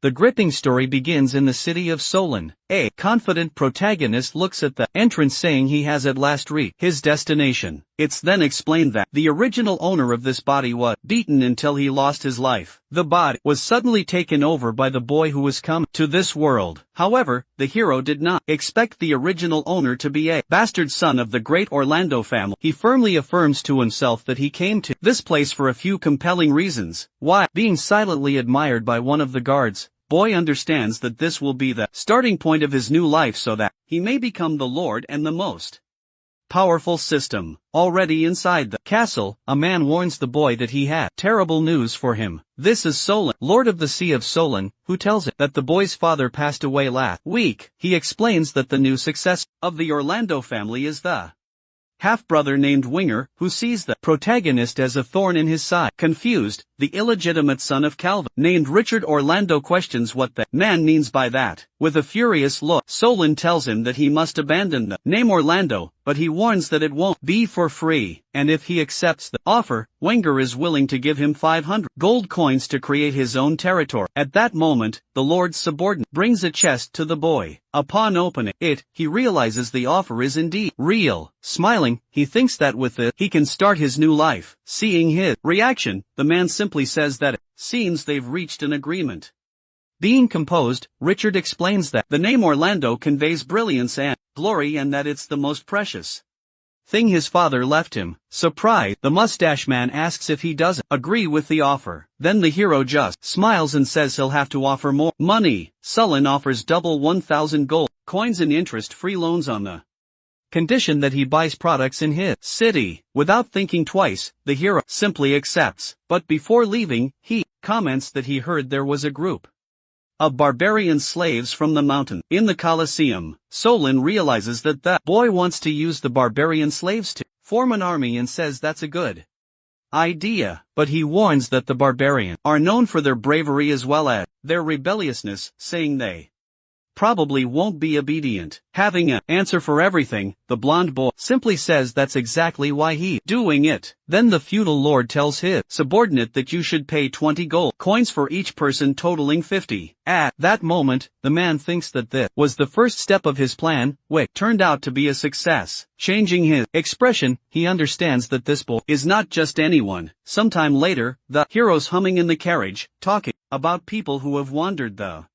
The gripping story begins in the city of Solon. A confident protagonist looks at the entrance saying he has at last reached his destination. It's then explained that the original owner of this body was beaten until he lost his life. The body was suddenly taken over by the boy who was come to this world. However, the hero did not expect the original owner to be a bastard son of the great Orlando family. He firmly affirms to himself that he came to this place for a few compelling reasons. Why? Being silently admired by one of the guards, boy understands that this will be the starting point of his new life so that he may become the lord and the most powerful system. Already inside the castle, a man warns the boy that he had terrible news for him. This is Solon, lord of the Sea of Solon, who tells it that the boy's father passed away last week. He explains that the new successor of the Orlando family is the half-brother named Winger, who sees the protagonist as a thorn in his side. Confused, the illegitimate son of Calvin, named Richard Orlando, questions what the man means by that. With a furious look, Solon tells him that he must abandon the name Orlando, but he warns that it won't be for free, and if he accepts the offer, Wenger is willing to give him 500 gold coins to create his own territory. At that moment, the Lord's subordinate brings a chest to the boy. Upon opening it, he realizes the offer is indeed real. Smiling, he thinks that with it, he can start his new life. Seeing his reaction, the man simply says that it seems they've reached an agreement. Being composed, Richard explains that the name Orlando conveys brilliance and glory and that it's the most precious thing his father left him. Surprised, the mustache man asks if he doesn't agree with the offer. Then the hero just smiles and says he'll have to offer more money. Solon offers double 1,000 gold coins and interest-free loans on the condition that he buys products in his city. Without thinking twice, the hero simply accepts. But before leaving, he comments that he heard there was a group of barbarian slaves from the mountain in the Colosseum. Solon realizes that the boy wants to use the barbarian slaves to form an army and says that's a good idea, but he warns that the barbarians are known for their bravery as well as their rebelliousness, saying they probably won't be obedient. Having an answer for everything, the blonde boy simply says that's exactly why he's doing it. Then the feudal lord tells his subordinate that you should pay 20 gold coins for each person, totaling 50. At that moment, the man thinks that this was the first step of his plan, which turned out to be a success. Changing his expression, he understands that this boy is not just anyone. Sometime later, the hero's humming in the carriage, talking about people who have wandered the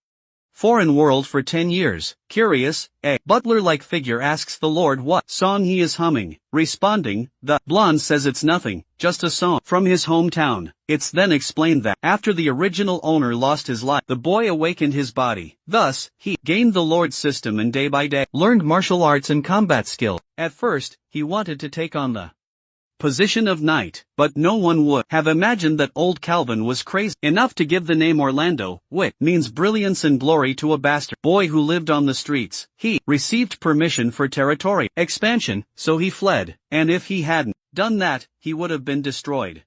foreign world for 10 years. Curious, a butler-like figure asks the Lord what song he is humming. Responding, the blonde says it's nothing, just a song from his hometown. It's then explained that after the original owner lost his life, the boy awakened his body. Thus, he gained the Lord's system and day by day learned martial arts and combat skill. At first, he wanted to take on the position of knight, but no one would have imagined that old Calvin was crazy enough to give the name Orlando, which means brilliance and glory, to a bastard boy who lived on the streets. He received permission for territory expansion, so he fled, and if he hadn't done that, he would have been destroyed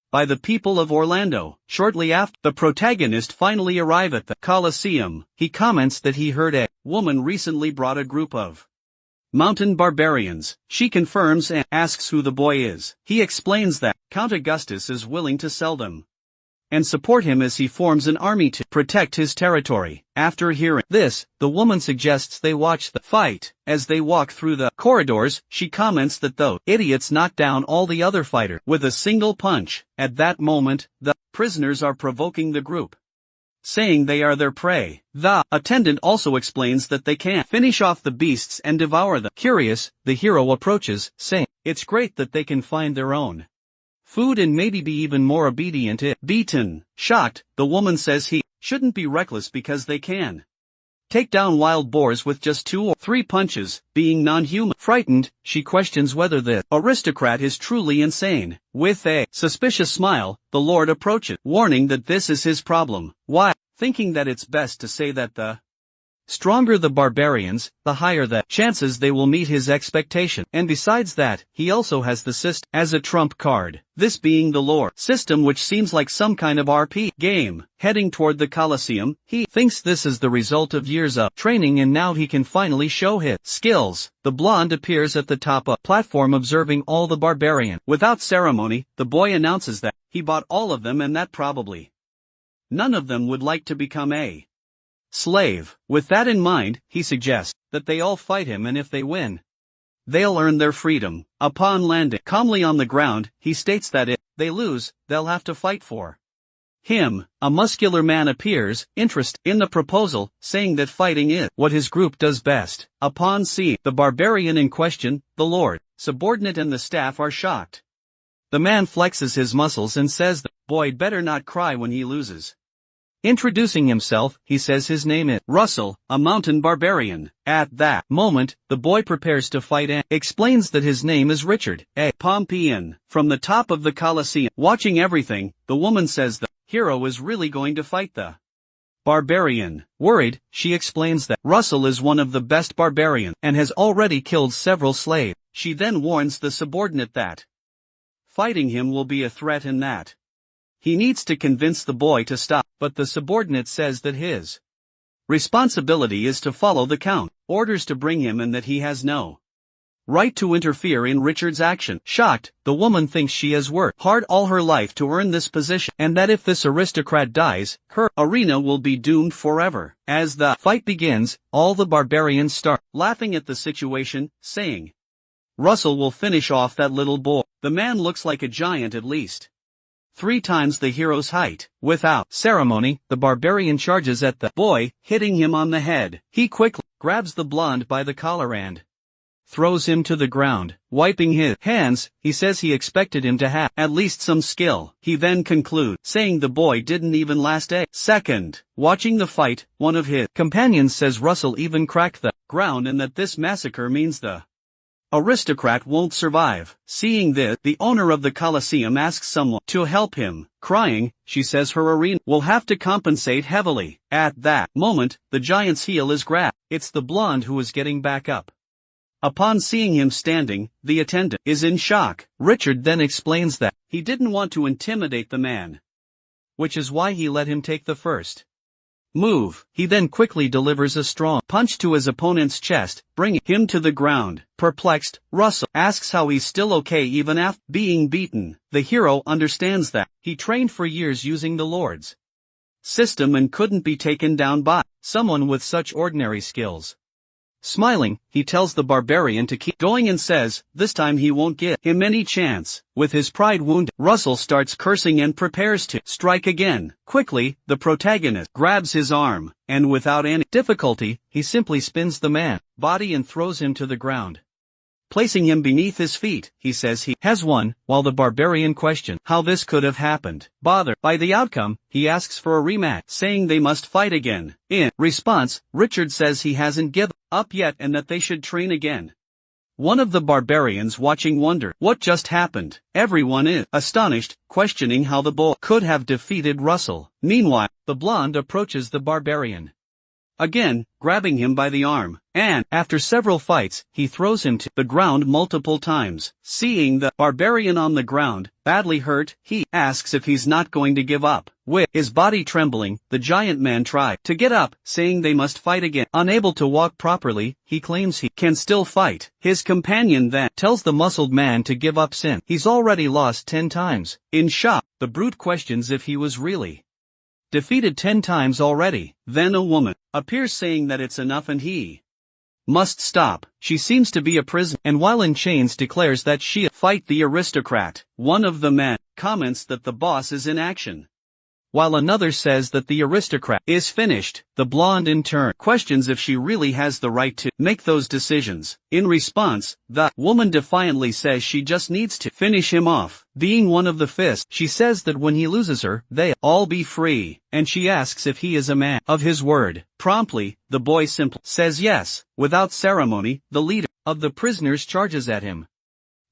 by the people of Orlando. Shortly after the protagonist finally arrive at the Colosseum, he comments that he heard a woman recently brought a group of mountain barbarians. She confirms and asks who the boy is. He explains that Count Augustus is willing to sell them and support him as he forms an army to protect his territory. After hearing this, the woman suggests they watch the fight. As they walk through the corridors, she comments that those idiots knocked down all the other fighters with a single punch. At that moment, the prisoners are provoking the group, saying they are their prey. The attendant also explains that they can't finish off the beasts and devour them. Curious, the hero approaches, saying it's great that they can find their own food and maybe be even more obedient if beaten. Shocked, the woman says he shouldn't be reckless because they can take down wild boars with just 2 or 3 punches, being non-human. Frightened, she questions whether the aristocrat is truly insane. With a suspicious smile, the Lord approaches, warning that this is his problem. Why? Thinking that it's best to say that the stronger the barbarians, the higher the chances they will meet his expectation. And besides that, he also has the system as a trump card, this being the lore system, which seems like some kind of RP game. Heading toward the Colosseum, he thinks this is the result of years of training and now he can finally show his skills. The blonde appears at the top of a platform observing all the barbarians. Without ceremony, the boy announces that he bought all of them and that probably none of them would like to become a slave. With that in mind, he suggests that they all fight him, and if they win, they'll earn their freedom. Upon landing calmly on the ground, he states that if they lose, they'll have to fight for him. A muscular man appears, interested in the proposal, saying that fighting is what his group does best. Upon seeing the barbarian in question, the lord, subordinate and the staff are shocked. The man flexes his muscles and says the boy better not cry when he loses. Introducing himself, he says his name is Russell, a mountain barbarian. At that moment, the boy prepares to fight and explains that his name is Richard, a Pompeian. From the top of the Colosseum, watching everything, the woman says the hero is really going to fight the barbarian. Worried, she explains that Russell is one of the best barbarians and has already killed several slaves. She then warns the subordinate that fighting him will be a threat and that he needs to convince the boy to stop, but the subordinate says that his responsibility is to follow the count, orders to bring him and that he has no right to interfere in Richard's action. Shocked, the woman thinks she has worked hard all her life to earn this position, and that if this aristocrat dies, her arena will be doomed forever. As the fight begins, all the barbarians start laughing at the situation, saying, Russell will finish off that little boy. The man looks like a giant at least 3 times the hero's height. Without ceremony, the barbarian charges at the boy, hitting him on the head. He quickly grabs the blonde by the collar and throws him to the ground. Wiping his hands, he says he expected him to have at least some skill. He then concludes, saying the boy didn't even last a second. Watching the fight, one of his companions says Russell even cracked the ground and that this massacre means the aristocrat won't survive. Seeing this, the owner of the Colosseum asks someone to help him. Crying, she says her arena will have to compensate heavily. At that moment, the giant's heel is grabbed. It's the blonde who is getting back up. Upon seeing him standing, the attendant is in shock. Richard then explains that he didn't want to intimidate the man, which is why he let him take the first move. He then quickly delivers a strong punch to his opponent's chest, bringing him to the ground. Perplexed, Russell asks how he's still okay even after being beaten. The hero understands that he trained for years using the Lord's system and couldn't be taken down by someone with such ordinary skills. Smiling, he tells the barbarian to keep going and says, this time he won't give him any chance. With his pride wounded, Russell starts cursing and prepares to strike again. Quickly, the protagonist grabs his arm, and without any difficulty, he simply spins the man's body and throws him to the ground. Placing him beneath his feet, he says he has won, while the barbarian questions how this could have happened. Bothered by the outcome, he asks for a rematch, saying they must fight again. In response, Richard says he hasn't given up yet and that they should train again. One of the barbarians watching wonder what just happened. Everyone is astonished, questioning how the boy could have defeated Russell. Meanwhile, the blonde approaches the barbarian again, grabbing him by the arm, and, after several fights, he throws him to the ground multiple times. Seeing the barbarian on the ground, badly hurt, he asks if he's not going to give up. With his body trembling, the giant man tries to get up, saying they must fight again. Unable to walk properly, he claims he can still fight. His companion then tells the muscled man to give up since he's already lost 10 times. In shock, the brute questions if he was really defeated 10 times already. Then a woman appears saying that it's enough and he must stop. She seems to be a prisoner and while in chains declares that she'll fight the aristocrat. One of the men comments that the boss is in action, while another says that the aristocrat is finished. The blonde in turn questions if she really has the right to make those decisions. In response, the woman defiantly says she just needs to finish him off. Being one of the fist, she says that when he loses her, they'll all be free, and she asks if he is a man of his word. Promptly, the boy simply says yes. Without ceremony, the leader of the prisoners charges at him.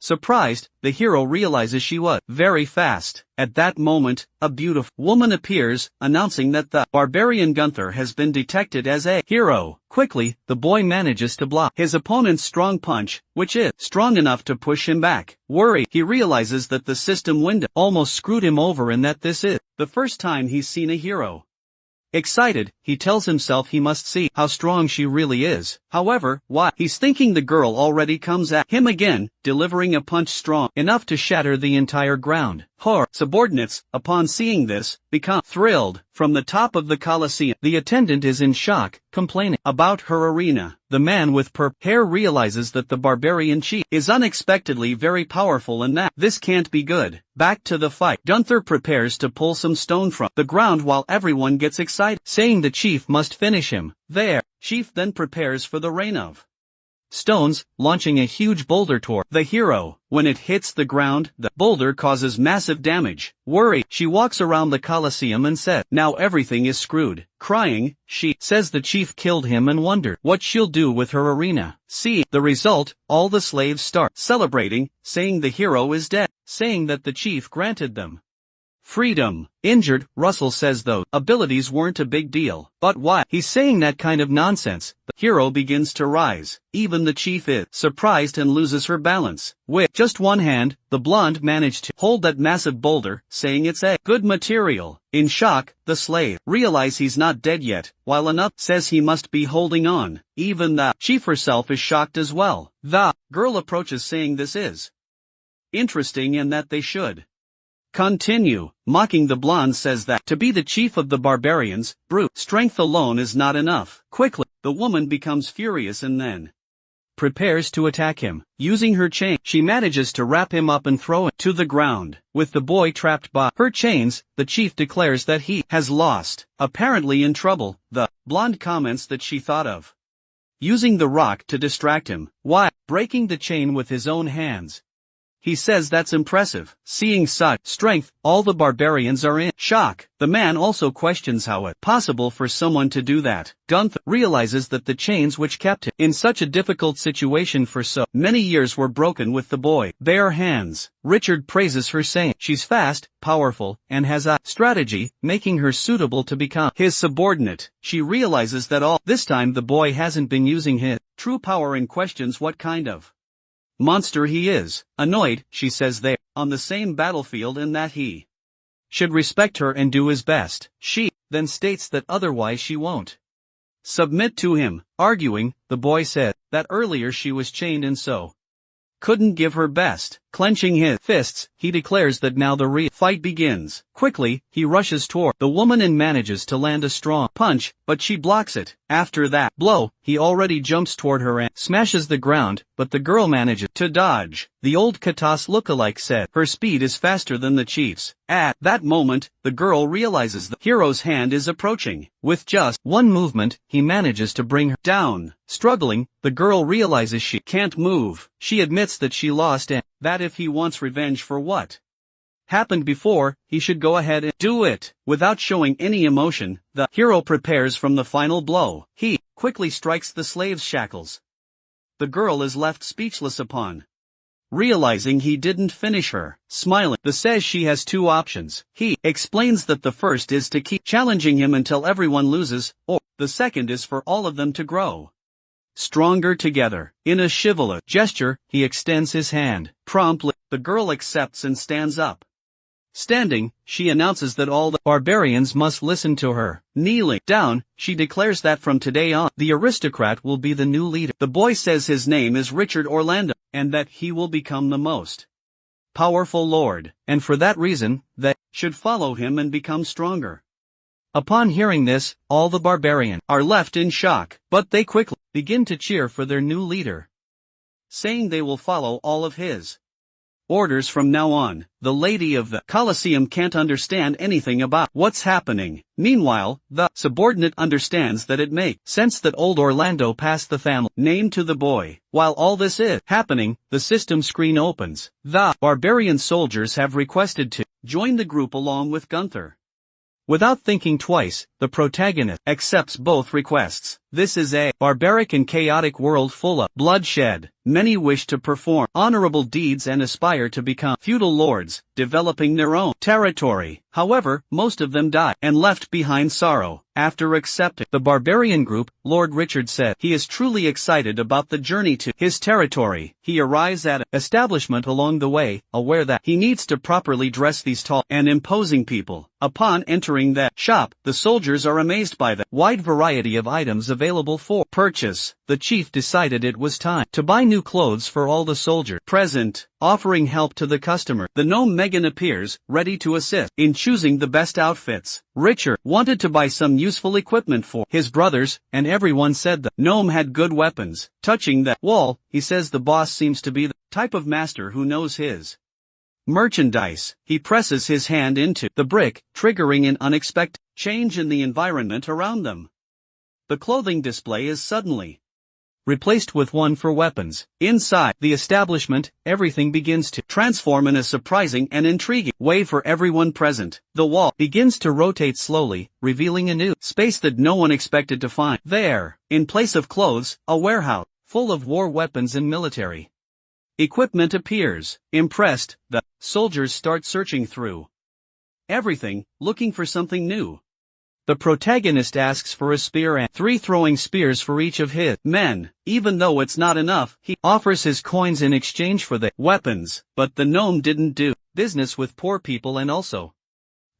Surprised, the hero realizes she was very fast. At that moment, a beautiful woman appears, announcing that the barbarian Gunther has been detected as a hero. Quickly, the boy manages to block his opponent's strong punch, which is strong enough to push him back. Worried, he realizes that the system window almost screwed him over and that this is the first time he's seen a hero. Excited, he tells himself he must see how strong she really is. However, while he's thinking, the girl already comes at him again, delivering a punch strong enough to shatter the entire ground. Her subordinates, upon seeing this, become thrilled. From the top of the Colosseum, the attendant is in shock, complaining about her arena. The man with purple hair realizes that the barbarian chief is unexpectedly very powerful and that this can't be good. Back to the fight. Gunther prepares to pull some stone from the ground while everyone gets excited, saying the chief must finish him. There, Chief then prepares for the rain of stones, launching a huge boulder toward the hero. When it hits the ground, the boulder causes massive damage. Worried, she walks around the Colosseum and says, "Now everything is screwed." Crying, she says the chief killed him and wondered what she'll do with her arena. See the result, all the slaves start celebrating, saying the hero is dead, saying that the chief granted them freedom. Injured, Russell says those abilities weren't a big deal. But why? He's saying that kind of nonsense. The hero begins to rise. Even the chief is surprised and loses her balance. With just one hand, the blonde managed to hold that massive boulder, saying it's a good material. In shock, the slave realizes he's not dead yet, while another says he must be holding on. Even the chief herself is shocked as well. The girl approaches saying this is interesting and that they should continue. Mocking, the blonde says that to be the chief of the barbarians, brute strength alone is not enough. Quickly, the woman becomes furious and then prepares to attack him. Using her chain, she manages to wrap him up and throw him to the ground. With the boy trapped by her chains, the chief declares that he has lost. Apparently in trouble, the blonde comments that she thought of using the rock to distract him, while breaking the chain with his own hands. He says that's impressive. Seeing such strength, all the barbarians are in shock. The man also questions how it's possible for someone to do that. Gunther realizes that the chains which kept him in such a difficult situation for so many years were broken with the boy's bare hands. Richard praises her, saying she's fast, powerful, and has a strategy, making her suitable to become his subordinate. She realizes that all this time the boy hasn't been using his true power and questions what kind of monster he is. Annoyed, she says they're on the same battlefield and that he should respect her and do his best. She then states that otherwise she won't submit to him. Arguing, the boy said that earlier she was chained and so couldn't give her best. Clenching his fists, he declares that now the real fight begins. Quickly, he rushes toward the woman and manages to land a strong punch, but she blocks it. After that blow, he already jumps toward her and smashes the ground, but the girl manages to dodge. The old Katas lookalike said her speed is faster than the chief's. At that moment, the girl realizes the hero's hand is approaching. With just one movement, he manages to bring her down. Struggling, the girl realizes she can't move. She admits that she lost and that if he wants revenge for what happened before, he should go ahead and do it. Without showing any emotion, the hero prepares from the final blow. He quickly strikes the slave's shackles. The girl is left speechless upon realizing he didn't finish her. Smiling, the says she has two options. He explains that the first is to keep challenging him until everyone loses, or the second is for all of them to grow stronger together. In a chivalrous gesture, he extends his hand. Promptly, the girl accepts and stands up. Standing, she announces that all the barbarians must listen to her. Kneeling down, she declares that from today on, the aristocrat will be the new leader. The boy says his name is Richard Orlando, and that he will become the most powerful lord, and for that reason, they should follow him and become stronger. Upon hearing this, all the barbarians are left in shock, but they quickly begin to cheer for their new leader, saying they will follow all of his orders from now on. The lady of the Colosseum can't understand anything about what's happening. Meanwhile, the subordinate understands that it makes sense that old Orlando passed the family name to the boy. While all this is happening, the system screen opens. The barbarian soldiers have requested to join the group along with Gunther. Without thinking twice, the protagonist accepts both requests. This is a barbaric and chaotic world full of bloodshed. Many wish to perform honorable deeds and aspire to become feudal lords, developing their own territory. However, most of them die and left behind sorrow. After accepting the barbarian group, Lord Richard said he is truly excited about the journey to his territory. He arrives at an establishment along the way, aware that he needs to properly dress these tall and imposing people. Upon entering that shop, the soldiers are amazed by the wide variety of items available available for purchase. The chief decided it was time to buy new clothes for all the soldiers present, offering help to the customer. The gnome Megan appears, ready to assist in choosing the best outfits. Richard wanted to buy some useful equipment for his brothers, and everyone said the gnome had good weapons. Touching the wall, he says the boss seems to be the type of master who knows his merchandise. He presses his hand into the brick, triggering an unexpected change in the environment around them. The clothing display is suddenly replaced with one for weapons. Inside the establishment, everything begins to transform in a surprising and intriguing way for everyone present. The wall begins to rotate slowly, revealing a new space that no one expected to find there. In place of clothes, a warehouse full of war weapons and military equipment appears. Impressed, the soldiers start searching through everything, looking for something new. The protagonist asks for a spear and 3 throwing spears for each of his men. Even though it's not enough, he offers his coins in exchange for the weapons. But the gnome didn't do business with poor people and also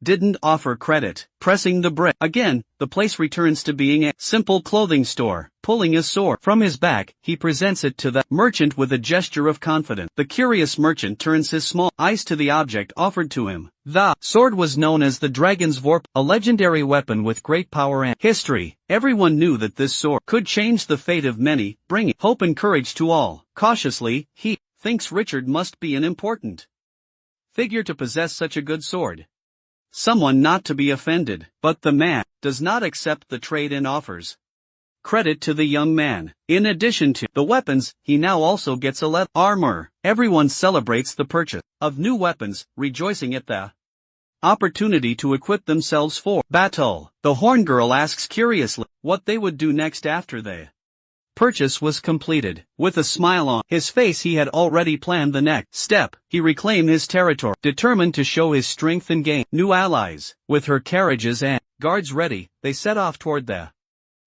didn't offer credit. Pressing the brick again, the place returns to being a simple clothing store. Pulling a sword from his back, he presents it to the merchant with a gesture of confidence. The curious merchant turns his small eyes to the object offered to him. The sword was known as the Dragon's Vorp, a legendary weapon with great power and history. Everyone knew that this sword could change the fate of many, bringing hope and courage to all. Cautiously, he thinks Richard must be an important figure to possess such a good sword. Someone not to be offended, but the man does not accept the trade and offers credit to the young man. In addition to the weapons, he now also gets a leather armor. Everyone celebrates the purchase of new weapons, rejoicing at the opportunity to equip themselves for battle. The horn girl asks curiously what they would do next after the purchase was completed. With a smile on his face, he had already planned the next step. He reclaimed his territory, determined to show his strength and gain new allies. With her carriages and guards ready, they set off toward the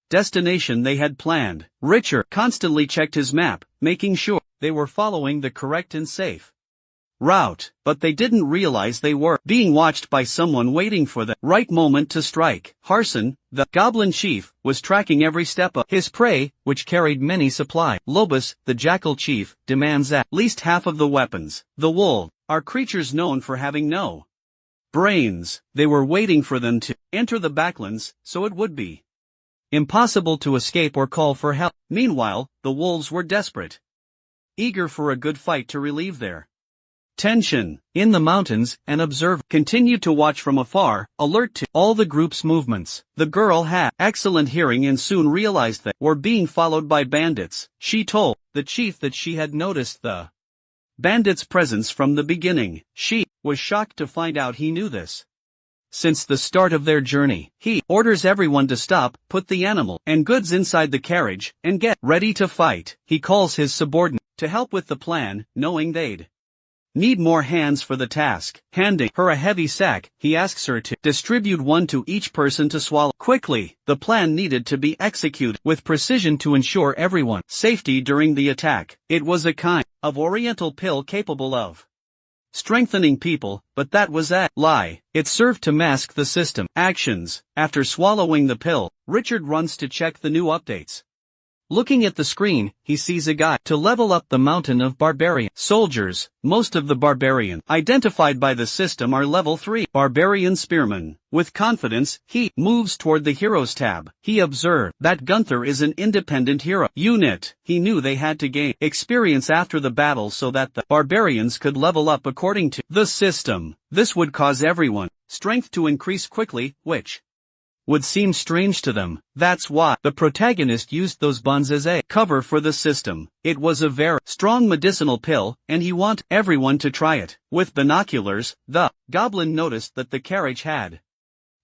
destination they had planned. Richard constantly checked his map, making sure they were following the correct and safe route, but they didn't realize they were being watched by someone waiting for the right moment to strike. Harson, the goblin chief, was tracking every step of his prey, which carried many supplies. Lobus, the jackal chief, demands at least half of the weapons. The wolves are creatures known for having no brains. They were waiting for them to enter the backlands, so it would be impossible to escape or call for help. Meanwhile, the wolves were desperate, eager for a good fight to relieve their tension. In the mountains, an observer continued to watch from afar, alert to all the group's movements. The girl had excellent hearing and soon realized that were being followed by bandits. She told the chief that she had noticed the bandits' presence from the beginning. She was shocked to find out he knew this since the start of their journey. He orders everyone to stop, put the animal and goods inside the carriage, and get ready to fight. He calls his subordinate to help with the plan, knowing they'd need more hands for the task. Handing her a heavy sack, he asks her to distribute one to each person to swallow quickly. The plan needed to be executed with precision to ensure everyone's safety during the attack. It was a kind of oriental pill capable of strengthening people, but that was a lie. It served to mask the system actions. After swallowing the pill, Richard runs to check the new updates. Looking at the screen, he sees a guide to level up the mountain of barbarian soldiers. Most of the barbarians identified by the system are level 3 barbarian spearmen. With confidence, he moves toward the heroes tab. He observed that Gunther is an independent hero unit. He knew they had to gain experience after the battle so that the barbarians could level up according to the system. This would cause everyone's strength to increase quickly, which would seem strange to them. That's why the protagonist used those buns as a cover for the system. It was a very strong medicinal pill, and he wanted everyone to try it. With binoculars, the goblin noticed that the carriage had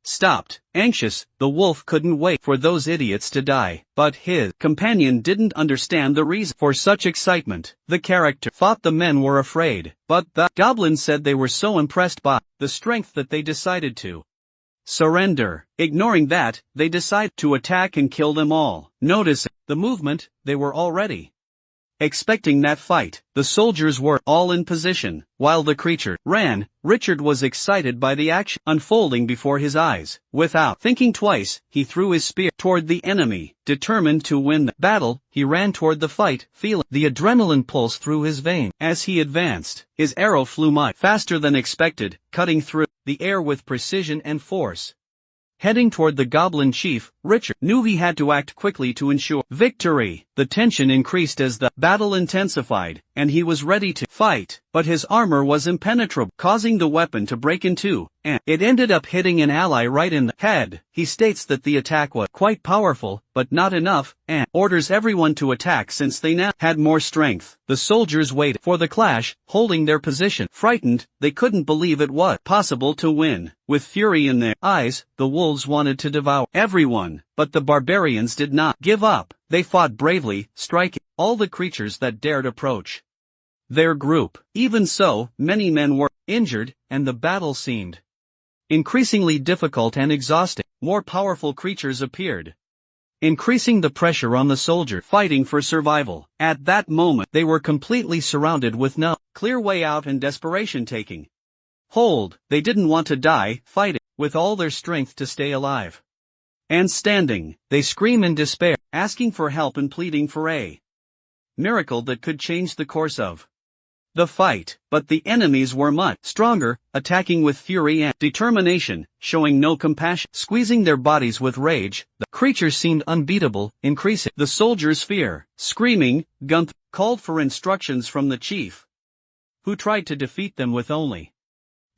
stopped. Anxious, the wolf couldn't wait for those idiots to die, but his companion didn't understand the reason for such excitement. The character thought the men were afraid, but the goblin said they were so impressed by the strength that they decided to surrender. Ignoring that, they decide to attack and kill them all. Noticing the movement, they were already expecting that fight. The soldiers were all in position, while the creature ran. Richard was excited by the action unfolding before his eyes. Without thinking twice, he threw his spear toward the enemy. Determined to win the battle, he ran toward the fight, feeling the adrenaline pulse through his veins. As he advanced, his arrow flew much faster than expected, cutting through the air with precision and force. Heading toward the goblin chief, Richard knew he had to act quickly to ensure victory. The tension increased as the battle intensified, and he was ready to fight, but his armor was impenetrable, causing the weapon to break in two, and it ended up hitting an ally right in the head. He states that the attack was quite powerful, but not enough, and orders everyone to attack since they now had more strength. The soldiers waited for the clash, holding their position. Frightened, they couldn't believe it was possible to win. With fury in their eyes, the wolves wanted to devour everyone, but the barbarians did not give up. They fought bravely, striking all the creatures that dared approach their group. Even so, many men were injured, and the battle seemed increasingly difficult and exhausting. More powerful creatures appeared, increasing the pressure on the soldier fighting for survival. At that moment, they were completely surrounded with no clear way out, and desperation taking hold. They didn't want to die fighting with all their strength to stay alive. And standing, they scream in despair, asking for help and pleading for a miracle that could change the course of the fight. But the enemies were much stronger, attacking with fury and determination, showing no compassion, squeezing their bodies with rage. The creatures seemed unbeatable, increasing the soldiers' fear. Screaming, Gunther called for instructions from the chief, who tried to defeat them with only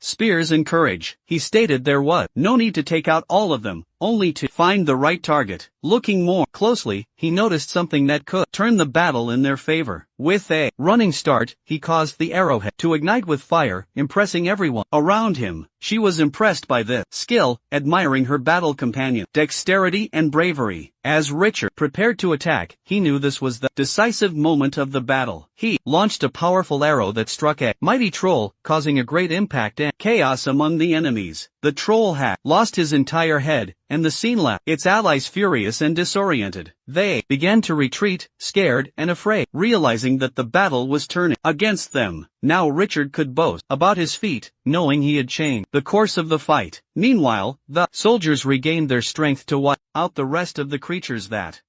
spears and courage. He stated there was no need to take out all of them, only to find the right target. Looking more closely, he noticed something that could turn the battle in their favor. With a running start, he caused the arrowhead to ignite with fire, impressing everyone around him. She was impressed by this skill, admiring her battle companion dexterity and bravery. As Richard prepared to attack, he knew this was the decisive moment of the battle. He launched a powerful arrow that struck a mighty troll, causing a great impact and chaos among the enemies. The troll had lost his entire head, and the scene left its allies furious and disoriented. They began to retreat, scared and afraid, realizing that the battle was turning against them. Now Richard could boast about his feat, knowing he had changed the course of the fight. Meanwhile, the soldiers regained their strength to wipe out the rest of the creatures that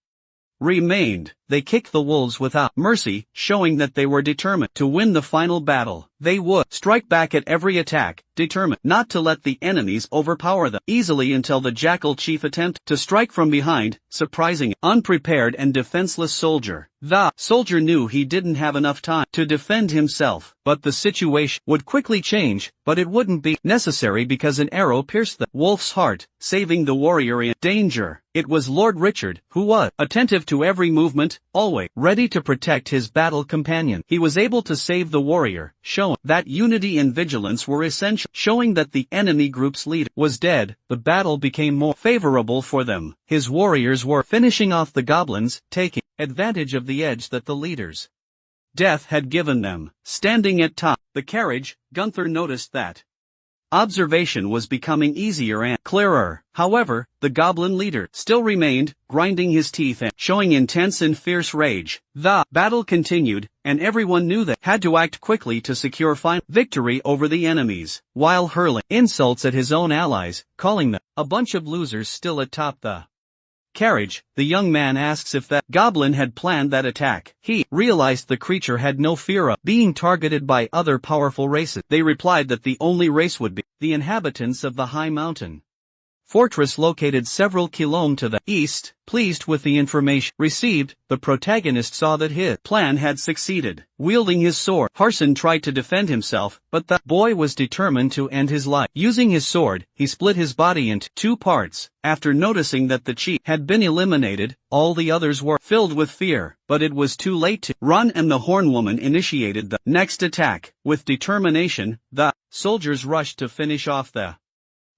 remained. They kicked the wolves without mercy, showing that they were determined to win the final battle. They would strike back at every attack, determined not to let the enemies overpower them easily until the jackal chief attempted to strike from behind, surprising an unprepared and defenseless soldier. The soldier knew he didn't have enough time to defend himself, but the situation would quickly change, but it wouldn't be necessary because an arrow pierced the wolf's heart, saving the warrior in danger. It was Lord Richard, who was attentive to every movement, always ready to protect his battle companion. He was able to save the warrior, showing that unity and vigilance were essential. Showing that the enemy group's leader was dead, the battle became more favorable for them. His warriors were finishing off the goblins, taking advantage of the edge that the leader's death had given them. Standing at top the carriage, Gunther noticed that observation was becoming easier and clearer. However, the goblin leader still remained, grinding his teeth and showing intense and fierce rage. The battle continued, and everyone knew they had to act quickly to secure final victory over the enemies. While hurling insults at his own allies, calling them a bunch of losers still atop the carriage, the young man asks if that goblin had planned that attack. He realized the creature had no fear of being targeted by other powerful races. They replied that the only race would be the inhabitants of the high mountain fortress located several kilometers to the east. Pleased with the information received, the protagonist saw that his plan had succeeded. Wielding his sword, Harson tried to defend himself, but the boy was determined to end his life. Using his sword, he split his body into two parts. After noticing that the chief had been eliminated, all the others were filled with fear, but it was too late to run, and the hornwoman initiated the next attack. With determination, the soldiers rushed to finish off the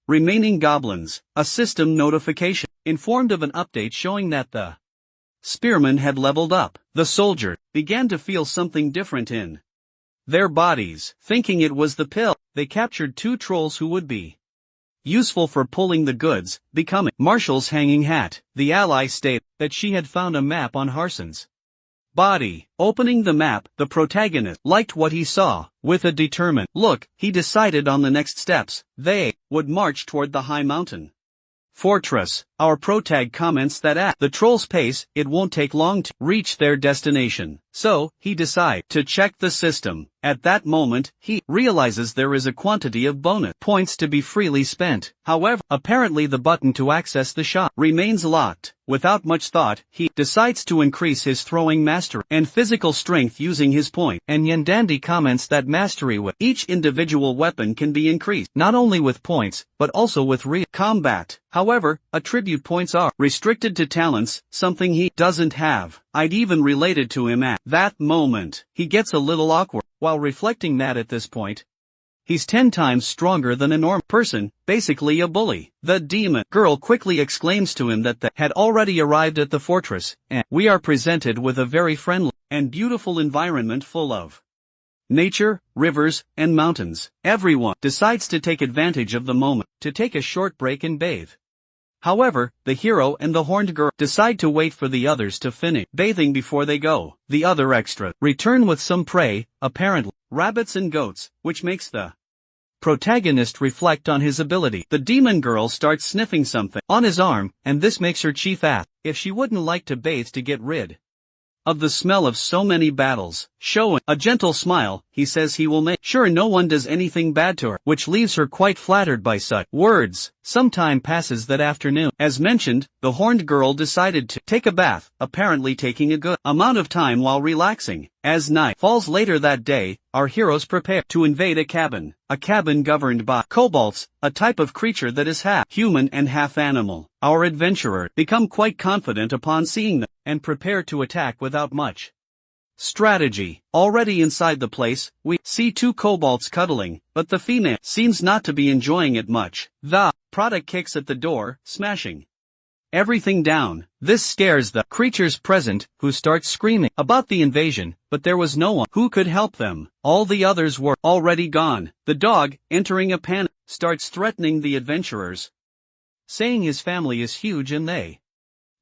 remaining goblins. A system notification informed of an update showing that the spearmen had leveled up. The soldier began to feel something different in their bodies. Thinking it was the pill, they captured two trolls who would be useful for pulling the goods, becoming Marshall's hanging hat. The ally stated that she had found a map on Harson's body. Opening the map, the protagonist liked what he saw. With a determined look, he decided on the next steps. They would march toward the high mountain fortress. Our protag comments that at the troll's pace, it won't take long to reach their destination. So, he decides to check the system. At that moment, he realizes there is a quantity of bonus points to be freely spent. However, apparently the button to access the shop remains locked. Without much thought, he decides to increase his throwing mastery and physical strength using his point. And Yandandi comments that mastery with each individual weapon can be increased, not only with points, but also with real combat. However, attribute points are restricted to talents, something he doesn't have. I'd even related to him at that moment. He gets a little awkward, while reflecting that at this point, he's 10 times stronger than a normal person, basically a bully. The demon girl quickly exclaims to him that they had already arrived at the fortress, and we are presented with a very friendly and beautiful environment full of nature, rivers, and mountains. Everyone decides to take advantage of the moment to take a short break and bathe. However, the hero and the horned girl decide to wait for the others to finish bathing before they go. The other extra return with some prey, apparently rabbits and goats, which makes the protagonist reflect on his ability. The demon girl starts sniffing something on his arm, and this makes her chief ask if she wouldn't like to bathe to get rid of the smell of so many battles. Showing a gentle smile, he says he will make sure no one does anything bad to her, which leaves her quite flattered by such words. Some time passes that afternoon. As mentioned, the horned girl decided to take a bath, apparently taking a good amount of time while relaxing. As night falls later that day, our heroes prepare to invade a cabin governed by kobolds, a type of creature that is half human and half animal. Our adventurer become quite confident upon seeing them, and prepare to attack without much strategy. Already inside the place, we see 2 kobolds cuddling, but the female seems not to be enjoying it much. The product kicks at the door, smashing everything down. This scares the creatures present, who start screaming about the invasion, but there was no one who could help them. All the others were already gone. The dog, entering a panic, starts threatening the adventurers, saying his family is huge and they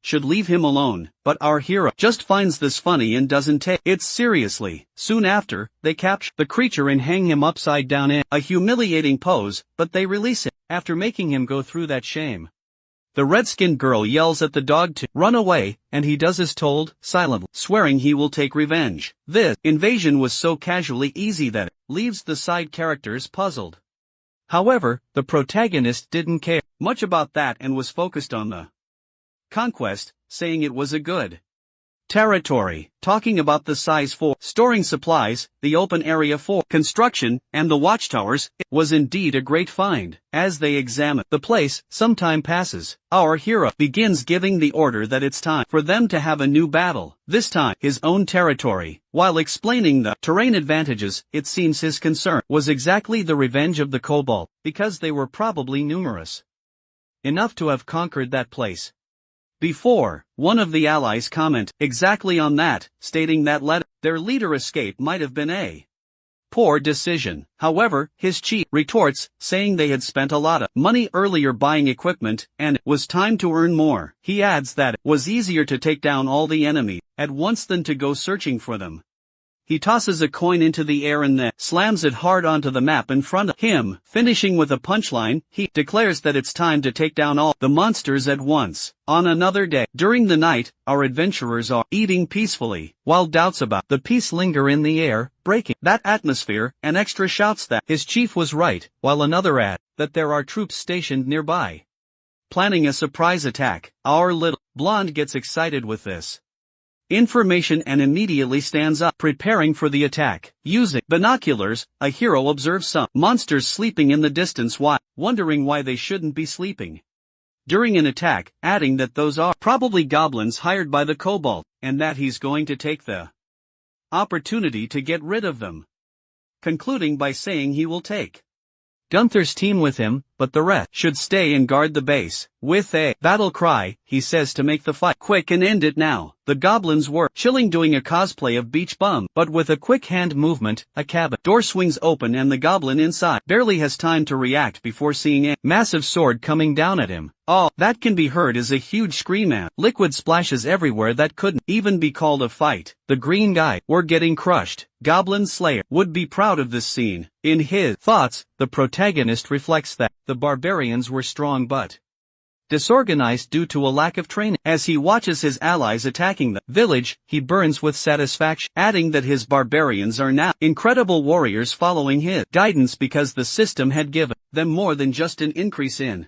should leave him alone, but our hero just finds this funny and doesn't take it seriously. Soon after, they capture the creature and hang him upside down in a humiliating pose, but they release him after making him go through that shame. The red-skinned girl yells at the dog to run away, and he does as told, silently, swearing he will take revenge. This invasion was so casually easy that it leaves the side characters puzzled. However, the protagonist didn't care much about that and was focused on the conquest, saying it was a good territory. Talking about the size for storing supplies, the open area for construction, and the watchtowers, it was indeed a great find. As they examine the place, some time passes. Our hero begins giving the order that it's time for them to have a new battle, this time his own territory. While explaining the terrain advantages, it seems his concern was exactly the revenge of the kobold, because they were probably numerous enough to have conquered that place before. One of the allies comment exactly on that, stating that let their leader escape might have been a poor decision. However, his chief retorts, saying they had spent a lot of money earlier buying equipment, and it was time to earn more. He adds that it was easier to take down all the enemy at once than to go searching for them. He tosses a coin into the air and then slams it hard onto the map in front of him. Finishing with a punchline, he declares that it's time to take down all the monsters at once. On another day, during the night, our adventurers are eating peacefully, while doubts about the peace linger in the air, breaking that atmosphere. An extra shouts that his chief was right, while another adds that there are troops stationed nearby, planning a surprise attack. Our little blonde gets excited with this information and immediately stands up, preparing for the attack. Using binoculars, a hero observes some monsters sleeping in the distance while wondering why they shouldn't be sleeping during an attack, adding that those are probably goblins hired by the kobold, and that he's going to take the opportunity to get rid of them, concluding by saying he will take Gunther's team with him, but the rest should stay and guard the base. With a battle cry, he says to make the fight quick and end it now. The goblins were chilling doing a cosplay of Beach Bum, but with a quick hand movement, a cabin door swings open and the goblin inside barely has time to react before seeing a massive sword coming down at him. All that can be heard is a huge scream and liquid splashes everywhere that couldn't even be called a fight. The green guy were getting crushed. Goblin Slayer would be proud of this scene. In his thoughts, the protagonist reflects that the barbarians were strong but disorganized due to a lack of training. As he watches his allies attacking the village, he burns with satisfaction, adding that his barbarians are now incredible warriors following his guidance because the system had given them more than just an increase in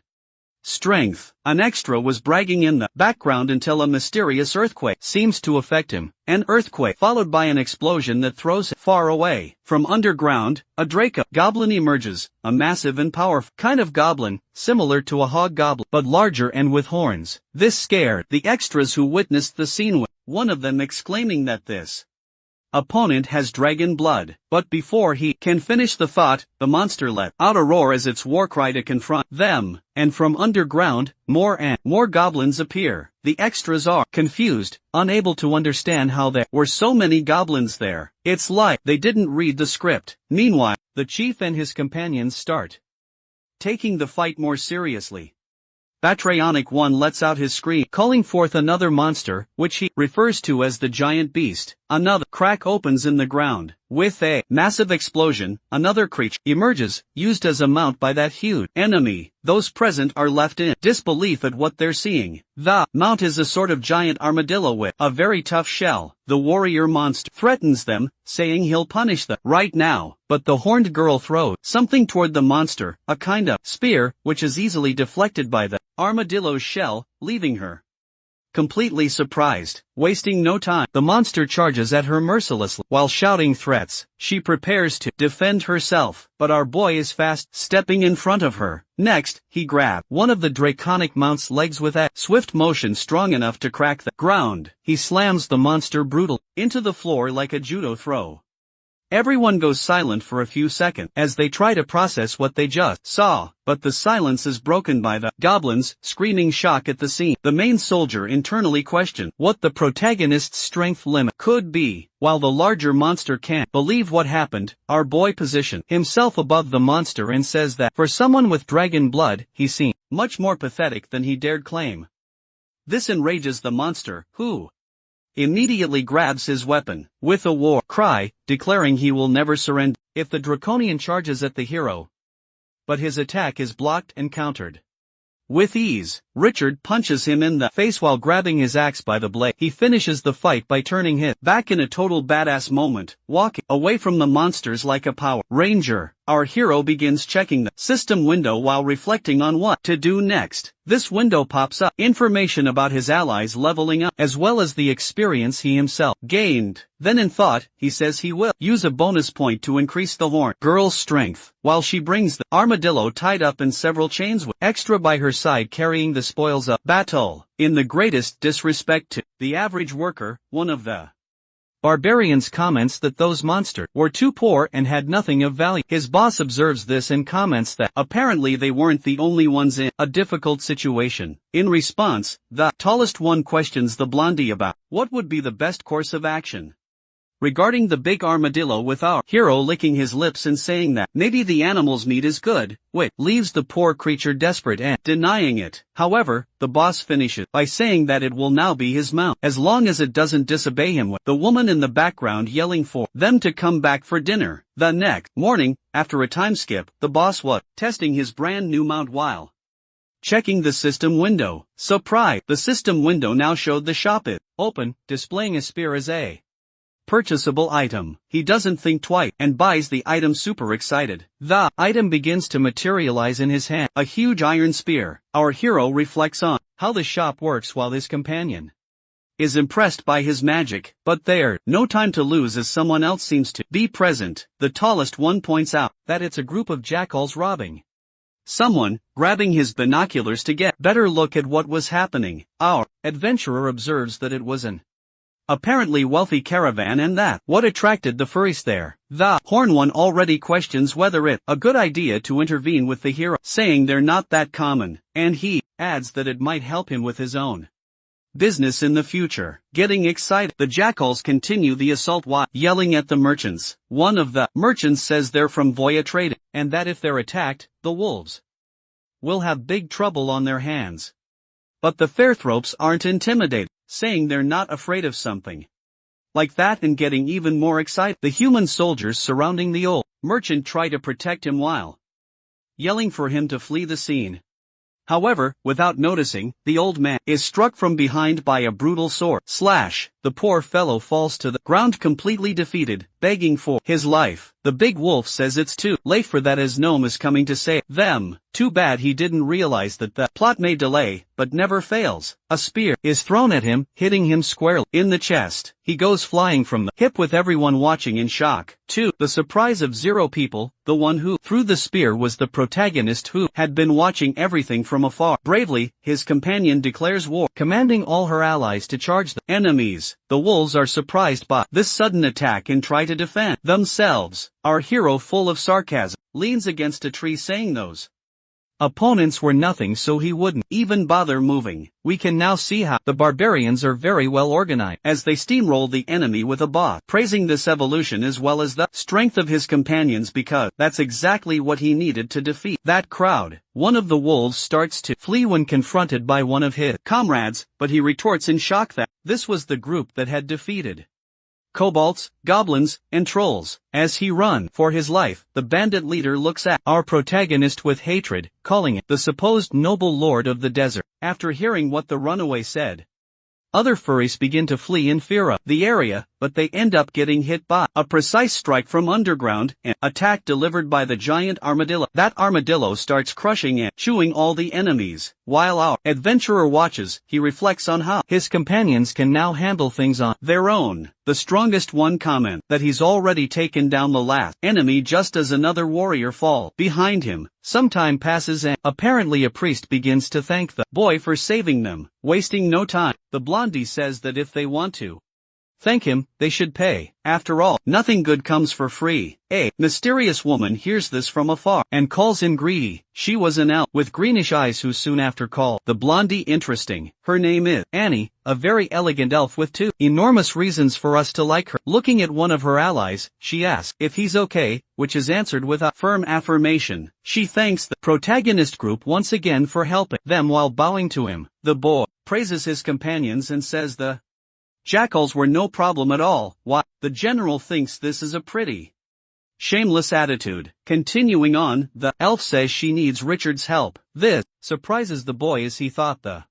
strength. An extra was bragging in the background until a mysterious earthquake seems to affect him. An earthquake followed by an explosion that throws him far away. From underground, a Draco goblin emerges, a massive and powerful kind of goblin, similar to a hog goblin, but larger and with horns. This scared the extras who witnessed the scene, with one of them exclaiming that this opponent has dragon blood. But before he can finish the thought, the monster let out a roar as its war cry to confront them, and from underground, more and more goblins appear. The extras are confused, unable to understand how there were so many goblins there. It's like they didn't read the script. Meanwhile, the chief and his companions start taking the fight more seriously. Batraionic One lets out his scream, calling forth another monster, which he refers to as the giant beast. Another crack opens in the ground. With a massive explosion, another creature emerges, used as a mount by that huge enemy. Those present are left in disbelief at what they're seeing. The mount is a sort of giant armadillo with a very tough shell. The warrior monster threatens them, saying he'll punish them right now, but the horned girl throws something toward the monster, a kind of spear, which is easily deflected by the armadillo's shell, leaving her completely surprised. Wasting no time, the monster charges at her mercilessly. While shouting threats, she prepares to defend herself, but our boy is fast stepping in front of her. Next, he grabs one of the draconic mount's legs with a swift motion strong enough to crack the ground. He slams the monster brutally into the floor like a judo throw. Everyone goes silent for a few seconds as they try to process what they just saw, but the silence is broken by the goblins screaming shock at the scene. The main soldier internally questions what the protagonist's strength limit could be, while the larger monster can't believe what happened. Our boy positions himself above the monster and says that for someone with dragon blood, he seems much more pathetic than he dared claim. This enrages the monster, who immediately grabs his weapon, with a war cry, declaring he will never surrender if the draconian charges at the hero. But his attack is blocked and countered with ease. Richard punches him in the face while grabbing his axe by the blade. He finishes the fight by turning his back in a total badass moment, walking away from the monsters like a Power Ranger. Our hero begins checking the system window while reflecting on what to do next. This window pops up information about his allies leveling up, as well as the experience he himself gained. Then in thought, he says he will use a bonus point to increase the horn girl's strength, while she brings the armadillo tied up in several chains with extra by her side carrying the spoils of battle. In the greatest disrespect to the average worker, one of the barbarians comments that those monsters were too poor and had nothing of value. His boss observes this and comments that apparently they weren't the only ones in a difficult situation. In response, the tallest one questions the blondie about what would be the best course of action regarding the big armadillo, with our hero licking his lips and saying that maybe the animal's meat is good, which leaves the poor creature desperate and denying it. However, the boss finishes by saying that it will now be his mount, as long as it doesn't disobey him, with the woman in the background yelling for them to come back for dinner. The next morning, after a time skip, the boss was testing his brand new mount while checking the system window. Surprise! The system window now showed the shop is open, displaying a spear as a purchasable item. He doesn't think twice and buys the item super excited. The item begins to materialize in his hand, a huge iron spear. Our hero reflects on how the shop works while his companion is impressed by his magic, but there's no time to lose as someone else seems to be present. The tallest one points out that it's a group of jackals robbing someone, grabbing his binoculars to get better look at what was happening. Our adventurer observes that it was an apparently wealthy caravan and that what attracted the furries there. The horn one already questions whether it's a good idea to intervene with the hero, saying they're not that common, and he adds that it might help him with his own business in the future. Getting excited, the jackals continue the assault while yelling at the merchants. One of the merchants says they're from Voya trading, and that if they're attacked, the wolves will have big trouble on their hands. But the Fairthropes aren't intimidated, saying they're not afraid of something like that, and getting even more excited. The human soldiers surrounding the old merchant try to protect him while yelling for him to flee the scene. However, without noticing, the old man is struck from behind by a brutal sword slash. The poor fellow falls to the ground completely defeated, begging for his life. The big wolf says it's too late for that, as Gnome is coming to save them. Too bad he didn't realize that the plot may delay, but never fails. A spear is thrown at him, hitting him squarely in the chest. He goes flying from the hip with everyone watching in shock. To the surprise of zero people, the one who threw the spear was the protagonist, who had been watching everything from afar. Bravely, his companion declares war, commanding all her allies to charge the enemies. The wolves are surprised by this sudden attack and try to defend themselves. Our hero, full of sarcasm, leans against a tree, saying those opponents were nothing, so he wouldn't even bother moving. We can now see how the barbarians are very well organized, as they steamroll the enemy with a boss, praising this evolution as well as the strength of his companions, because that's exactly what he needed to defeat that crowd. One of the wolves starts to flee when confronted by one of his comrades, but he retorts in shock that this was the group that had defeated kobolds, goblins, and trolls. As he runs for his life, the bandit leader looks at our protagonist with hatred, calling it the supposed noble lord of the desert. After hearing what the runaway said, other furries begin to flee in fear of the area, but they end up getting hit by a precise strike from underground, an attack delivered by the giant armadillo. That armadillo starts crushing and chewing all the enemies. While our adventurer watches, he reflects on how his companions can now handle things on their own. The strongest one comments that he's already taken down the last enemy just as another warrior falls behind him. Some time passes and apparently a priest begins to thank the boy for saving them. Wasting no time, the blondie says that if they want to thank him, they should pay. After all, nothing good comes for free. A mysterious woman hears this from afar and calls him greedy. She was an elf with greenish eyes who soon after called the blondie interesting. Her name is Annie, a very elegant elf with two enormous reasons for us to like her. Looking at one of her allies, she asks if he's okay, which is answered with a firm affirmation. She thanks the protagonist group once again for helping them while bowing to him. The boy praises his companions and says the jackals were no problem at all. Why, the general thinks this is a pretty shameless attitude. Continuing on, the elf says she needs Richard's help. This surprises the boy, as he thought the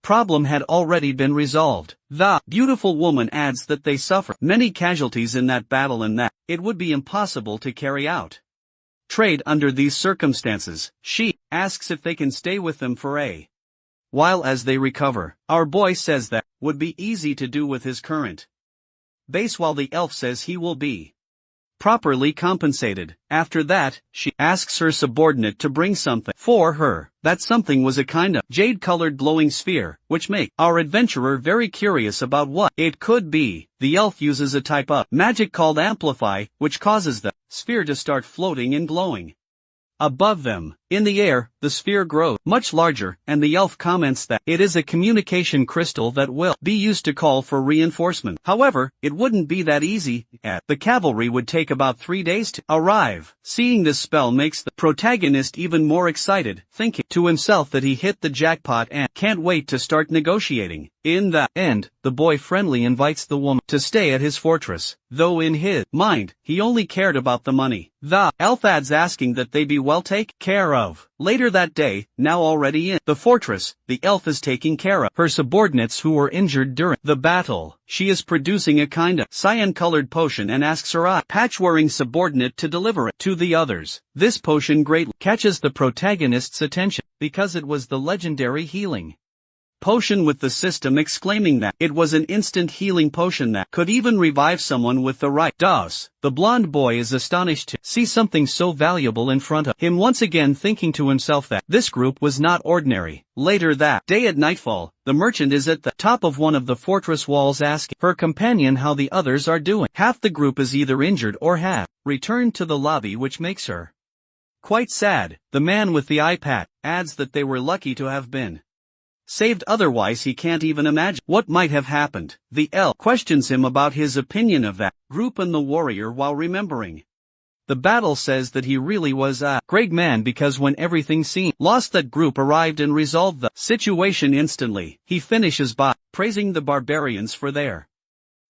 problem had already been resolved. The beautiful woman adds that they suffered many casualties in that battle and that it would be impossible to carry out trade under these circumstances. She asks if they can stay with them for a while as they recover. Our boy says that would be easy to do with his current base, while the elf says he will be properly compensated. After that, she asks her subordinate to bring something for her. That something was a kind of jade-colored glowing sphere, which makes our adventurer very curious about what it could be. The elf uses a type of magic called amplify, which causes the sphere to start floating and glowing above them. In the air, the sphere grows much larger, and the elf comments that it is a communication crystal that will be used to call for reinforcement. However, it wouldn't be that easy, as the cavalry would take about 3 days to arrive. Seeing this spell makes the protagonist even more excited, thinking to himself that he hit the jackpot and can't wait to start negotiating. In the end, the boy friendly invites the woman to stay at his fortress, though in his mind, he only cared about the money. The elf adds asking that they be well taken care of. Later that day, now already in the fortress, the elf is taking care of her subordinates who were injured during the battle. She is producing a kind of cyan-colored potion and asks her eye-patch-wearing subordinate to deliver it to the others. This potion greatly catches the protagonist's attention, because it was the legendary healing potion with the system, exclaiming that it was an instant healing potion that could even revive someone with the right dose. The blonde boy is astonished to see something so valuable in front of him, once again thinking to himself that this group was not ordinary. Later that day at nightfall, the merchant is at the top of one of the fortress walls asking her companion how the others are doing. Half the group is either injured or have returned to the lobby, which makes her quite sad. The man with the eye patch adds that they were lucky to have been saved, otherwise he can't even imagine what might have happened. The elf questions him about his opinion of that group and the warrior while remembering the battle, says that he really was a great man because when everything seemed lost, that group arrived and resolved the situation instantly. He finishes by praising the barbarians for their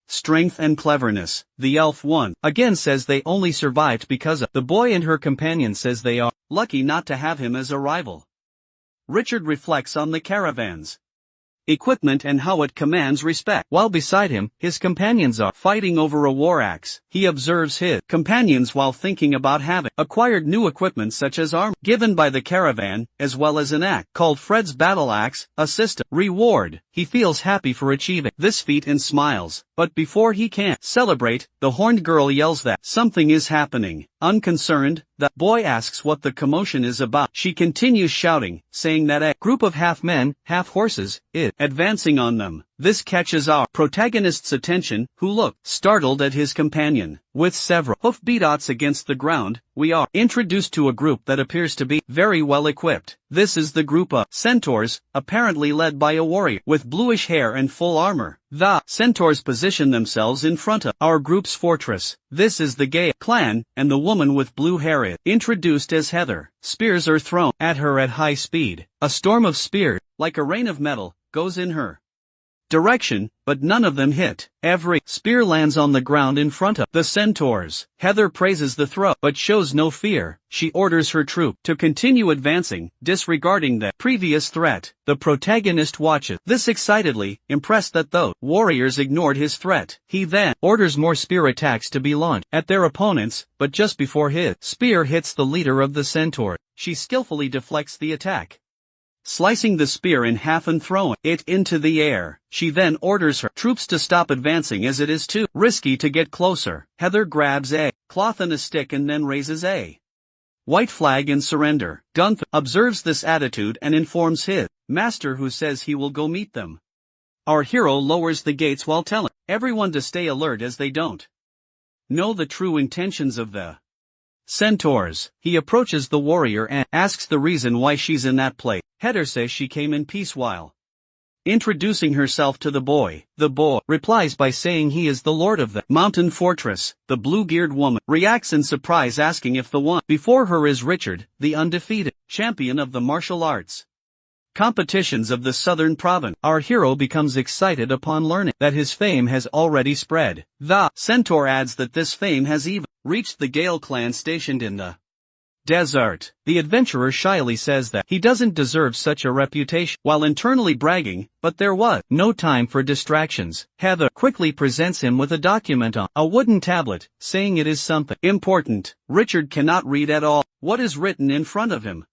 strength and cleverness. The elf one again says they only survived because of the boy, and her companion says they are lucky not to have him as a rival. Richard reflects on the caravan's equipment and how it commands respect. While beside him, his companions are fighting over a war axe. He observes his companions while thinking about having acquired new equipment such as armor given by the caravan, as well as an axe called Fred's battle axe, a system reward. He feels happy for achieving this feat and smiles, but before he can celebrate, the horned girl yells that something is happening. Unconcerned, the boy asks what the commotion is about. She continues shouting, saying that a group of half men, half horses is advancing on them. This catches our protagonist's attention, who looked startled at his companion. With several hoofbeats against the ground, we are introduced to a group that appears to be very well equipped. This is the group of centaurs, apparently led by a warrior with bluish hair and full armor. The centaurs position themselves in front of our group's fortress. This is the Gale clan, and the woman with blue hair is introduced as Heather. Spears are thrown at her at high speed. A storm of spears, like a rain of metal, goes in her direction, but none of them hit. Every spear lands on the ground in front of the centaurs. Heather praises the throw, but shows no fear. She orders her troop to continue advancing, disregarding the previous threat. The protagonist watches this excitedly, impressed that those warriors ignored his threat. He then orders more spear attacks to be launched at their opponents, but just before his spear hits the leader of the centaur, she skillfully deflects the attack, slicing the spear in half and throwing it into the air. She then orders her troops to stop advancing as it is too risky to get closer. Heather grabs a cloth and a stick and then raises a white flag in surrender. Gunther observes this attitude and informs his master, who says he will go meet them. Our hero lowers the gates while telling everyone to stay alert as they don't know the true intentions of the centaurs. He approaches the warrior and asks the reason why she's in that place. Heather says she came in peace while introducing herself to the boy. The boy replies by saying he is the lord of the mountain fortress. The blue-geared woman reacts in surprise, asking if the one before her is Richard, the undefeated champion of the martial arts competitions of the southern province. Our hero becomes excited upon learning that his fame has already spread. The centaur adds that this fame has even reached the Gale clan stationed in the desert. The adventurer shyly says that he doesn't deserve such a reputation, while internally bragging, but there was no time for distractions. Heather quickly presents him with a document on a wooden tablet, saying it is something important. Richard cannot read at all what is written in front of him.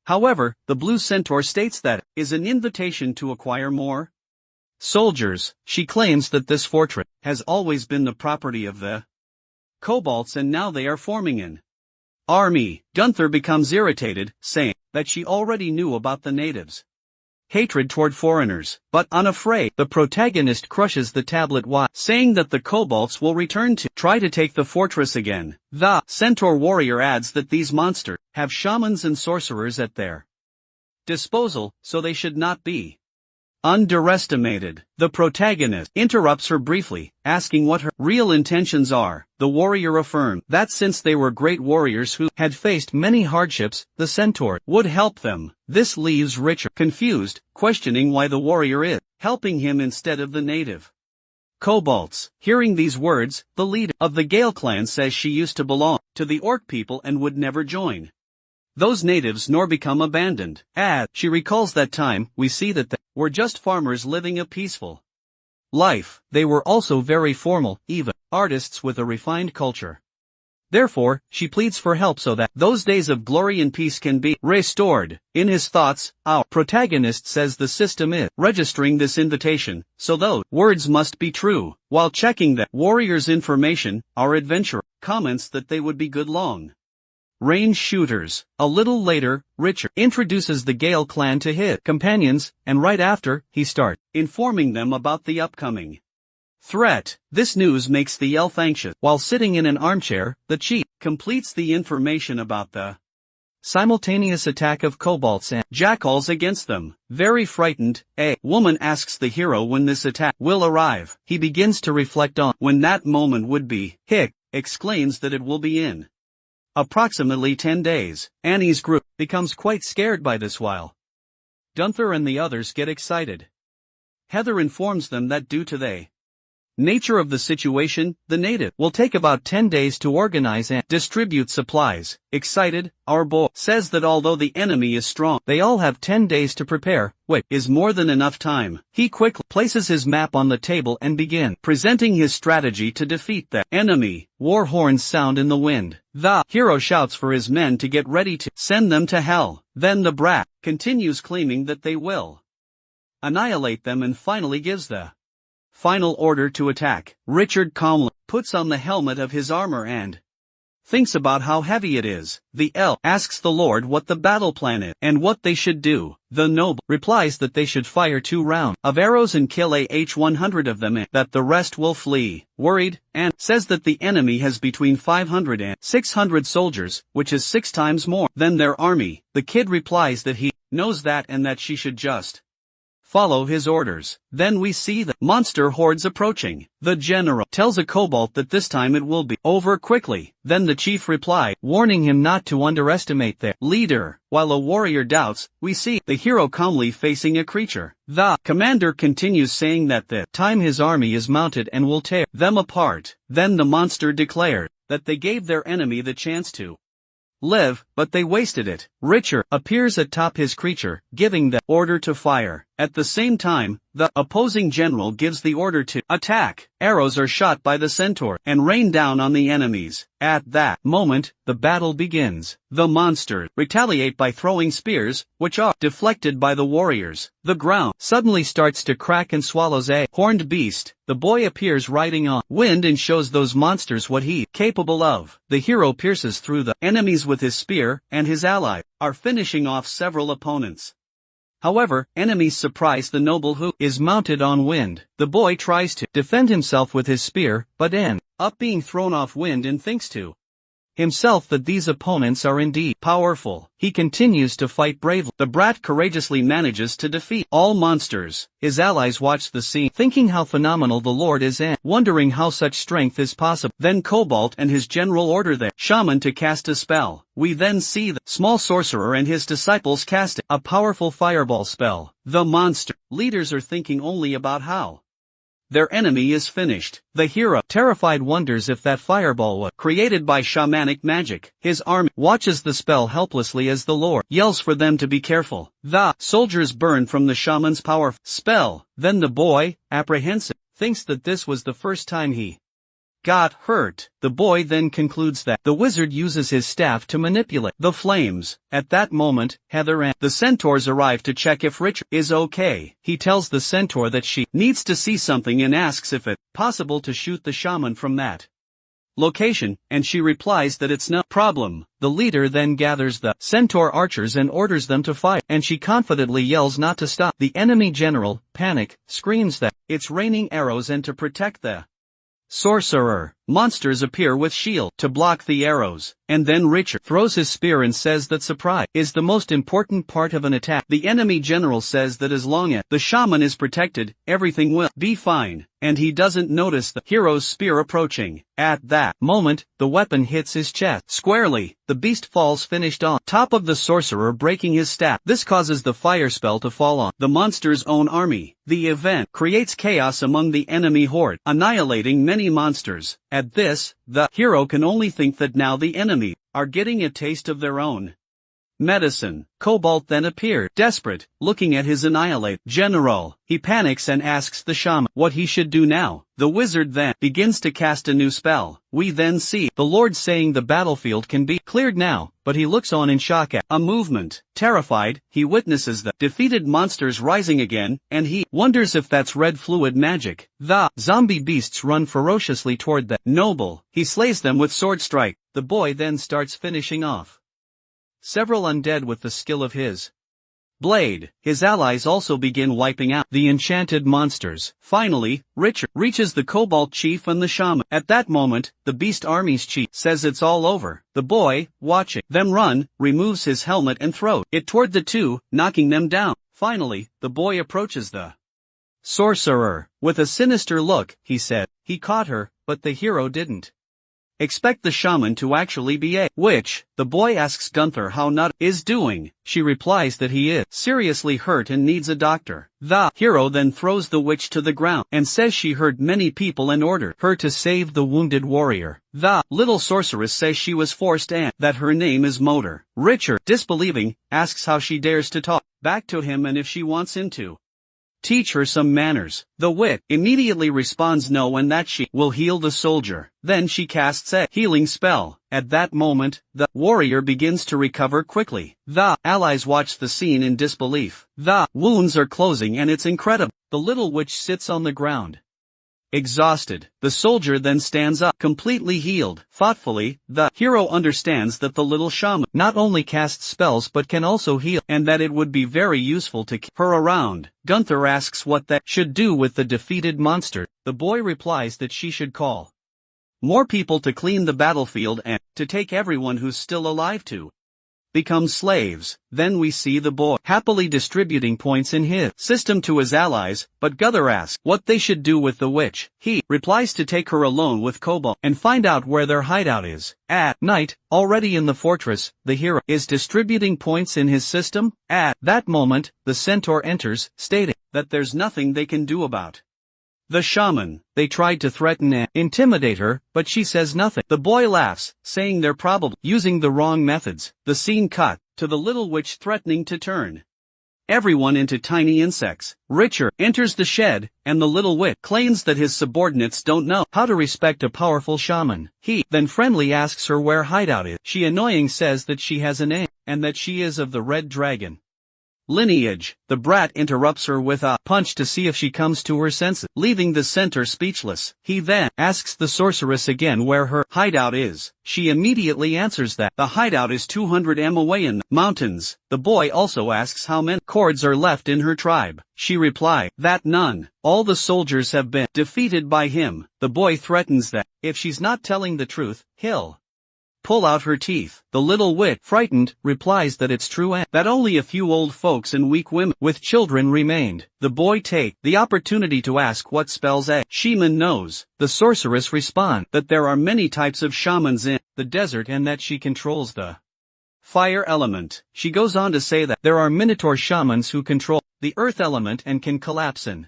However, the blue centaur states that it is an invitation to acquire more soldiers. She claims that this fortress has always been the property of the kobolds and now they are forming an army. Gunther becomes irritated, saying that she already knew about the natives' hatred toward foreigners, but unafraid, the protagonist crushes the tablet while saying that the kobolds will return to try to take the fortress again. The centaur warrior adds that these monsters have shamans and sorcerers at their disposal, so they should not be underestimated. The protagonist interrupts her briefly, asking what her real intentions are. The warrior affirmed that since they were great warriors who had faced many hardships, the centaur would help them. This leaves Richard confused, questioning why the warrior is helping him instead of the native kobolds. Hearing these words, the leader of the Gale clan says she used to belong to the orc people and would never join those natives nor become abandoned. As she recalls that time, we see that they were just farmers living a peaceful life. They were also very formal, even artists with a refined culture. Therefore, she pleads for help so that those days of glory and peace can be restored. In his thoughts, our protagonist says the system is registering this invitation, so those words must be true. While checking the warrior's information, our adventurer comments that they would be good long range shooters. A little later, Richard introduces the Gale clan to his companions, and right after, he starts informing them about the upcoming threat. This news makes the elf anxious. While sitting in an armchair, the chief completes the information about the simultaneous attack of kobolds and jackals against them. Very frightened, a woman asks the hero when this attack will arrive. He begins to reflect on when that moment would be. Hick exclaims that it will be in approximately 10 days. Annie's group becomes quite scared by this while Gunther and the others get excited. Heather informs them that due to the nature of the situation, the native will take about 10 days to organize and distribute supplies. Excited, our boy says that although the enemy is strong, they all have 10 days to prepare, which is more than enough time. He quickly places his map on the table and begins presenting his strategy to defeat the enemy. War horns sound in the wind. The hero shouts for his men to get ready to send them to hell. Then the brat continues claiming that they will annihilate them and finally gives the final order to attack. Richard calmly puts on the helmet of his armor and thinks about how heavy it is. The elf asks the Lord what the battle plan is and what they should do. The noble replies that they should fire 2 rounds of arrows and kill 100 of them and that the rest will flee. Worried, and says that the enemy has between 500 and 600 soldiers, which is 6 times more than their army. The kid replies that he knows that and that she should just follow his orders. Then we see the monster hordes approaching. The general tells a kobold that this time it will be over quickly. Then the chief replies, warning him not to underestimate their leader. While a warrior doubts, we see the hero calmly facing a creature. The commander continues saying that the time his army is mounted and will tear them apart. Then the monster declared that they gave their enemy the chance to live, but they wasted it. Richard appears atop his creature, giving the order to fire. At the same time, the opposing general gives the order to attack. Arrows are shot by the centaur and rain down on the enemies. At that moment, the battle begins. The monsters retaliate by throwing spears, which are deflected by the warriors. The ground suddenly starts to crack and swallows a horned beast. The boy appears riding on wind and shows those monsters what he's capable of. The hero pierces through the enemies with his spear, and his ally are finishing off several opponents. However, enemies surprise the noble who is mounted on wind. The boy tries to defend himself with his spear, but ends up being thrown off wind and thinks to himself that these opponents are indeed powerful. He continues to fight bravely. The brat courageously manages to defeat all monsters. His allies watch the scene, thinking how phenomenal the Lord is and wondering how such strength is possible. Then Cobalt and his general order the shaman to cast a spell. We then see the small sorcerer and his disciples casting a powerful fireball spell. The monster leaders are thinking only about how their enemy is finished. The hero, terrified, wonders if that fireball was created by shamanic magic. His army watches the spell helplessly as the Lord yells for them to be careful. The soldiers burn from the shaman's powerful spell. Then the boy, apprehensive, thinks that this was the first time he got hurt. The boy then concludes that the wizard uses his staff to manipulate the flames. At that moment, Heather and the centaurs arrive to check if Richard is okay. He tells the centaur that she needs to see something and asks if it's possible to shoot the shaman from that location, and she replies that it's no problem. The leader then gathers the centaur archers and orders them to fire, and she confidently yells not to stop. The enemy general, panic, screams that it's raining arrows and to protect the sorcerer. Monsters appear with shield to block the arrows, and then Richard throws his spear and says that surprise is the most important part of an attack. The enemy general says that as long as the shaman is protected, everything will be fine, and he doesn't notice the hero's spear approaching. At that moment, the weapon hits his chest squarely. The beast falls finished on top of the sorcerer, breaking his staff. This causes the fire spell to fall on the monster's own army. The event creates chaos among the enemy horde, annihilating many monsters. At this, the hero can only think that now the enemy are getting a taste of their own medicine. Cobalt then appeared, desperate, looking at his annihilate general. He panics and asks the shaman what he should do now. The wizard then begins to cast a new spell. We then see the Lord saying the battlefield can be cleared now, but he looks on in shock at a movement. Terrified, he witnesses the defeated monsters rising again, and he wonders if that's red fluid magic. The zombie beasts run ferociously toward the noble. He slays them with sword strike. The boy then starts finishing off several undead with the skill of his blade. His allies also begin wiping out the enchanted monsters. Finally, Richard reaches the Cobalt chief and the shaman. At that moment, the beast army's chief says it's all over. The boy, watching them run, removes his helmet and throws it toward the two, knocking them down. Finally, the boy approaches the sorcerer. With a sinister look, he said, he caught her, but the hero didn't expect the shaman to actually be a witch. The boy asks Gunther how Nut is doing. She replies that he is seriously hurt and needs a doctor. The hero then throws the witch to the ground and says she hurt many people and ordered her to save the wounded warrior. The little sorceress says she was forced and that her name is Motor. Richard, disbelieving, asks how she dares to talk back to him and if she wants him to teach her some manners. The witch immediately responds no and that she will heal the soldier. Then she casts a healing spell. At that moment, the warrior begins to recover quickly. The allies watch the scene in disbelief. The wounds are closing and it's incredible. The little witch sits on the ground, exhausted. The soldier then stands up, completely healed. Thoughtfully, the hero understands that the little shaman not only casts spells but can also heal, and that it would be very useful to keep her around. Gunther asks what that should do with the defeated monster. The boy replies that she should call more people to clean the battlefield and to take everyone who's still alive to become slaves. Then we see the boy happily distributing points in his system to his allies, but Gunther asks what they should do with the witch. He replies to take her alone with Cobalt and find out where their hideout is. At night, already in the fortress, the hero is distributing points in his system. At that moment, the centaur enters, stating that there's nothing they can do about the shaman. They tried to threaten and intimidate her, but she says nothing. The boy laughs, saying they're probably using the wrong methods. The scene cut to the little witch threatening to turn everyone into tiny insects. Richard enters the shed, and the little witch claims that his subordinates don't know how to respect a powerful shaman. He then friendly asks her where hideout is. She annoying says that she has a name, and that she is of the Red Dragon lineage. The brat interrupts her with a punch to see if she comes to her senses, leaving the centaur speechless. He then asks the sorceress again where her hideout is. She immediately answers that the hideout is 200 m away in the mountains. The boy also asks how many cords are left in her tribe. She replies that none. All the soldiers have been defeated by him. The boy threatens that if she's not telling the truth, he'll pull out her teeth. The little witch, frightened, replies that it's true and that only a few old folks and weak women with children remained. The boy takes the opportunity to ask what spells a shaman knows. The sorceress responds that there are many types of shamans in the desert and that she controls the fire element. She goes on to say that there are minotaur shamans who control the earth element and can collapse an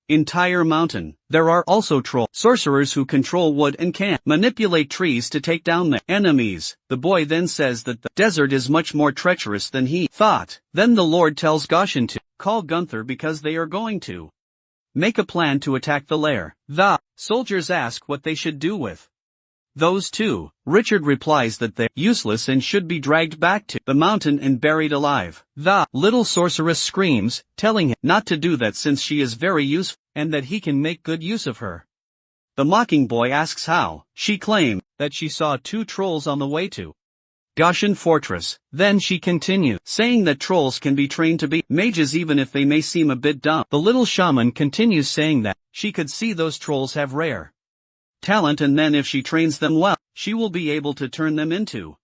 entire mountain. There are also troll sorcerers who control wood and can manipulate trees to take down their enemies. The boy then says that the desert is much more treacherous than he thought. Then the Lord tells Goshen to call Gunther because they are going to make a plan to attack the lair. The soldiers ask what they should do with those two. Richard replies that they're useless and should be dragged back to the mountain and buried alive. The little sorceress screams, telling him not to do that since she is very useful, and that he can make good use of her. The mocking boy asks how. She claims that she saw two trolls on the way to Goshen Fortress. Then she continues, saying that trolls can be trained to be mages even if they may seem a bit dumb. The little shaman continues saying that she could see those trolls have rare talent and then if she trains them well, she will be able to turn them into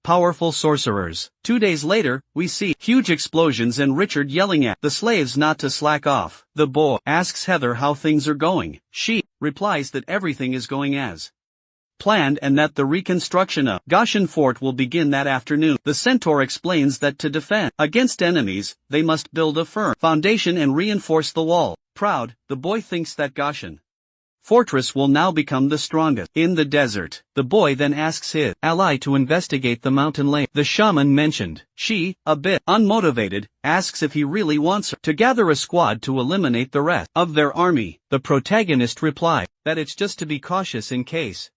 powerful sorcerers. 2 days later, we see huge explosions and Richard yelling at the slaves not to slack off. The boy asks Heather how things are going. She replies that everything is going as planned and that the reconstruction of Goshen Fort will begin that afternoon. The centaur explains that to defend against enemies, they must build a firm foundation and reinforce the wall. Proud, the boy thinks that Goshen fortress will now become the strongest in the desert. The boy then asks his ally to investigate the mountain lane the shaman mentioned. She, a bit unmotivated, asks if he really wants her to gather a squad to eliminate the rest of their army. The protagonist replies that it's just to be cautious in case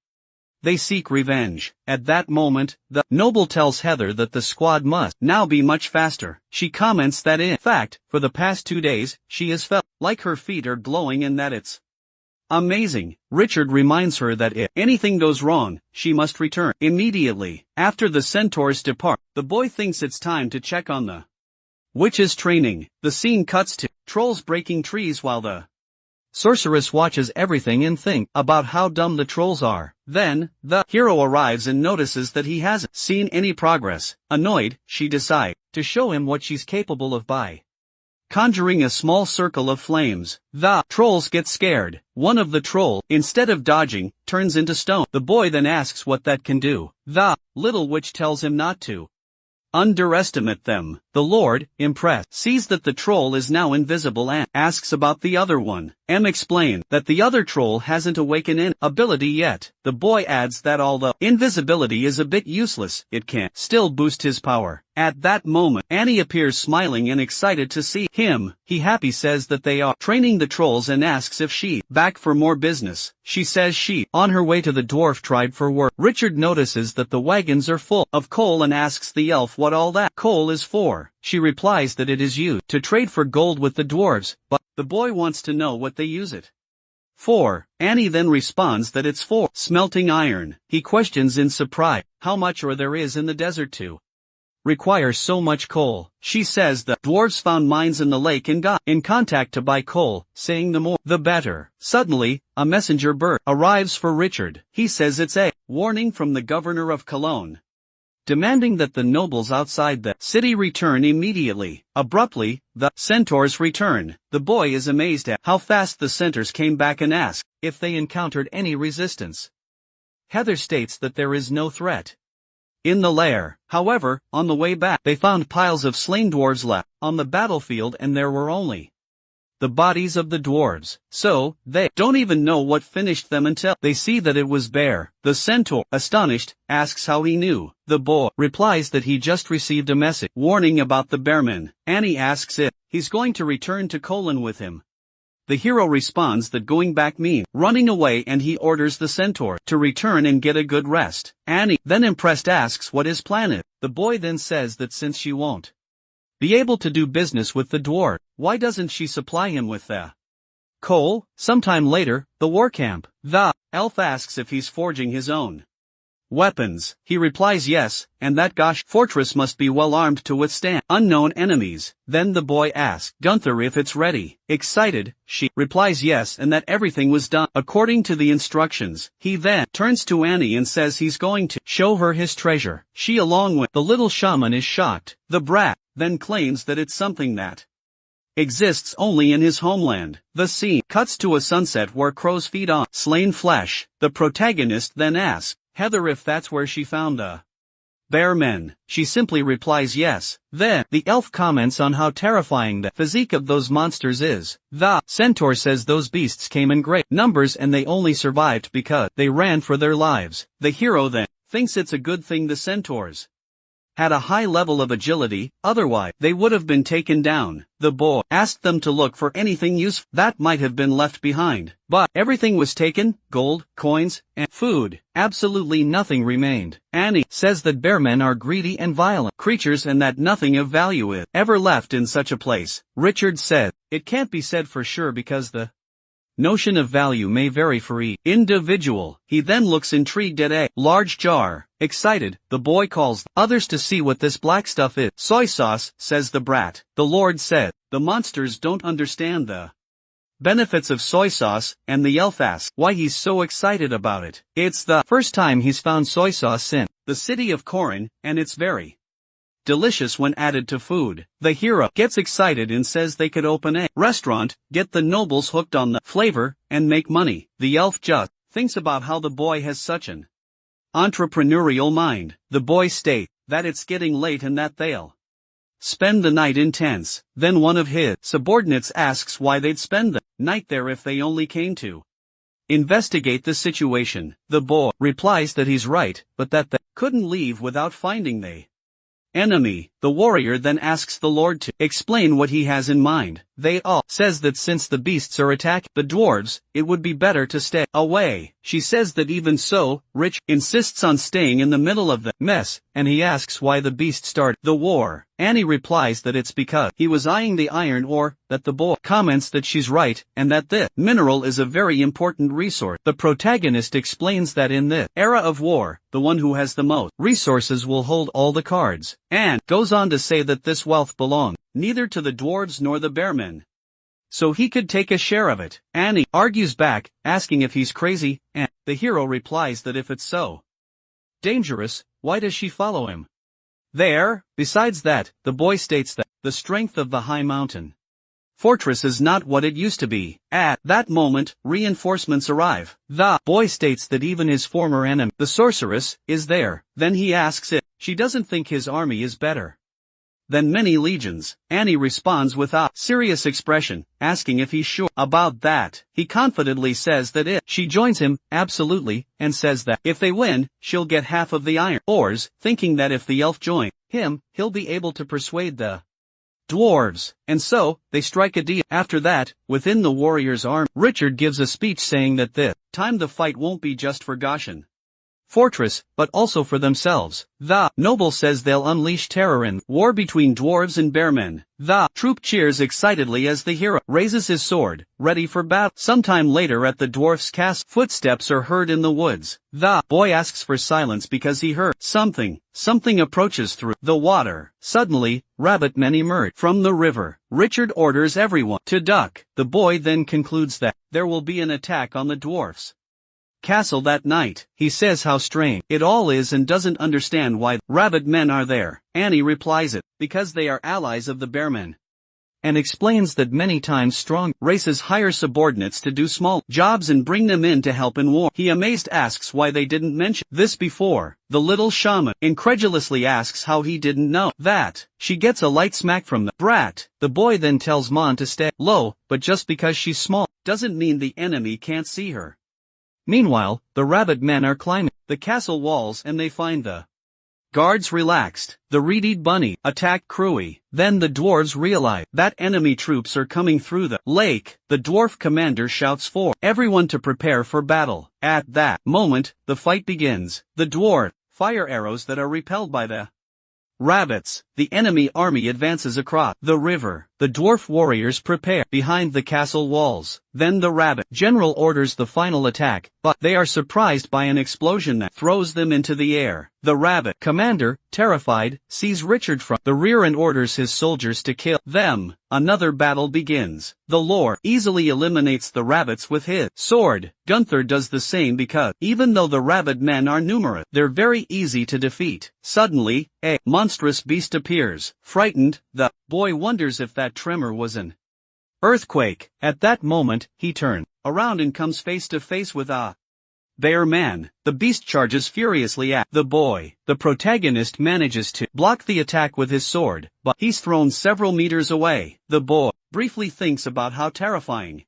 they seek revenge. At that moment, the noble tells Heather that the squad must now be much faster. She comments that in fact, for the past 2 days, she has felt like her feet are glowing and that it's amazing. Richard reminds her that if anything goes wrong, she must return immediately. After the centaurs depart, the boy thinks it's time to check on the witch's training. The scene cuts to trolls breaking trees while the sorceress watches everything and thinks about how dumb the trolls are. Then, the hero arrives and notices that he hasn't seen any progress. Annoyed, she decides to show him what she's capable of by conjuring a small circle of flames. The trolls get scared. One of the trolls, instead of dodging, turns into stone. The boy then asks what that can do. The little witch tells him not to underestimate them. The Lord, impressed, sees that the troll is now invisible and asks about the other one. M explains that the other troll hasn't awakened an ability yet. The boy adds that although invisibility is a bit useless, it can still boost his power. At that moment, Annie appears smiling and excited to see him. He happy says that they are training the trolls and asks if she's back for more business. She says she's on her way to the dwarf tribe for work. Richard notices that the wagons are full of coal and asks the elf what all that coal is for. She replies that it is used to trade for gold with the dwarves, but the boy wants to know what they use it for. Annie then responds that it's for smelting iron. He questions in surprise how much ore there is in the desert to require so much coal. She says the dwarves found mines in the lake and got in contact to buy coal, saying the more the better. Suddenly, a messenger bird arrives for Richard. He says it's a warning from the governor of Cologne, demanding that the nobles outside the city return immediately. Abruptly, the centaurs return. The boy is amazed at how fast the centaurs came back and asks if they encountered any resistance. Heather states that there is no threat in the lair. However, on the way back, they found piles of slain dwarves left on the battlefield and there were only the bodies of the dwarves. So, they don't even know what finished them until they see that it was Bear. The centaur, astonished, asks how he knew. The boy replies that he just received a message warning about the bearmen. Annie asks if he's going to return to Colon with him. The hero responds that going back means running away and he orders the centaur to return and get a good rest. Annie, then impressed, asks what his plan is. The boy then says that since she won't be able to do business with the dwarf, why doesn't she supply him with the coal? Sometime later, the war camp. The elf asks if he's forging his own weapons. He replies yes, and that gosh fortress must be well armed to withstand unknown enemies. Then the boy asks Gunther if it's ready. Excited, she replies yes and that everything was done according to the instructions. He then turns to Annie and says he's going to show her his treasure. She along with the little shaman is shocked. The brat then claims that it's something that exists only in his homeland. The scene cuts to a sunset where crows feed on slain flesh. The protagonist then asks Heather if that's where she found the bear men. She simply replies yes. Then, the elf comments on how terrifying the physique of those monsters is. The centaur says those beasts came in great numbers and they only survived because they ran for their lives. The hero then thinks it's a good thing the centaurs had a high level of agility, otherwise they would have been taken down. The boy asked them to look for anything useful that might have been left behind, but everything was taken: gold, coins, and food. Absolutely nothing remained. Annie says that bearmen are greedy and violent creatures and that nothing of value is ever left in such a place. Richard said, it can't be said for sure because the notion of value may vary for each individual. He then looks intrigued at a large jar. Excited, the boy calls others to see what this black stuff is. Soy sauce, says the brat. The Lord said, the monsters don't understand the benefits of soy sauce, and the elf asks why he's so excited about it. It's the first time he's found soy sauce in the city of Corin, and it's very delicious when added to food. The hero gets excited and says they could open a restaurant, get the nobles hooked on the flavor, and make money. The elf just thinks about how the boy has such an entrepreneurial mind. The boy states that it's getting late and that they'll spend the night in tents. Then one of his subordinates asks why they'd spend the night there if they only came to investigate the situation. The boy replies that he's right, but that they couldn't leave without finding the enemy. The warrior then asks the Lord to explain what he has in mind. They all says that since the beasts are attacking the dwarves, it would be better to stay away. She says that even so, Rich insists on staying in the middle of the mess, and he asks why the beast started the war. Annie replies that it's because he was eyeing the iron ore, that the boy comments that she's right, and that this mineral is a very important resource. The protagonist explains that in this era of war, the one who has the most resources will hold all the cards, and goes on to say that this wealth belonged neither to the dwarves nor the bearmen, so he could take a share of it. Annie argues back, asking if he's crazy, and the hero replies that if it's so dangerous, why does she follow him? Besides that, the boy states that the strength of the high mountain fortress is not what it used to be. At that moment, reinforcements arrive. The boy states that even his former enemy, the sorceress, is there. Then he asks if she doesn't think his army is better than many legions. Annie responds with a serious expression, asking if he's sure about that. He confidently says that if she joins him, absolutely, and says that if they win, she'll get half of the iron ores, thinking that if the elf joins him, he'll be able to persuade the dwarves, and so, they strike a deal. After that, within the warrior's army, Richard gives a speech saying that this time the fight won't be just for Goshen fortress, but also for themselves. The noble says they'll unleash terror in war between dwarves and bearmen. The troop cheers excitedly as the hero raises his sword, ready for battle. Sometime later at the dwarf's castle, footsteps are heard in the woods. The boy asks for silence because he heard something. Something approaches through the water. Suddenly, rabbit men emerge from the river. Richard orders everyone to duck. The boy then concludes that there will be an attack on the dwarfs castle that night. He says how strange it all is and doesn't understand why rabbit men are there. Annie replies it, because they are allies of the bearmen, and explains that many times strong races hire subordinates to do small jobs and bring them in to help in war. He amazed asks why they didn't mention this before. The little shaman incredulously asks how he didn't know that. She gets a light smack from the brat. The boy then tells Mon to stay low, but just because she's small doesn't mean the enemy can't see her. Meanwhile, the rabbit men are climbing the castle walls and they find the guards relaxed. The reed bunny attack Crewy. Then the dwarves realize that enemy troops are coming through the lake. The dwarf commander shouts for everyone to prepare for battle. At that moment, the fight begins. The dwarf fire arrows that are repelled by the rabbits. The enemy army advances across the river. The dwarf warriors prepare behind the castle walls. Then the rabbit general orders the final attack, but they are surprised by an explosion that throws them into the air. The rabbit commander, terrified, sees Richard from the rear and orders his soldiers to kill them. Another battle begins. The lord easily eliminates the rabbits with his sword. Gunther does the same because, even though the rabbit men are numerous, they're very easy to defeat. Suddenly, a monstrous beast appears. Frightened, the boy wonders if that tremor was an earthquake. At that moment, he turns around and comes face to face with a bear man. The beast charges furiously at the boy. The protagonist manages to block the attack with his sword, but he's thrown several meters away. The boy briefly thinks about how terrifying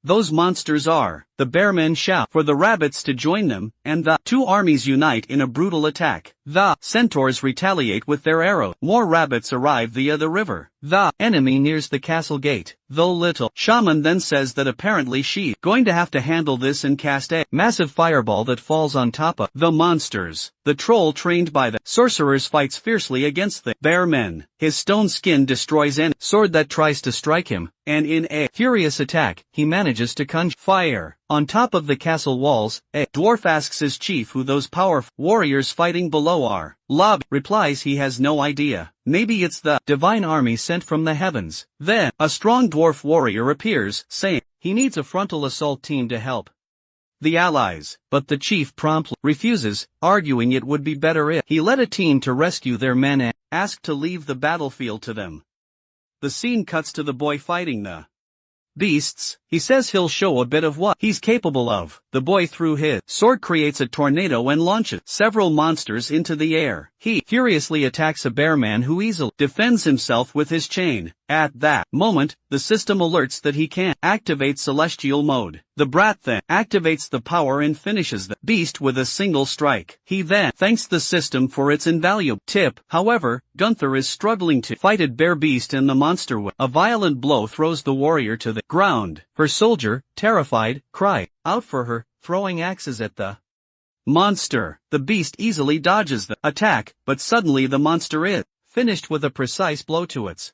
those monsters are. The bearmen shout for the rabbits to join them, and the two armies unite in a brutal attack. The centaurs retaliate with their arrows. More rabbits arrive via the river. The enemy nears the castle gate. The little shaman then says that apparently she's going to have to handle this and cast a massive fireball that falls on top of the monsters. The troll trained by the sorcerers fights fiercely against the bearmen. His stone skin destroys any sword that tries to strike him, and in a furious attack, he manages to conjure fire. On top of the castle walls, a dwarf asks his chief who those powerful warriors fighting below are. Lob replies he has no idea. Maybe it's the divine army sent from the heavens. Then, a strong dwarf warrior appears, saying he needs a frontal assault team to help the allies, but the chief promptly refuses, arguing it would be better if he led a team to rescue their men and asked to leave the battlefield to them. The scene cuts to the boy fighting the beasts. He says he'll show a bit of what he's capable of. The boy through his sword creates a tornado and launches several monsters into the air. He furiously attacks a bear man who easily defends himself with his chain. At that moment, the system alerts that he can't activate celestial mode. The brat then activates the power and finishes the beast with a single strike. He then thanks the system for its invaluable tip. However, Gunther is struggling to fight a bear beast and the monster with a violent blow throws the warrior to the ground. Her soldier, terrified, cry out for her, throwing axes at the monster. The beast easily dodges the attack, but suddenly the monster is finished with a precise blow to its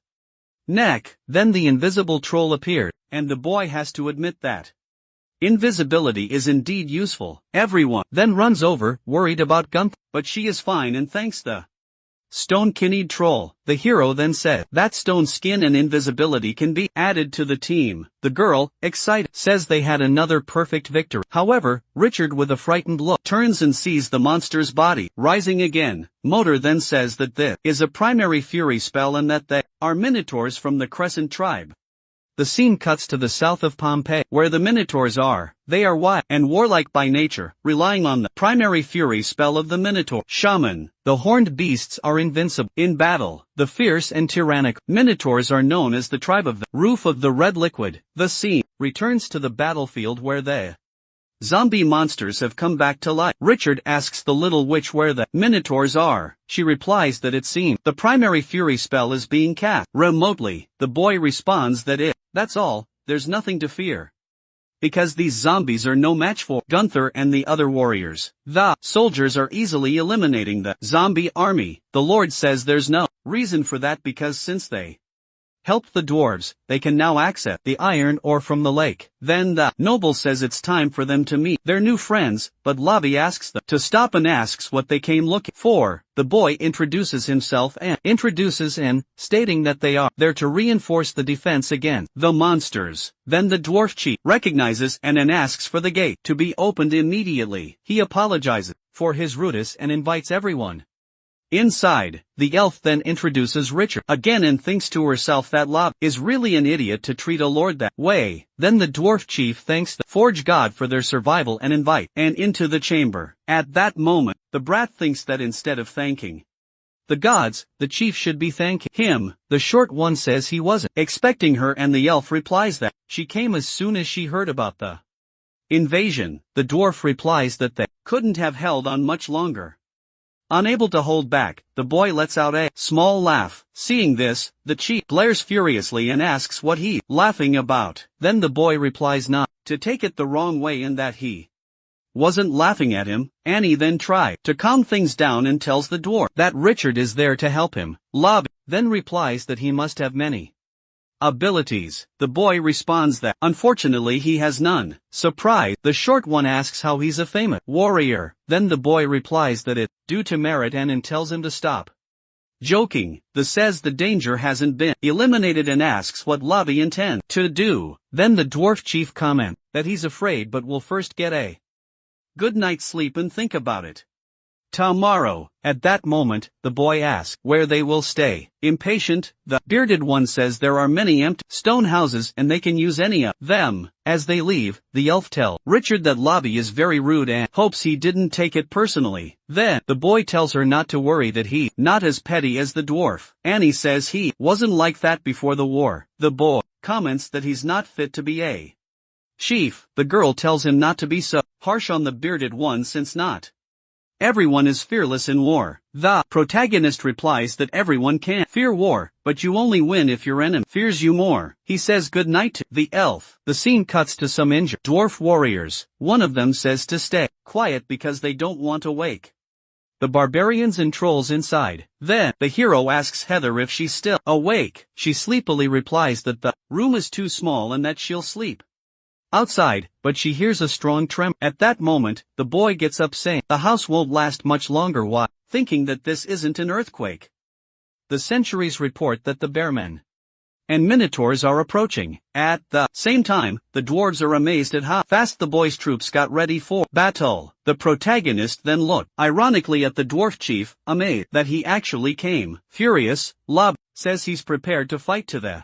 neck. Then the invisible troll appeared, and the boy has to admit that invisibility is indeed useful. Everyone then runs over, worried about Gunther, but she is fine and thanks the stone-skinned troll. The hero then said that stone skin and invisibility can be added to the team. The girl, excited, says they had another perfect victory. However, Richard with a frightened look turns and sees the monster's body rising again. Motor then says that this is a primary fury spell and that they are minotaurs from the Crescent tribe. The scene cuts to the south of Pompeii, where the Minotaurs are. They are wild and warlike by nature, relying on the primary fury spell of the Minotaur shaman. The horned beasts are invincible in battle. The fierce and tyrannic Minotaurs are known as the tribe of the roof of the red liquid. The scene returns to the battlefield where the zombie monsters have come back to life. Richard asks the little witch where the Minotaurs are. She replies that it seems the primary fury spell is being cast remotely. The boy responds that that's all, there's nothing to fear. Because these zombies are no match for Gunther and the other warriors. The soldiers are easily eliminating the zombie army. The Lord says there's no reason for that because since they helped the dwarves, they can now access the iron ore from the lake. Then the noble says it's time for them to meet their new friends, but Lavi asks them to stop and asks what they came looking for. The boy introduces himself and introduces N, stating that they are there to reinforce the defense against the monsters. Then the dwarf chief recognizes N and asks for the gate to be opened immediately. He apologizes for his rudeness and invites everyone inside. The elf then introduces Richard again and thinks to herself that Lav is really an idiot to treat a lord that way. Then the dwarf chief thanks the forge god for their survival and invite Anne into the chamber. At that moment, the brat thinks that instead of thanking the gods, the chief should be thanking him. The short one says he wasn't expecting her and the elf replies that she came as soon as she heard about the invasion. The dwarf replies that they couldn't have held on much longer. Unable to hold back, the boy lets out a small laugh. Seeing this, the chief glares furiously and asks what he's laughing about. Then the boy replies not to take it the wrong way and that he wasn't laughing at him. Annie then tries to calm things down and tells the dwarf that Richard is there to help him. Lavi then replies that he must have many abilities. The boy responds that unfortunately he has none. Surprised, the short one asks how he's a famous warrior. Then the boy replies that it's due to merit and tells him to stop joking. The says the danger hasn't been eliminated and asks what Lavi intends to do. Then the dwarf chief comments that he's afraid but will first get a good night's sleep and think about it tomorrow. At that moment, the boy asks where they will stay. Impatient, the bearded one says there are many empty stone houses and they can use any of them. As they leave, the elf tells Richard that Lavi is very rude and hopes he didn't take it personally. Then, the boy tells her not to worry that he's not as petty as the dwarf. Annie says he wasn't like that before the war. The boy comments that he's not fit to be a chief. The girl tells him not to be so harsh on the bearded one since not everyone is fearless in war. The protagonist replies that everyone can fear war, but you only win if your enemy fears you more. He says good night to the elf. The scene cuts to some injured dwarf warriors. One of them says to stay quiet because they don't want to wake the barbarians and trolls inside. Then, the hero asks Heather if she's still awake. She sleepily replies that the room is too small and that she'll sleep outside, but she hears a strong tremor. At that moment, the boy gets up saying the house won't last much longer while thinking that this isn't an earthquake. The sentries report that the bearmen and minotaurs are approaching. At the same time, the dwarves are amazed at how fast the boy's troops got ready for battle. The protagonist then looked ironically at the dwarf chief, amazed that he actually came. Furious, Lob says he's prepared to fight to the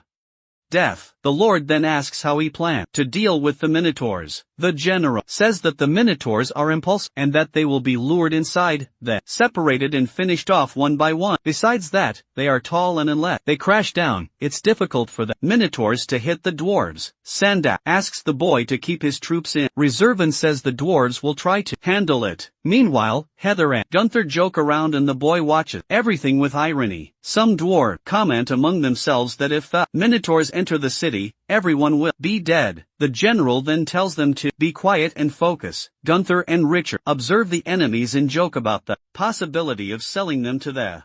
death. The Lord then asks how he plans to deal with the Minotaurs. The general says that the Minotaurs are impulsive and that they will be lured inside, then separated and finished off one by one. Besides that, they are tall and unless they crash down, it's difficult for the Minotaurs to hit the dwarves. Sandak asks the boy to keep his troops in reserve and says the dwarves will try to handle it. Meanwhile, Heather and Gunther joke around and the boy watches everything with irony. Some dwarves comment among themselves that if the Minotaurs enter the city, everyone will be dead. The general then tells them to be quiet and focus. Gunther and Richard observe the enemies and joke about the possibility of selling them to the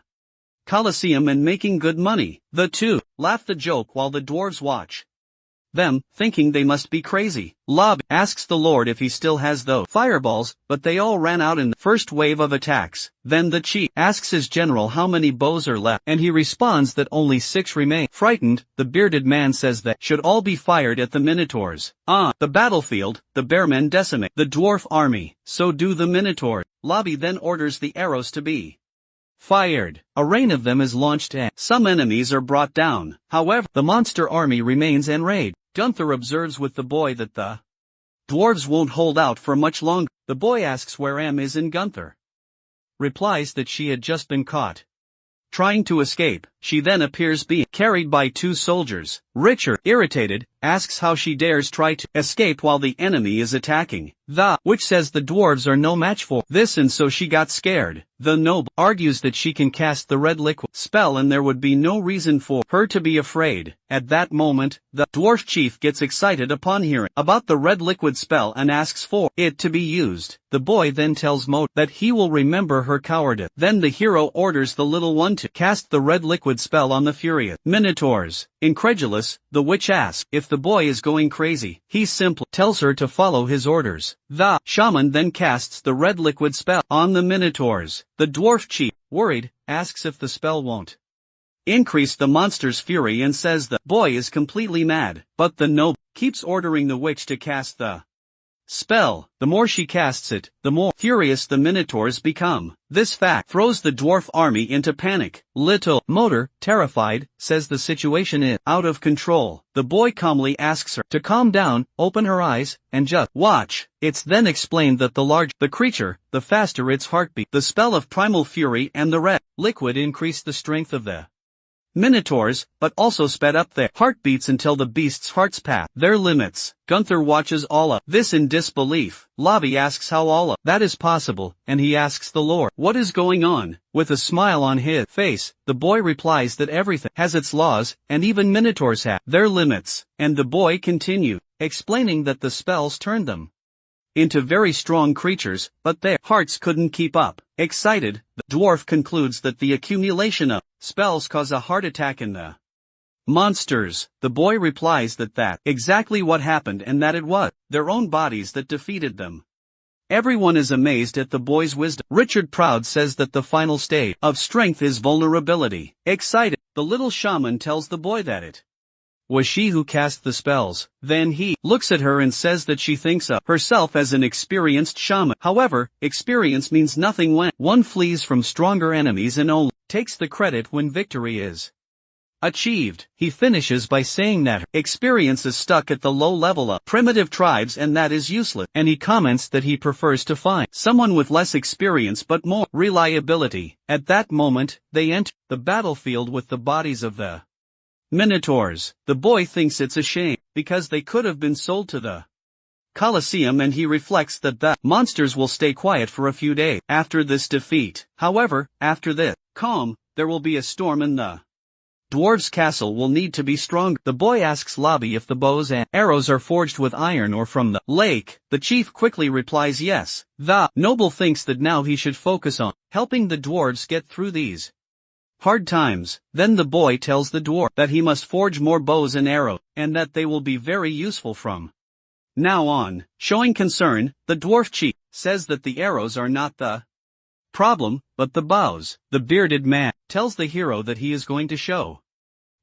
Colosseum and making good money. The two laugh the joke while the dwarves watch them, thinking they must be crazy. Lobby asks the Lord if he still has those fireballs, but they all ran out in the first wave of attacks. Then the chief asks his general how many bows are left, and he responds that only 6 remain. Frightened, the bearded man says that should all be fired at the Minotaurs. On the battlefield, the bearmen decimate the dwarf army, so do the Minotaurs. Lobby then orders the arrows to be fired. A rain of them is launched and some enemies are brought down. However, the monster army remains enraged. Gunther observes with the boy that the dwarves won't hold out for much longer. The boy asks where Em is and Gunther replies that she had just been caught trying to escape. She then appears being carried by 2 soldiers. Richard, irritated, asks how she dares try to escape while the enemy is attacking. The witch says the dwarves are no match for this and so she got scared. The noble argues that she can cast the red liquid spell and there would be no reason for her to be afraid. At that moment, the dwarf chief gets excited upon hearing about the red liquid spell and asks for it to be used. The boy then tells Mo that he will remember her cowardice. Then the hero orders the little one to cast the red liquid spell on the furious Minotaurs. Incredulous, the witch asks if the boy is going crazy. He simply tells her to follow his orders. The shaman then casts the red liquid spell on the Minotaurs. The dwarf chief, worried, asks if the spell won't increase the monster's fury and says the boy is completely mad, but the noble keeps ordering the witch to cast the spell. The more she casts it, the more furious the Minotaurs become. This fact throws the dwarf army into panic. Little Motor, terrified, says the situation is out of control. The boy calmly asks her to calm down, open her eyes, and just watch. It's then explained that the larger the creature, the faster its heartbeat. The spell of primal fury and the red liquid increased the strength of the Minotaurs, but also sped up their heartbeats until the beast's hearts passed their limits. Gunther watches all of this in disbelief. Lobby asks how all of that is possible, and he asks the Lord what is going on. With a smile on his face, the boy replies that everything has its laws, and even Minotaurs have their limits. And the boy continued, explaining that the spells turned them into very strong creatures, but their hearts couldn't keep up. Excited, the dwarf concludes that the accumulation of spells cause a heart attack in the monsters. The boy replies that that's exactly what happened and that it was their own bodies that defeated them. Everyone is amazed at the boy's wisdom. Richard Proud says that the final stage of strength is vulnerability. Excited, the little shaman tells the boy that it was she who cast the spells. Then he looks at her and says that she thinks of herself as an experienced shaman. However, experience means nothing when one flees from stronger enemies and only takes the credit when victory is achieved. He finishes by saying that her experience is stuck at the low level of primitive tribes and that is useless, and he comments that he prefers to find someone with less experience but more reliability. At that moment, they enter the battlefield with the bodies of the Minotaurs. The boy thinks it's a shame, because they could have been sold to the Colosseum, and he reflects that the monsters will stay quiet for a few days after this defeat. However, after this calm, there will be a storm and the dwarves' castle will need to be strong. The boy asks Lobby if the bows and arrows are forged with iron or from the lake. The chief quickly replies yes. The noble thinks that now he should focus on helping the dwarves get through these hard times. Then the boy tells the dwarf that he must forge more bows and arrows, and that they will be very useful from now on. Showing concern, the dwarf chief says that the arrows are not the problem, but the bows. The bearded man tells the hero that he is going to show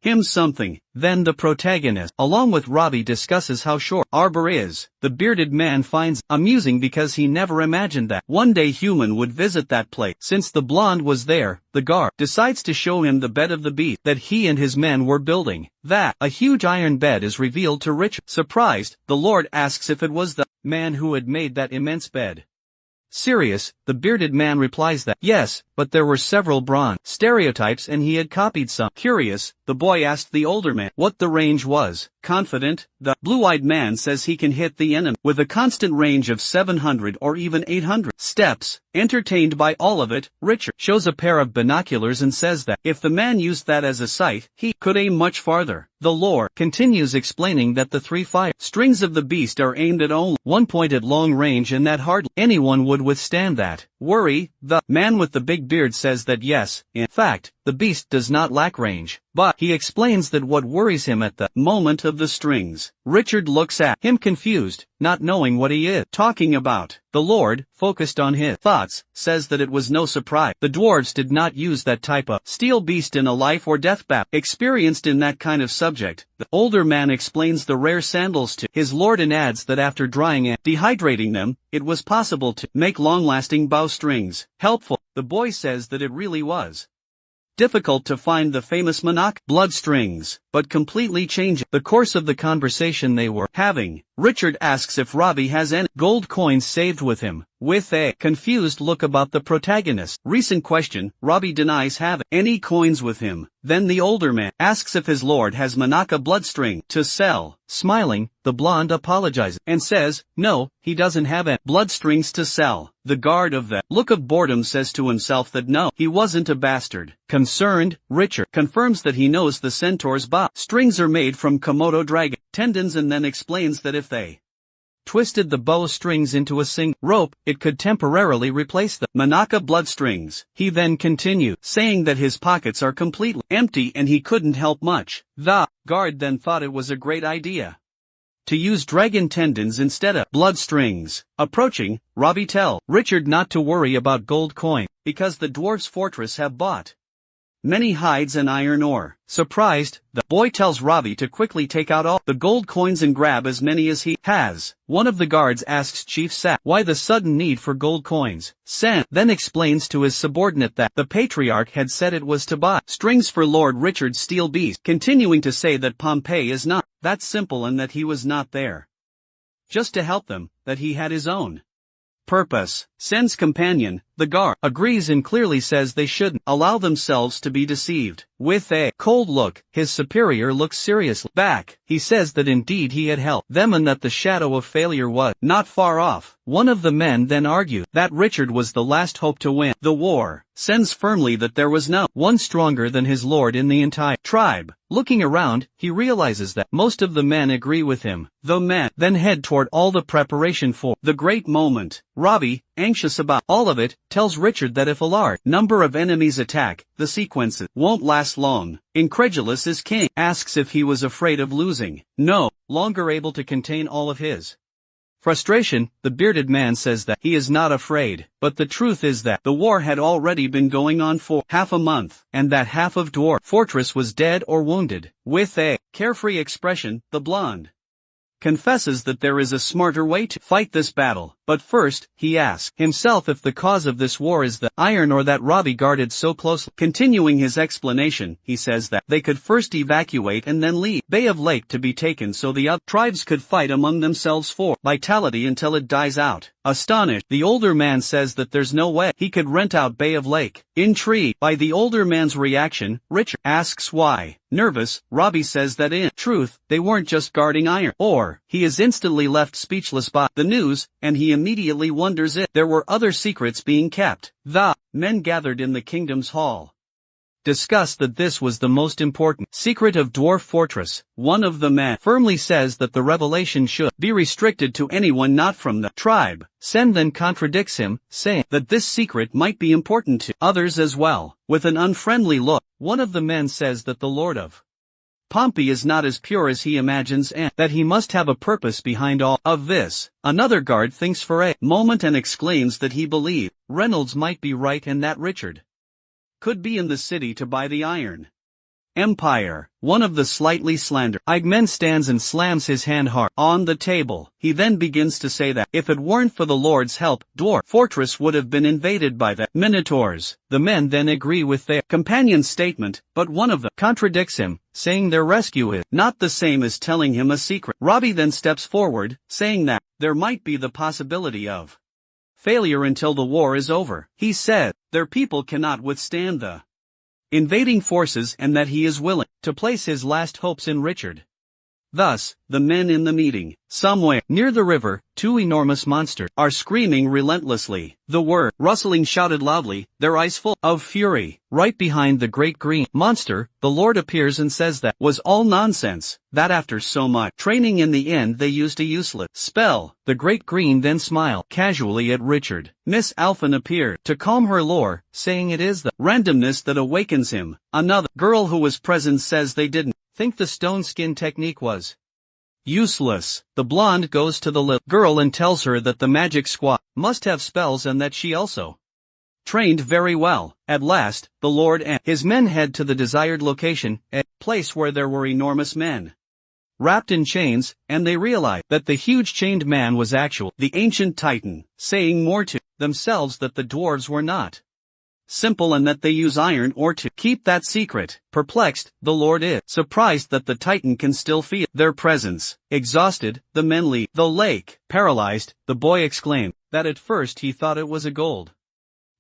him something. Then the protagonist, along with Robbie, discusses how short Arbor is. The bearded man finds amusing because he never imagined that one day human would visit that place. Since the blonde was there, the guard decides to show him the bed of the beast that he and his men were building. That a huge iron bed is revealed to Richard. Surprised, the Lord asks if it was the man who had made that immense bed. Serious, the bearded man replies that yes, but there were several bronze stereotypes and he had copied some. Curious, the boy asked the older man what the range was. Confident, the blue-eyed man says he can hit the enemy with a constant range of 700 or even 800 steps. Entertained by all of it, Richard shows a pair of binoculars and says that if the man used that as a sight, he could aim much farther. The lore continues explaining that the 3 fire strings of the beast are aimed at only one point at long range and that hardly anyone would withstand that. Worry, the man with the big beard says that yes, in fact, the beast does not lack range, but he explains that what worries him at the moment of the strings. Richard looks at him confused, not knowing what he is talking about. The Lord, focused on his thoughts, says that it was no surprise the dwarves did not use that type of steel beast in a life or death battle experienced in that kind of subject. The older man explains the rare sandals to his lord and adds that after drying and dehydrating them, it was possible to make long-lasting bow strings. Helpful, the boy says that it really was difficult to find the famous Manhwa blood strings, but completely changing the course of the conversation they were having. Richard asks if Robbie has any gold coins saved with him. With a confused look about the protagonist's recent question, Robbie denies having any coins with him. Then the older man asks if his lord has Manhwa bloodstring to sell. Smiling, the blonde apologizes and says, no, he doesn't have any bloodstrings to sell. The guard of the look of boredom says to himself that no, he wasn't a bastard. Concerned, Richard confirms that he knows the centaur's bow strings are made from Komodo dragon tendons and then explains that if they twisted the bow strings into a single rope, it could temporarily replace the Manhwa blood strings. He then continued, saying that his pockets are completely empty and he couldn't help much. The guard then thought it was a great idea to use dragon tendons instead of blood strings. Approaching, Robbie tells Richard not to worry about gold coin, because the dwarf's fortress have bought many hides and iron ore. Surprised, the boy tells Robbie to quickly take out all the gold coins and grab as many as he has. One of the guards asks Chief Sat why the sudden need for gold coins. San then explains to his subordinate that the patriarch had said it was to buy strings for Lord Richard's steel beast, continuing to say that Pompeii is not that simple and that he was not there just to help them, that he had his own purpose. Sen's companion, the guard, agrees and clearly says they shouldn't allow themselves to be deceived. With a cold look, his superior looks seriously back. He says that indeed he had helped them and that the shadow of failure was not far off. One of the men then argued that Richard was the last hope to win the war. Sens firmly that there was no one stronger than his lord in the entire tribe. Looking around, he realizes that most of the men agree with him. The men then head toward all the preparation for the great moment. Robbie, anxious about all of it, tells Richard that if a large number of enemies attack, the sequences won't last long. Incredulous as king, asks if he was afraid of losing. No longer able to contain all of his frustration, the bearded man says that he is not afraid, but the truth is that the war had already been going on for half a month, and that half of Dwarf Fortress was dead or wounded. With a carefree expression, the blonde confesses that there is a smarter way to fight this battle, but first, he asks himself if the cause of this war is the iron ore that Robbie guarded so closely. Continuing his explanation, he says that they could first evacuate and then leave Bay of Lake to be taken so the other tribes could fight among themselves for vitality until it dies out. Astonished, the older man says that there's no way he could rent out Bay of Lake. Intrigued by the older man's reaction, Richard asks why. Nervous, Robbie says that in truth, they weren't just guarding iron ore. He is instantly left speechless by the news, and he immediately wonders if there were other secrets being kept. The men gathered in the kingdom's hall discussed that this was the most important secret of Dwarf Fortress. One of the men firmly says that the revelation should be restricted to anyone not from the tribe. Sen then contradicts him, saying that this secret might be important to others as well. With an unfriendly look, one of the men says that the Lord of Pompeii is not as pure as he imagines and that he must have a purpose behind all of this. Another guard thinks for a moment and exclaims that he believes Reynolds might be right and that Richard could be in the city to buy the iron. Empire. One of the slightly slandered-eyed men stands and slams his hand hard on the table. He then begins to say that if it weren't for the Lord's help, Dwarf Fortress would have been invaded by the Minotaurs. The men then agree with their companion's statement, but one of them contradicts him, saying their rescue is not the same as telling him a secret. Robbie then steps forward, saying that there might be the possibility of failure until the war is over. He said their people cannot withstand the invading forces and that he is willing to place his last hopes in Richard. Thus, the men in the meeting, somewhere near the river, two enormous monsters are screaming relentlessly. The word rustling shouted loudly, their eyes full of fury. Right behind the great green monster, the Lord appears and says that was all nonsense, that after so much training in the end they used a useless spell. The great green then smiled casually at Richard. Miss Alphen appeared to calm her lore, saying it is the randomness that awakens him. Another girl who was present says they didn't think the stone skin technique was useless. The blonde goes to the little girl and tells her that the magic squad must have spells and that she also trained very well. At last, the Lord and his men head to the desired location, a place where there were enormous men wrapped in chains, and they realize that the huge chained man was actually the ancient Titan, saying more to themselves that the dwarves were not simple and that they use iron ore to keep that secret. Perplexed, the Lord is surprised that the Titan can still feel their presence. Exhausted, the men leave the lake. Paralyzed, the boy exclaimed that at first he thought it was a gold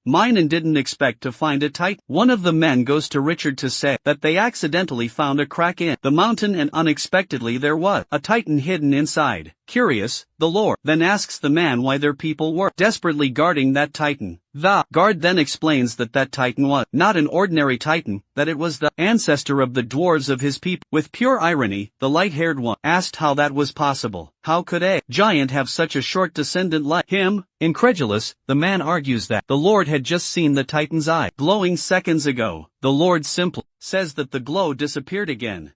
mine and didn't expect to find a Titan. One of the men goes to Richard to say that they accidentally found a crack in the mountain and unexpectedly there was a Titan hidden inside. Curious, the Lord then asks the man why their people were desperately guarding that Titan. The guard then explains that that Titan was not an ordinary Titan, that it was the ancestor of the dwarves of his people. With pure irony, the light-haired one asked how that was possible. How could a giant have such a short descendant like him? Incredulous, the man argues that the Lord had just seen the Titan's eye glowing seconds ago. The Lord simply says that the glow disappeared again.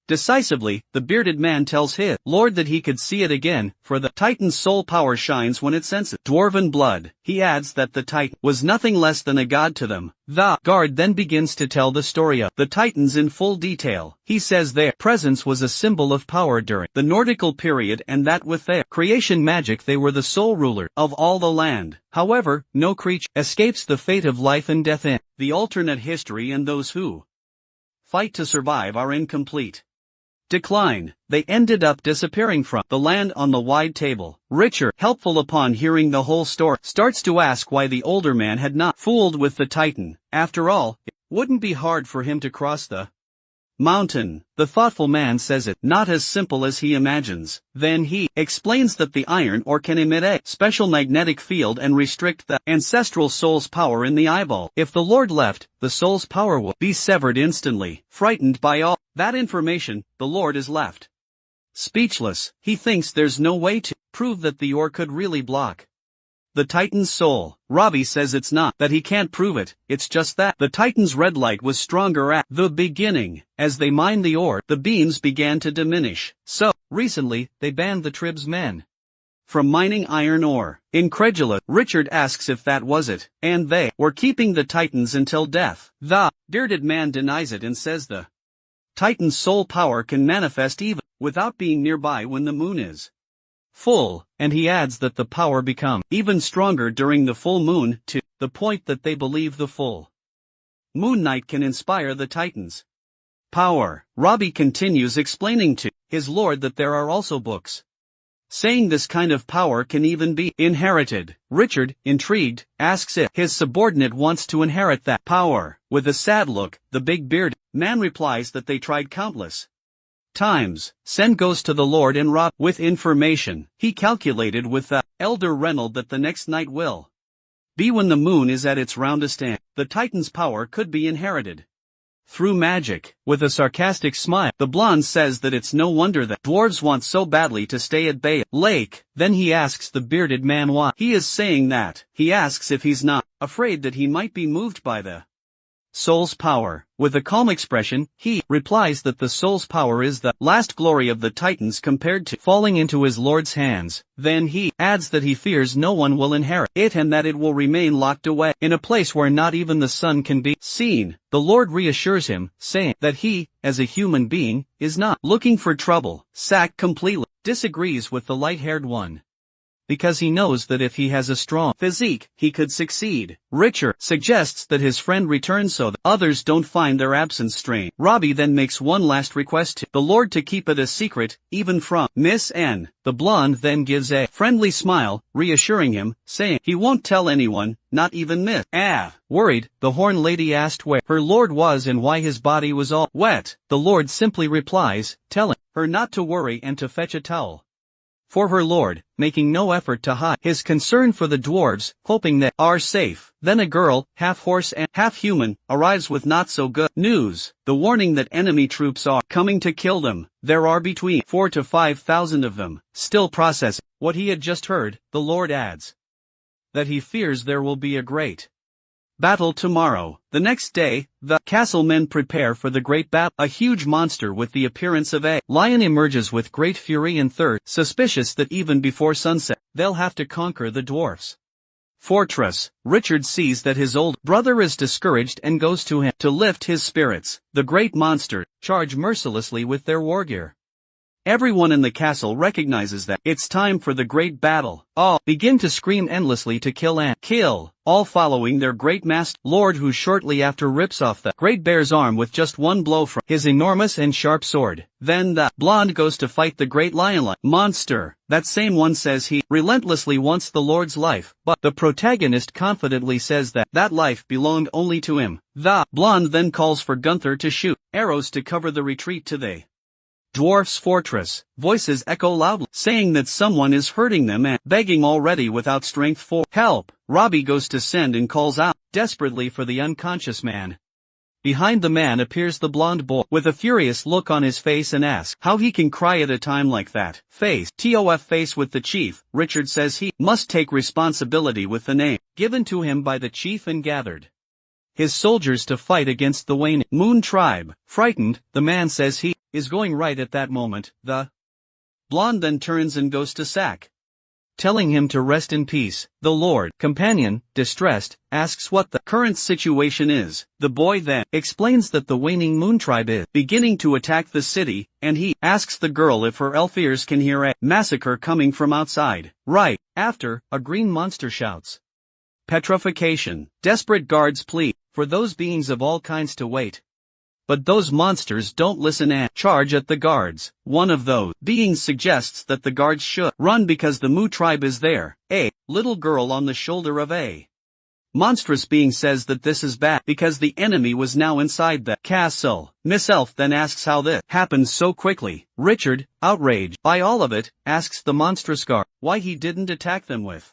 Decisively, the bearded man tells his Lord that he could see it again, for the Titan's soul power shines when it senses dwarven blood. He adds that the Titan was nothing less than a god to them. The guard then begins to tell the story of the Titans in full detail. He says their presence was a symbol of power during the Nordical period and that with their creation magic they were the sole ruler of all the land. However, no creature escapes the fate of life and death in the alternate history, and those who fight to survive are incomplete decline. They ended up disappearing from the land on the wide table. Richard, helpful upon hearing the whole story, starts to ask why the older man had not fooled with the Titan. After all, it wouldn't be hard for him to cross the mountain. The thoughtful man says it not as simple as he imagines. Then he explains that the iron ore can emit a special magnetic field and restrict the ancestral soul's power in the eyeball. If the Lord left, the soul's power will be severed instantly. Frightened by all that information, the Lord is left speechless. He thinks there's no way to prove that the ore could really block the Titan's soul. Robbie says it's not that he can't prove it, it's just that the Titan's red light was stronger at the beginning. As they mined the ore, the beams began to diminish. So, recently, they banned the Trib's men from mining iron ore. Incredulous, Richard asks if that was it, and they were keeping the Titans until death. The bearded man denies it and says the Titan's soul power can manifest even without being nearby when the moon is full, and he adds that the power becomes even stronger during the full moon, to the point that they believe the full moon night can inspire the Titans' power. Robbie continues explaining to his Lord that there are also books saying this kind of power can even be inherited. Richard, intrigued, asks if his subordinate wants to inherit that power. With a sad look, the big bearded man replies that they tried countless times. Sen goes to the Lord and Rob with information. He calculated with the elder Reynold that the next night will be when the moon is at its roundest end. The Titan's power could be inherited through magic. With a sarcastic smile, the blonde says that it's no wonder that dwarves want so badly to stay at Bay Lake. Then he asks the bearded man why he is saying that. He asks if he's not afraid that he might be moved by the soul's power. With a calm expression, he replies that the soul's power is the last glory of the Titans compared to falling into his lord's hands. Then he adds that he fears no one will inherit it and that it will remain locked away in a place where not even the sun can be seen. The Lord reassures him, saying that he, as a human being, is not looking for trouble. Sak completely disagrees with the light-haired one, because he knows that if he has a strong physique, he could succeed. Richard suggests that his friend return so that others don't find their absence strange. Robbie then makes one last request to the Lord to keep it a secret, even from Miss N. The blonde then gives a friendly smile, reassuring him, saying he won't tell anyone, not even Miss Av. Worried, the horn lady asked where her lord was and why his body was all wet. The Lord simply replies, telling her not to worry and to fetch a towel for her lord, making no effort to hide his concern for the dwarves, hoping that are safe. Then a girl, half horse and half human, arrives with not so good news, the warning that enemy troops are coming to kill them. There are between 4,000 to 5,000 of them. Still processing what he had just heard, the Lord adds that he fears there will be a great battle tomorrow. The next day, the castle men prepare for the great battle. A huge monster with the appearance of a lion emerges with great fury and thirst, suspicious that even before sunset, they'll have to conquer the dwarfs' fortress. Richard sees that his old brother is discouraged and goes to him to lift his spirits. The great monster charge mercilessly with their war gear. Everyone in the castle recognizes that it's time for the great battle. All begin to scream endlessly to kill and kill, all following their great master lord, who shortly after rips off the great bear's arm with just one blow from his enormous and sharp sword. Then the blonde goes to fight the great lion-like monster. That same one says he relentlessly wants the lord's life, but the protagonist confidently says that that life belonged only to him. The blonde then calls for Gunther to shoot arrows to cover the retreat to the dwarf's fortress. Voices echo loudly, saying that someone is hurting them and begging already without strength for help. Robbie goes to send and calls out desperately for the unconscious man. Behind the man appears the blonde boy with a furious look on his face and asks how he can cry at a time like that. Face with the chief. Richard says he must take responsibility with the name given to him by the chief and gathered his soldiers to fight against the waning Moon tribe. Frightened, the man says he is going right at that moment. The blonde then turns and goes to Sak, telling him to rest in peace. The Lord companion, distressed, asks what the current situation is. The boy then explains that the waning Moon tribe is beginning to attack the city, and he asks the girl if her elf ears can hear a massacre coming from outside. Right after, a green monster shouts petrification. Desperate guards plead for those beings of all kinds to wait, but those monsters don't listen and charge at the guards. One of those beings suggests that the guards should run because the Mu tribe is there. A little girl on the shoulder of a monstrous being says that this is bad because the enemy was now inside the castle. Miss Elf then asks how this happened so quickly. Richard, outraged by all of it, asks the monstrous guard why he didn't attack them with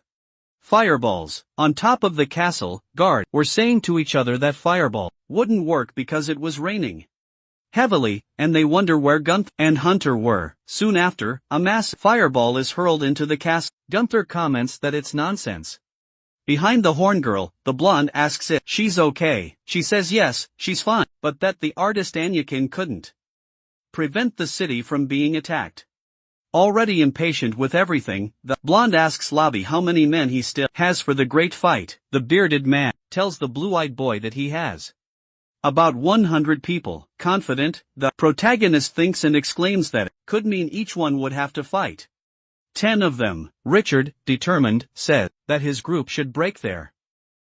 fireballs. On top of the castle, guard were saying to each other that fireball wouldn't work because it was raining heavily, and they wonder where Gunther and Hunter were. Soon after, a massive fireball is hurled into the castle. Gunther comments that it's nonsense. Behind the horn girl, the blonde asks if she's okay. She says yes, she's fine, but that the artist Anyakin couldn't prevent the city from being attacked. Already impatient with everything, the blonde asks Lobby how many men he still has for the great fight. The bearded man tells the blue-eyed boy that he has about 100 people. Confident, the protagonist thinks and exclaims that it could mean each one would have to fight 10 of them. Richard, determined, says that his group should break their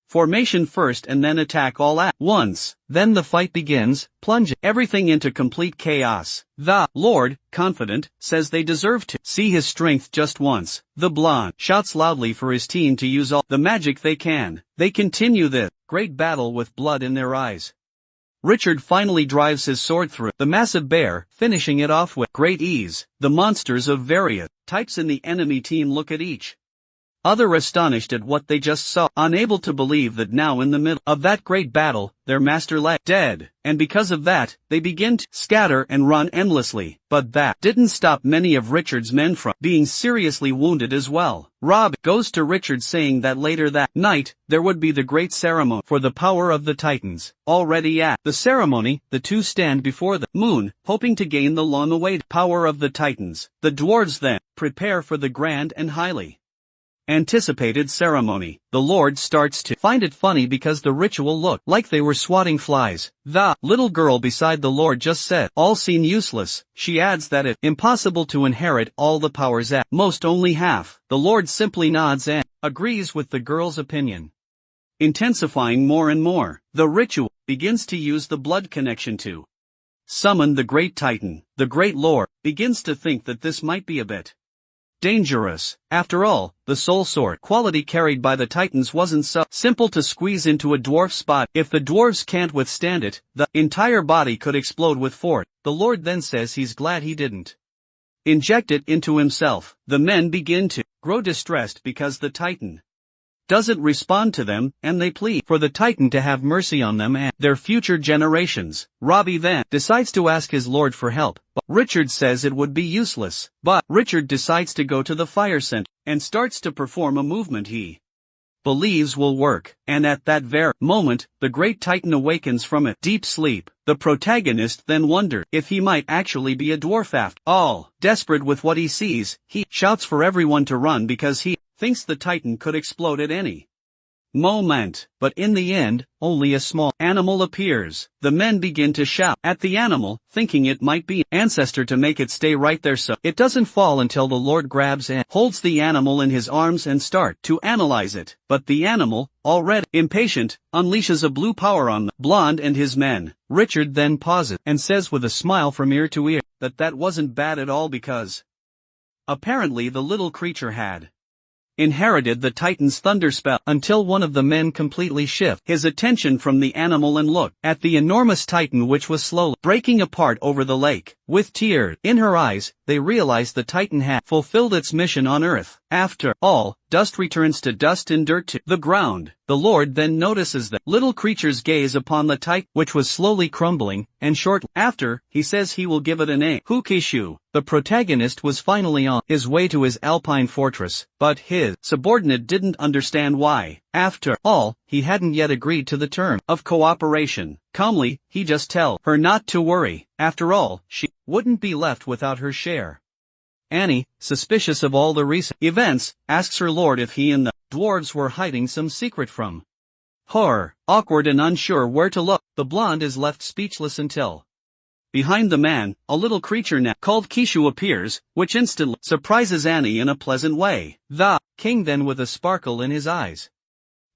formation first and then attack all at once. Then the fight begins, plunging everything into complete chaos. The Lord, confident, says they deserve to see his strength just once. The blonde shouts loudly for his team to use all the magic they can. They continue this great battle with blood in their eyes. Richard finally drives his sword through the massive bear, finishing it off with great ease. The monsters of various types in the enemy team look at each other astonished at what they just saw, unable to believe that now in the middle of that great battle, their master lay dead, and because of that, they begin to scatter and run endlessly. But that didn't stop many of Richard's men from being seriously wounded as well. Rob goes to Richard saying that later that night, there would be the great ceremony for the power of the Titans. Already at the ceremony, the two stand before the moon, hoping to gain the long-awaited power of the Titans. The dwarves then prepare for the grand and highly anticipated ceremony. The Lord starts to find it funny because the ritual looked like they were swatting flies. The little girl beside the Lord just said, all seem useless. She adds that it's impossible to inherit all the powers, at most only half. The Lord simply nods and agrees with the girl's opinion. Intensifying more and more, the ritual begins to use the blood connection to summon the great Titan. The great Lord begins to think that this might be a bit dangerous. After all, the soul sword quality carried by the Titans wasn't so simple to squeeze into a dwarf's body. If the dwarves can't withstand it, the entire body could explode with force. The Lord then says he's glad he didn't inject it into himself. The men begin to grow distressed because the Titan doesn't respond to them, and they plead for the Titan to have mercy on them and their future generations. Robbie then decides to ask his lord for help, but Richard says it would be useless. But Richard decides to go to the fire center and starts to perform a movement he believes will work, and at that very moment, the great Titan awakens from a deep sleep. The protagonist then wonders if he might actually be a dwarf after all. Desperate with what he sees, he shouts for everyone to run because he thinks the Titan could explode at any moment. But in the end, only a small animal appears. The men begin to shout at the animal, thinking it might be an ancestor to make it stay right there so it doesn't fall, until the Lord grabs and holds the animal in his arms and start to analyze it. But the animal, already impatient, unleashes a blue power on the blonde and his men. Richard then pauses and says with a smile from ear to ear that wasn't bad at all, because apparently the little creature had inherited the Titan's thunder spell, until one of the men completely shifted his attention from the animal and looked at the enormous Titan, which was slowly breaking apart over the lake. With tears in her eyes, they realized the Titan had fulfilled its mission on Earth. After all, dust returns to dust and dirt to the ground. The Lord then notices the little creature's gaze upon the Titan, which was slowly crumbling, and shortly after, he says he will give it a name, Hukishu. The protagonist was finally on his way to his alpine fortress, but his subordinate didn't understand why. After all, he hadn't yet agreed to the term of cooperation. Calmly, he just tells her not to worry. After all, she wouldn't be left without her share. Annie, suspicious of all the recent events, asks her lord if he and the dwarves were hiding some secret from her. Awkward and unsure where to look, the blonde is left speechless until behind the man, a little creature now called Kishu appears, which instantly surprises Annie in a pleasant way. The king then, with a sparkle in his eyes,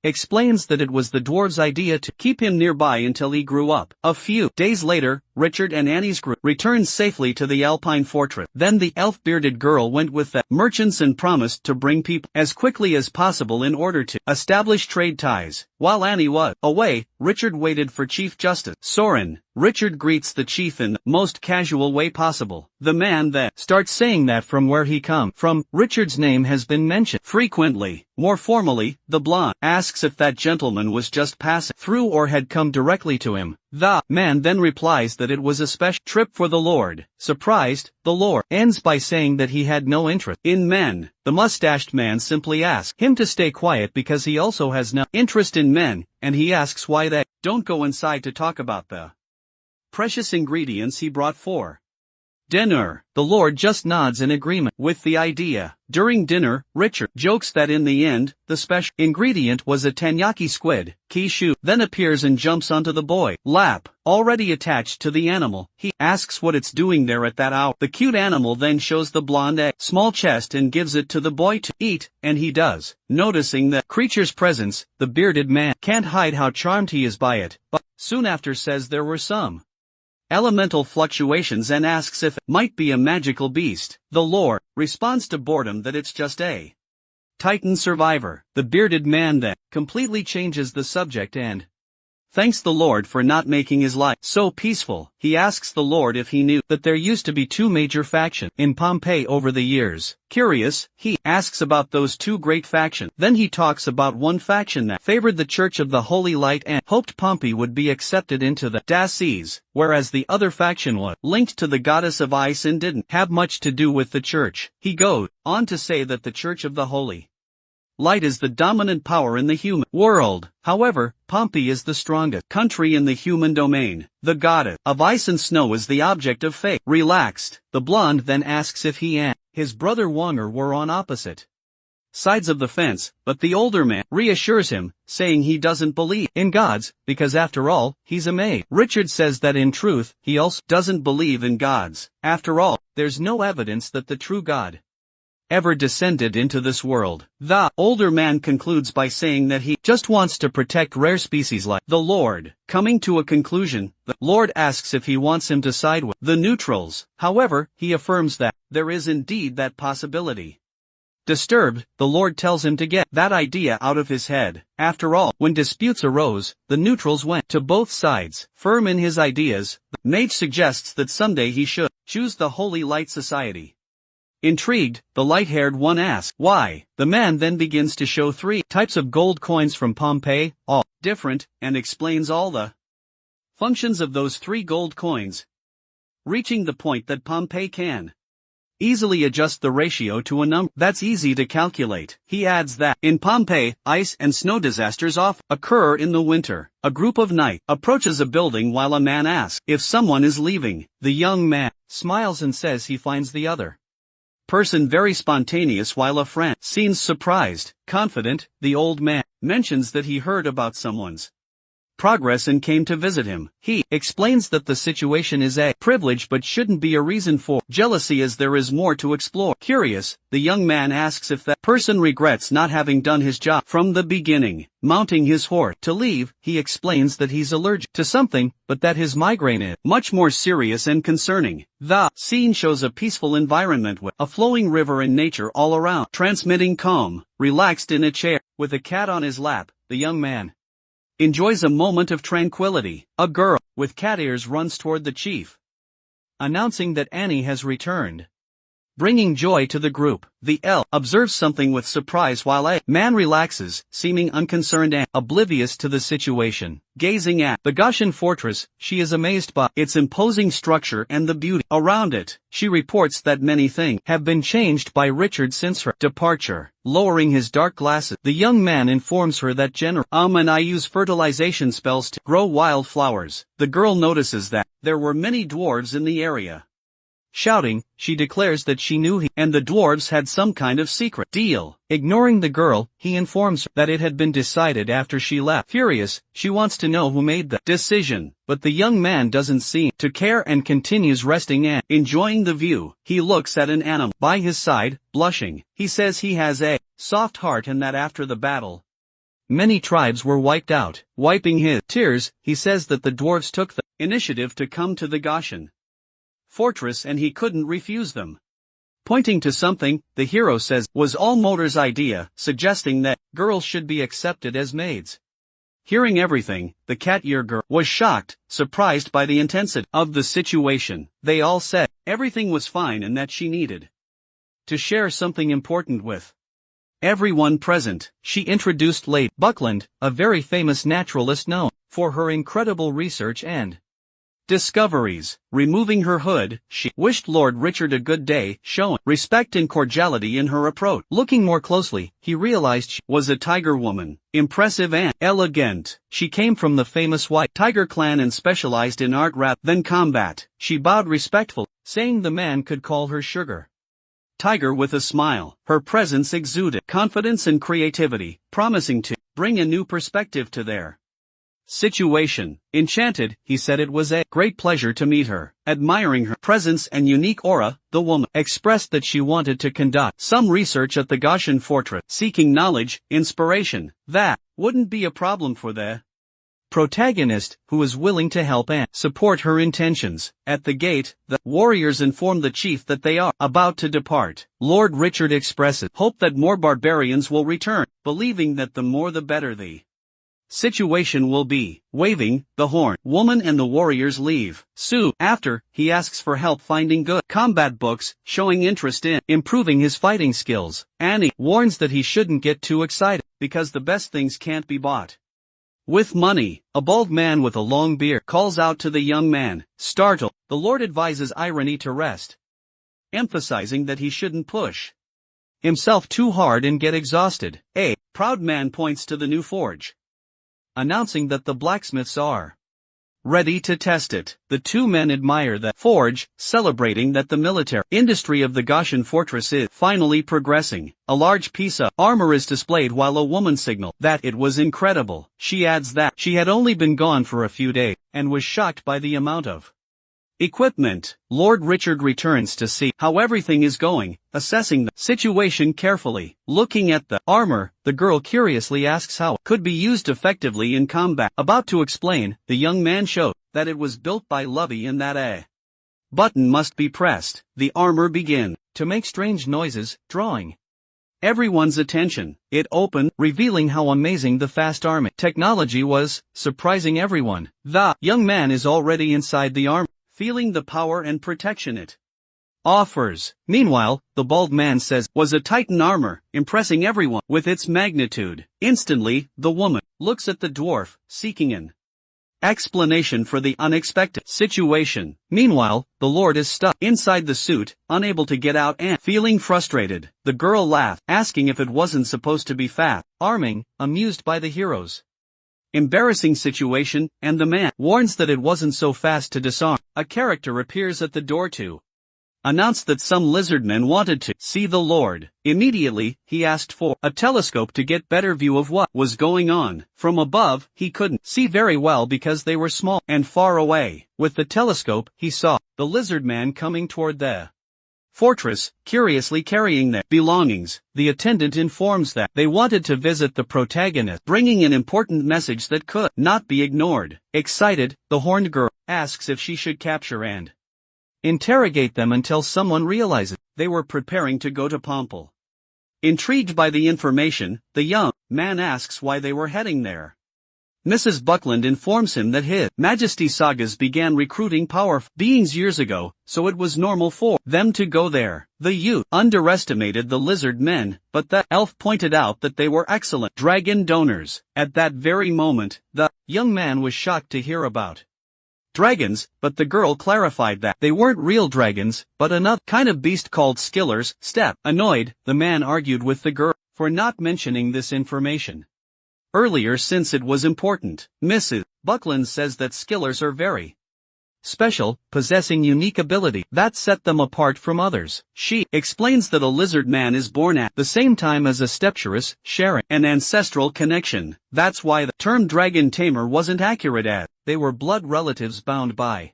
explains that it was the dwarves' idea to keep him nearby until he grew up. A few days later, Richard and Annie's group returned safely to the Alpine fortress. Then the elf-bearded girl went with the merchants and promised to bring people as quickly as possible in order to establish trade ties. While Annie was away, Richard waited for Chief Justice Soren. Richard greets the chief in the most casual way possible. The man then starts saying that from where he comes from, Richard's name has been mentioned frequently. More formally, the blonde asks if that gentleman was just passing through or had come directly to him. The man then replies that it was a special trip for the Lord. Surprised, the Lord ends by saying that he had no interest in men. The mustached man simply asks him to stay quiet because he also has no interest in men, and he asks why they don't go inside to talk about the precious ingredients he brought for dinner. The Lord just nods in agreement with the idea. During dinner, Richard jokes that in the end, the special ingredient was a tenyaki squid. Kishu then appears and jumps onto the boy's lap, already attached to the animal. He asks what it's doing there at that hour. The cute animal then shows the blonde a small chest and gives it to the boy to eat, and he does. Noticing the creature's presence, the bearded man can't hide how charmed he is by it, but soon after says there were some elemental fluctuations and asks if it might be a magical beast. The Lord responds to boredom that it's just a Titan survivor. The bearded man then completely changes the subject and thanks the Lord for not making his life so peaceful. He asks the Lord if he knew that there used to be two major factions in Pompeii over the years. Curious, he asks about those two great factions. Then he talks about one faction that favored the Church of the Holy Light and hoped Pompeii would be accepted into the Daces, whereas the other faction was linked to the goddess of ice and didn't have much to do with the church. He goes on to say that the Church of the Holy Light is the dominant power in the human world. However, Pompeii is the strongest country in the human domain. The goddess of ice and snow is the object of faith. Relaxed, the blonde then asks if he and his brother Wonger were on opposite sides of the fence, but the older man reassures him, saying he doesn't believe in gods, because after all, he's a maid. Richard says that in truth, he also doesn't believe in gods. After all, there's no evidence that the true God ever descended into this world. The older man concludes by saying that he just wants to protect rare species like the Lord. Coming to a conclusion, the Lord asks if he wants him to side with the neutrals. However, he affirms that there is indeed that possibility. Disturbed, the Lord tells him to get that idea out of his head. After all, when disputes arose, the neutrals went to both sides. Firm in his ideas, the mage suggests that someday he should choose the Holy Light Society. Intrigued, the light-haired one asks why. The man then begins to show 3 types of gold coins from Pompeii, all different, and explains all the functions of those 3 gold coins, reaching the point that Pompeii can easily adjust the ratio to a number that's easy to calculate. He adds that in Pompeii, ice and snow disasters often occur in the winter. A group of knights approaches a building while a man asks if someone is leaving. The young man smiles and says he finds the other person very spontaneous, while a friend seems surprised. Confident, the old man mentions that he heard about someone's progress and came to visit him. He explains that the situation is a privilege but shouldn't be a reason for jealousy, as there is more to explore. Curious, the young man asks if that person regrets not having done his job from the beginning. Mounting his horse to leave, he explains that he's allergic to something, but that his migraine is much more serious and concerning. The scene shows a peaceful environment with a flowing river and nature all around, transmitting calm. Relaxed in a chair, with a cat on his lap, the young man enjoys a moment of tranquility. A girl with cat ears runs toward the chief, announcing that Annie has returned, bringing joy to the group. The elf observes something with surprise while a man relaxes, seeming unconcerned and oblivious to the situation. Gazing at the Goshen fortress, she is amazed by its imposing structure and the beauty around it. She reports that many things have been changed by Richard since her departure. Lowering his dark glasses, the young man informs her that General and I use fertilization spells to grow wildflowers. The girl notices that there were many dwarves in the area. Shouting, she declares that she knew he and the dwarves had some kind of secret deal. Ignoring the girl, he informs her that it had been decided after she left. Furious, she wants to know who made the decision, but the young man doesn't seem to care and continues resting and enjoying the view. He looks at an animal by his side, blushing. He says he has a soft heart and that after the battle, many tribes were wiped out. Wiping his tears, he says that the dwarves took the initiative to come to the Goshen fortress and he couldn't refuse them. Pointing to something, the hero says was all Motor's idea, suggesting that girls should be accepted as maids. Hearing everything, the cat-ear girl was shocked, surprised by the intensity of the situation. They all said everything was fine and that she needed to share something important with everyone present. She introduced Lady Buckland, a very famous naturalist known for her incredible research and discoveries. Removing her hood, she wished Lord Richard a good day, showing respect and cordiality in her approach. Looking more closely, he realized she was a tiger woman, impressive and elegant. She came from the famous White Tiger clan and specialized in art rather than combat. She bowed respectfully, saying the man could call her Sugar Tiger with a smile. Her presence exuded confidence and creativity, promising to bring a new perspective to their situation. Enchanted, he said it was a great pleasure to meet her. Admiring her presence and unique aura, the woman expressed that she wanted to conduct some research at the Goshen fortress, seeking knowledge, inspiration. That wouldn't be a problem for the protagonist, who was willing to help and support her intentions. At the gate, the warriors inform the chief that they are about to depart. Lord Richard expresses hope that more barbarians will return, believing that the more the better. The situation will be, waving the horn. Woman and the warriors leave. Soon after, he asks for help finding good combat books, showing interest in improving his fighting skills. Annie warns that he shouldn't get too excited, because the best things can't be bought with money. A bald man with a long beard calls out to the young man. Startled, the Lord advises irony to rest, emphasizing that he shouldn't push himself too hard and get exhausted. A proud man points to the new forge, announcing that the blacksmiths are ready to test it. The two men admire the forge, celebrating that the military industry of the Goshen fortress is finally progressing. A large piece of armor is displayed while a woman signals that it was incredible. She adds that she had only been gone for a few days, and was shocked by the amount of equipment. Lord Richard returns to see how everything is going, assessing the situation carefully. Looking at the armor, the girl curiously asks how it could be used effectively in combat. About to explain, the young man showed that it was built by Lovey and that a button must be pressed. The armor begins to make strange noises, drawing everyone's attention. It opened, revealing how amazing the fast arming technology was, surprising everyone. The young man is already inside the armor, feeling the power and protection it offers. Meanwhile, the bald man says was a Titan armor, impressing everyone with its magnitude. Instantly, the woman looks at the dwarf, seeking an explanation for the unexpected situation. Meanwhile, the Lord is stuck inside the suit, unable to get out and feeling frustrated. The girl laughs, asking if it wasn't supposed to be fast arming, amused by the hero's embarrassing situation, and the man warns that it wasn't so fast to disarm. A character appears at the door to announce that some lizardmen wanted to see the Lord. Immediately, he asked for a telescope to get better view of what was going on. From above, he couldn't see very well because they were small and far away. With the telescope, he saw the lizardman coming toward the fortress, curiously carrying their belongings. The attendant informs that they wanted to visit the protagonist, bringing an important message that could not be ignored. Excited, the horned girl asks if she should capture and interrogate them until someone realizes they were preparing to go to Pomple. Intrigued by the information, the young man asks why they were heading there. Mrs. Buckland informs him that His Majesty's sagas began recruiting powerful beings years ago, so it was normal for them to go there. The youth underestimated the lizard men, but the elf pointed out that they were excellent dragon donors. At that very moment, the young man was shocked to hear about dragons, but the girl clarified that they weren't real dragons, but another kind of beast called skillers. Annoyed, the man argued with the girl for not mentioning this information earlier since it was important. Mrs. Buckland says that skillers are very special, possessing unique ability that set them apart from others. She explains that a lizard man is born at the same time as a stepchurus, sharing an ancestral connection. That's why the term dragon tamer wasn't accurate, as they were blood relatives bound by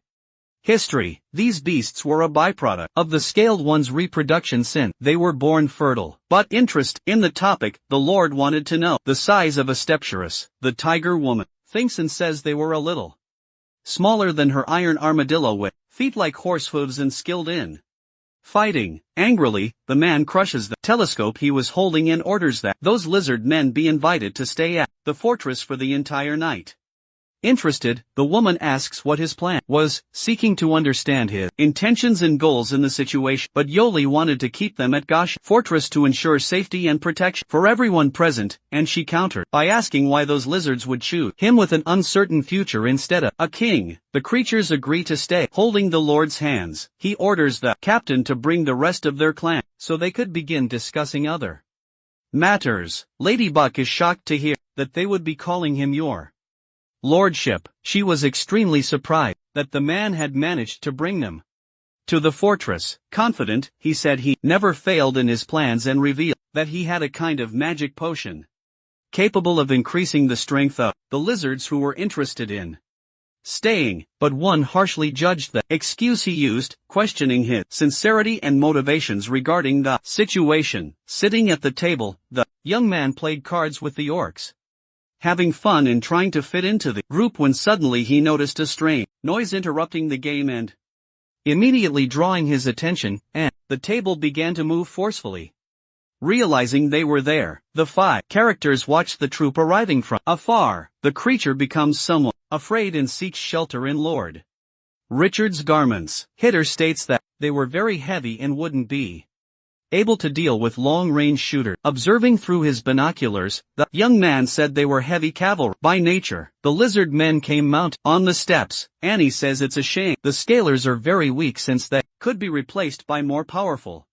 history. These beasts were a byproduct of the scaled one's reproduction since they were born fertile. But interest in the topic, the Lord wanted to know the size of a stepchurus. The tiger woman thinks and says they were a little smaller than her iron armadillo with feet like horse hooves and skilled in fighting. Angrily, the man crushes the telescope he was holding and orders that those lizard men be invited to stay at the fortress for the entire night. Interested, the woman asks what his plan was, seeking to understand his intentions and goals in the situation. But Yoli wanted to keep them at Gosh Fortress to ensure safety and protection for everyone present, and she countered by asking why those lizards would choose him with an uncertain future instead of a king. The creatures agree to stay, holding the Lord's hands. He orders the captain to bring the rest of their clan, so they could begin discussing other matters. Ladybug is shocked to hear that they would be calling him your lordship. She was extremely surprised that the man had managed to bring them to the fortress. Confident, he said he never failed in his plans and revealed that he had a kind of magic potion capable of increasing the strength of the lizards who were interested in staying, but one harshly judged the excuse he used, questioning his sincerity and motivations regarding the situation. Sitting at the table, the young man played cards with the orcs, having fun and trying to fit into the group when suddenly he noticed a strange noise interrupting the game and immediately drawing his attention, and the table began to move forcefully. Realizing they were there, the 5 characters watch the troop arriving from afar. The creature becomes somewhat afraid and seeks shelter in Lord Richard's garments. Hitter states that they were very heavy and wouldn't be able to deal with long-range shooter. Observing through his binoculars, the young man said they were heavy cavalry by nature. The lizard men came mounted on the steps. Annie says it's a shame the scalers are very weak since they could be replaced by more powerful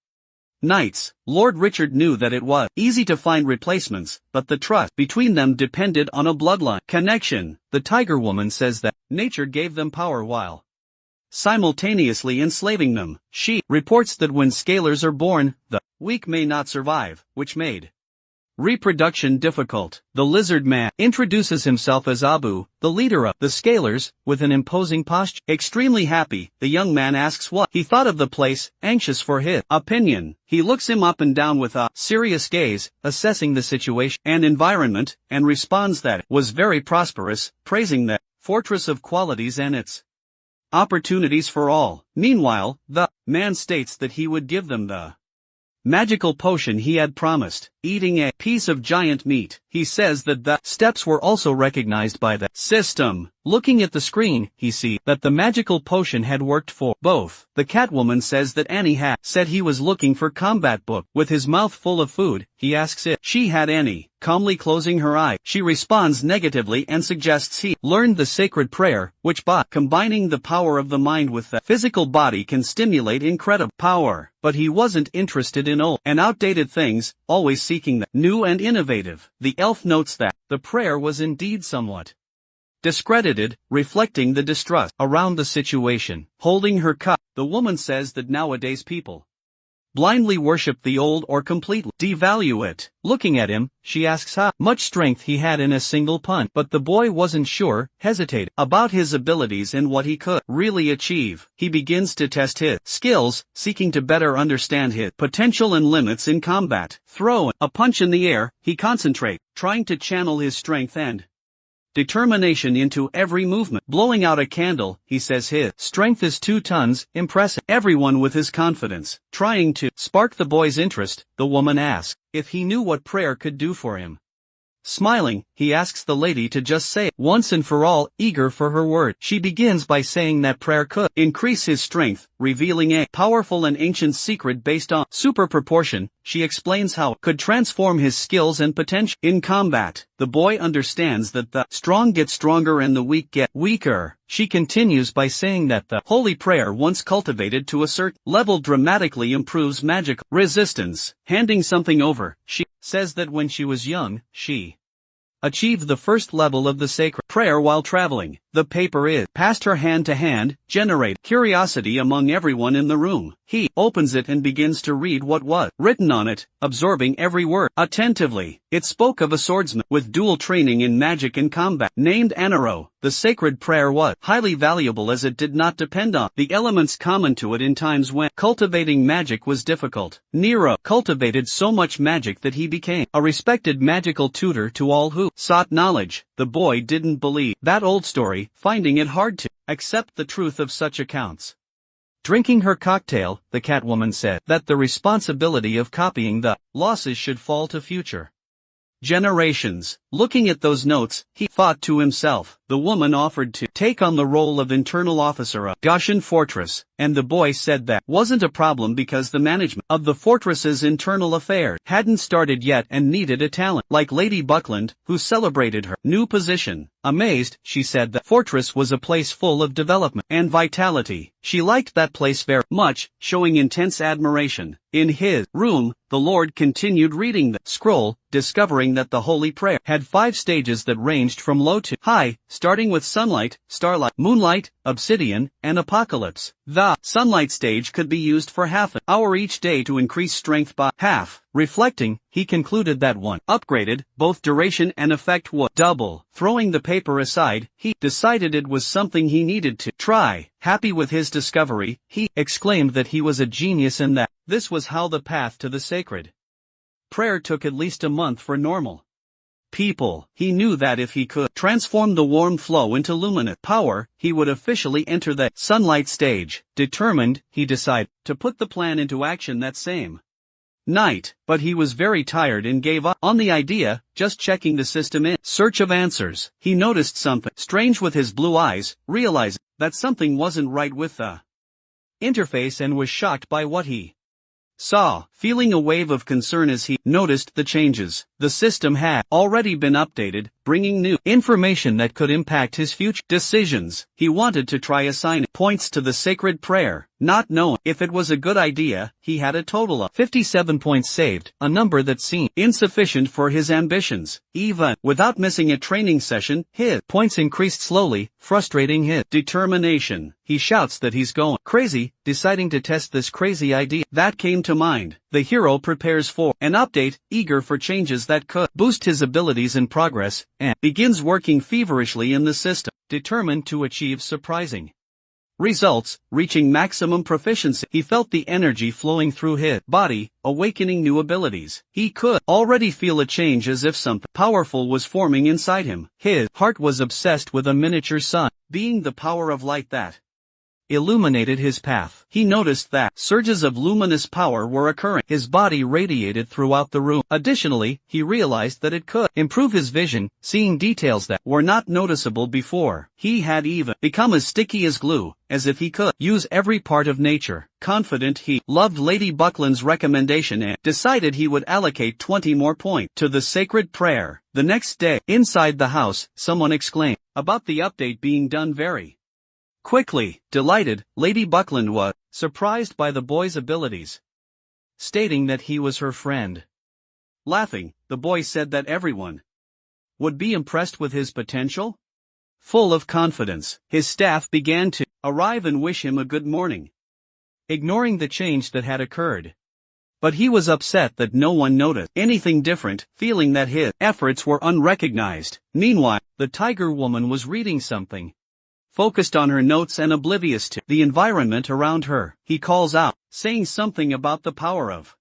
knights. Lord Richard knew that it was easy to find replacements, but the trust between them depended on a bloodline connection. The Tiger Woman says that nature gave them power while simultaneously enslaving them. She reports that when scalers are born, the weak may not survive, which made reproduction difficult. The lizard man introduces himself as Abu, the leader of the scalers, with an imposing posture. Extremely happy, the young man asks what he thought of the place, anxious for his opinion. He looks him up and down with a serious gaze, assessing the situation and environment, and responds that it was very prosperous, praising the fortress of qualities and its opportunities for all. Meanwhile, the man states that he would give them the magical potion he had promised. Eating a piece of giant meat, he says that the steps were also recognized by the system. Looking at the screen, he sees that the magical potion had worked for both. The Catwoman says that Annie had said he was looking for combat book. With his mouth full of food, he asks if she had any. Calmly closing her eye, she responds negatively and suggests he learned the sacred prayer, which by combining the power of the mind with the physical body can stimulate incredible power. But he wasn't interested in old and outdated things, always seeking the new and innovative. The elf notes that the prayer was indeed somewhat discredited, reflecting the distrust around the situation. Holding her cup, the woman says that nowadays people blindly worship the old or completely devalue it. Looking at him, she asks how much strength he had in a single punch, but the boy wasn't sure, hesitating about his abilities and what he could really achieve. He begins to test his skills, seeking to better understand his potential and limits in combat. Throwing a punch in the air, he concentrates, trying to channel his strength and determination into every movement. Blowing out a candle, he says his strength is 2 tons, impressing everyone with his confidence. Trying to spark the boy's interest, the woman asks if he knew what prayer could do for him. Smiling, he asks the lady to just say it once and for all, eager for her word. She begins by saying that prayer could increase his strength, revealing a powerful and ancient secret based on super proportion. She explains how it could transform his skills and potential in combat. The boy understands that the strong get stronger and the weak get weaker. She continues by saying that the holy prayer once cultivated to a certain level dramatically improves magic resistance. Handing something over, she says that when she was young, she achieved the first level of the sacred prayer while traveling. The paper is passed her hand to hand, generate curiosity among everyone in the room. He opens it and begins to read what was written on it, absorbing every word attentively. It spoke of a swordsman with dual training in magic and combat named Anaro. The sacred prayer was highly valuable as it did not depend on the elements common to it in times when cultivating magic was difficult. Nero cultivated so much magic that he became a respected magical tutor to all who sought knowledge. The boy didn't believe that old story, finding it hard to accept the truth of such accounts. Drinking her cocktail, the Catwoman said that the responsibility of copying the losses should fall to future generations. Looking at those notes, he thought to himself, the woman offered to take on the role of internal officer of Goshen Fortress, and the boy said that wasn't a problem because the management of the fortress's internal affairs hadn't started yet and needed a talent like Lady Buckland, who celebrated her new position. Amazed, she said the fortress was a place full of development and vitality. She liked that place very much, showing intense admiration. In his room, the Lord continued reading the scroll, discovering that the holy prayer had 5 stages that ranged from low to high, starting with sunlight, starlight, moonlight, obsidian, and apocalypse. The sunlight stage could be used for half an hour each day to increase strength by half. Reflecting, he concluded that one upgraded, both duration and effect would double. Throwing the paper aside, he decided it was something he needed to try. Happy with his discovery, he exclaimed that he was a genius and that this was how the path to the sacred prayer took at least a month for normal people. He knew that if he could transform the warm flow into luminous power, he would officially enter the sunlight stage. Determined, he decided to put the plan into action that same night, but he was very tired and gave up on the idea, just checking the system in search of answers. He noticed something strange with his blue eyes, realizing that something wasn't right with the interface and was shocked by what he saw, feeling a wave of concern as he noticed the changes. The system had already been updated, bringing new information that could impact his future decisions. He wanted to try assigning points to the sacred prayer, not knowing if it was a good idea. He had a total of 57 points saved, a number that seemed insufficient for his ambitions. Even without missing a training session, his points increased slowly, frustrating his determination. He shouts that he's going crazy, deciding to test this crazy idea that came to mind. The hero prepares for an update, eager for changes that could boost his abilities and progress, and begins working feverishly in the system, determined to achieve surprising results, reaching maximum proficiency. He felt the energy flowing through his body, awakening new abilities. He could already feel a change, as if something powerful was forming inside him. His heart was obsessed with a miniature sun, being the power of light that illuminated his path. He noticed that surges of luminous power were occurring. His body radiated throughout the room. Additionally, he realized that it could improve his vision, seeing details that were not noticeable before. He had even become as sticky as glue, as if he could use every part of nature. Confident, he loved Lady Buckland's recommendation and decided he would allocate 20 more points to the sacred prayer. The next day, inside the house, someone exclaimed about the update being done very quickly. Delighted, Lady Buckland was surprised by the boy's abilities, stating that he was her friend. Laughing, the boy said that everyone would be impressed with his potential. Full of confidence, his staff began to arrive and wish him a good morning, ignoring the change that had occurred. But he was upset that no one noticed anything different, feeling that his efforts were unrecognized. Meanwhile, the tiger woman was reading something, focused on her notes and oblivious to the environment around her. He calls out, saying something about the power of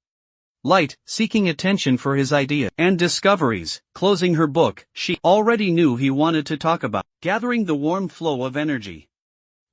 light, seeking attention for his idea and discoveries. Closing her book, she already knew he wanted to talk about gathering the warm flow of energy.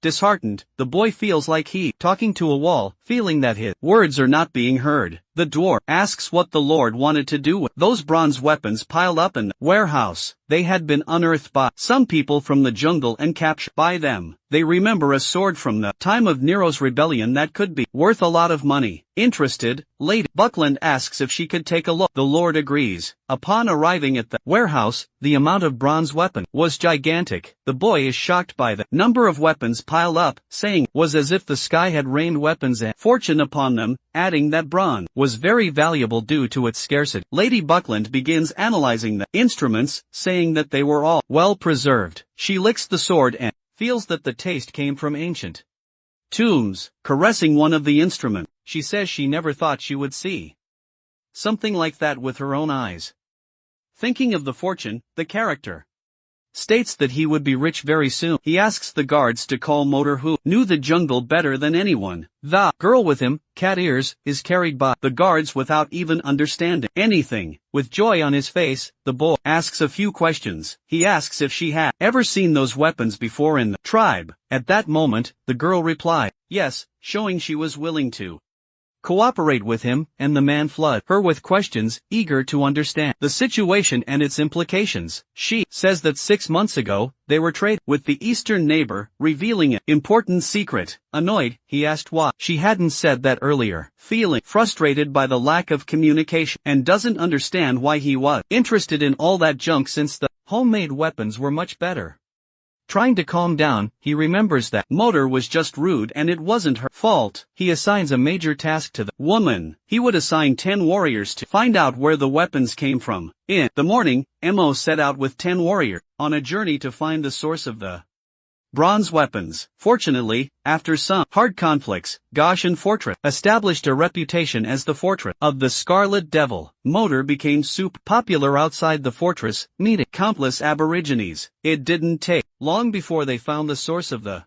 Disheartened, the boy feels like he talking to a wall, feeling that his words are not being heard. The dwarf asks what the Lord wanted to do with those bronze weapons piled up in the warehouse. They had been unearthed by some people from the jungle and captured by them. They remember a sword from the time of Nero's rebellion that could be worth a lot of money. Interested, Lady Buckland asks if she could take a look. The Lord agrees. Upon arriving at the warehouse, the amount of bronze weapon was gigantic. The boy is shocked by the number of weapons piled up, saying it was as if the sky had rained weapons and fortune upon them, adding that bronze was very valuable due to its scarcity. Lady Buckland begins analyzing the instruments, saying that they were all well preserved. She licks the sword and feels that the taste came from ancient tombs. Caressing one of the instruments, she says she never thought she would see something like that with her own eyes. Thinking of the fortune, the character states that he would be rich very soon. He asks the guards to call Motor, who knew the jungle better than anyone. The girl with him, Cat Ears, is carried by the guards without even understanding anything. With joy on his face, the boy asks a few questions. He asks if she had ever seen those weapons before in the tribe. At that moment, the girl replied, yes, showing she was willing to cooperate with him, and the man flooded her with questions, eager to understand the situation and its implications. She says that 6 months ago, they were traded with the eastern neighbor, revealing an important secret. Annoyed, he asked why she hadn't said that earlier, feeling frustrated by the lack of communication, and doesn't understand why he was interested in all that junk since the homemade weapons were much better. Trying to calm down, he remembers that Motor was just rude and it wasn't her fault. He assigns a major task to the woman. He would assign 10 warriors to find out where the weapons came from. In the morning, Mo set out with 10 warriors on a journey to find the source of the bronze weapons. Fortunately, after some hard conflicts, Goshen Fortress established a reputation as the fortress of the Scarlet Devil. Motor became super popular outside the fortress, meeting countless aborigines. It didn't take long before they found the source of the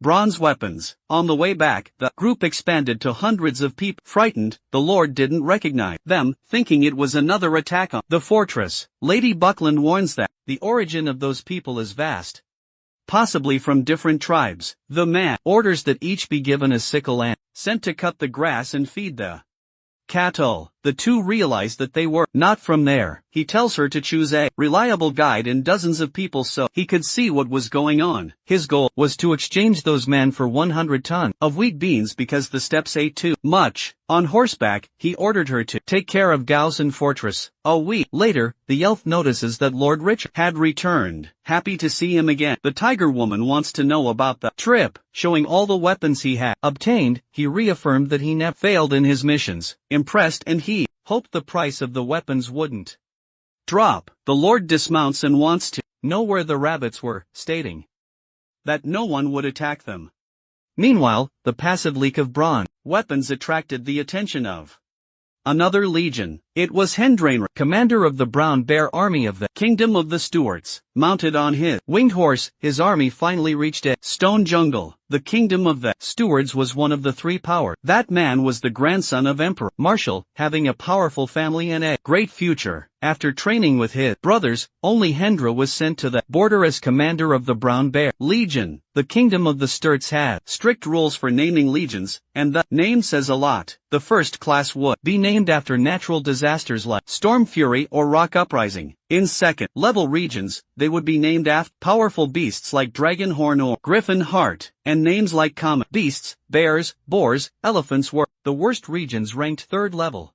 bronze weapons. On the way back, the group expanded to hundreds of people. Frightened, the Lord didn't recognize them, thinking it was another attack on the fortress. Lady Buckland warns that the origin of those people is vast, possibly from different tribes. The man orders that each be given a sickle and sent to cut the grass and feed the Catul. The two realize that they were not from there. He tells her to choose a reliable guide and dozens of people so he could see what was going on. His goal was to exchange those men for 100 tons of wheat beans because the steppes ate too much. On horseback, he ordered her to take care of Gausen Fortress. A week later, the elf notices that Lord Richard had returned. Happy to see him again, the tiger woman wants to know about the trip. Showing all the weapons he had obtained, he reaffirmed that he never failed in his missions. Impressed, and he hoped the price of the weapons wouldn't drop. The Lord dismounts and wants to know where the rabbits were, stating that no one would attack them. Meanwhile, the passive leak of bronze weapons attracted the attention of another legion. It was Hendrain, commander of the Brown Bear army of the Kingdom of the Stuarts. Mounted on his winged horse, his army finally reached a stone jungle. The Kingdom of the Stuarts was one of the three powers. That man was the grandson of Emperor Marshall, having a powerful family and a great future. After training with his brothers, only Hendra was sent to the border as commander of the Brown Bear Legion. The Kingdom of the Stuarts had strict rules for naming legions, and the name says a lot. The first class would be named after natural disasters like storm fury or rock uprising. In second-level regions, they would be named after powerful beasts like dragon horn or griffin heart, and names like common beasts, bears, boars, elephants were the worst regions ranked third level.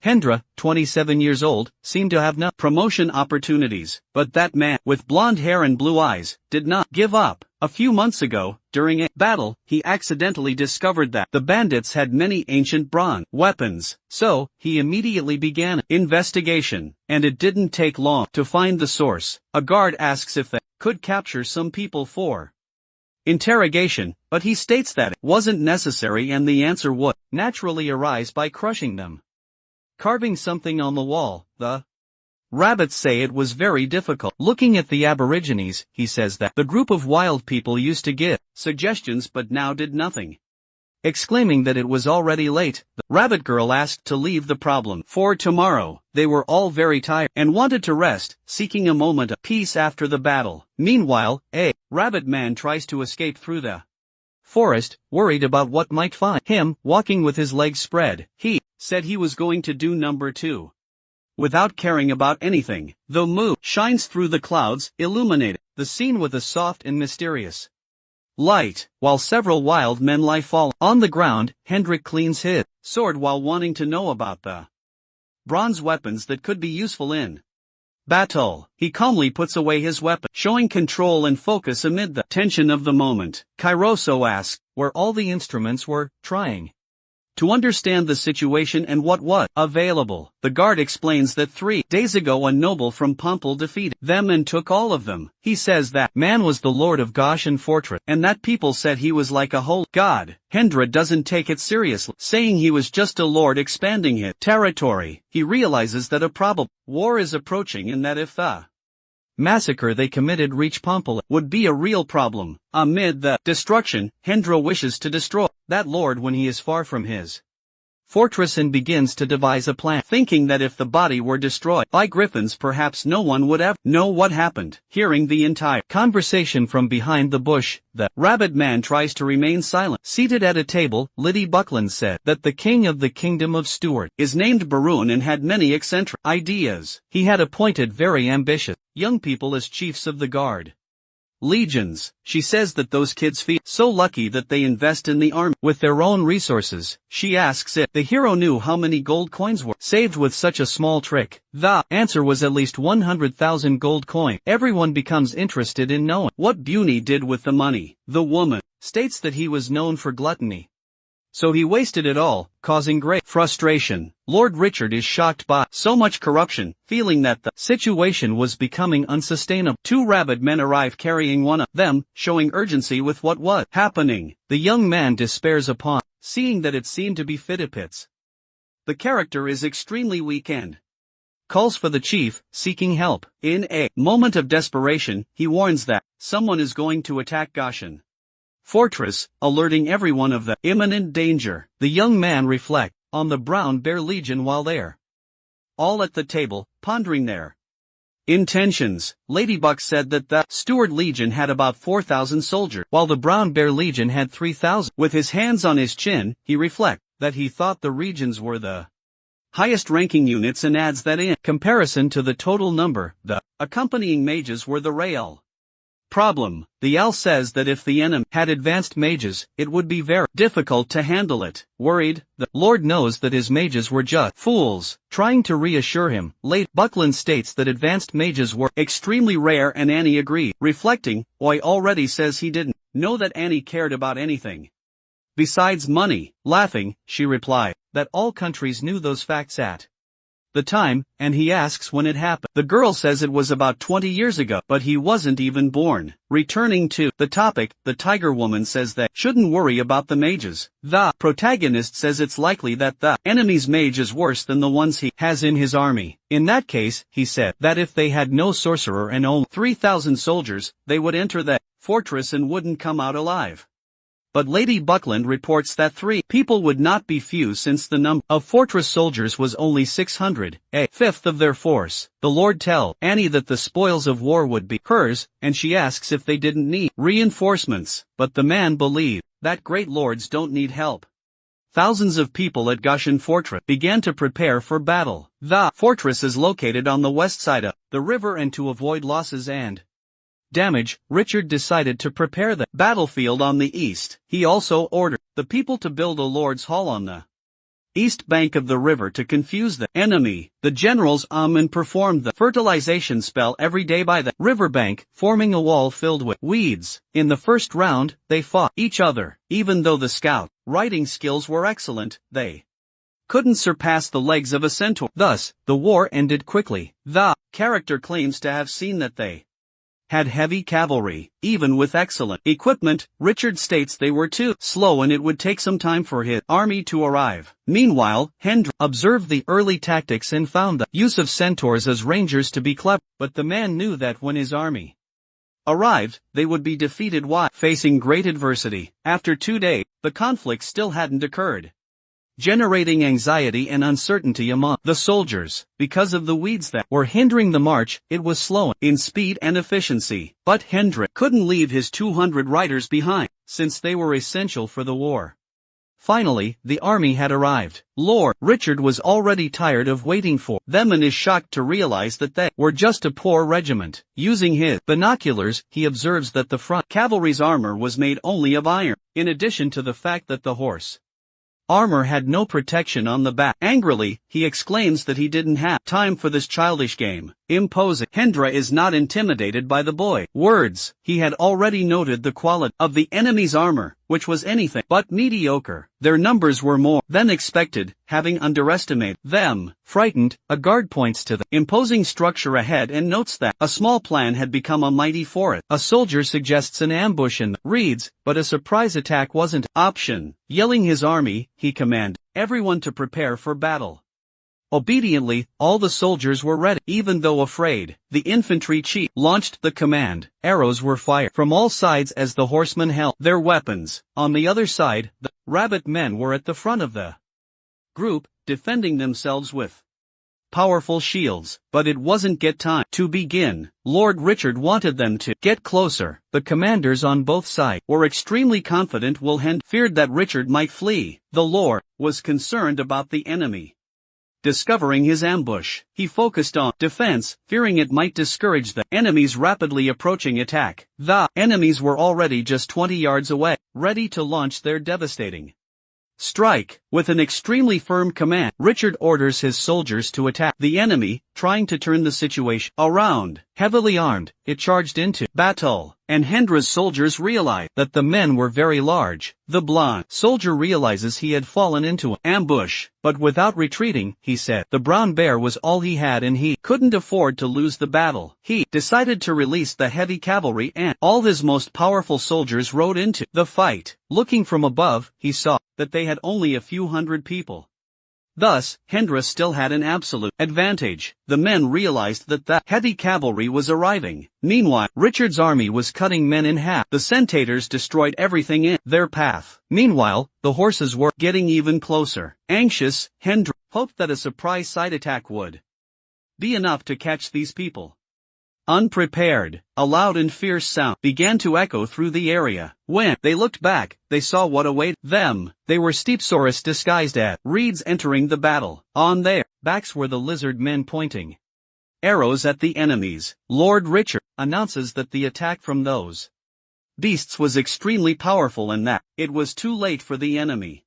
Hendra, 27 years old, seemed to have no promotion opportunities, but that man, with blonde hair and blue eyes, did not give up. A few months ago, during a battle, he accidentally discovered that the bandits had many ancient bronze weapons, so he immediately began an investigation, and it didn't take long to find the source. A guard asks if they could capture some people for interrogation, but he states that it wasn't necessary and the answer would naturally arise by crushing them. Carving something on the wall, the rabbits say it was very difficult. Looking at the Aborigines, he says that the group of wild people used to give suggestions but now did nothing. Exclaiming that it was already late, the rabbit girl asked to leave the problem for tomorrow. They were all very tired and wanted to rest, seeking a moment of peace after the battle. Meanwhile, a rabbit man tries to escape through the forest, worried about what might find him walking with his legs spread. He said he was going to do number 2. Without caring about anything, the moon shines through the clouds, illuminating the scene with a soft and mysterious light. While several wild men lie fallen on the ground, Hendrik cleans his sword while wanting to know about the bronze weapons that could be useful in battle. He calmly puts away his weapon, showing control and focus amid the tension of the moment. Kairoso asks where all the instruments were, trying to understand the situation and what was available. The guard explains that 3 days ago a noble from Pompel defeated them and took all of them. He says that man was the lord of Gausian Fortress, and that people said he was like a whole god. Hendra doesn't take it seriously, saying he was just a lord expanding his territory. He realizes that a probable war is approaching and that if the massacre they committed reached Pompel would be a real problem. Amid the destruction, Hendra wishes to destroy that lord when he is far from his fortress and begins to devise a plan, thinking that if the body were destroyed by griffins perhaps no one would ever know what happened. Hearing the entire conversation from behind the bush, the rabbit man tries to remain silent. Seated at a table, Liddy Buckland said that the king of the Kingdom of Stuart is named Baroon and had many eccentric ideas. He had appointed very ambitious young people as chiefs of the guard legions. She says that those kids feel so lucky that they invest in the army with their own resources. She asks if the hero knew how many gold coins were saved with such a small trick. The answer was at least 100,000 gold coins. Everyone becomes interested in knowing what Buni did with the money. The woman states that he was known for gluttony, so he wasted it all, causing great frustration. Lord Richard is shocked by so much corruption, feeling that the situation was becoming unsustainable. 2 rabbit men arrive carrying one of them, showing urgency with what was happening. The young man despairs upon seeing that it seemed to be Fitipits. The character is extremely weak and calls for the chief, seeking help. In a moment of desperation, he warns that someone is going to attack Gausian Fortress, alerting everyone of the imminent danger. The young man reflects on the Brown Bear Legion while they're all at the table, pondering their intentions. Ladybug said that the Stuart Legion had about 4,000 soldiers, while the Brown Bear Legion had 3,000. With his hands on his chin, he reflects that he thought the regions were the highest-ranking units and adds that in comparison to the total number, the accompanying mages were the real problem. The Al says that if the enemy had advanced mages, it would be very difficult to handle it. Worried, the Lord knows that his mages were just fools, trying to reassure him. Late, Buckland states that advanced mages were extremely rare and Annie agreed. Reflecting, Oi already says he didn't know that Annie cared about anything besides money. Laughing, she replied that all countries knew those facts at the time, and he asks when it happened. The girl says it was about 20 years ago, but he wasn't even born. Returning to the topic, the Tiger Woman says that shouldn't worry about the mages. The protagonist says it's likely that the enemy's mage is worse than the ones he has in his army. In that case, he said that if they had no sorcerer and only 3,000 soldiers, they would enter the fortress and wouldn't come out alive. But Lady Buckland reports that 3 people would not be few since the number of fortress soldiers was only 600, a fifth of their force. The Lord tells Annie that the spoils of war would be hers, and she asks if they didn't need reinforcements, but the man believed that great lords don't need help. Thousands of people at Gushan Fortress began to prepare for battle. The fortress is located on the west side of the river, and to avoid losses and damage, Richard decided to prepare the battlefield on the east. He also ordered the people to build a Lord's Hall on the east bank of the river to confuse the enemy. The generals and performed the fertilization spell every day by the riverbank, forming a wall filled with weeds. In the first round, they fought each other. Even though the scout riding skills were excellent, they couldn't surpass the legs of a centaur. Thus, the war ended quickly. The character claims to have seen that they had heavy cavalry, even with excellent equipment. Richard states they were too slow and it would take some time for his army to arrive. Meanwhile, Hendra observed the early tactics and found the use of centaurs as rangers to be clever, but the man knew that when his army arrived, they would be defeated while facing great adversity. After 2 days, the conflict still hadn't occurred, generating anxiety and uncertainty among the soldiers. Because of the weeds that were hindering the march, it was slow in speed and efficiency. But Hendrik couldn't leave his 200 riders behind, since they were essential for the war. Finally, the army had arrived. Lord Richard was already tired of waiting for them and is shocked to realize that they were just a poor regiment. Using his binoculars, he observes that the front cavalry's armor was made only of iron, in addition to the fact that the horse armor had no protection on the back. Angrily, he exclaims that he didn't have time for this childish game. Imposing, Hendra is not intimidated by the boy's words. He had already noted the quality of the enemy's armor, which was anything but mediocre. Their numbers were more than expected, having underestimated them. Frightened, a guard points to the imposing structure ahead and notes that a small plan had become a mighty forest. A soldier suggests an ambush and reads, but a surprise attack wasn't an option. Yelling his army, he commanded everyone to prepare for battle. Obediently, all the soldiers were ready. Even though afraid, the infantry chief launched the command. Arrows were fired from all sides as the horsemen held their weapons. On the other side, the rabbit men were at the front of the group, defending themselves with powerful shields. But it wasn't yet time to begin. Lord Richard wanted them to get closer. The commanders on both sides were extremely confident. Wilhelm feared that Richard might flee. The Lord was concerned about the enemy discovering his ambush. He focused on defense, fearing it might discourage the enemy's rapidly approaching attack. The enemies were already just 20 yards away, ready to launch their devastating strike. With an extremely firm command, Richard orders his soldiers to attack the enemy, trying to turn the situation around. Heavily armed, it charged into battle, and Hendra's soldiers realized that the men were very large. The blonde soldier realizes he had fallen into an ambush, but without retreating, he said the brown bear was all he had and he couldn't afford to lose the battle. He decided to release the heavy cavalry and all his most powerful soldiers rode into the fight. Looking from above, he saw that they had only a few hundred people. Thus, Hendra still had an absolute advantage. The men realized that the heavy cavalry was arriving. Meanwhile, Richard's army was cutting men in half. The centaurs destroyed everything in their path. Meanwhile, the horses were getting even closer. Anxious, Hendra hoped that a surprise side attack would be enough to catch these people unprepared. A loud and fierce sound began to echo through the area. When they looked back, they saw what awaited them. They were Steepsaurus disguised as reeds entering the battle. On their backs were the lizard men pointing arrows at the enemies. Lord Richard announces that the attack from those beasts was extremely powerful and that it was too late for the enemy.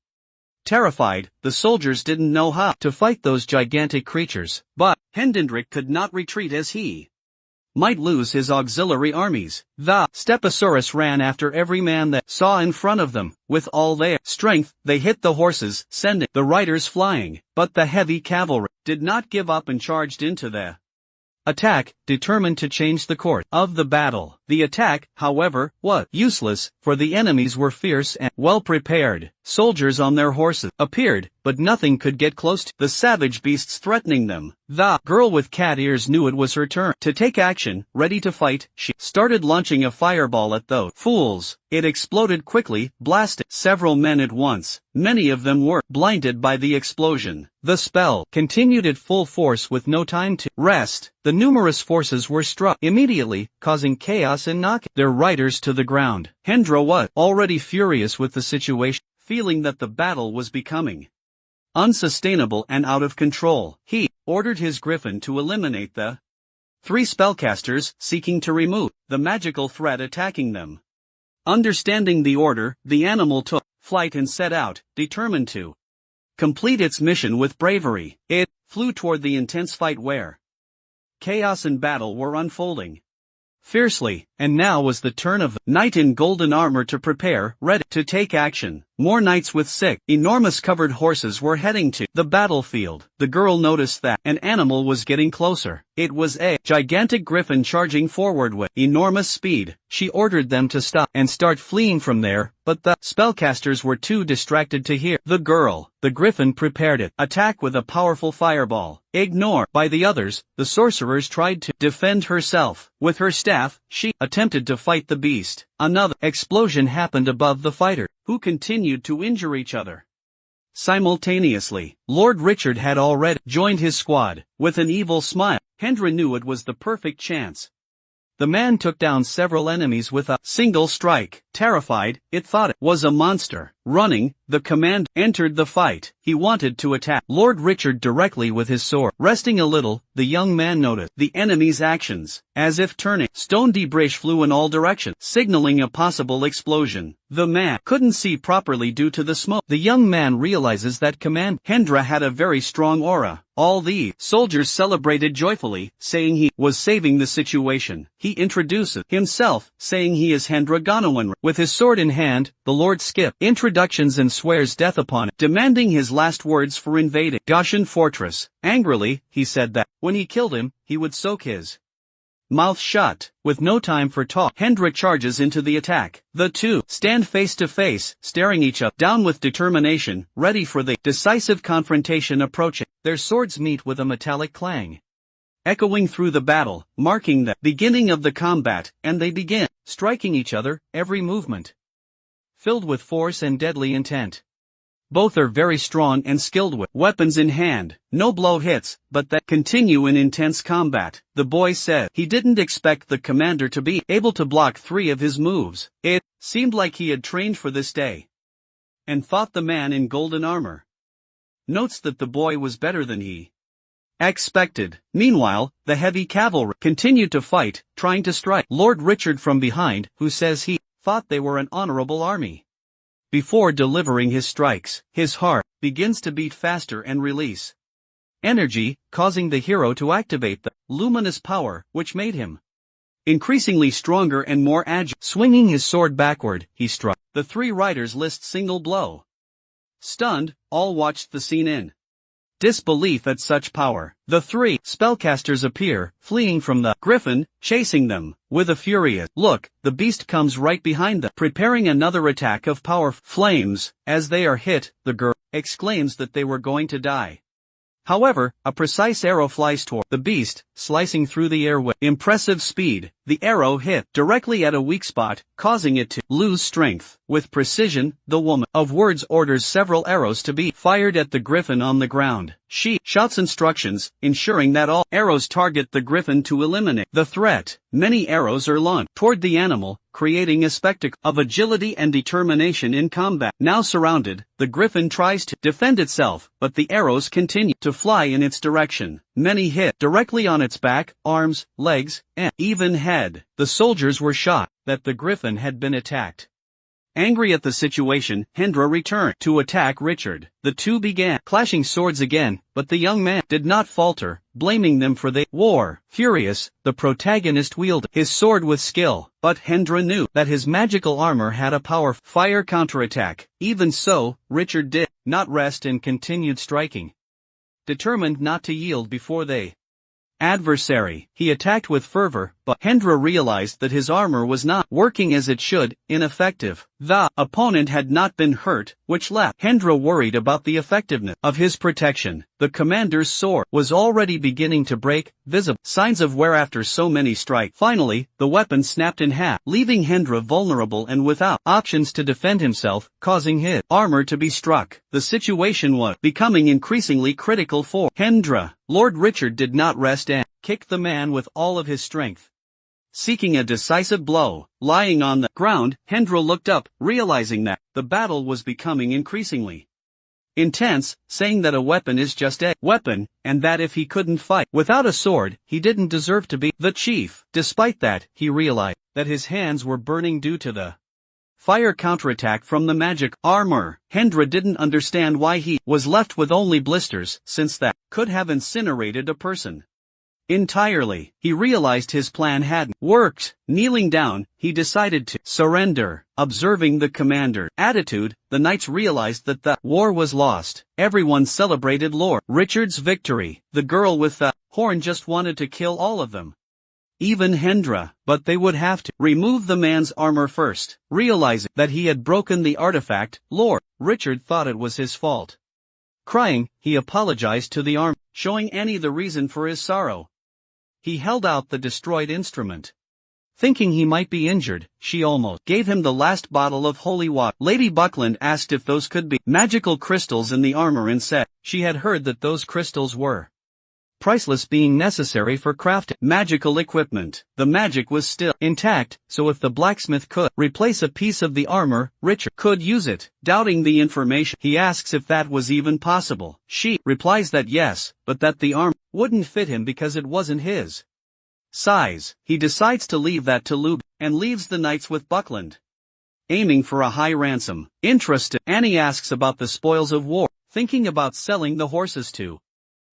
Terrified, the soldiers didn't know how to fight those gigantic creatures, but Hendendrik could not retreat as he might lose his auxiliary armies. The Stegosaurus ran after every man that saw in front of them. With all their strength, they hit the horses, sending the riders flying, but the heavy cavalry did not give up and charged into the attack, determined to change the course of the battle. The attack, however, was useless, for the enemies were fierce and well-prepared. Soldiers on their horses appeared, but nothing could get close to the savage beasts threatening them. The girl with cat ears knew it was her turn to take action. Ready to fight, she started launching a fireball at those fools. It exploded quickly, blasting several men at once. Many of them were blinded by the explosion. The spell continued at full force with no time to rest. The numerous forces were struck immediately, causing chaos and knocking their riders to the ground. Hendra was already furious with the situation, feeling that the battle was becoming unsustainable and out of control. He ordered his griffin to eliminate the 3 spellcasters seeking to remove the magical threat attacking them. Understanding the order, the animal took flight and set out, determined to complete its mission with bravery. It flew toward the intense fight where chaos and battle were unfolding fiercely, and now was the turn of the knight in golden armor to prepare, ready to take action. More knights with enormous covered horses were heading to the battlefield. The girl noticed that an animal was getting closer. It was a gigantic griffin charging forward with enormous speed. She ordered them to stop and start fleeing from there, but the spellcasters were too distracted to hear the girl. The griffin prepared its attack with a powerful fireball. Ignored by the others, the sorcerers tried to defend herself. With her staff, she attempted to fight the beast. Another explosion happened above the fighter, who continued to injure each other. Simultaneously, Lord Richard had already joined his squad. With an evil smile, Hendra knew it was the perfect chance. The man took down several enemies with a single strike. Terrified, it thought it was a monster. Running, the commander entered the fight. He wanted to attack Lord Richard directly with his sword. Resting a little, the young man noticed the enemy's actions. As if turning, stone debris flew in all directions, signaling a possible explosion. The man couldn't see properly due to the smoke. The young man realizes that Commander Hendra had a very strong aura. All the soldiers celebrated joyfully, saying he was saving the situation. He introduces himself, saying he is Hendra Gonowan. With his sword in hand, the Lord skips introductions and swears death upon it, demanding his last words for invading Goshen Fortress. Angrily, he said that, when he killed him, he would soak his mouth shut. With no time for talk, Hendra charges into the attack. The two stand face to face, staring each other down with determination, ready for the decisive confrontation approaching. Their swords meet with a metallic clang, echoing through the battle, marking the beginning of the combat, and they begin striking each other, every movement filled with force and deadly intent. Both are very strong and skilled with weapons in hand. No blow hits, but that continue in intense combat. The boy said he didn't expect the commander to be able to block 3 of his moves. It seemed like he had trained for this day, and thought the man in golden armor notes that the boy was better than he expected. Meanwhile, the heavy cavalry continued to fight, trying to strike Lord Richard from behind, who says he thought they were an honorable army. Before delivering his strikes, his heart begins to beat faster and release energy, causing the hero to activate the luminous power, which made him increasingly stronger and more agile. Swinging his sword backward, he struck the 3 riders list single blow. Stunned, all watched the scene in disbelief at such power. The 3 spellcasters appear, fleeing from the griffin, chasing them. With a furious look, the beast comes right behind them, preparing another attack of power flames. As they are hit, the girl exclaims that they were going to die. However, a precise arrow flies toward the beast, slicing through the air with impressive speed. The arrow hit directly at a weak spot, causing it to lose strength. With precision, the woman of words orders several arrows to be fired at the griffin on the ground. She shouts instructions, ensuring that all arrows target the griffin to eliminate the threat. Many arrows are launched toward the animal, creating a spectacle of agility and determination in combat. Now surrounded, the griffin tries to defend itself, but the arrows continue to fly in its direction. Many hit directly on its back, arms, legs, and even head. The soldiers were shocked that the griffin had been attacked. Angry at the situation, Hendra returned to attack Richard. The two began clashing swords again, but the young man did not falter, blaming them for the war. Furious, the protagonist wielded his sword with skill, but Hendra knew that his magical armor had a powerful fire counterattack. Even so, Richard did not rest and continued striking. Determined not to yield before the adversary, he attacked with fervor, but Hendra realized that his armor was not working as it should, ineffective. The opponent had not been hurt, which left Hendra worried about the effectiveness of his protection. The commander's sword was already beginning to break, visible signs of wear after so many strikes. Finally, the weapon snapped in half, leaving Hendra vulnerable and without options to defend himself, causing his armor to be struck. The situation was becoming increasingly critical for Hendra. Lord Richard did not rest and kicked the man with all of his strength. Seeking a decisive blow, lying on the ground, Hendra looked up, realizing that the battle was becoming increasingly intense, saying that a weapon is just a weapon, and that if he couldn't fight without a sword, he didn't deserve to be the chief. Despite that, he realized that his hands were burning due to the fire counterattack from the magic armor. Hendra didn't understand why he was left with only blisters, since that could have incinerated a person entirely. He realized his plan hadn't worked. Kneeling down, he decided to surrender. Observing the commander's attitude, the knights realized that the war was lost. Everyone celebrated Lord Richard's victory. The girl with the horn just wanted to kill all of them, even Hendra, but they would have to remove the man's armor first. Realizing that he had broken the artifact, Lord Richard thought it was his fault. Crying, he apologized to the armor, showing Annie the reason for his sorrow. He held out the destroyed instrument. Thinking he might be injured, she almost gave him the last bottle of holy water. Lady Buckland asked if those could be magical crystals in the armor and said she had heard that those crystals were priceless, being necessary for crafting magical equipment. The magic was still intact, so if the blacksmith could replace a piece of the armor, Richard could use it. Doubting the information, he asks if that was even possible. She replies that yes, but that the armor wouldn't fit him because it wasn't his size. He decides to leave that to Lube, and leaves the knights with Buckland, aiming for a high ransom. Interested, Annie asks about the spoils of war, thinking about selling the horses to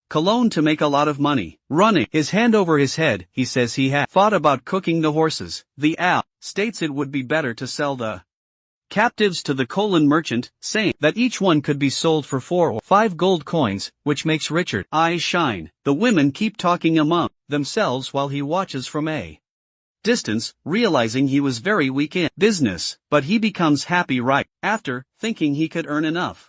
Cologne to make a lot of money. Running his hand over his head, he says he had thought about cooking the horses. The owl states it would be better to sell the captives to the Cologne merchant, saying that each one could be sold for 4 or 5 gold coins, which makes Richard's eyes shine. The women keep talking among themselves while he watches from a distance, realizing he was very weak in business, but he becomes happy right after, thinking he could earn enough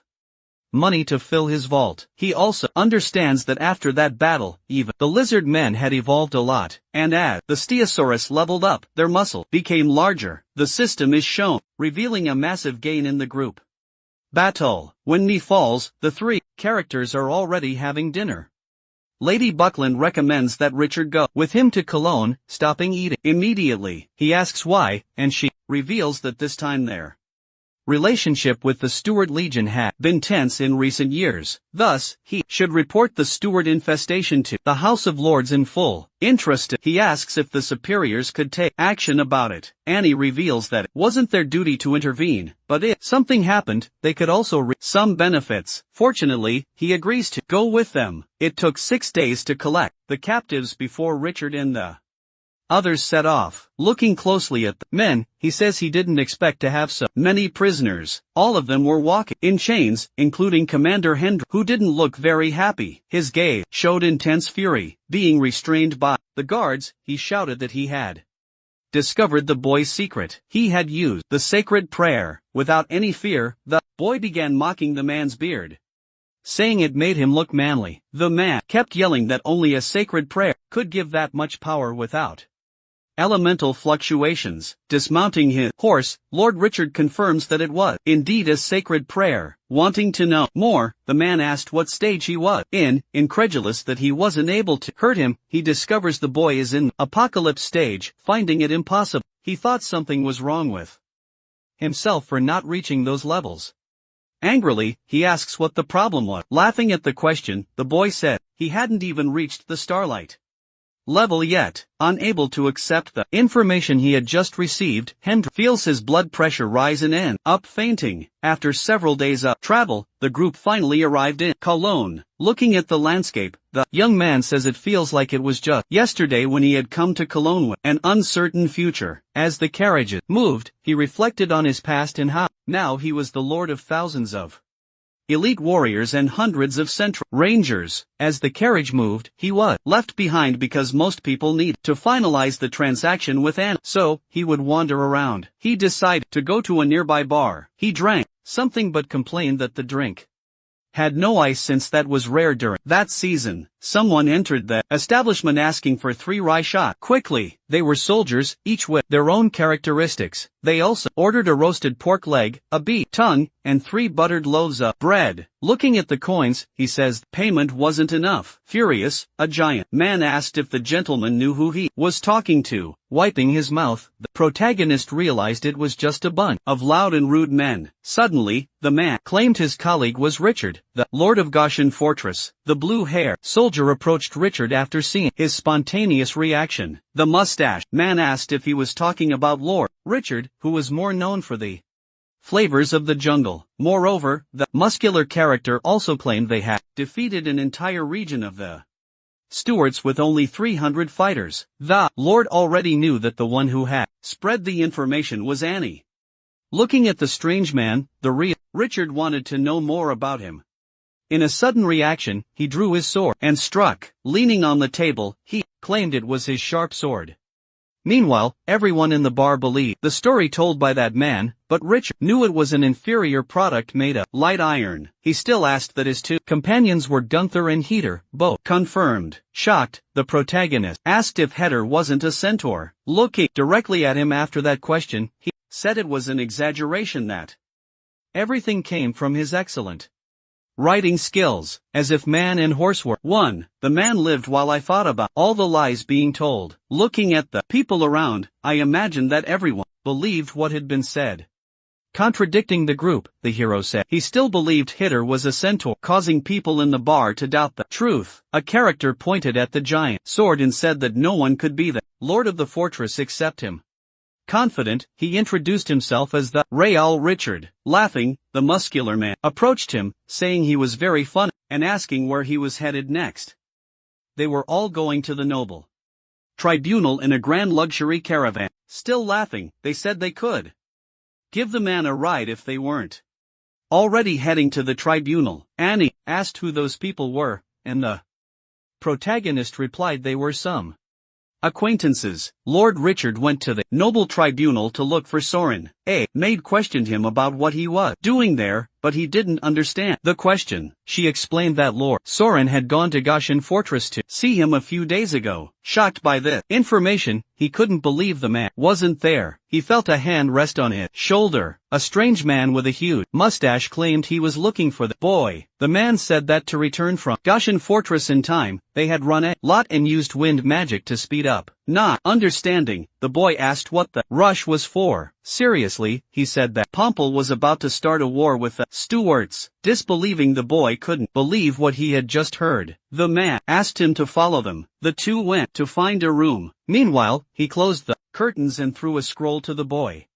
money to fill his vault. He also understands that after that battle, even the lizard men had evolved a lot, and as the Stegosaurus leveled up, their muscle became larger. The system is shown, revealing a massive gain in the group battle. When knee falls, the 3 characters are already having dinner. Lady Buckland recommends that Richard go with him to Cologne, stopping eating immediately. He asks why, and she reveals that this time their relationship with the Stuart Legion had been tense in recent years. Thus, he should report the Stuart infestation to the House of Lords in full. Interested, he asks if the superiors could take action about it. Annie reveals that it wasn't their duty to intervene, but if something happened, they could also reap some benefits. Fortunately, he agrees to go with them. It took 6 days to collect the captives before Richard and the others set off. Looking closely at the men, he says he didn't expect to have so many prisoners. All of them were walking in chains, including Commander Hendra, who didn't look very happy. His gaze showed intense fury. Being restrained by the guards, he shouted that he had discovered the boy's secret. He had used the sacred prayer. Without any fear, the boy began mocking the man's beard, saying it made him look manly. The man kept yelling that only a sacred prayer could give that much power without elemental fluctuations. Dismounting his horse, Lord Richard confirms that it was indeed a sacred prayer. Wanting to know more, the man asked what stage he was in. Incredulous that he wasn't able to hurt him, he discovers the boy is in apocalypse stage. Finding it impossible, he thought something was wrong with himself for not reaching those levels. Angrily, he asks what the problem was. Laughing at the question, the boy said he hadn't even reached the starlight level yet. Unable to accept the information he had just received, Hendrik feels his blood pressure rise and end up fainting. After several days of travel, the group finally arrived in Cologne. Looking at the landscape, the young man says it feels like it was just yesterday when he had come to Cologne with an uncertain future. As the carriages moved, he reflected on his past and how now he was the lord of thousands of elite warriors and hundreds of central rangers. As the carriage moved, he was left behind because most people need to finalize the transaction with Anna, so he would wander around. He decided to go to a nearby bar. He drank something but complained that the drink had no ice since that was rare during that season. Someone entered the establishment asking for 3 rye shots. Quickly, they were soldiers, each with their own characteristics. They also ordered a roasted pork leg, a beef tongue, and 3 buttered loaves of bread. Looking at the coins, he says payment wasn't enough. Furious, a giant man asked if the gentleman knew who he was talking to. Wiping his mouth, the protagonist realized it was just a bunch of loud and rude men. Suddenly, the man claimed his colleague was Richard, the Lord of Goshen Fortress. The blue-haired soldier approached Richard after seeing his spontaneous reaction. The mustache man asked if he was talking about Lord Richard, who was more known for the flavors of the jungle. Moreover, the muscular character also claimed they had defeated an entire region of the Stuarts with only 300 fighters. The Lord already knew that the one who had spread the information was Annie. Looking at the strange man, the real Richard wanted to know more about him. In a sudden reaction, he drew his sword and struck. Leaning on the table, he claimed it was his sharp sword. Meanwhile, everyone in the bar believed the story told by that man, but Richard knew it was an inferior product made of light iron. He still asked that his 2 companions were Gunther and Heater, both confirmed. Shocked, the protagonist asked if Heater wasn't a centaur. Looking directly at him after that question, he said it was an exaggeration that everything came from his excellent writing skills, as if man and horse were one. The man lived while I thought about all the lies being told. Looking at the people around, I imagined that everyone believed what had been said. Contradicting the group, the hero said he still believed Hitter was a centaur, causing people in the bar to doubt the truth. A character pointed at the giant sword and said that no one could be the lord of the fortress except him. Confident, he introduced himself as the Real Richard. Laughing, the muscular man approached him, saying he was very funny, and asking where he was headed next. They were all going to the noble tribunal in a grand luxury caravan. Still laughing, they said they could give the man a ride if they weren't already heading to the tribunal. Annie asked who those people were, and the protagonist replied they were some acquaintances. Lord Richard went to the noble tribunal to look for Soren. A maid questioned him about what he was doing there, but he didn't understand the question. She explained that Lord Soren had gone to Goshen Fortress to see him a few days ago. Shocked by this information, he couldn't believe the man wasn't there. He felt a hand rest on his shoulder. A strange man with a huge mustache claimed he was looking for the boy. The man said that to return from Goshen Fortress in time, they had run a lot and used wind magic to speed up. Not understanding, the boy asked what the rush was for. Seriously, he said that Pompel was about to start a war with the Stuarts. Disbelieving, the boy couldn't believe what he had just heard. The man asked him to follow them. The two went to find a room. Meanwhile, he closed the curtains and threw a scroll to the boy.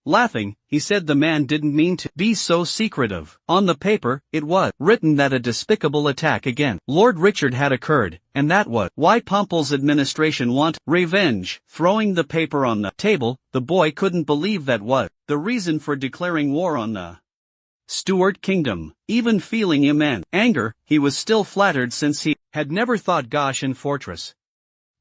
Laughing, he said the man didn't mean to be so secretive. On the paper, it was written that a despicable attack against Lord Richard had occurred, and that was why Pompel's administration wanted revenge. Throwing the paper on the table, the boy couldn't believe that was the reason for declaring war on the Stuart kingdom. Even feeling immense anger, he was still flattered since he had never thought Goshen Fortress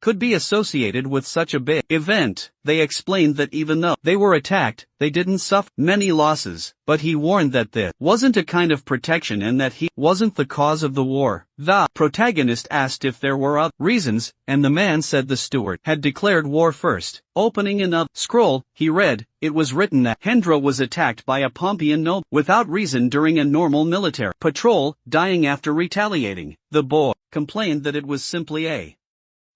could be associated with such a big event. They explained that even though they were attacked, they didn't suffer many losses, but he warned that this wasn't a kind of protection and that he wasn't the cause of the war. The protagonist asked if there were other reasons, and the man said the steward had declared war first. Opening another scroll, he read, it was written that Hendra was attacked by a Pompeian noble without reason during a normal military patrol, dying after retaliating. The boy complained that it was simply a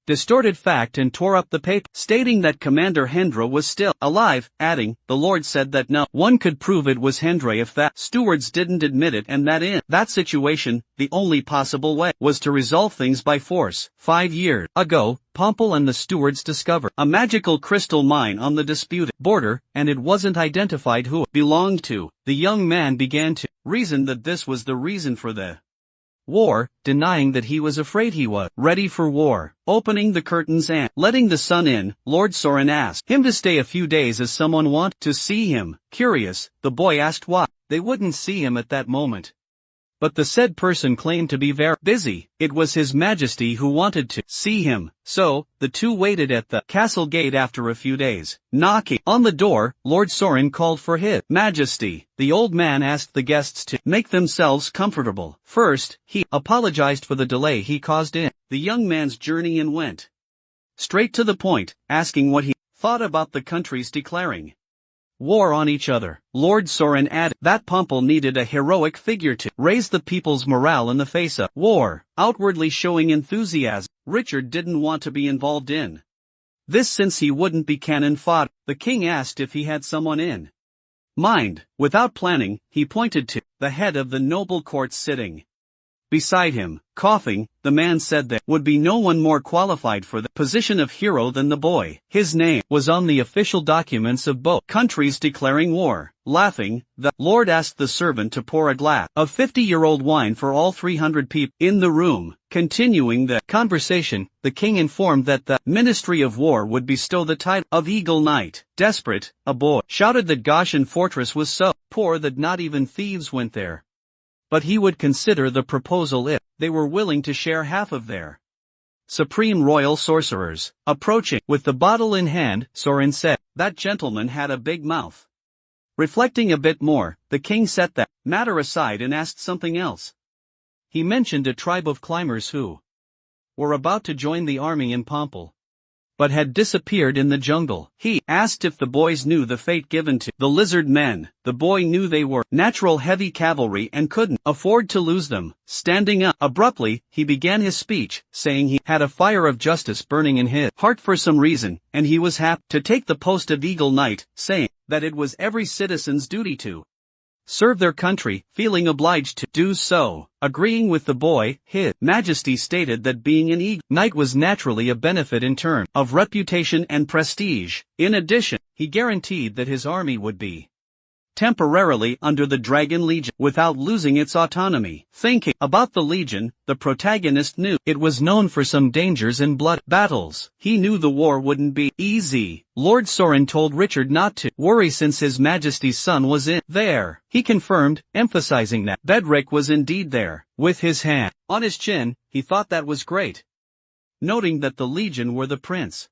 distorted fact and tore up the paper, stating that Commander Hendra was still alive, adding, the Lord said that no one could prove it was Hendra if the stewards didn't admit it, and that in that situation, the only possible way was to resolve things by force. 5 years ago, Pompel and the stewards discovered a magical crystal mine on the disputed border, and it wasn't identified who it belonged to. The young man began to reason that this was the reason for the war, denying that he was afraid he was ready for war. Opening the curtains and letting the sun in, Lord Soren asked him to stay a few days as someone wanted to see him. Curious, the boy asked why they wouldn't see him at that moment. But the said person claimed to be very busy. It was His Majesty who wanted to see him, so the two waited at the castle gate. After a few days, knocking on the door, Lord Soren called for His Majesty. The old man asked the guests to make themselves comfortable. First, he apologized for the delay he caused in the young man's journey and went straight to the point, asking what he thought about the countries declaring war on each other. Lord Soren added that Pompel needed a heroic figure to raise the people's morale in the face of war, outwardly showing enthusiasm. Richard didn't want to be involved in this since he wouldn't be cannon fodder. The king asked if he had someone in mind. Without planning, he pointed to the head of the noble court sitting beside him. Coughing, the man said there would be no one more qualified for the position of hero than the boy. His name was on the official documents of both countries declaring war. Laughing, the Lord asked the servant to pour a glass of 50-year-old wine for all 300 people in the room. Continuing the conversation, the king informed that the Ministry of War would bestow the title of Eagle Knight. Desperate, a boy shouted that Goshen Fortress was so poor that not even thieves went there, but he would consider the proposal if they were willing to share half of their supreme royal sorcerers. Approaching with the bottle in hand, Soren said, that gentleman had a big mouth. Reflecting a bit more, the king set that matter aside and asked something else. He mentioned a tribe of climbers who were about to join the army in Pompel, but had disappeared in the jungle. He asked if the boys knew the fate given to the lizard men. The boy knew they were natural heavy cavalry and couldn't afford to lose them. Standing up abruptly, he began his speech, saying he had a fire of justice burning in his heart for some reason, and he was happy to take the post of Eagle Knight, saying that it was every citizen's duty to serve their country, feeling obliged to do so. Agreeing with the boy, His Majesty stated that being an Eagle Knight was naturally a benefit in terms of reputation and prestige. In addition, he guaranteed that his army would be temporarily under the Dragon Legion without losing its autonomy. Thinking about the Legion, the protagonist knew it was known for some dangers and blood battles. He knew the war wouldn't be easy. Lord Soren told Richard not to worry since His Majesty's son was in there. He confirmed, emphasizing that Bedrick was indeed there. With his hand on his chin, he thought that was great, noting that the Legion were the prince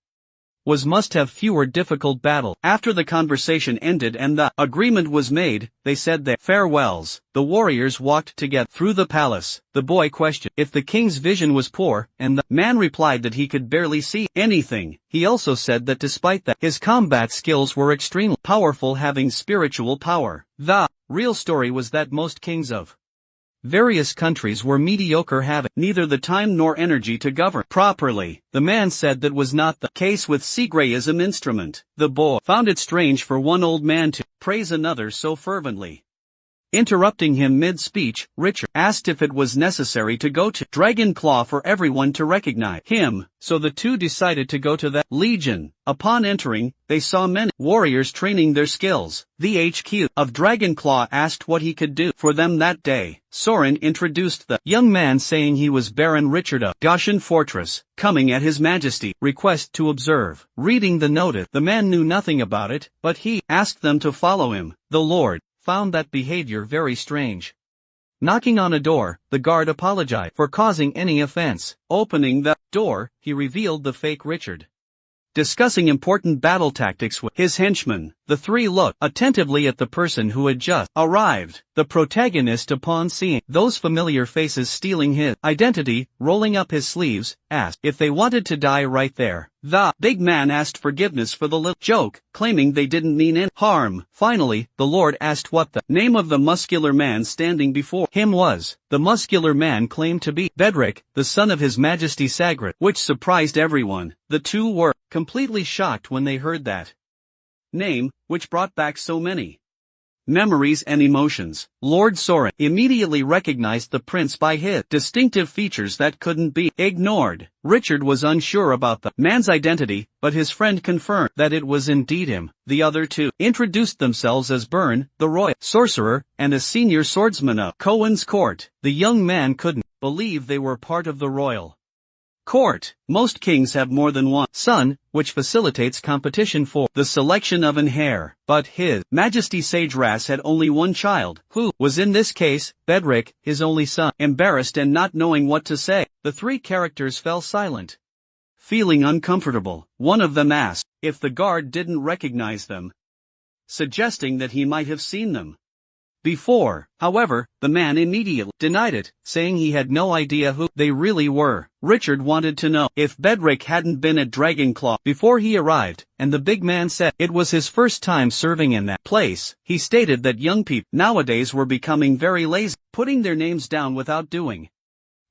must have fewer difficult battles. After the conversation ended and the agreement was made, they said their farewells. The warriors walked together through the palace. The boy questioned if the king's vision was poor, and the man replied that he could barely see anything. He also said that despite that, his combat skills were extremely powerful, having spiritual power. The real story was that most kings of various countries were mediocre, having neither the time nor energy to govern properly. The man said that was not the case with Segrayism instrument. The boy found it strange for one old man to praise another so fervently. Interrupting him mid-speech, Richard asked if it was necessary to go to Dragon Claw for everyone to recognize him, so the two decided to go to the Legion. Upon entering, they saw many warriors training their skills. The HQ of Dragon Claw asked what he could do for them that day. Soren introduced the young man, saying he was Baron Richard of Goshen Fortress, coming at His Majesty's request to observe. Reading the notice, the man knew nothing about it, but he asked them to follow him. The Lord found that behavior very strange. Knocking on a door, the guard apologized for causing any offense. Opening the door, he revealed the fake Richard. Discussing important battle tactics with his henchmen, the three looked attentively at the person who had just arrived. The protagonist, upon seeing those familiar faces stealing his identity, rolling up his sleeves, asked if they wanted to die right there. The big man asked forgiveness for the little joke, claiming they didn't mean any harm. Finally, the Lord asked what the name of the muscular man standing before him was. The muscular man claimed to be Bedrick, the son of His Majesty Sagrat, which surprised everyone. The two were completely shocked when they heard that name, which brought back so many memories and emotions. Lord Soren immediately recognized the prince by his distinctive features that couldn't be ignored. Richard was unsure about the man's identity, but his friend confirmed that it was indeed him. The other two introduced themselves as Byrne, the royal sorcerer, and a senior swordsman of Cohen's court. The young man couldn't believe they were part of the royal court. Most kings have more than one son, which facilitates competition for the selection of an heir. But His Majesty Sageras had only one child, who was in this case, Bedrick, his only son. Embarrassed and not knowing what to say, the three characters fell silent. Feeling uncomfortable, one of them asked if the guard didn't recognize them, suggesting that he might have seen them before. However, the man immediately denied it, saying he had no idea who they really were. Richard wanted to know if Bedrick hadn't been at Dragonclaw before he arrived, and the big man said it was his first time serving in that place. He stated that young people nowadays were becoming very lazy, putting their names down without doing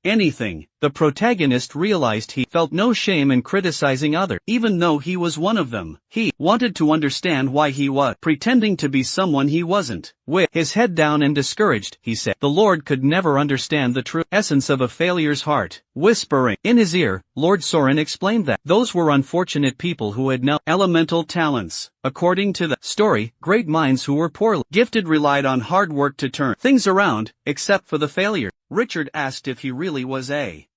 anything. The protagonist realized he felt no shame in criticizing others, even though he was one of them. He wanted to understand why he was pretending to be someone he wasn't. With his head down and discouraged, he said the Lord could never understand the true essence of a failure's heart. Whispering in his ear, Lord Soren explained that those were unfortunate people who had no elemental talents. According to the story, great minds who were poorly gifted relied on hard work to turn things around, except for the failure. Richard asked if he really was a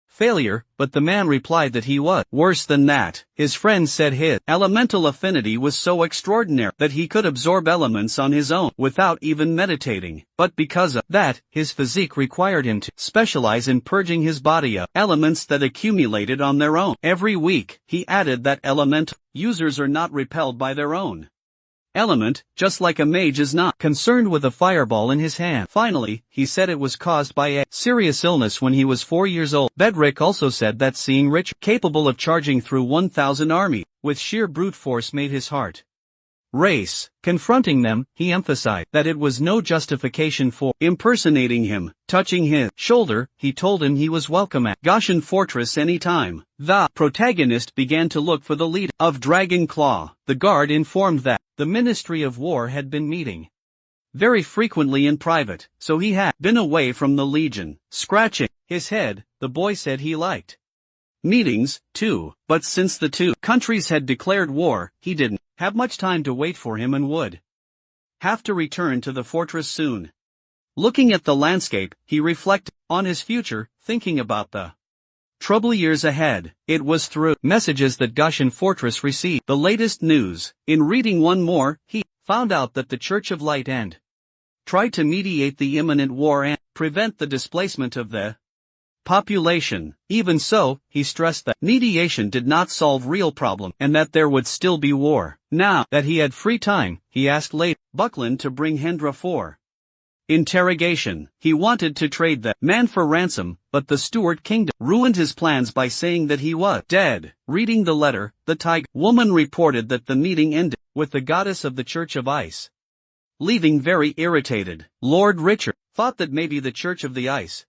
failure, but the man replied that he was worse than that. His friend said his elemental affinity was so extraordinary that he could absorb elements on his own without even meditating. But because of that, his physique required him to specialize in purging his body of elements that accumulated on their own. Every week, he added that elemental users are not repelled by their own element, just like a mage is not concerned with a fireball in his hand. Finally, he said it was caused by a serious illness when he was 4 years old. Bedrick also said that seeing Richard capable of charging through 1,000 army with sheer brute force made his heart race. Confronting them, he emphasized that it was no justification for impersonating him. Touching his shoulder, he told him he was welcome at Goshen Fortress any time. The protagonist began to look for the leader of Dragonclaw. The guard informed that the Ministry of War had been meeting very frequently in private, so he had been away from the Legion. Scratching his head, the boy said he liked meetings, too, but since the two countries had declared war, he didn't have much time to wait for him and would have to return to the fortress soon. Looking at the landscape, he reflected on his future, thinking about the troubled years ahead. It was through messages that Goshen Fortress received the latest news. In reading one more, he found out that the Church of Light and tried to mediate the imminent war and prevent the displacement of the population. Even so, he stressed that mediation did not solve real problems and that there would still be war. Now that he had free time, he asked Lady Buckland to bring Hendra for interrogation. He wanted to trade the man for ransom, but the Stuart kingdom ruined his plans by saying that he was dead. Reading the letter, the Tiger woman reported that the meeting ended with the goddess of the Church of Ice leaving very irritated. Lord Richard thought that maybe the Church of the Ice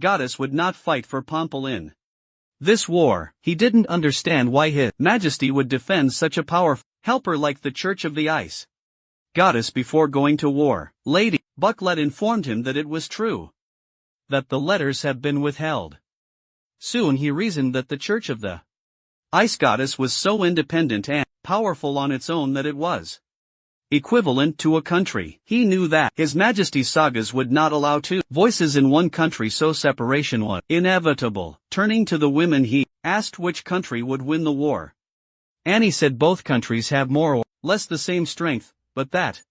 goddess would not fight for Pomple in this war. He didn't understand why His Majesty would defend such a powerful helper like the Church of the Ice goddess before going to war. Lady Bucklet informed him that it was true that the letters had been withheld. Soon he reasoned that the Church of the Ice goddess was so independent and powerful on its own that it was equivalent to a country. He knew that His Majesty's sagas would not allow two voices in one country, so separation was inevitable. Turning to the women, he asked which country would win the war. Annie said both countries have more or less the same strength, but that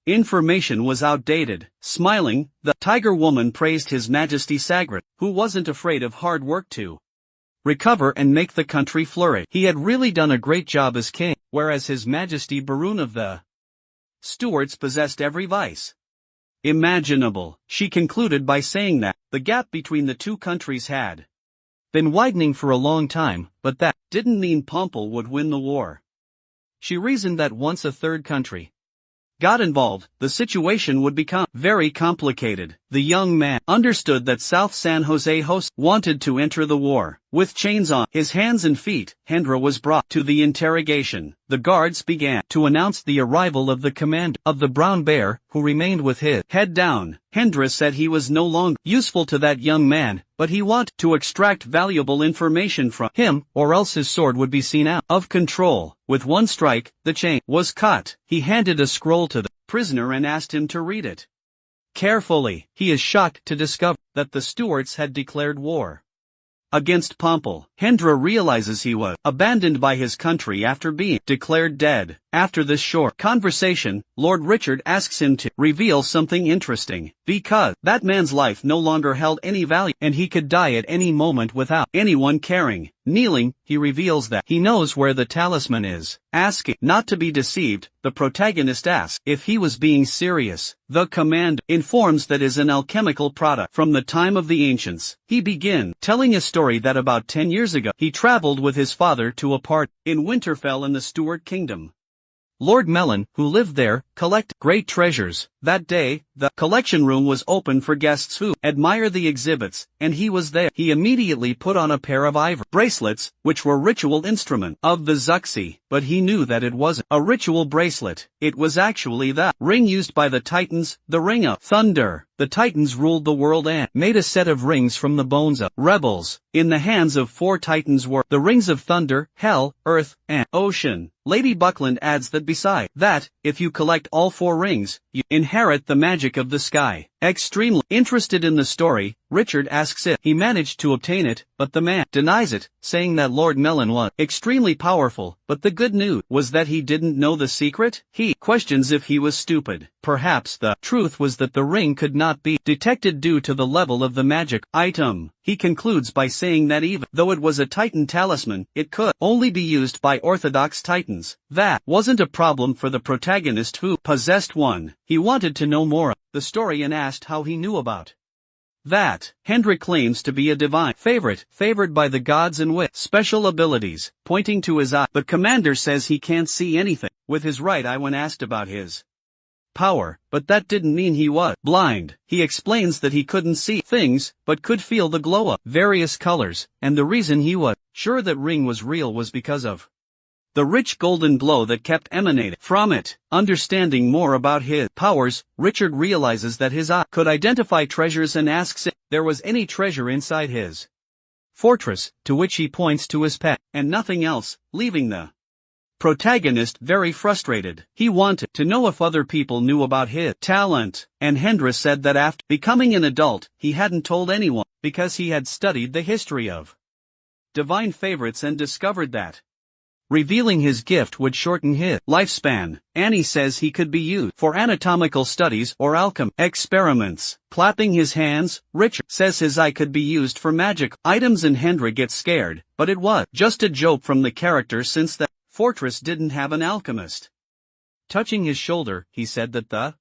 information was outdated. Smiling, the Tiger Woman praised His Majesty Sagrat, who wasn't afraid of hard work to recover and make the country flourish. He had really done a great job as king, whereas His Majesty Barun of the Stuarts possessed every vice imaginable. She concluded by saying that the gap between the two countries had been widening for a long time, but that didn't mean Pompel would win the war. She reasoned that once a third country got involved, the situation would become very complicated. The young man understood that South San Jose hosts wanted to enter the war. With chains on his hands and feet, Hendra was brought to the interrogation. The guards began to announce the arrival of the commander of the Brown Bear, who remained with his head down. Hendra said he was no longer useful to that young man, but he wanted to extract valuable information from him, or else his sword would be seen out of control. With one strike, the chain was cut. He handed a scroll to the prisoner and asked him to read it carefully. He is shocked to discover that the Stuarts had declared war against Pompel. Hendra realizes he was abandoned by his country after being declared dead. After this short conversation, Lord Richard asks him to reveal something interesting, because that man's life no longer held any value and he could die at any moment without anyone caring. Kneeling, he reveals that he knows where the talisman is. Asking not to be deceived, the protagonist asks if he was being serious. The commander informs that is an alchemical product from the time of the ancients. He begins telling a story that about 10 years ago he traveled with his father to a party in Winterfell in the Stuart kingdom. Lord Mellon, who lived there, collected great treasures. That day, the collection room was open for guests who admire the exhibits, and he was there. He immediately put on a pair of ivory bracelets, which were ritual instrument of the Zuxi, but he knew that it wasn't a ritual bracelet. It was actually the ring used by the Titans, the Ring of Thunder. The Titans ruled the world and made a set of rings from the bones of rebels. In the hands of 4 Titans were the rings of Thunder, Hell, Earth, and Ocean. Lady Buckland adds that beside that, if you collect all 4 rings, you inherit the magic of the sky. Extremely interested in the story, Richard asks if he managed to obtain it, but the man denies it, saying that Lord Mellon was extremely powerful, but the good news was that he didn't know the secret. He questions if he was stupid. Perhaps the truth was that the ring could not be detected due to the level of the magic item. He concludes by saying that even though it was a Titan talisman, it could only be used by Orthodox Titans. That wasn't a problem for the protagonist who possessed one. He wanted to know more of the story and asked how he knew about that. Hendrik claims to be a divine favorite, favored by the gods and with special abilities, pointing to his eye. The commander says he can't see anything with his right eye when asked about his power, but that didn't mean he was blind. He explains that he couldn't see things, but could feel the glow of various colors, and the reason he was sure that ring was real was because of the rich golden glow that kept emanating from it. Understanding more about his powers, Richard realizes that his eye could identify treasures and asks if there was any treasure inside his fortress, to which he points to his pet, and nothing else, leaving the protagonist very frustrated. He wanted to know if other people knew about his talent, and Hendra said that after becoming an adult, he hadn't told anyone, because he had studied the history of divine favorites and discovered that revealing his gift would shorten his lifespan. Annie says he could be used for anatomical studies or alchemy experiments. Clapping his hands, Richard says his eye could be used for magic items and Hendra gets scared, but it was just a joke from the character since the fortress didn't have an alchemist. Touching his shoulder, he said that the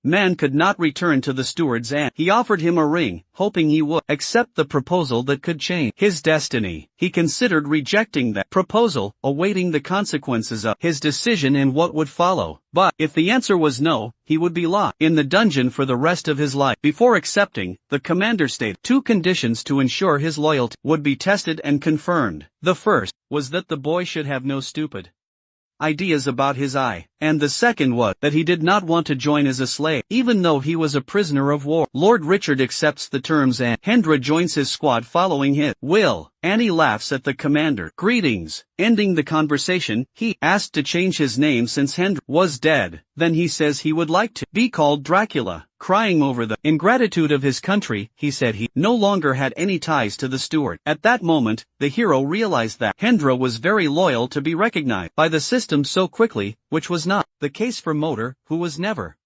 man could not return to the stewards and he offered him a ring, hoping he would accept the proposal that could change his destiny. He considered rejecting that proposal, awaiting the consequences of his decision and what would follow. But if the answer was no, he would be locked in the dungeon for the rest of his life. Before accepting, the commander stated 2 conditions to ensure his loyalty would be tested and confirmed. The first was that the boy should have no stupid ideas about his eye, and the second was that he did not want to join as a slave, even though he was a prisoner of war. Lord Richard accepts the terms and Hendra joins his squad following his will. Annie laughs at the commander. Greetings. Ending the conversation, he asked to change his name since Hendra was dead. Then he says he would like to be called Dracula. Crying over the ingratitude of his country, he said he no longer had any ties to the Stuart. At that moment, the hero realized that Hendra was very loyal to be recognized by the system so quickly, which was not the case for Motor, who was never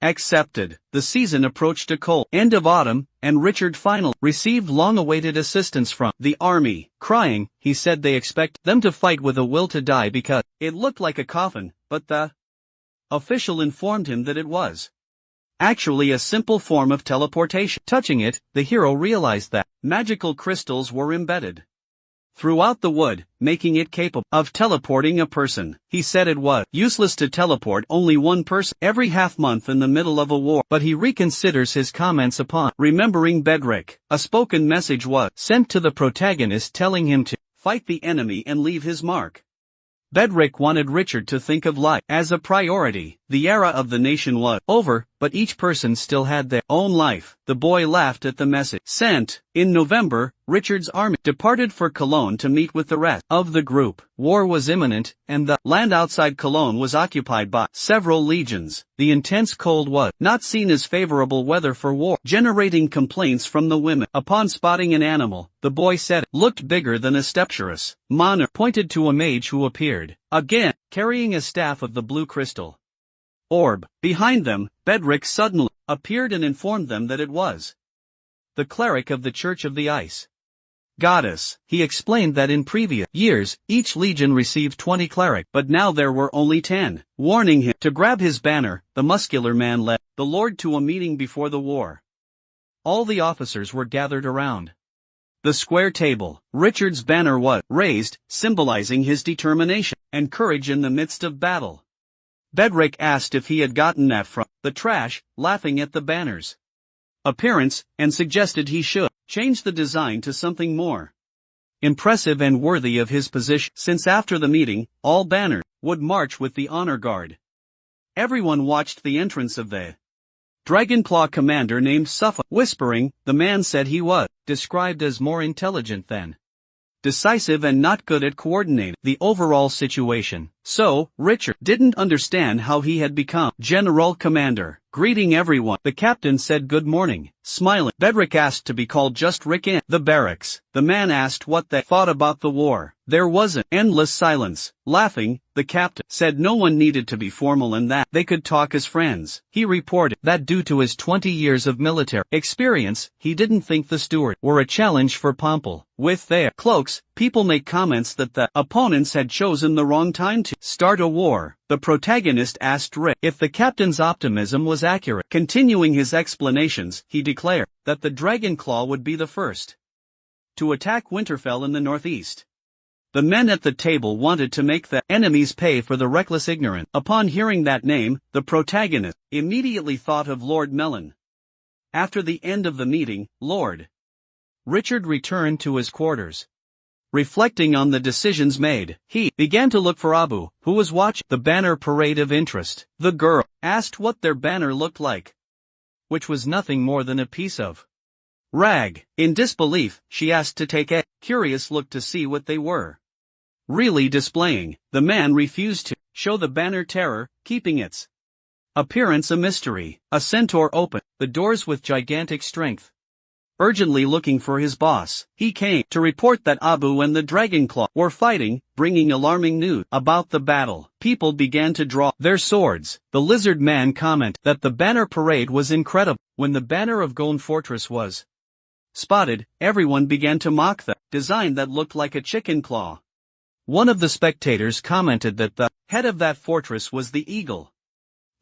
accepted. The season approached a cold end of autumn, and Richard finally received long-awaited assistance from the army. Crying, he said they expect them to fight with a will to die because it looked like a coffin, but the official informed him that it was actually a simple form of teleportation. Touching it, the hero realized that magical crystals were embedded throughout the wood, making it capable of teleporting a person. He said it was useless to teleport only one person every half-month in the middle of a war, but he reconsiders his comments upon remembering Bedrick. A spoken message was sent to the protagonist telling him to fight the enemy and leave his mark. Bedrick wanted Richard to think of life as a priority. The era of the nation was over, but each person still had their own life. The boy laughed at the message sent. In November, Richard's army departed for Cologne to meet with the rest of the group. War was imminent, and the land outside Cologne was occupied by several legions. The intense cold was not seen as favorable weather for war, generating complaints from the women. Upon spotting an animal, the boy said it looked bigger than a stepchirus. Manhwa pointed to a mage who appeared, again, carrying a staff of the blue crystal orb. Behind them, Bedrick suddenly appeared and informed them that it was the cleric of the Church of the Ice Goddess. He explained that in previous years, each legion received 20 clerics, but now there were only 10. Warning him to grab his banner, the muscular man led the Lord to a meeting before the war. All the officers were gathered around the square table. Richard's banner was raised, symbolizing his determination and courage in the midst of battle. Bedrick asked if he had gotten that from the trash, laughing at the banner's appearance, and suggested he should change the design to something more impressive and worthy of his position, since after the meeting, all banners would march with the honor guard. Everyone watched the entrance of the Dragonclaw commander named Suffolk. Whispering, the man said he was described as more intelligent than decisive and not good at coordinating the overall situation. So, Richard didn't understand how he had become general commander. Greeting everyone, the captain said good morning. Smiling, Bedrick asked to be called just Rick in the barracks. The man asked what they thought about the war. There was an endless silence. Laughing, the captain said no one needed to be formal and that they could talk as friends. He reported that due to his 20 years of military experience, he didn't think the Stuarts were a challenge for Pomple. With their cloaks, people make comments that the opponents had chosen the wrong time to start a war. The protagonist asked Rick if the captain's optimism was accurate. Continuing his explanations, he declared that the Dragonclaw would be the first to attack Winterfell in the northeast. The men at the table wanted to make the enemies pay for the reckless ignorance. Upon hearing that name, the protagonist immediately thought of Lord Mellon. After the end of the meeting, Lord Richard returned to his quarters. Reflecting on the decisions made, he began to look for Abu, who was watching the banner parade of interest. The girl asked what their banner looked like, which was nothing more than a piece of rag. In disbelief, she asked to take a curious look to see what they were really displaying. The man refused to show the banner terror, keeping its appearance a mystery. A centaur opened the doors with gigantic strength. Urgently looking for his boss, he came to report that Abu and the Dragonclaw were fighting, bringing alarming news about the battle. People began to draw their swords. The lizard man commented that the banner parade was incredible. When the banner of Golden Fortress was spotted, everyone began to mock the design that looked like a chicken claw. One of the spectators commented that the head of that fortress was the eagle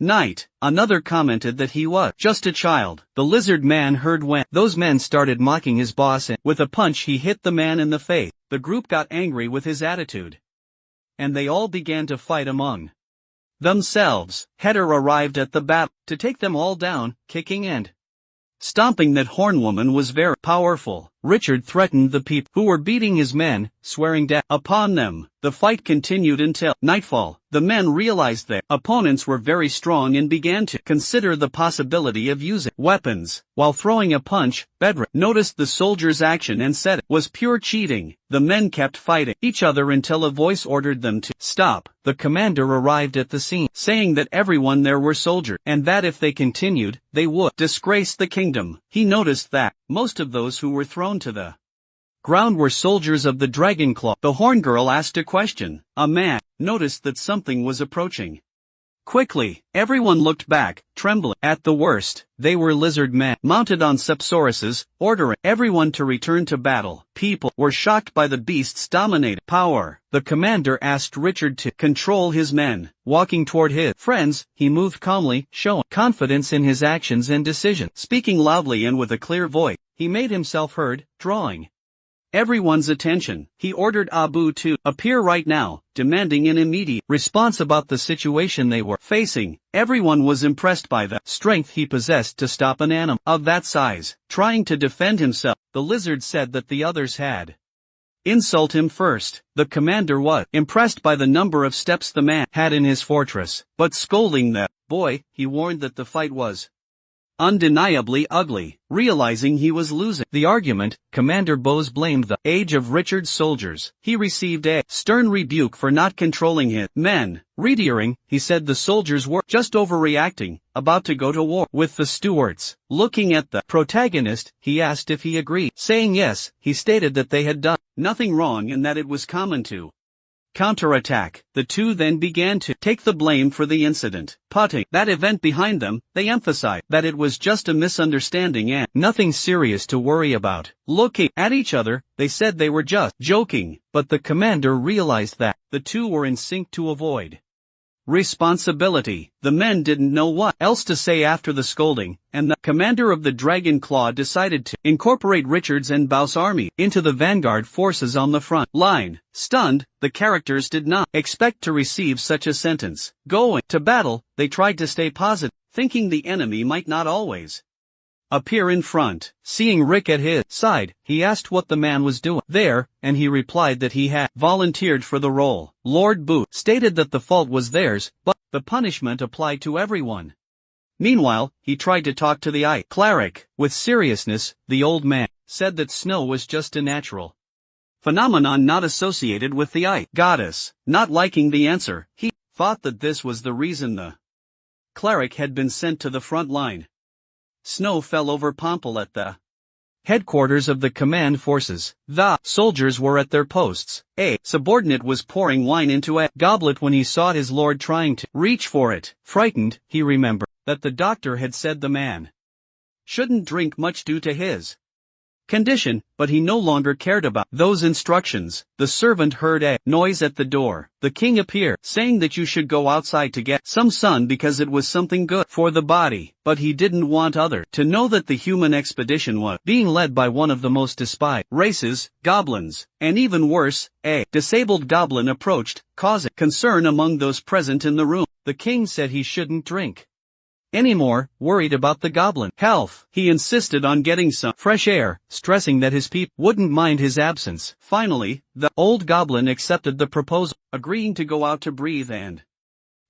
Knight. Another commented that he was just a child. The lizard man heard when those men started mocking his boss and with a punch he hit the man in the face. The group got angry with his attitude, and they all began to fight among themselves. Heder arrived at the battle to take them all down, kicking and stomping. That Hornwoman was very powerful. Richard threatened the people who were beating his men, swearing death upon them. The fight continued until nightfall. The men realized their opponents were very strong and began to consider the possibility of using weapons. While throwing a punch, Bedrick noticed the soldier's action and said it was pure cheating. The men kept fighting each other until a voice ordered them to stop. The commander arrived at the scene, saying that everyone there were soldiers, and that if they continued, they would disgrace the kingdom. He noticed that most of those who were thrown to the ground were soldiers of the Dragonclaw. The horn girl asked a question. A man noticed that something was approaching Quickly, everyone looked back, trembling. At the worst, they were lizard men, mounted on sepsauruses, ordering everyone to return to battle. People were shocked by the beast's dominating power. The commander asked Richard to control his men. Walking toward his friends, he moved calmly, showing confidence in his actions and decisions. Speaking loudly and with a clear voice, he made himself heard, drawing everyone's attention. He ordered Abu to appear right now, demanding an immediate response about the situation they were facing. Everyone was impressed by the strength he possessed to stop an animal of that size trying to defend himself. The lizard said that the others had insult him first. The commander was impressed by the number of steps the man had in his fortress, but scolding the boy, he warned that the fight was undeniably ugly. Realizing he was losing the argument, Commander Bose blamed the age of Richard's soldiers. He received a stern rebuke for not controlling his men. Reiterating, he said the soldiers were just overreacting, about to go to war with the Stuarts. Looking at the protagonist, he asked if he agreed. Saying yes, he stated that they had done nothing wrong and that it was common to counterattack. The two then began to take the blame for the incident. Putting that event behind them, they emphasized that it was just a misunderstanding and nothing serious to worry about. Looking at each other, they said they were just joking, but the commander realized that the two were in sync to avoid responsibility. The men didn't know what else to say after the scolding, and the commander of the Dragon Claw decided to incorporate Richard's and Bao's army into the vanguard forces on the front line. Stunned, the characters did not expect to receive such a sentence. Going to battle, they tried to stay positive, thinking the enemy might not always appear in front. Seeing Rick at his side, he asked what the man was doing there, and he replied that he had volunteered for the role. Lord Boo stated that the fault was theirs, but the punishment applied to everyone. Meanwhile, he tried to talk to the eye cleric. With seriousness, the old man said that snow was just a natural phenomenon not associated with the eye goddess. Not liking the answer, he thought that this was the reason the cleric had been sent to the front line. Snow fell over Pomple at the headquarters of the command forces. The soldiers were at their posts. A subordinate was pouring wine into a goblet when he saw his lord trying to reach for it. Frightened, he remembered that the doctor had said the man shouldn't drink much due to his condition, but he no longer cared about those instructions. The servant heard a noise at the door. The king appeared, saying that you should go outside to get some sun because it was something good for the body, but he didn't want others to know that the human expedition was being led by one of the most despised races, goblins, and even worse, a disabled goblin approached, causing concern among those present in the room. The king said he shouldn't drink anymore, worried about the goblin health. He insisted on getting some fresh air, stressing that his people wouldn't mind his absence. Finally, the old goblin accepted the proposal, agreeing to go out to breathe and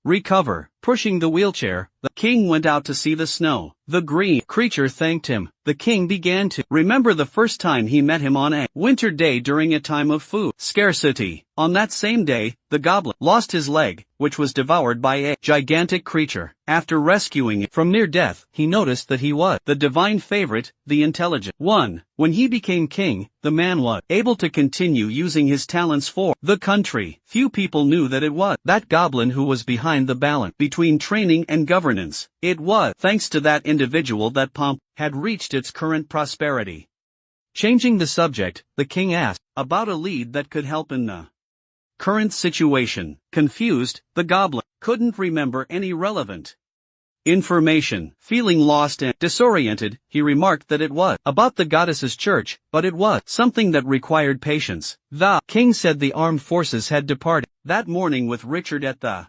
recover. Pushing the wheelchair, the king went out to see the snow. The green creature thanked him. The king began to remember the first time he met him on a winter day during a time of food scarcity. On that same day, the goblin lost his leg, which was devoured by a gigantic creature. After rescuing it from near death, he noticed that he was the divine favorite, the intelligent one. When he became king, the man was able to continue using his talents for the country. Few people knew that it was that goblin who was behind the balance between training and governance. It was thanks to that individual that Pomp had reached its current prosperity. Changing the subject, the king asked about a lead that could help in the current situation. Confused, the goblin couldn't remember any relevant information. Feeling lost and disoriented, he remarked that it was about the goddess's church, but it was something that required patience. The king said the armed forces had departed that morning with Richard at the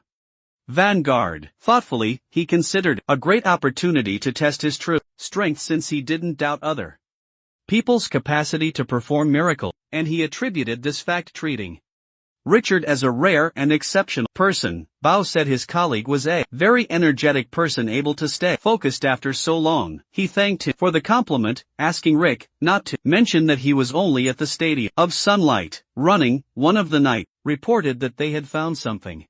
vanguard. Thoughtfully, he considered a great opportunity to test his true strength since he didn't doubt other people's capacity to perform miracles, and he attributed this fact treating Richard as a rare and exceptional person. Bao said his colleague was a very energetic person able to stay focused after so long. He thanked him for the compliment, asking Rick not to mention that he was only at the Stadium of Sunlight. Running, one of the night reported that they had found something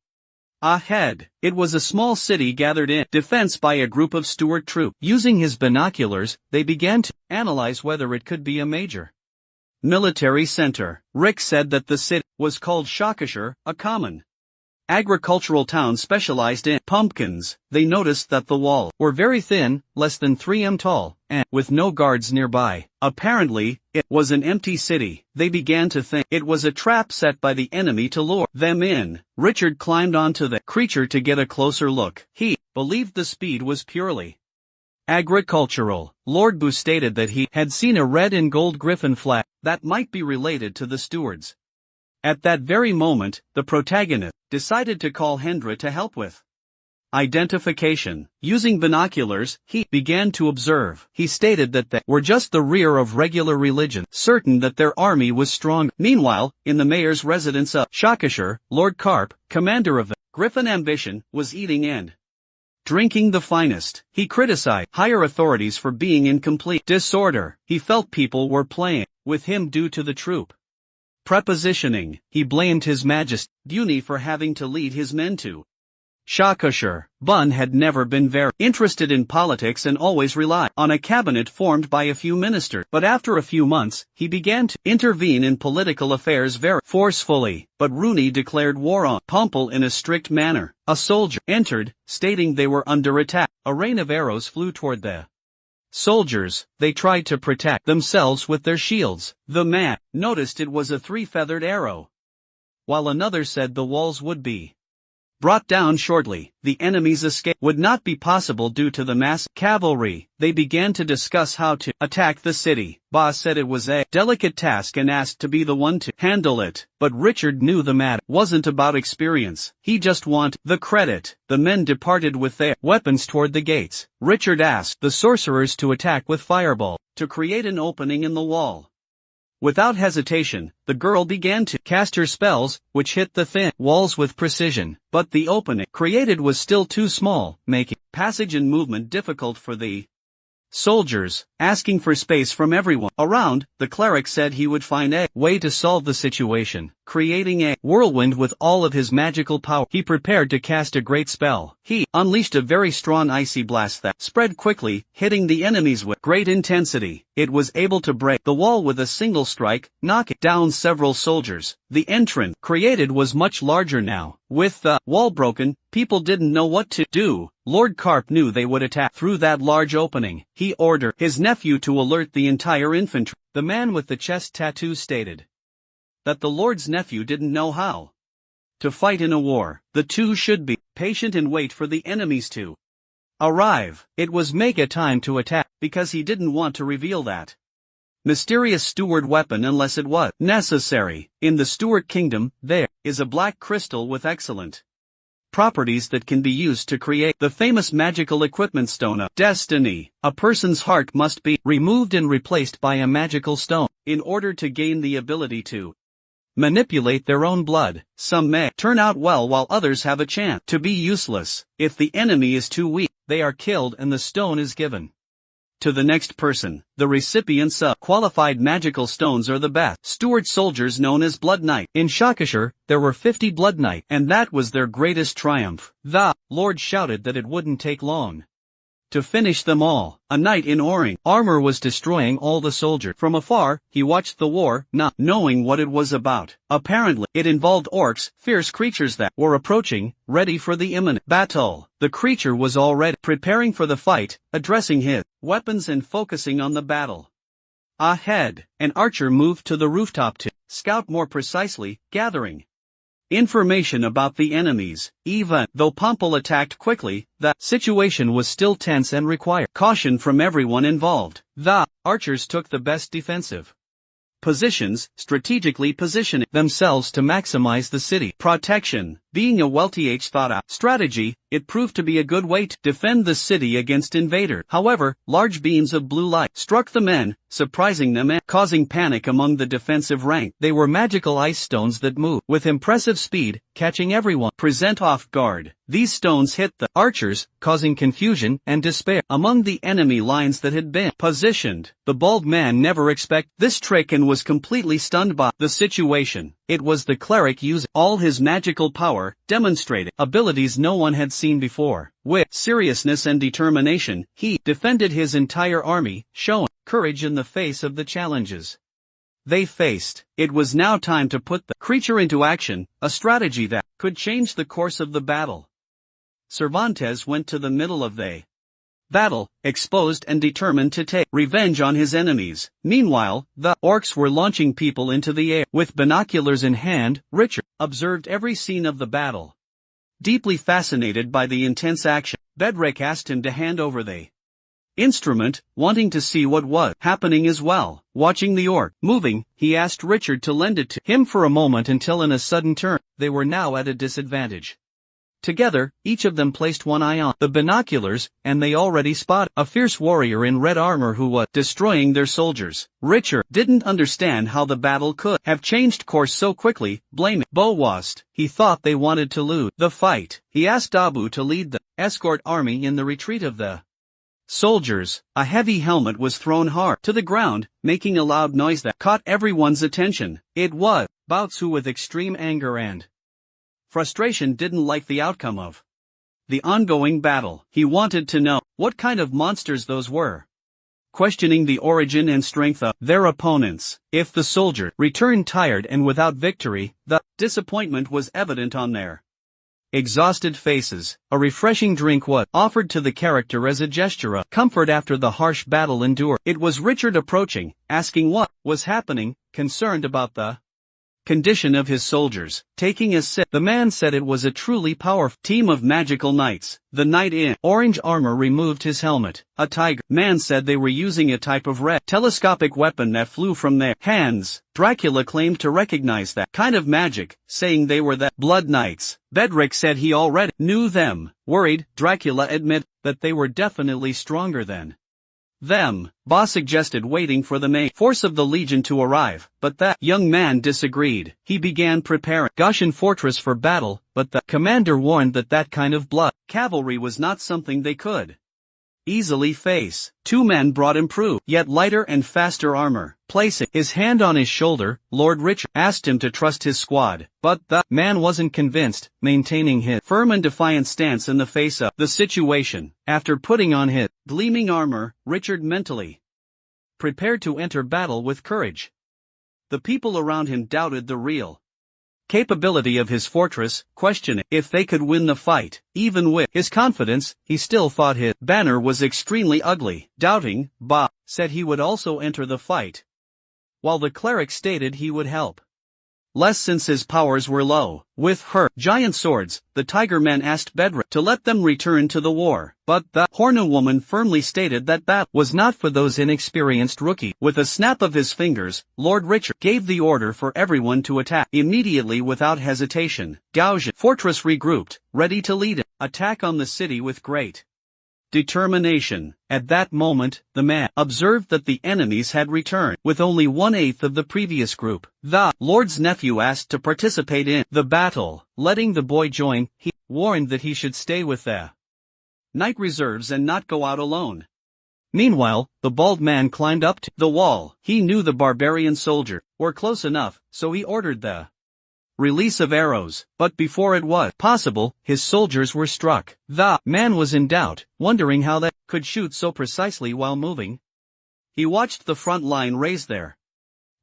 ahead. It was a small city gathered in defense by a group of Stuart troops. Using his binoculars, they began to analyze whether it could be a major military center. Rick said that the city was called Shakashar, a common agricultural town specialized in pumpkins. They noticed that the walls were very thin, less than 3 m tall, and with no guards nearby. Apparently, it was an empty city. They began to think it was a trap set by the enemy to lure them in. Richard climbed onto the creature to get a closer look. He believed the speed was purely agricultural. Lord Boo stated that he had seen a red and gold griffin flag that might be related to the stewards. At that very moment, the protagonist decided to call Hendra to help with identification. Using binoculars, he began to observe. He stated that they were just the rear of regular religion, certain that their army was strong. Meanwhile, in the mayor's residence of Shakashire, Lord Karp, commander of the Griffin Ambition, was eating and drinking the finest. He criticized higher authorities for being in complete disorder. He felt people were playing with him due to the troop prepositioning. He blamed His Majesty Buni for having to lead his men to Shakashire. Bun had never been very interested in politics and always relied on a cabinet formed by a few ministers. But after a few months, he began to intervene in political affairs very forcefully. But Rooney declared war on Pumple in a strict manner. A soldier entered, stating they were under attack. A rain of arrows flew toward the soldiers. They tried to protect themselves with their shields. The man noticed it was a 3-feathered arrow, while another said the walls would be brought down shortly. The enemy's escape would not be possible due to the mass cavalry. They began to discuss how to attack the city. Ba said it was a delicate task and asked to be the one to handle it. But Richard knew the matter wasn't about experience. He just wanted the credit. The men departed with their weapons toward the gates. Richard asked the sorcerers to attack with fireball to create an opening in the wall. Without hesitation, the girl began to cast her spells, which hit the thin walls with precision, but the opening created was still too small, making passage and movement difficult for the soldiers. Asking for space from everyone around, the cleric said he would find a way to solve the situation. Creating a whirlwind with all of his magical power, he prepared to cast a great spell. He unleashed a very strong icy blast that spread quickly, hitting the enemies with great intensity. It was able to break the wall with a single strike, knocking down several soldiers. The entrance created was much larger now. With the wall broken, people didn't know what to do. Lord Karp knew they would attack through that large opening. He ordered his nephew to alert the entire infantry. The man with the chest tattoo stated that the Lord's nephew didn't know how to fight in a war. The two should be patient and wait for the enemies to arrive. It was mega time to attack, because he didn't want to reveal that mysterious steward weapon unless it was necessary. In the Steward Kingdom, there is a black crystal with excellent properties that can be used to create the famous magical equipment stone of destiny. A person's heart must be removed and replaced by a magical stone in order to gain the ability to manipulate their own blood. Some may turn out well while others have a chance to be useless. If the enemy is too weak, they are killed and the stone is given to the next person. The recipients of qualified magical stones are the best steward soldiers, known as Blood Knight. In Shakashire, there were 50 Blood Knights, and that was their greatest triumph. The Lord shouted that it wouldn't take long to finish them all. A knight in orange armor was destroying all the soldiers. From afar, he watched the war, not knowing what it was about. Apparently, it involved orcs, fierce creatures that were approaching, ready for the imminent battle. The creature was already preparing for the fight, addressing his weapons and focusing on the battle. Ahead, an archer moved to the rooftop to scout more precisely, gathering information about the enemies. Even though Pumple attacked quickly, the situation was still tense and required caution from everyone involved. The archers took the best defensive positions, strategically positioning themselves to maximize the city protection. Being a well-thought out strategy, it proved to be a good way to defend the city against invaders. However, large beams of blue light struck the men, surprising them and causing panic among the defensive rank. They were magical ice stones that moved with impressive speed, catching everyone present off guard. These stones hit the archers, causing confusion and despair among the enemy lines that had been positioned. The bald man never expected this trick and was completely stunned by the situation. It was the cleric using all his magical power, demonstrating abilities no one had seen before. With seriousness and determination, he defended his entire army, showing courage in the face of the challenges. they faced. It was now time to put the creature into action, a strategy that could change the course of the battle. Cervantes went to the middle of the battle, exposed and determined to take revenge on his enemies. Meanwhile, the orcs were launching people into the air. With binoculars in hand, Richard observed every scene of the battle. Deeply fascinated by the intense action, Bedrick asked him to hand over the instrument, wanting to see what was happening as well. Watching the orc moving, he asked Richard to lend it to him for a moment until in a sudden turn, they were now at a disadvantage. Together, each of them placed one eye on the binoculars, and they already spotted a fierce warrior in red armor who was destroying their soldiers. Richard didn't understand how the battle could have changed course so quickly, blaming Boast. He thought they wanted to lose the fight. He asked Abu to lead the escort army in the retreat of the soldiers. A heavy helmet was thrown hard to the ground, making a loud noise that caught everyone's attention. It was Bouts who, with extreme anger and frustration, didn't like the outcome of the ongoing battle. He wanted to know what kind of monsters those were, questioning the origin and strength of their opponents. If the soldier returned tired and without victory, the disappointment was evident on their exhausted faces. A refreshing drink was offered to the character as a gesture of comfort after the harsh battle endured. It was Richard approaching, asking what was happening, concerned about the condition of his soldiers. Taking a sip, the man said it was a truly powerful team of magical knights. The knight in orange armor removed his helmet. A tiger man said they were using a type of red telescopic weapon that flew from their hands. Dracula claimed to recognize that kind of magic, saying they were the Blood Knights. Bedrick said he already knew them. Worried, Dracula admitted that they were definitely stronger than them. Ba suggested waiting for the main force of the Legion to arrive, but that young man disagreed. He began preparing Goshen Fortress for battle, but the commander warned that kind of blood cavalry was not something they could easily face. Two men brought improved, yet lighter and faster armor. Placing his hand on his shoulder, Lord Richard asked him to trust his squad, but the man wasn't convinced, maintaining his firm and defiant stance in the face of the situation. After putting on his gleaming armor, Richard mentally prepared to enter battle with courage. The people around him doubted the real capability of his fortress, questioning if they could win the fight. Even with his confidence, he still thought his banner was extremely ugly. Doubting, Ba said he would also enter the fight, while the cleric stated he would help less since his powers were low. With her giant swords, the tiger men asked Bedrick to let them return to the war, but the Horna woman firmly stated that battle was not for those inexperienced rookies. With a snap of his fingers, Lord Richard gave the order for everyone to attack immediately without hesitation. Gaussian Fortress regrouped, ready to lead an attack on the city with great determination. At that moment, the man observed that the enemies had returned with only 1/8 of the previous group. The Lord's nephew asked to participate in the battle. Letting the boy join, he warned that he should stay with the Knight reserves and not go out alone. Meanwhile, the bald man climbed up to the wall. He knew the barbarian soldier were close enough, so he ordered the release of arrows, but before it was possible, his soldiers were struck. The man was in doubt, wondering how they could shoot so precisely while moving. He watched the front line raise their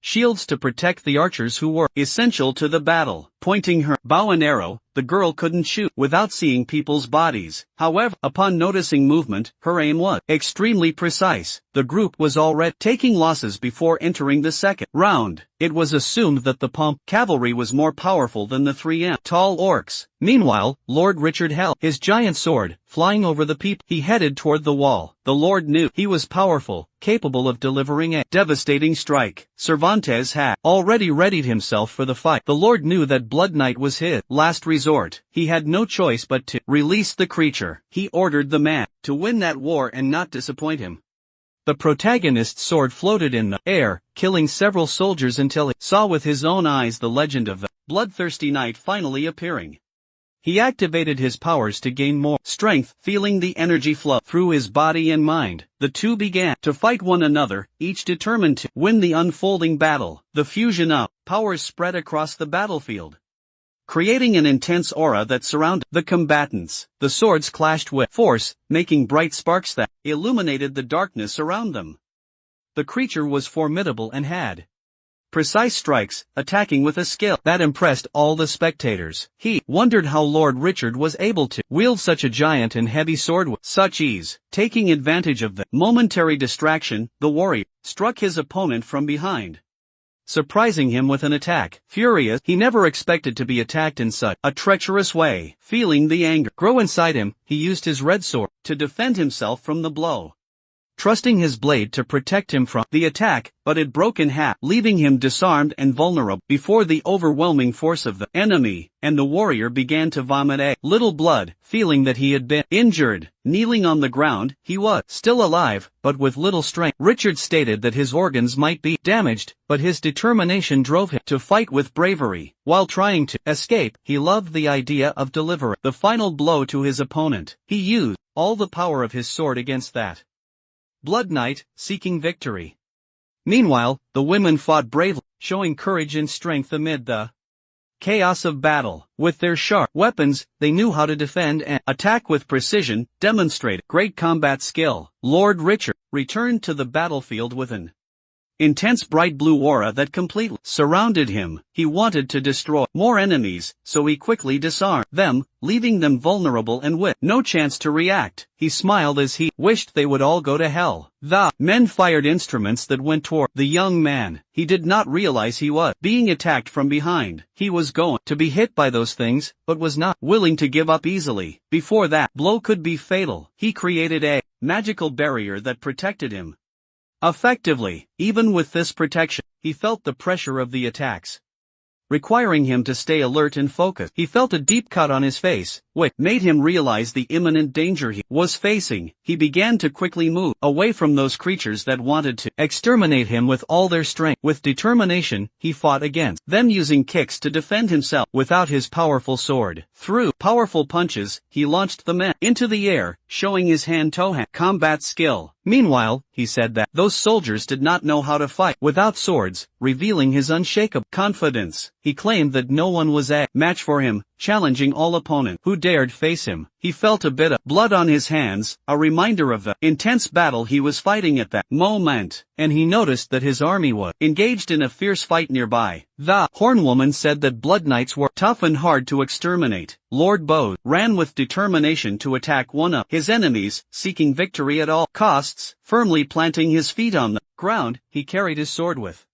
shields to protect the archers who were essential to the battle. Pointing her bow and arrow, the girl couldn't shoot without seeing people's bodies. However, upon noticing movement, her aim was extremely precise. The group was already taking losses before entering the second round. It was assumed that the Pomp cavalry was more powerful than the 3 tall orcs. Meanwhile, Lord Richard held his giant sword, flying over the people. He headed toward the wall. The Lord knew he was powerful, capable of delivering a devastating strike. Cervantes had already readied himself for the fight. The Lord knew that Blood Knight was his last resort. He had no choice but to release the creature. He ordered the man to win that war and not disappoint him. The protagonist's sword floated in the air, killing several soldiers until he saw with his own eyes the legend of the bloodthirsty knight finally appearing. He activated his powers to gain more strength, feeling the energy flow through his body and mind. The two began to fight one another, each determined to win the unfolding battle. The fusion of powers spread across the battlefield, creating an intense aura that surrounded the combatants. The swords clashed with force, making bright sparks that illuminated the darkness around them. The creature was formidable and had precise strikes, attacking with a skill that impressed all the spectators. He wondered how Lord Richard was able to wield such a giant and heavy sword with such ease. Taking advantage of the momentary distraction, the warrior struck his opponent from behind, surprising him with an attack. Furious, he never expected to be attacked in such a treacherous way. Feeling the anger grow inside him, he used his red sword to defend himself from the blow, trusting his blade to protect him from the attack, but it broke in half, leaving him disarmed and vulnerable before the overwhelming force of the enemy, and the warrior began to vomit a little blood, feeling that he had been injured. Kneeling on the ground, he was still alive, but with little strength. Richard stated that his organs might be damaged, but his determination drove him to fight with bravery. While trying to escape, he loved the idea of delivering the final blow to his opponent. He used all the power of his sword against that Blood Knight, seeking victory. Meanwhile, the women fought bravely, showing courage and strength amid the chaos of battle. With their sharp weapons, they knew how to defend and attack with precision, demonstrated great combat skill. Lord Richard returned to the battlefield with an intense bright blue aura that completely surrounded him. He wanted to destroy more enemies, so he quickly disarmed them, leaving them vulnerable and with no chance to react. He smiled as he wished they would all go to hell. The men fired instruments that went toward the young man. He did not realize he was being attacked from behind. He was going to be hit by those things, but was not willing to give up easily. Before that blow could be fatal, he created a magical barrier that protected him effectively. Even with this protection, he felt the pressure of the attacks, requiring him to stay alert and focused. He felt a deep cut on his face, which made him realize the imminent danger he was facing. He began to quickly move away from those creatures that wanted to exterminate him with all their strength. With determination, he fought against them, using kicks to defend himself without his powerful sword. Through powerful punches, he launched the men into the air, showing his hand-to-hand combat skill. Meanwhile, he said that those soldiers did not know how to fight without swords, revealing his unshakable confidence. He claimed that no one was a match for him, challenging all opponents who dared face him. He felt a bit of blood on his hands, a reminder of the intense battle he was fighting at that moment, and he noticed that his army was engaged in a fierce fight nearby. The Hornwoman said that Blood Knights were tough and hard to exterminate. Lord Bose ran with determination to attack one of his enemies, seeking victory at all costs. Firmly planting his feet on the ground, he carried his sword with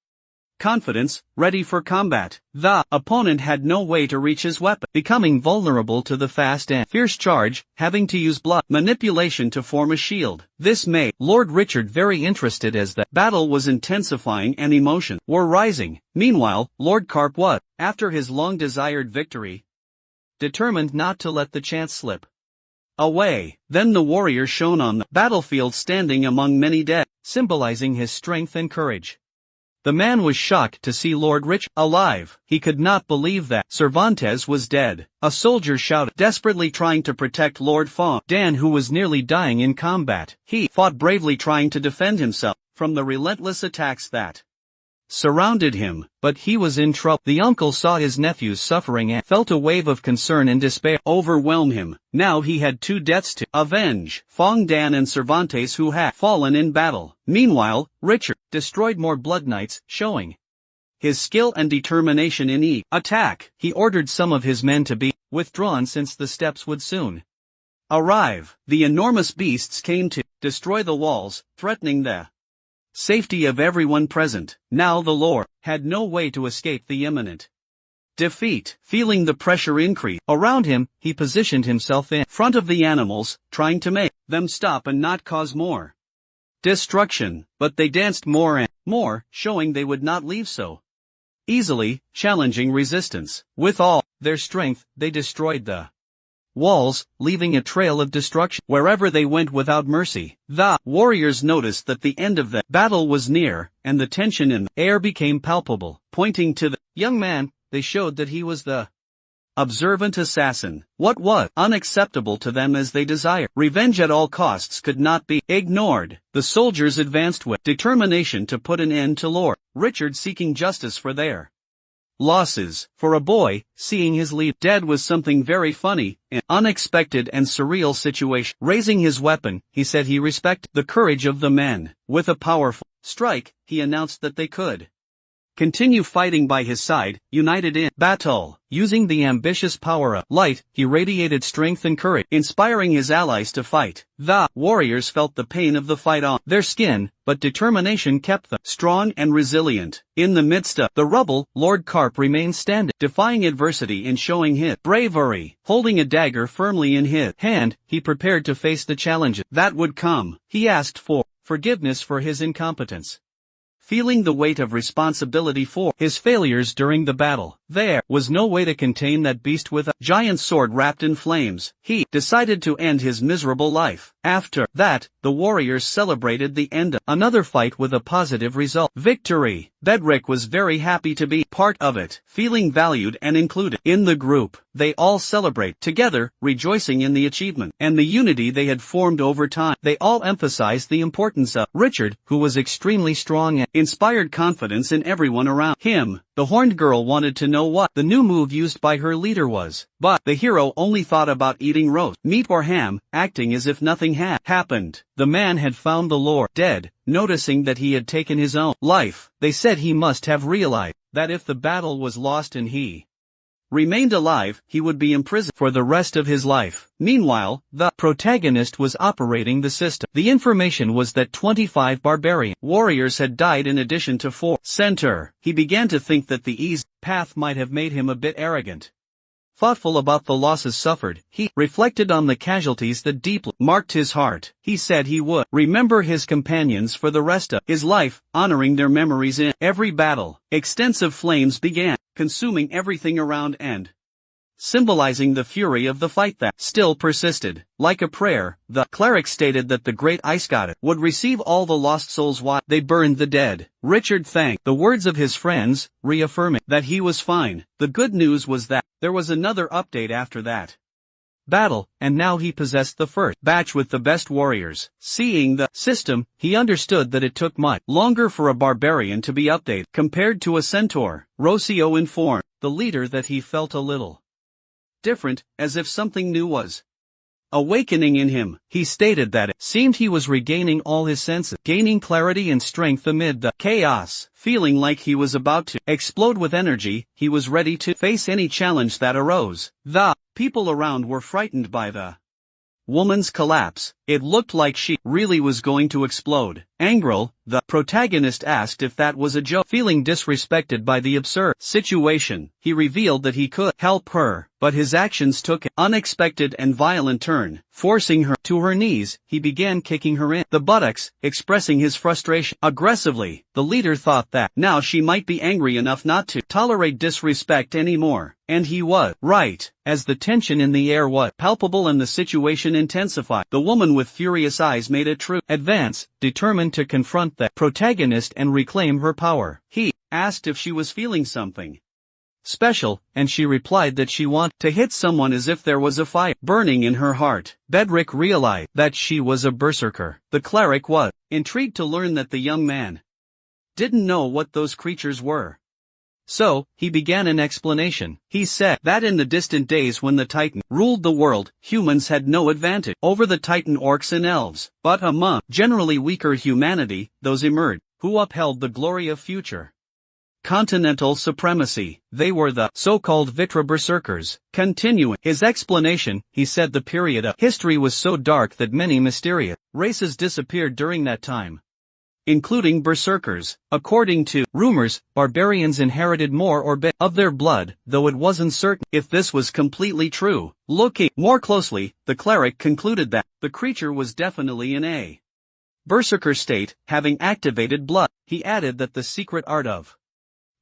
confidence, ready for combat. The opponent had no way to reach his weapon, becoming vulnerable to the fast and fierce charge, having to use blood manipulation to form a shield. This made Lord Richard very interested as the battle was intensifying and emotions were rising. Meanwhile, Lord Carp was, after his long-desired victory, determined not to let the chance slip away. Then the warrior shone on the battlefield, standing among many dead, symbolizing his strength and courage. The man was shocked to see Lord Richard alive. He could not believe that Cervantes was dead. A soldier shouted, desperately trying to protect Lord Fong Dan, who was nearly dying in combat. He fought bravely, trying to defend himself from the relentless attacks that surrounded him, but he was in trouble. The uncle saw his nephews suffering and felt a wave of concern and despair overwhelm him. Now he had two deaths to avenge, Fong Dan and Cervantes, who had fallen in battle. Meanwhile, Richard destroyed more Blood Knights, showing his skill and determination in each attack. He ordered some of his men to be withdrawn since the steps would soon arrive. The enormous beasts came to destroy the walls, threatening the safety of everyone present. Now the Lord had no way to escape the imminent defeat. Feeling the pressure increase around him, he positioned himself in front of the animals, trying to make them stop and not cause more destruction. But they danced more and more, showing they would not leave so easily, challenging resistance. With all their strength, they destroyed the walls, leaving a trail of destruction wherever they went without mercy. The warriors noticed that the end of the battle was near, and the tension in the air became palpable. Pointing to the young man, they showed that he was the observant assassin. What was unacceptable to them, as they desired revenge at all costs, could not be ignored. The soldiers advanced with determination to put an end to Lord Richard, seeking justice for their losses. For a boy, seeing his leader dead was something very funny, an unexpected and surreal situation. Raising his weapon, he said he respected the courage of the men. With a powerful strike, he announced that they could continue fighting by his side, united in battle. Using the ambitious power of light, he radiated strength and courage, inspiring his allies to fight. The warriors felt the pain of the fight on their skin, but determination kept them strong and resilient. In the midst of the rubble, Lord Karp remained standing, defying adversity and showing his bravery. Holding a dagger firmly in his hand, he prepared to face the challenges that would come. He asked for forgiveness for his incompetence, feeling the weight of responsibility for his failures during the battle. There was no way to contain that beast with a giant sword wrapped in flames. He decided to end his miserable life. After that, the warriors celebrated the end of another fight with a positive result. Victory! Bedrick was very happy to be part of it, feeling valued and included in the group. They all celebrate together, rejoicing in the achievement and the unity they had formed over time. They all emphasized the importance of Richard, who was extremely strong and inspired confidence in everyone around him. The horned girl wanted to know what the new move used by her leader was, but the hero only thought about eating roast meat or ham, acting as if nothing had happened. The man had found the lord dead. Noticing that he had taken his own life, they said he must have realized that if the battle was lost and he remained alive, he would be imprisoned for the rest of his life. Meanwhile, the protagonist was operating the system. The information was that 25 barbarian warriors had died in addition to 4 center. He began to think that the easy path might have made him a bit arrogant. Thoughtful about the losses suffered, he reflected on the casualties that deeply marked his heart. He said he would remember his companions for the rest of his life, honoring their memories in every battle. Extensive flames began consuming everything around and symbolizing the fury of the fight that still persisted. Like a prayer, the cleric stated that the great ice goddess would receive all the lost souls while they burned the dead. Richard thanked the words of his friends, reaffirming that he was fine. The good news was that there was another update after that battle, and now he possessed the first batch with the best warriors. Seeing the system, he understood that it took much longer for a barbarian to be updated compared to a centaur. Rocio informed the leader that he felt a little different, as if something new was awakening in him. He stated that it seemed he was regaining all his senses, gaining clarity and strength amid the chaos. Feeling like he was about to explode with energy, he was ready to face any challenge that arose. The people around were frightened by the woman's collapse. It looked like she really was going to explode. Angrel, the protagonist, asked if that was a joke. Feeling disrespected by the absurd situation, he revealed that he could help her, but his actions took an unexpected and violent turn. Forcing her to her knees, he began kicking her in the buttocks, expressing his frustration aggressively. The leader thought that now she might be angry enough not to tolerate disrespect anymore. And he was right. As the tension in the air was palpable and the situation intensified, the woman with furious eyes made a true advance, determined to confront the protagonist and reclaim her power. He asked if she was feeling something special, and she replied that she wanted to hit someone as if there was a fire burning in her heart. Bedrick realized that she was a berserker. The cleric was intrigued to learn that the young man didn't know what those creatures were. So, he began an explanation. He said that in the distant days when the Titan ruled the world, humans had no advantage over the Titan orcs and elves, but among generally weaker humanity, those emerged who upheld the glory of future continental supremacy. They were the so-called Vitra berserkers. Continuing his explanation, he said the period of history was so dark that many mysterious races disappeared during that time, including berserkers. According to rumors, barbarians inherited more or less of their blood, though it wasn't certain if this was completely true. Looking more closely, the cleric concluded that the creature was definitely in a berserker state, having activated blood. He added that the secret art of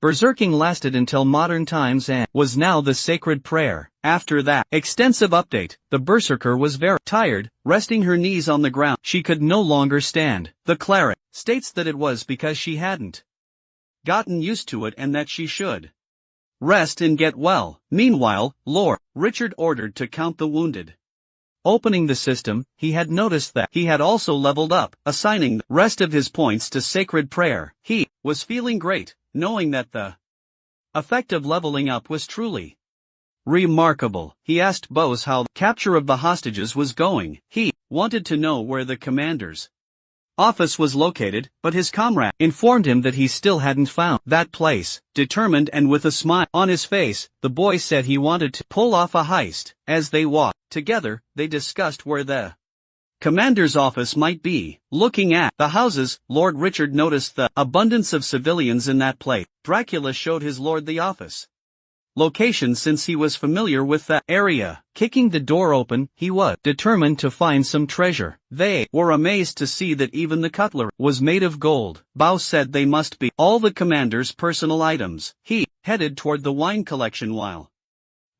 berserking lasted until modern times and was now the sacred prayer. After that extensive update, the berserker was very tired, resting her knees on the ground. She could no longer stand. The cleric states that it was because she hadn't gotten used to it and that she should rest and get well. Meanwhile, Lord Richard ordered to count the wounded. Opening the system, he had noticed that he had also leveled up, assigning the rest of his points to sacred prayer. He was feeling great, knowing that the effect of leveling up was truly remarkable. He asked Bose how the capture of the hostages was going. He wanted to know where the commanders office was located, but his comrade informed him that he still hadn't found that place. Determined and with a smile on his face, the boy said he wanted to pull off a heist. As they walked together, they discussed where the commander's office might be. Looking at the houses, Lord Richard noticed the abundance of civilians in that place. Dracula showed his lord the office location since he was familiar with the area. Kicking the door open, he was determined to find some treasure. They were amazed to see that even the cutlery was made of gold. Bao said they must be all the commander's personal items. He headed toward the wine collection while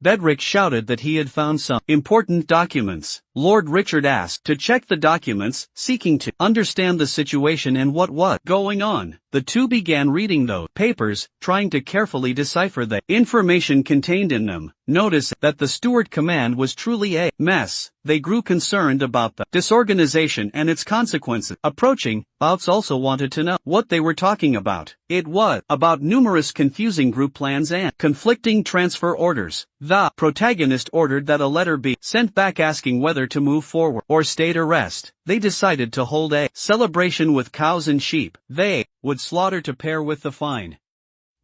Bedrick shouted that he had found some important documents. Lord Richard asked to check the documents, seeking to understand the situation and what was going on. The two began reading those papers, trying to carefully decipher the information contained in them. Notice that the Stuart command was truly a mess. They grew concerned about the disorganization and its consequences. Approaching, Bouts also wanted to know what they were talking about. It was about numerous confusing group plans and conflicting transfer orders. The protagonist ordered that a letter be sent back asking whether to move forward or stay to rest. They decided to hold a celebration with cows and sheep. They would slaughter to pair with the fine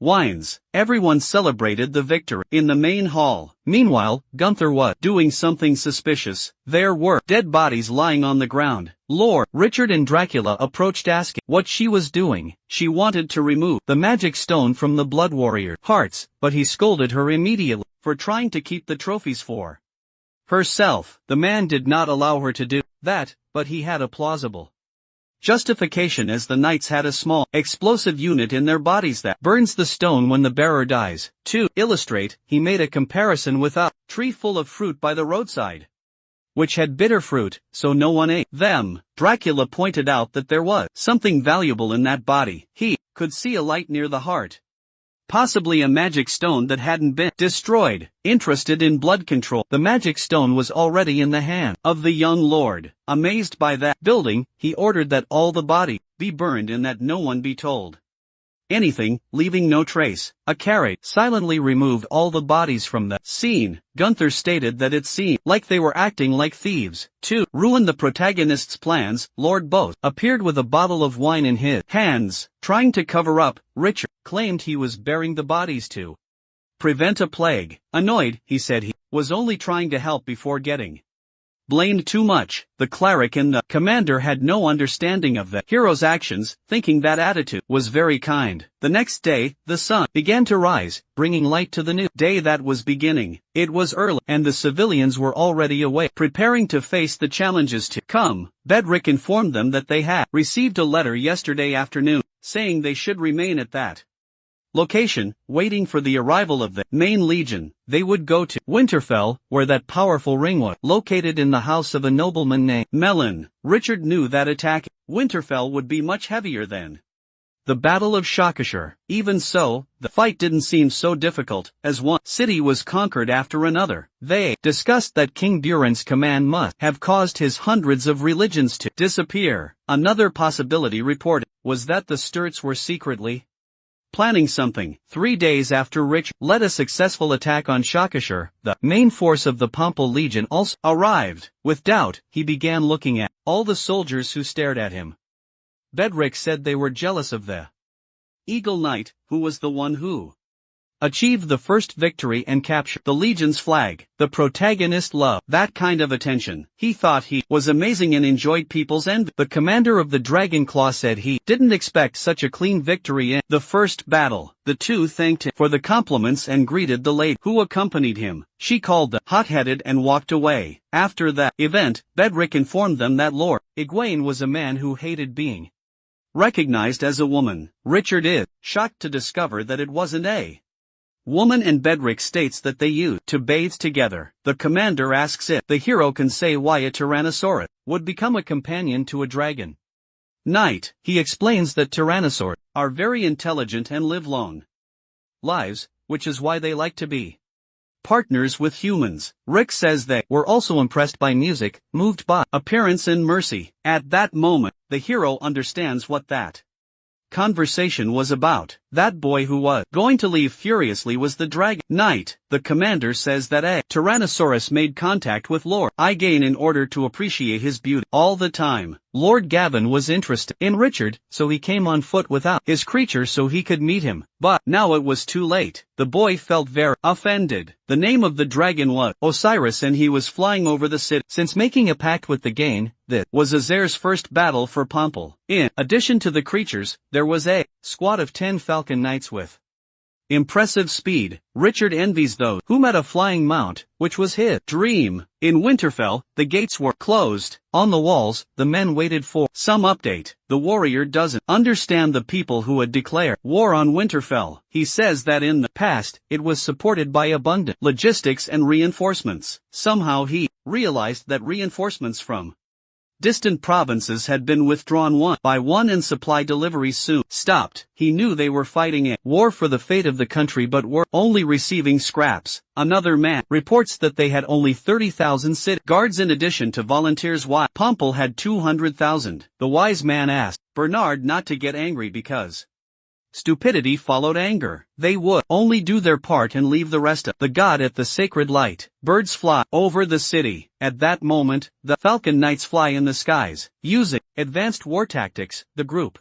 wines. Everyone celebrated the victory in the main hall. Meanwhile, Gunther was doing something suspicious. There were dead bodies lying on the ground. Lord Richard and Dracula approached asking what she was doing. She wanted to remove the magic stone from the blood warrior hearts, but he scolded her immediately for trying to keep the trophies for herself. The man did not allow her to do that, but he had a plausible justification as the knights had a small, explosive unit in their bodies that burns the stone when the bearer dies. To illustrate, he made a comparison with a tree full of fruit by the roadside, which had bitter fruit, so no one ate them. Dracula pointed out that there was something valuable in that body. He could see a light near the heart. Possibly a magic stone that hadn't been destroyed. Interested in blood control, the magic stone was already in the hand of the young lord. Amazed by that building, he ordered that all the body be burned and that no one be told anything, leaving no trace. A carrot silently removed all the bodies from the scene. Gunther stated that it seemed like they were acting like thieves. To ruin the protagonist's plans, Lord Bose appeared with a bottle of wine in his hands, trying to cover up. Richard claimed he was burying the bodies to prevent a plague. Annoyed, he said he was only trying to help before getting blamed too much. The cleric and the commander had no understanding of the hero's actions, thinking that attitude was very kind. The next day, the sun began to rise, bringing light to the new day that was beginning. It was early, and the civilians were already awake, preparing to face the challenges to come. Bedrick informed them that they had received a letter yesterday afternoon, saying they should remain at that location, waiting for the arrival of the main legion. They would go to Winterfell, where that powerful ring was located in the house of a nobleman named Melon. Richard knew that attacking Winterfell would be much heavier than the Battle of Shakashar. Even so, the fight didn't seem so difficult, as one city was conquered after another. They discussed that King Buren's command must have caused his hundreds of religions to disappear. Another possibility reported was that the Sturts were secretly planning something. 3 days after Rich led a successful attack on Shakashar, the main force of the Pompal Legion also arrived. With doubt, he began looking at all the soldiers who stared at him. Bedrick said they were jealous of the Eagle Knight, who was the one who achieved the first victory and captured the Legion's flag. The protagonist loved that kind of attention. He thought he was amazing and enjoyed people's envy. The commander of the Dragonclaw said he didn't expect such a clean victory in the first battle. The two thanked him for the compliments and greeted the lady who accompanied him. She called them hot-headed and walked away. After that event, Bedrick informed them that Lord Egwene was a man who hated being recognized as a woman. Richard is shocked to discover that it wasn't a woman, and Bedrick states that they used to bathe together. The commander asks if the hero can say why a Tyrannosaurus would become a companion to a dragon knight. He explains that Tyrannosaurs are very intelligent and live long lives, which is why they like to be partners with humans. Rick says they were also impressed by music, moved by appearance and mercy. At that moment, the hero understands what that conversation was about. That boy who was going to leave furiously was the Dragon Knight. The commander says that a Tyrannosaurus made contact with Lord Igain in order to appreciate his beauty all the time. Lord Gavin was interested in Richard, so he came on foot without his creature so he could meet him. But now it was too late. The boy felt very offended. The name of the dragon was Osiris and he was flying over the city. Since making a pact with the Gain, this was Azer's first battle for Pomple. In addition to the creatures, there was a squad of 10 Falcon Knights with impressive speed. Richard envies those who met a flying mount, which was his dream. In Winterfell, the gates were closed. On the walls, the men waited for some update. The warrior doesn't understand the people who had declared war on Winterfell. He says that in the past, it was supported by abundant logistics and reinforcements. Somehow he realized that reinforcements from distant provinces had been withdrawn one by one and supply deliveries soon stopped. He knew they were fighting a war for the fate of the country but were only receiving scraps. Another man reports that they had only 30,000 city guards in addition to volunteers while Pomple had 200,000. The wise man asked Bernard not to get angry because stupidity followed anger. They would only do their part and leave the rest of the god at the sacred light. Birds fly over the city. At that moment, the Falcon Knights fly in the skies. Using advanced war tactics, the group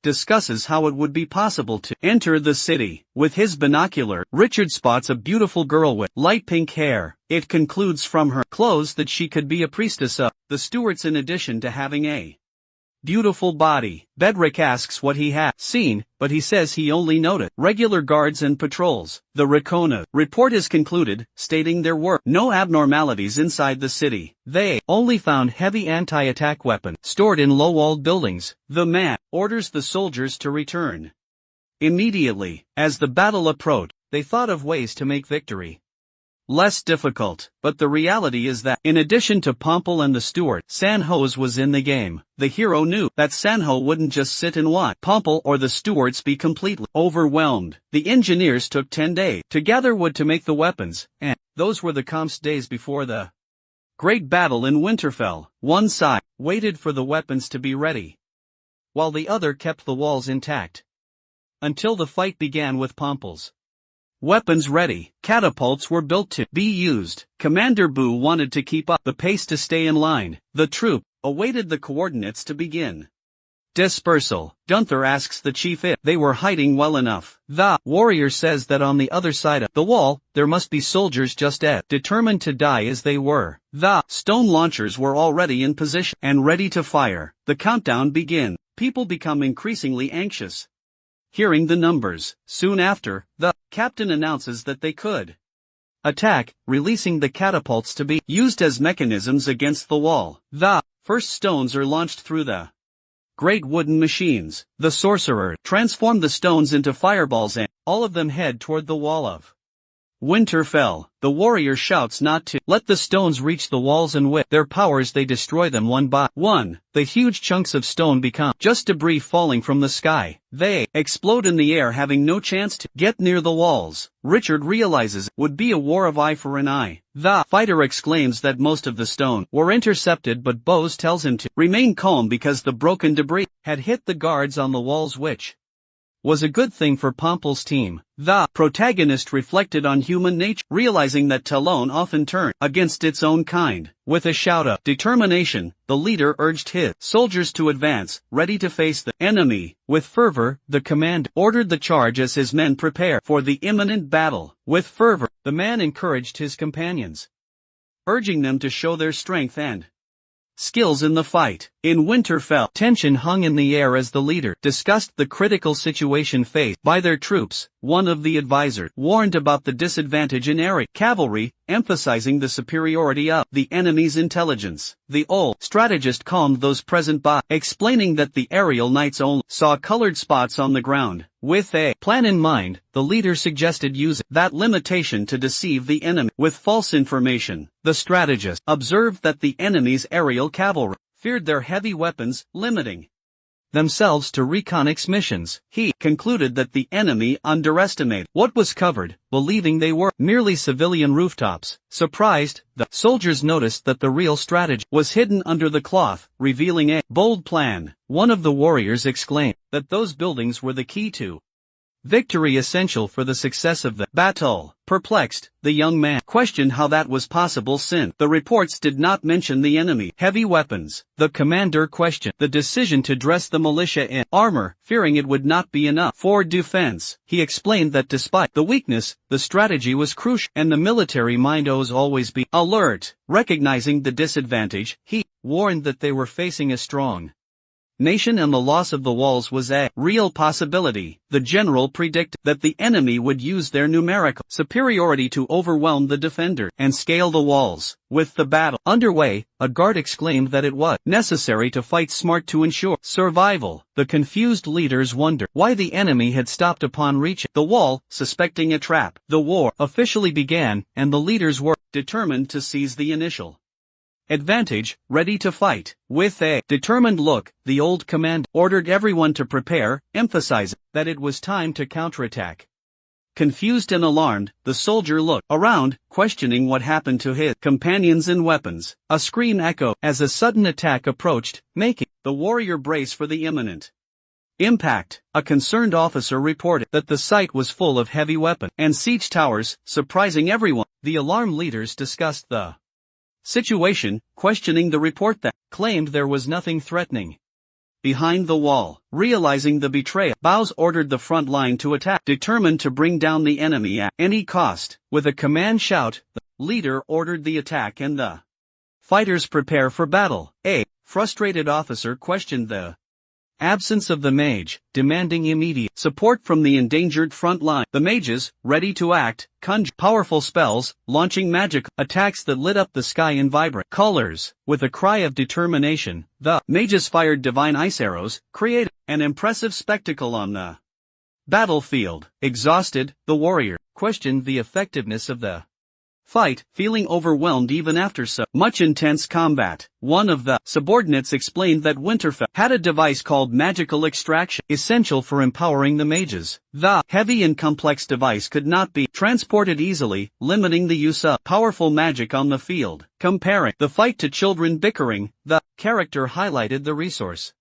discusses how it would be possible to enter the city. With his binocular, Richard spots a beautiful girl with light pink hair. It concludes from her clothes that she could be a priestess of the Stuarts in addition to having a beautiful body. Bedrick asks what he had seen, but he says he only noted regular guards and patrols. The Racona report is concluded, stating there were no abnormalities inside the city. They only found heavy anti-attack weapons stored in low-walled buildings. The man orders the soldiers to return immediately. As the battle approached, they thought of ways to make victory less difficult, but the reality is that, in addition to Pomple and the Stuart, Sanhos was in the game. The hero knew that Sanho wouldn't just sit and watch Pomple or the Stuarts be completely overwhelmed. The engineers took 10 days to gather wood to make the weapons, and those were the Comps days before the great battle in Winterfell. One side waited for the weapons to be ready, while the other kept the walls intact until the fight began with Pomple's weapons ready. Catapults were built to be used. Commander Boo wanted to keep up the pace to stay in line. The troop awaited the coordinates to begin dispersal. Gunther asks the chief if they were hiding well enough. The warrior says that on the other side of the wall, there must be soldiers just as determined to die as they were. The stone launchers were already in position and ready to fire. The countdown began. People become increasingly anxious hearing the numbers. Soon after, the captain announces that they could attack, releasing the catapults to be used as mechanisms against the wall. The first stones are launched through the great wooden machines. The sorcerer transformed the stones into fireballs and all of them head toward the wall of Winterfell. The warrior shouts not to let the stones reach the walls, and with their powers they destroy them one by one. The huge chunks of stone become just debris falling from the sky. They explode in the air, having no chance to get near the walls. Richard realizes it would be a war of eye for an eye. The fighter exclaims that most of the stone were intercepted, but Bose tells him to remain calm because the broken debris had hit the guards on the walls, which was a good thing for Pomple's team. The protagonist reflected on human nature, realizing that Talon often turned against its own kind. With a shout of determination, the leader urged his soldiers to advance, ready to face the enemy. With fervor, the commander ordered the charge as his men prepared for the imminent battle. With fervor, the man encouraged his companions, urging them to show their strength and skills in the fight. In Winterfell, tension hung in the air as the leader discussed the critical situation faced by their troops. One of the advisors warned about the disadvantage in aerial cavalry, emphasizing the superiority of the enemy's intelligence. The old strategist calmed those present by explaining that the aerial knights only saw colored spots on the ground. With a plan in mind, the leader suggested using that limitation to deceive the enemy with false information. The strategist observed that the enemy's aerial cavalry feared their heavy weapons, limiting themselves to reconnaissance missions. He concluded that the enemy underestimated what was covered, believing they were merely civilian rooftops. Surprised, the soldiers noticed that the real strategy was hidden under the cloth, revealing a bold plan. One of the warriors exclaimed that those buildings were the key to victory essential for the success of the battle. Perplexed, the young man questioned how that was possible since the reports did not mention the enemy heavy weapons. The commander questioned the decision to dress the militia in armor, fearing it would not be enough for defense. He explained that despite the weakness, the strategy was crucial, and the military mind always be alert. Recognizing the disadvantage, he warned that they were facing a strong nation and the loss of the walls was a real possibility. The general predicted that the enemy would use their numerical superiority to overwhelm the defender and scale the walls. With the battle underway, a guard exclaimed that it was necessary to fight smart to ensure survival. The confused leaders wondered why the enemy had stopped upon reaching the wall, suspecting a trap. The war officially began, and the leaders were determined to seize the initial advantage, ready to fight. With a determined look, the old commander ordered everyone to prepare, emphasizing that it was time to counterattack. Confused and alarmed, the soldier looked around, questioning what happened to his companions and weapons. A scream echoed as a sudden attack approached, making the warrior brace for the imminent impact. A concerned officer reported that the site was full of heavy weapons and siege towers, surprising everyone. The alarmed leaders discussed the situation, questioning the report that claimed there was nothing threatening behind the wall. Realizing the betrayal, Bao's ordered the front line to attack, determined to bring down the enemy at any cost. With a command shout, the leader ordered the attack and the fighters prepare for battle. A frustrated officer questioned the absence of the mage, demanding immediate support from the endangered front line. The mages, ready to act, conjured powerful spells, launching magic attacks that lit up the sky in vibrant colors. With a cry of determination, the mages fired divine ice arrows, creating an impressive spectacle on the battlefield. Exhausted, the warrior questioned the effectiveness of the fight, feeling overwhelmed even after so much intense combat. One of the subordinates explained that Winterfell had a device called magical extraction, essential for empowering the mages. The heavy and complex device could not be transported easily, limiting the use of powerful magic on the field. Comparing the fight to children bickering, the character highlighted the resource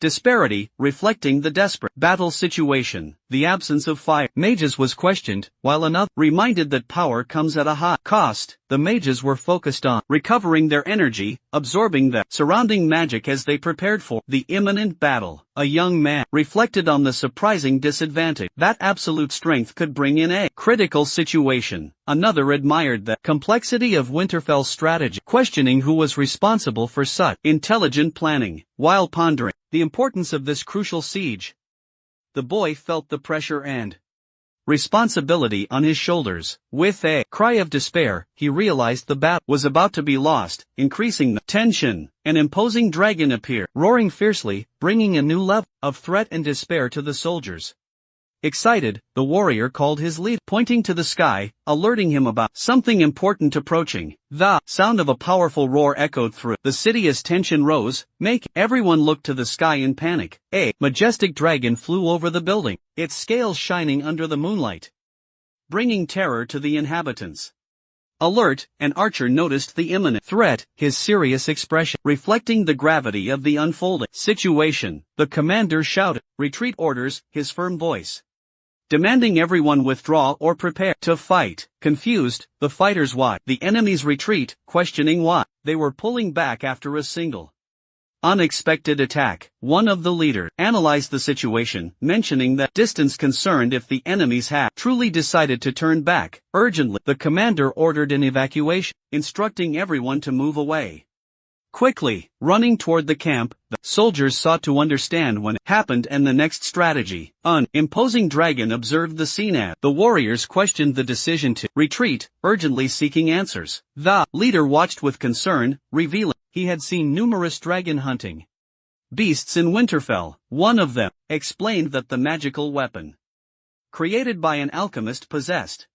disparity, reflecting the desperate battle situation. The absence of fire mages was questioned, while another reminded that power comes at a high cost. The mages were focused on recovering their energy, absorbing the surrounding magic as they prepared for the imminent battle. A young man reflected on the surprising disadvantage that absolute strength could bring in a critical situation. Another admired the complexity of Winterfell's strategy, questioning who was responsible for such intelligent planning. While pondering the importance of this crucial siege, the boy felt the pressure and responsibility on his shoulders. With a cry of despair, he realized the battle was about to be lost, increasing the tension. An imposing dragon appeared, roaring fiercely, bringing a new level of threat and despair to the soldiers. Excited, the warrior called his leader, pointing to the sky, alerting him about something important approaching. The sound of a powerful roar echoed through the city as tension rose, making everyone look to the sky in panic. A majestic dragon flew over the building, its scales shining under the moonlight, bringing terror to the inhabitants. Alert, an archer noticed the imminent threat, his serious expression reflecting the gravity of the unfolding situation. The commander shouted retreat orders, his firm voice demanding everyone withdraw or prepare to fight. Confused, the fighters watched the enemy's retreat, questioning why they were pulling back after a single unexpected attack. One of the leaders analyzed the situation, mentioning that distance concerned if the enemies had truly decided to turn back. Urgently, the commander ordered an evacuation, instructing everyone to move away quickly. Running toward the camp, the soldiers sought to understand what happened and the next strategy. An imposing dragon observed the scene as the warriors questioned the decision to retreat, urgently seeking answers. The leader watched with concern, revealing he had seen numerous dragon hunting beasts in Winterfell. One of them explained that the magical weapon created by an alchemist possessed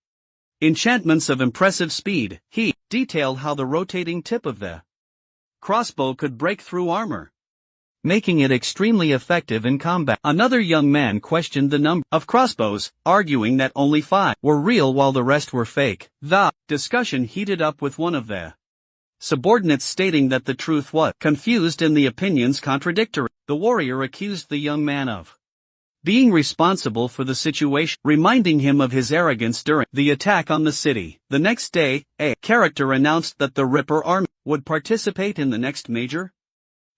enchantments of impressive speed. He detailed how the rotating tip of the crossbow could break through armor, making it extremely effective in combat. Another young man questioned the number of crossbows, arguing that only 5 were real while the rest were fake. The discussion heated up with one of the subordinates stating that the truth was confused and the opinions contradictory. The warrior accused the young man of being responsible for the situation, reminding him of his arrogance during the attack on the city. The next day, a character announced that the Ripper Army would participate in the next major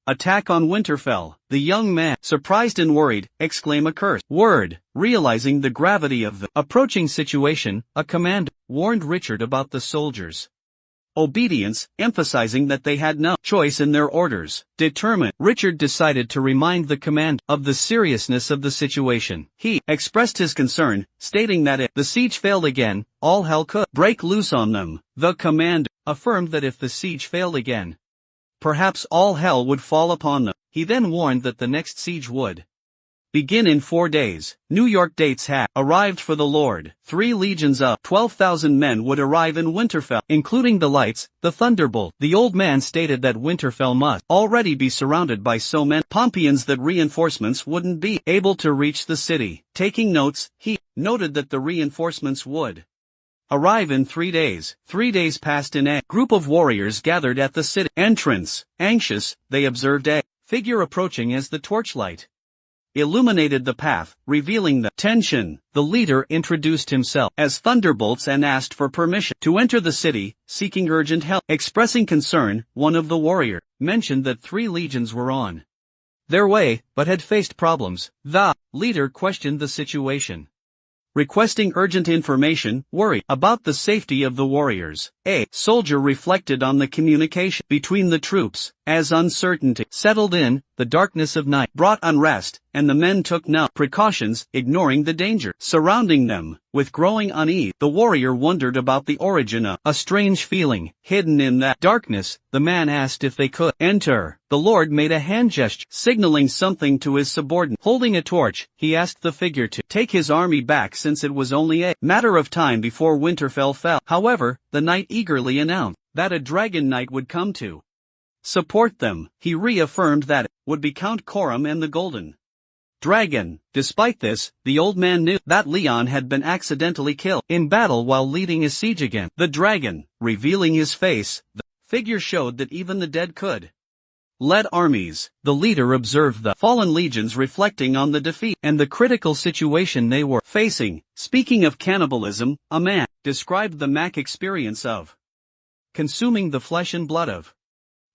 attack on Winterfell. The young man, surprised and worried, exclaimed a curse word. Realizing the gravity of the approaching situation, a commander warned Richard about the soldiers' obedience, emphasizing that they had no choice in their orders. Determined, Richard decided to remind the commander of the seriousness of the situation. He expressed his concern, stating that if the siege failed again, all hell could break loose on them. The commander affirmed that if the siege failed again, perhaps all hell would fall upon them. He then warned that the next siege would begin in 4 days. New York dates had arrived for the Lord. 3 legions of 12,000 men would arrive in Winterfell, including the Lights, the Thunderbolt. The old man stated that Winterfell must already be surrounded by so many Pompeians that reinforcements wouldn't be able to reach the city. Taking notes, he noted that the reinforcements would arrive in 3 days. 3 days passed and a group of warriors gathered at the city entrance. Anxious, they observed a figure approaching as the torchlight illuminated the path, revealing the tension. The leader introduced himself as Thunderbolts and asked for permission to enter the city, seeking urgent help. Expressing concern, one of the warriors mentioned that 3 legions were on their way, but had faced problems. The leader questioned the situation, requesting urgent information, worried about the safety of the warriors. A soldier reflected on the communication between the troops. As uncertainty settled in, the darkness of night brought unrest, and the men took no precautions, ignoring the danger surrounding them. With growing unease, the warrior wondered about the origin of a strange feeling hidden in that darkness. The man asked if they could enter. The Lord made a hand gesture, signaling something to his subordinate. Holding a torch, he asked the figure to take his army back since it was only a matter of time before Winterfell fell. However, the knight eagerly announced that a dragon knight would come to support them. He reaffirmed that it would be Count Coram and the Golden Dragon. Despite this, the old man knew that Leon had been accidentally killed in battle while leading a siege against the dragon. Revealing his face, the figure showed that even the dead could lead armies. The leader observed the fallen legions, reflecting on the defeat and the critical situation they were facing. Speaking of cannibalism, a man described the Mac experience of consuming the flesh and blood of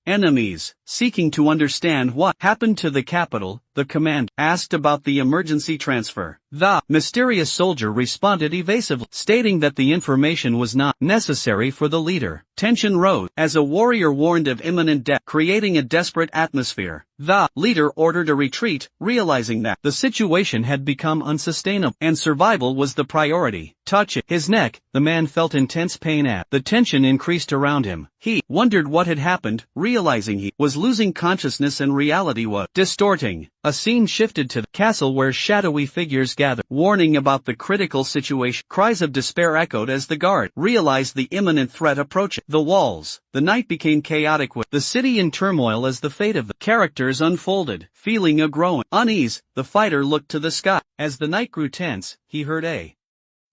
enemies. Seeking to understand what happened to the capital, the command asked about the emergency transfer. The mysterious soldier responded evasively, stating that the information was not necessary for the leader. Tension rose as a warrior warned of imminent death, creating a desperate atmosphere. The leader ordered a retreat, realizing that the situation had become unsustainable and survival was the priority. Touching his neck, the man felt intense pain as the tension increased around him. He wondered what had happened, realizing he was losing consciousness and reality was distorting. A scene shifted to the castle where shadowy figures gathered, warning about the critical situation. Cries of despair echoed as the guard realized the imminent threat approaching the walls. The night became chaotic with the city in turmoil as the fate of the characters unfolded. Feeling a growing unease, the fighter looked to the sky. As the night grew tense, he heard a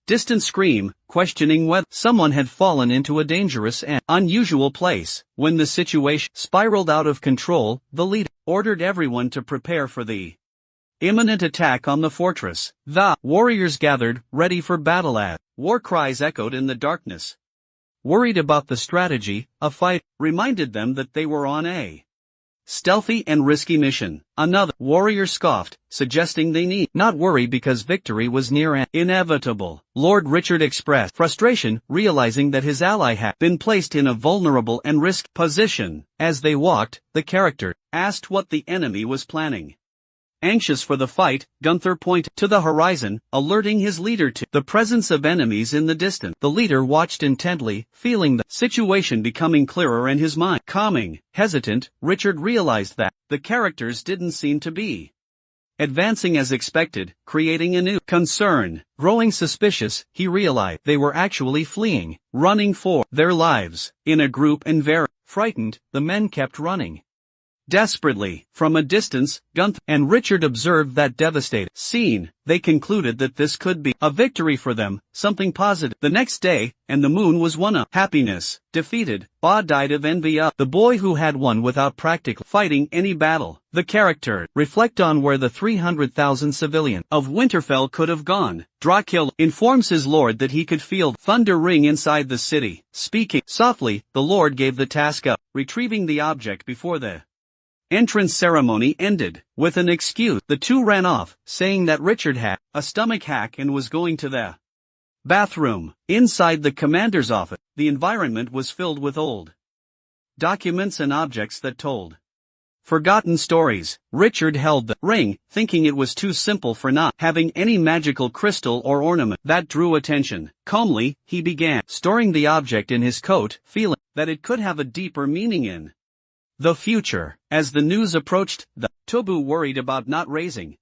distant scream, questioning whether someone had fallen into a dangerous and unusual place. When the situation spiraled out of control, the leader ordered everyone to prepare for the imminent attack on the fortress. The warriors gathered, ready for battle as war cries echoed in the darkness. Worried about the strategy, a fight reminded them that they were on a stealthy and risky mission. Another warrior scoffed, suggesting they need not worry because victory was near and inevitable. Lord Richard expressed frustration, realizing that his ally had been placed in a vulnerable and risky position. As they walked, the character asked what the enemy was planning. Anxious for the fight, Gunther pointed to the horizon, alerting his leader to the presence of enemies in the distance. The leader watched intently, feeling the situation becoming clearer and his mind calming. Hesitant, Richard realized that the characters didn't seem to be advancing as expected, creating a new concern. Growing suspicious, he realized they were actually fleeing, running for their lives. In a group and very frightened, the men kept running desperately, from a distance, Gunther and Richard observed that devastated scene. They concluded that this could be a victory for them, something positive. The next day, and the moon was one of happiness. Defeated, Ba died of envy of the boy who had won without practically fighting any battle. The character reflect on where the 300,000 civilian of Winterfell could have gone. Dracula informs his lord that he could feel thunder ring inside the city. Speaking softly, the lord gave the task of retrieving the object before the entrance ceremony ended. With an excuse, the two ran off, saying that Richard had a stomach hack and was going to the bathroom. Inside the commander's office, the environment was filled with old documents and objects that told forgotten stories. Richard held the ring, thinking it was too simple for not having any magical crystal or ornament that drew attention. Calmly, he began storing the object in his coat, feeling that it could have a deeper meaning in the future. As the news approached, the Tobu worried about not raising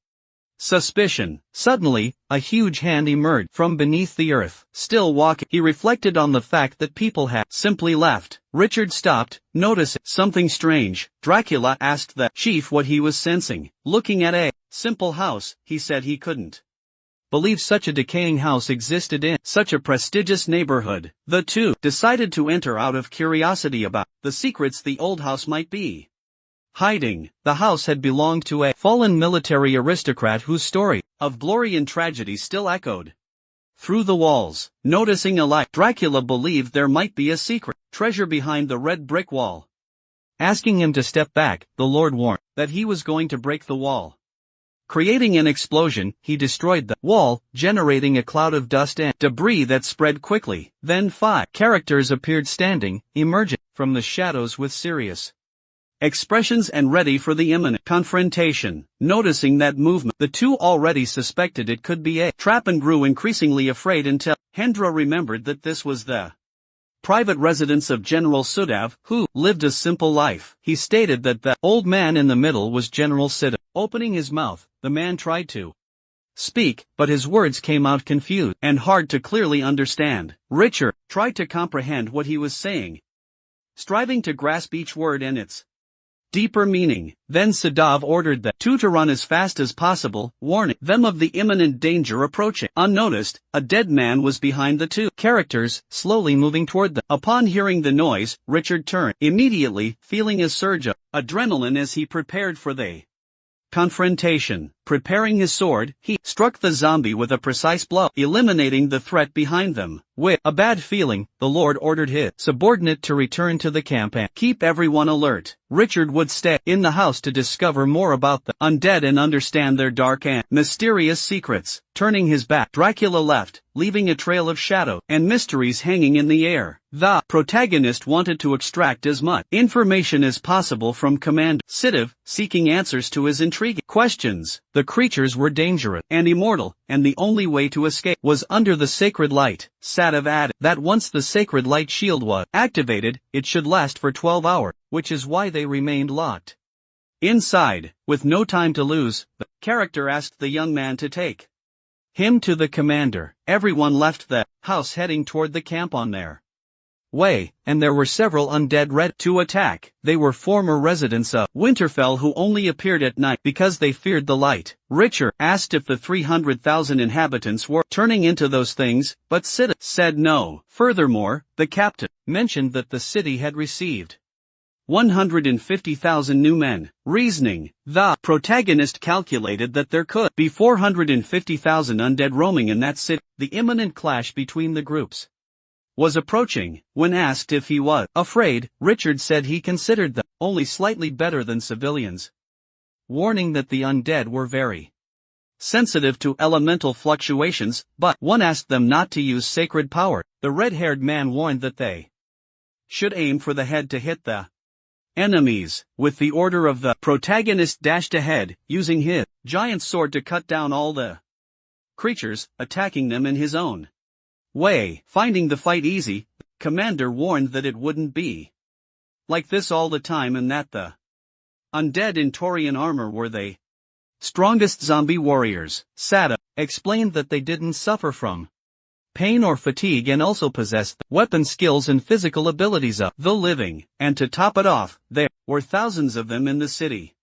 suspicion. Suddenly, a huge hand emerged from beneath the earth. Still walking, he reflected on the fact that people had simply left. Richard stopped, noticing something strange. Dracula asked the chief what he was sensing. Looking at a simple house, he said he couldn't believe such a decaying house existed in such a prestigious neighborhood. The two decided to enter out of curiosity about the secrets the old house might be hiding. The house had belonged to a fallen military aristocrat whose story of glory and tragedy still echoed through the walls. Noticing a light, Dracula believed there might be a secret treasure behind the red brick wall. Asking him to step back, the Lord warned that he was going to break the wall. Creating an explosion, he destroyed the wall, generating a cloud of dust and debris that spread quickly. Then 5 characters appeared standing, emerging from the shadows with serious expressions and ready for the imminent confrontation. Noticing that movement, the two already suspected it could be a trap and grew increasingly afraid until Hendra remembered that this was the private residence of General Sudav, who lived a simple life. He stated that the old man in the middle was General Sudav. Opening his mouth, the man tried to speak, but his words came out confused and hard to clearly understand. Richard tried to comprehend what he was saying, striving to grasp each word and its deeper meaning. Then Sudav ordered the two to run as fast as possible, warning them of the imminent danger approaching. Unnoticed, a dead man was behind the two characters, slowly moving toward them. Upon hearing the noise, Richard turned, immediately feeling a surge of adrenaline as he prepared for the confrontation. Preparing his sword, he struck the zombie with a precise blow, eliminating the threat behind them. With a bad feeling, the Lord ordered his subordinate to return to the camp and keep everyone alert. Richard would stay in the house to discover more about the undead and understand their dark and mysterious secrets. Turning his back, Dracula left, leaving a trail of shadow and mysteries hanging in the air. The protagonist wanted to extract as much information as possible from Commander Sudav, seeking answers to his intriguing questions. The creatures were dangerous and immortal, and the only way to escape was under the sacred light. Sudav added that once the sacred light shield was activated, it should last for 12 hours, which is why they remained locked inside. With no time to lose, the character asked the young man to take him to the commander. Everyone left the house heading toward the camp on their way, and there were several undead ready to attack. They were former residents of Winterfell who only appeared at night because they feared the light. Richard asked if the 300,000 inhabitants were turning into those things, but Sudav said no. Furthermore, the captain mentioned that the city had received 150,000 new men. Reasoning, the protagonist calculated that there could be 450,000 undead roaming in that city. The imminent clash between the groups was approaching. When asked if he was afraid, Richard said he considered them only slightly better than civilians, warning that the undead were very sensitive to elemental fluctuations, but one asked them not to use sacred power. The red-haired man warned that they should aim for the head to hit the enemies. With the order of the protagonist dashed ahead, using his giant sword to cut down all the creatures, attacking them in his own way. Finding the fight easy, the commander warned that it wouldn't be like this all the time and that the undead in Taurian armor were the strongest zombie warriors. Sudav explained that they didn't suffer from pain or fatigue and also possessed the weapon skills and physical abilities of the living. And to top it off, there were thousands of them in the city.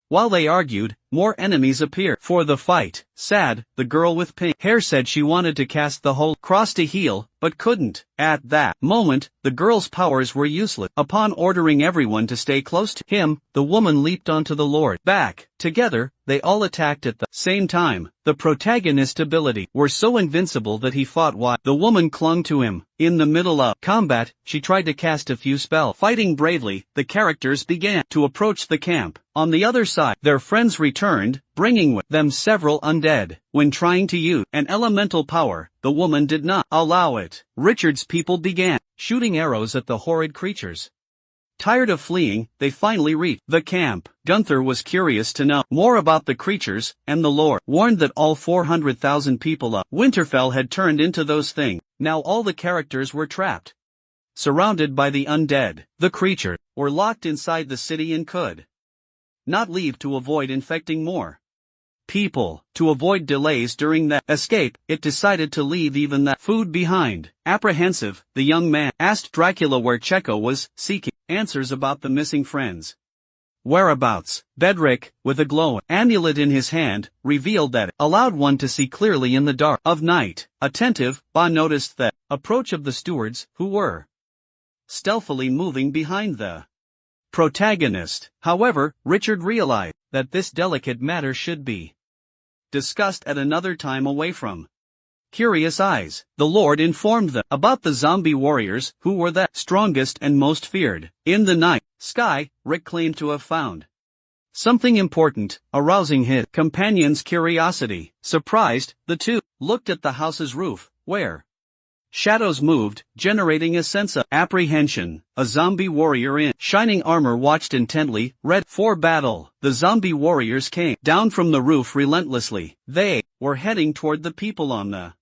While they argued, more enemies appeared. For the fight, Sad, the girl with pink hair, said she wanted to cast the whole cross to heal, but couldn't. At that moment, the girl's powers were useless. Upon ordering everyone to stay close to him, the woman leaped onto the Lord back. Together, they all attacked at the same time. The protagonist's abilities were so invincible that he fought while the woman clung to him. In the middle of combat, she tried to cast a few spells. Fighting bravely, the characters began to approach the camp. On the other side, their friends returned, bringing with them several undead. When trying to use an elemental power, the woman did not allow it. Richard's people began shooting arrows at the horrid creatures. Tired of fleeing, they finally reached the camp. Gunther was curious to know more about the creatures, and the lore warned that all 400,000 people of Winterfell had turned into those things. Now all the characters were trapped, surrounded by the undead. The creatures were locked inside the city and could not leave to avoid infecting more people. To avoid delays during the escape, it decided to leave even the food behind. Apprehensive, the young man asked Dracula where Checo was, seeking answers about the missing friends' whereabouts. Bedrick, with a glowing amulet in his hand, revealed that it allowed one to see clearly in the dark of night. Attentive, Ba noticed the approach of the stewards, who were stealthily moving behind the protagonist. However, Richard realized that this delicate matter should be discussed at another time away from curious eyes. The Lord informed them about the zombie warriors, who were the strongest and most feared. In the night sky, Rick claimed to have found something important, arousing his companion's curiosity. Surprised, the two looked at the house's roof, where shadows moved, generating a sense of apprehension. A zombie warrior in shining armor watched intently, ready for battle. The zombie warriors came down from the roof relentlessly. They were heading toward the people on the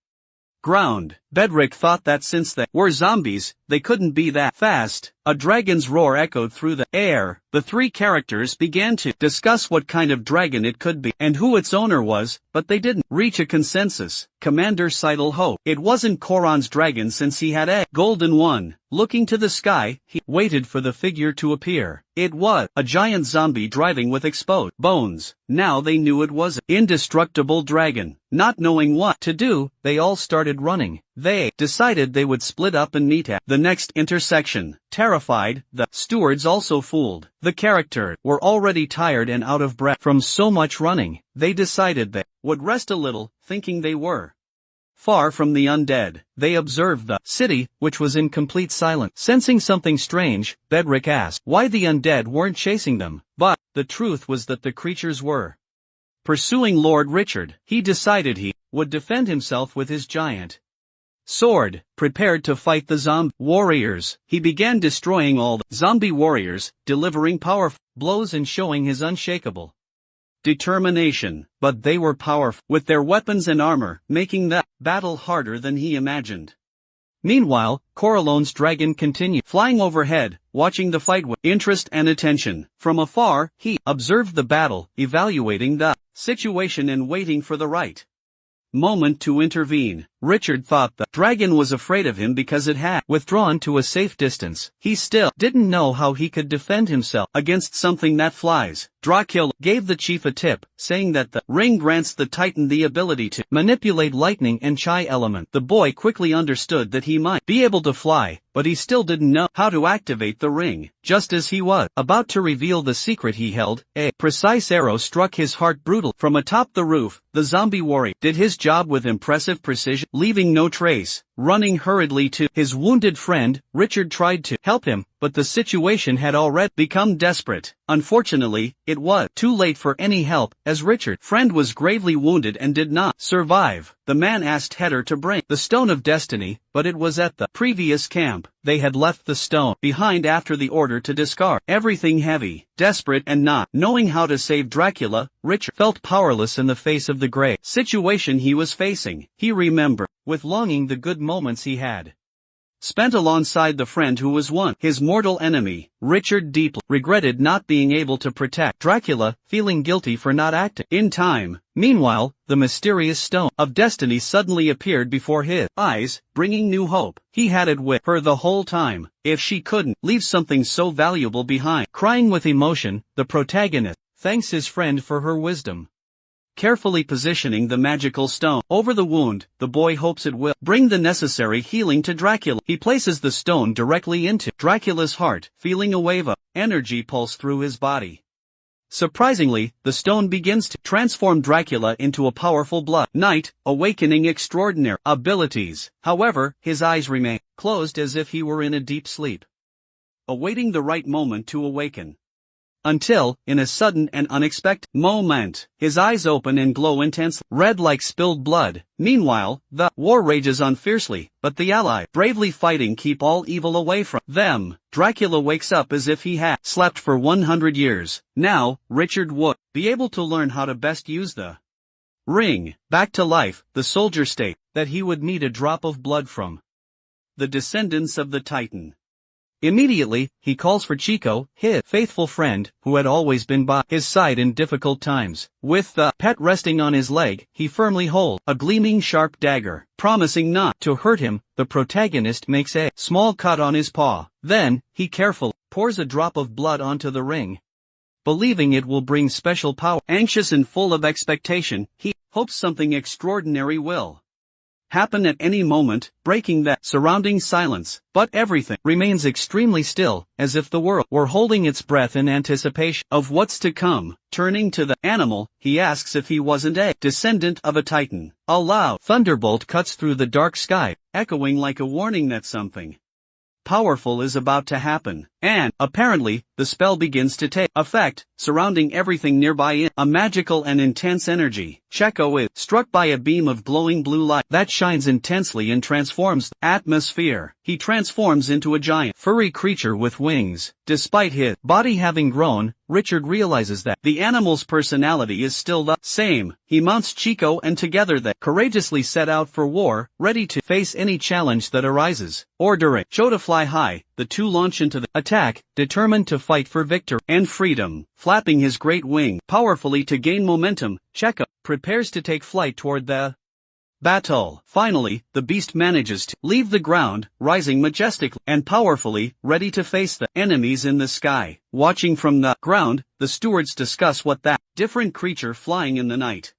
ground. Bedrick thought that since they were zombies, they couldn't be that fast. A dragon's roar echoed through the air. The three characters began to discuss what kind of dragon it could be and who its owner was, but they didn't reach a consensus. Commander Seidel hoped it wasn't Koron's dragon since he had a golden one. Looking to the sky, he waited for the figure to appear. It was a giant zombie driving with exposed bones. Now they knew it was an indestructible dragon. Not knowing what to do, they all started running. They decided they would split up and meet at the next intersection. Terrified, the stewards also fooled. The characters were already tired and out of breath from so much running. They decided they would rest a little, thinking they were far from the undead. They observed the city, which was in complete silence. Sensing something strange, Bedrick asked why the undead weren't chasing them. But the truth was that the creatures were pursuing Lord Richard. He decided he would defend himself with his giant sword. Prepared to fight the zombie warriors, he began destroying all the zombie warriors, delivering powerful blows and showing his unshakable determination. But they were powerful with their weapons and armor, making the battle harder than he imagined. Meanwhile, Corleone's dragon continued flying overhead, watching the fight with interest and attention. From afar, he observed the battle, evaluating the situation and waiting for the right moment to intervene. Richard thought the dragon was afraid of him because it had withdrawn to a safe distance. He still didn't know how he could defend himself against something that flies. Dracula gave the chief a tip, saying that the ring grants the Titan the ability to manipulate lightning and chi element. The boy quickly understood that he might be able to fly, but he still didn't know how to activate the ring. Just as he was about to reveal the secret he held, a precise arrow struck his heart brutally. From atop the roof, the zombie warrior did his job with impressive precision, leaving no trace. Running hurriedly to his wounded friend, Richard tried to help him, but the situation had already become desperate. Unfortunately, it was too late for any help, as Richard's friend was gravely wounded and did not survive. The man asked Heder to bring the Stone of Destiny, but it was at the previous camp. They had left the stone behind after the order to discard everything heavy. Desperate and not knowing how to save Dracula, Richard felt powerless in the face of the grave situation he was facing. He remembered with longing the good moments he had spent alongside the friend who was once his mortal enemy. Richard deeply regretted not being able to protect Dracula, feeling guilty for not acting in time. Meanwhile, the mysterious stone of destiny suddenly appeared before his eyes, bringing new hope. He had it with her the whole time. If she couldn't leave something so valuable behind. Crying with emotion, the protagonist thanks his friend for her wisdom. Carefully positioning the magical stone over the wound, the boy hopes it will bring the necessary healing to Dracula. He places the stone directly into Dracula's heart, feeling a wave of energy pulse through his body. Surprisingly, the stone begins to transform Dracula into a powerful blood knight, awakening extraordinary abilities. However, his eyes remain closed as if he were in a deep sleep, awaiting the right moment to awaken. Until, in a sudden and unexpected moment, his eyes open and glow intensely, red like spilled blood. Meanwhile, the war rages on fiercely, but the ally, bravely fighting, keep all evil away from them. Dracula wakes up as if he had slept for 100 years. Now, Richard would be able to learn how to best use the ring. Back to life, the soldier states that he would need a drop of blood from the descendants of the Titan. Immediately, he calls for Chico, his faithful friend, who had always been by his side in difficult times. With the pet resting on his leg, he firmly holds a gleaming sharp dagger. Promising not to hurt him, the protagonist makes a small cut on his paw. Then, he carefully pours a drop of blood onto the ring, believing it will bring special power. Anxious and full of expectation, he hopes something extraordinary will happen at any moment, breaking the surrounding silence. But everything remains extremely still, as if the world were holding its breath in anticipation of what's to come. Turning to the animal, he asks if he wasn't a descendant of a Titan. A loud thunderbolt cuts through the dark sky, echoing like a warning that something powerful is about to happen. And, apparently, the spell begins to take effect, surrounding everything nearby in a magical and intense energy. Checo is struck by a beam of glowing blue light that shines intensely and transforms the atmosphere. He transforms into a giant, furry creature with wings. Despite his body having grown, Richard realizes that the animal's personality is still the same. He mounts Chico and together they courageously set out for war, ready to face any challenge that arises. Ordering Joe to fly high, the two launch into the attack, determined to fight for victory and freedom. Flapping his great wing powerfully to gain momentum, Checo prepares to take flight toward the battle. Finally, the beast manages to leave the ground, rising majestically and powerfully, ready to face the enemies in the sky. Watching from the ground, the stewards discuss what that different creature flying in the night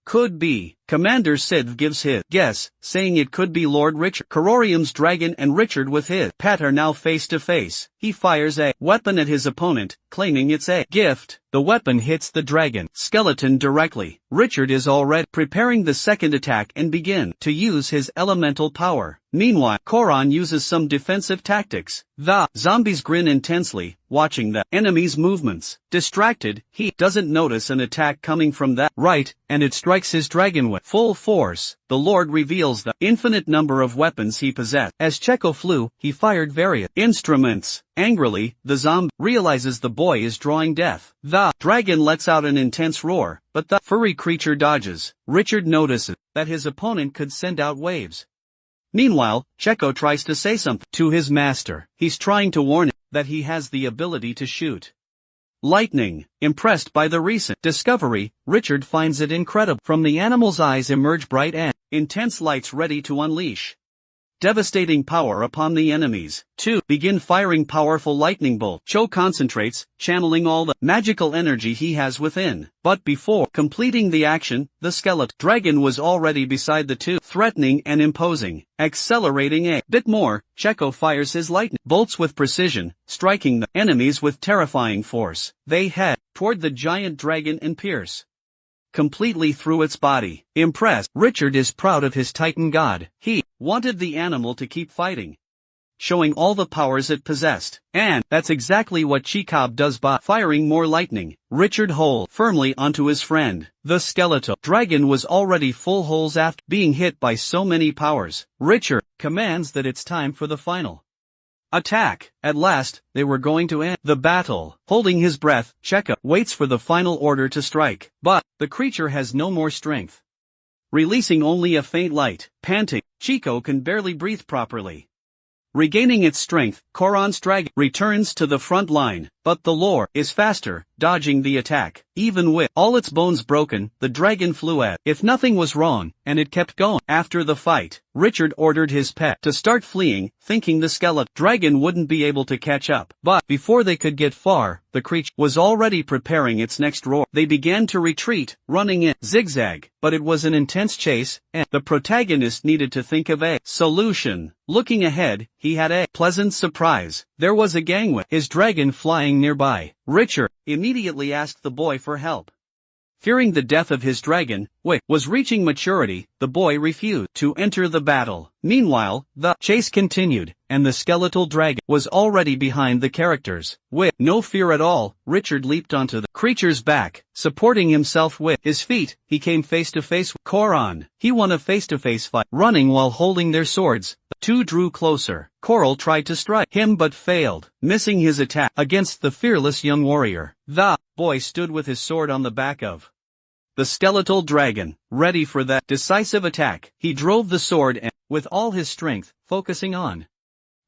could be. Commander Sid gives his guess, saying it could be Lord Richard. Cororium's dragon and Richard with his pet are now face to face. He fires a weapon at his opponent, claiming it's a gift. The weapon hits the dragon skeleton directly. Richard is already preparing the second attack and begin to use his elemental power. Meanwhile, Coron uses some defensive tactics. The zombies grin intensely, watching the enemy's movements. Distracted, he doesn't notice an attack coming from that right, and it strikes his dragon with full force. The Lord reveals the infinite number of weapons he possessed. As Checo flew, he fired various instruments. Angrily, the zombie realizes the boy is drawing death. The dragon lets out an intense roar, but the furry creature dodges. Richard notices that his opponent could send out waves. Meanwhile, Checo tries to say something to his master. He's trying to warn him that he has the ability to shoot lightning. Impressed by the recent discovery, Richard finds it incredible. From the animal's eyes emerge bright and intense lights ready to unleash devastating power upon the enemies. 2. Begin firing powerful lightning bolts. Cho concentrates, channeling all the magical energy he has within. But before completing the action, the skeleton dragon was already beside the two, threatening and imposing. Accelerating a bit more, Checo fires his lightning bolts with precision, striking the enemies with terrifying force. They head toward the giant dragon and pierce completely through its body. Impressed, Richard is proud of his Titan god. He wanted the animal to keep fighting, showing all the powers it possessed. And that's exactly what Checo does by firing more lightning. Richard holds firmly onto his friend. The skeletal dragon was already full holes after being hit by so many powers. Richard commands that it's time for the final attack. At last, they were going to end the battle. Holding his breath, Checo waits for the final order to strike. But the creature has no more strength, releasing only a faint light. Panting, Chico can barely breathe properly. Regaining its strength, Koron's dragon returns to the front line, but the lore is faster, dodging the attack. Even with all its bones broken, the dragon flew at if nothing was wrong, and it kept going. After the fight, Richard ordered his pet to start fleeing, thinking the skeleton dragon wouldn't be able to catch up. But before they could get far, the creature was already preparing its next roar. They began to retreat, running in zigzag, but it was an intense chase, and the protagonist needed to think of a solution. Looking ahead, he had a pleasant surprise. There was a gang with his dragon flying nearby. Richard immediately asked the boy for help. Fearing the death of his dragon, which was reaching maturity, the boy refused to enter the battle. Meanwhile, the chase continued, and the skeletal dragon was already behind the characters. With no fear at all, Richard leaped onto the creature's back. Supporting himself with his feet, he came face to face with Koron. He won a face-to-face fight. Running while holding their swords, the two drew closer. Coral tried to strike him but failed, missing his attack against the fearless young warrior. The boy stood with his sword on the back of the skeletal dragon, ready for that decisive attack. He drove the sword and, with all his strength, focusing on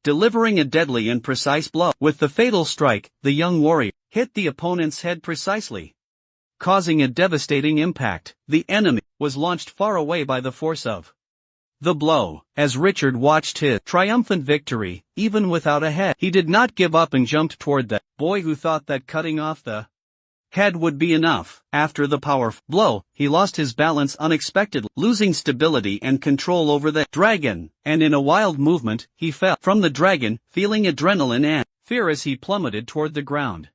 delivering a deadly and precise blow. With the fatal strike, the young warrior hit the opponent's head precisely, causing a devastating impact. The enemy was launched far away by the force of the blow. As Richard watched his triumphant victory, even without a head, he did not give up and jumped toward the boy who thought that cutting off the head would be enough. After the powerful blow, he lost his balance unexpectedly, losing stability and control over the dragon, and in a wild movement, he fell from the dragon, feeling adrenaline and fear as he plummeted toward the ground.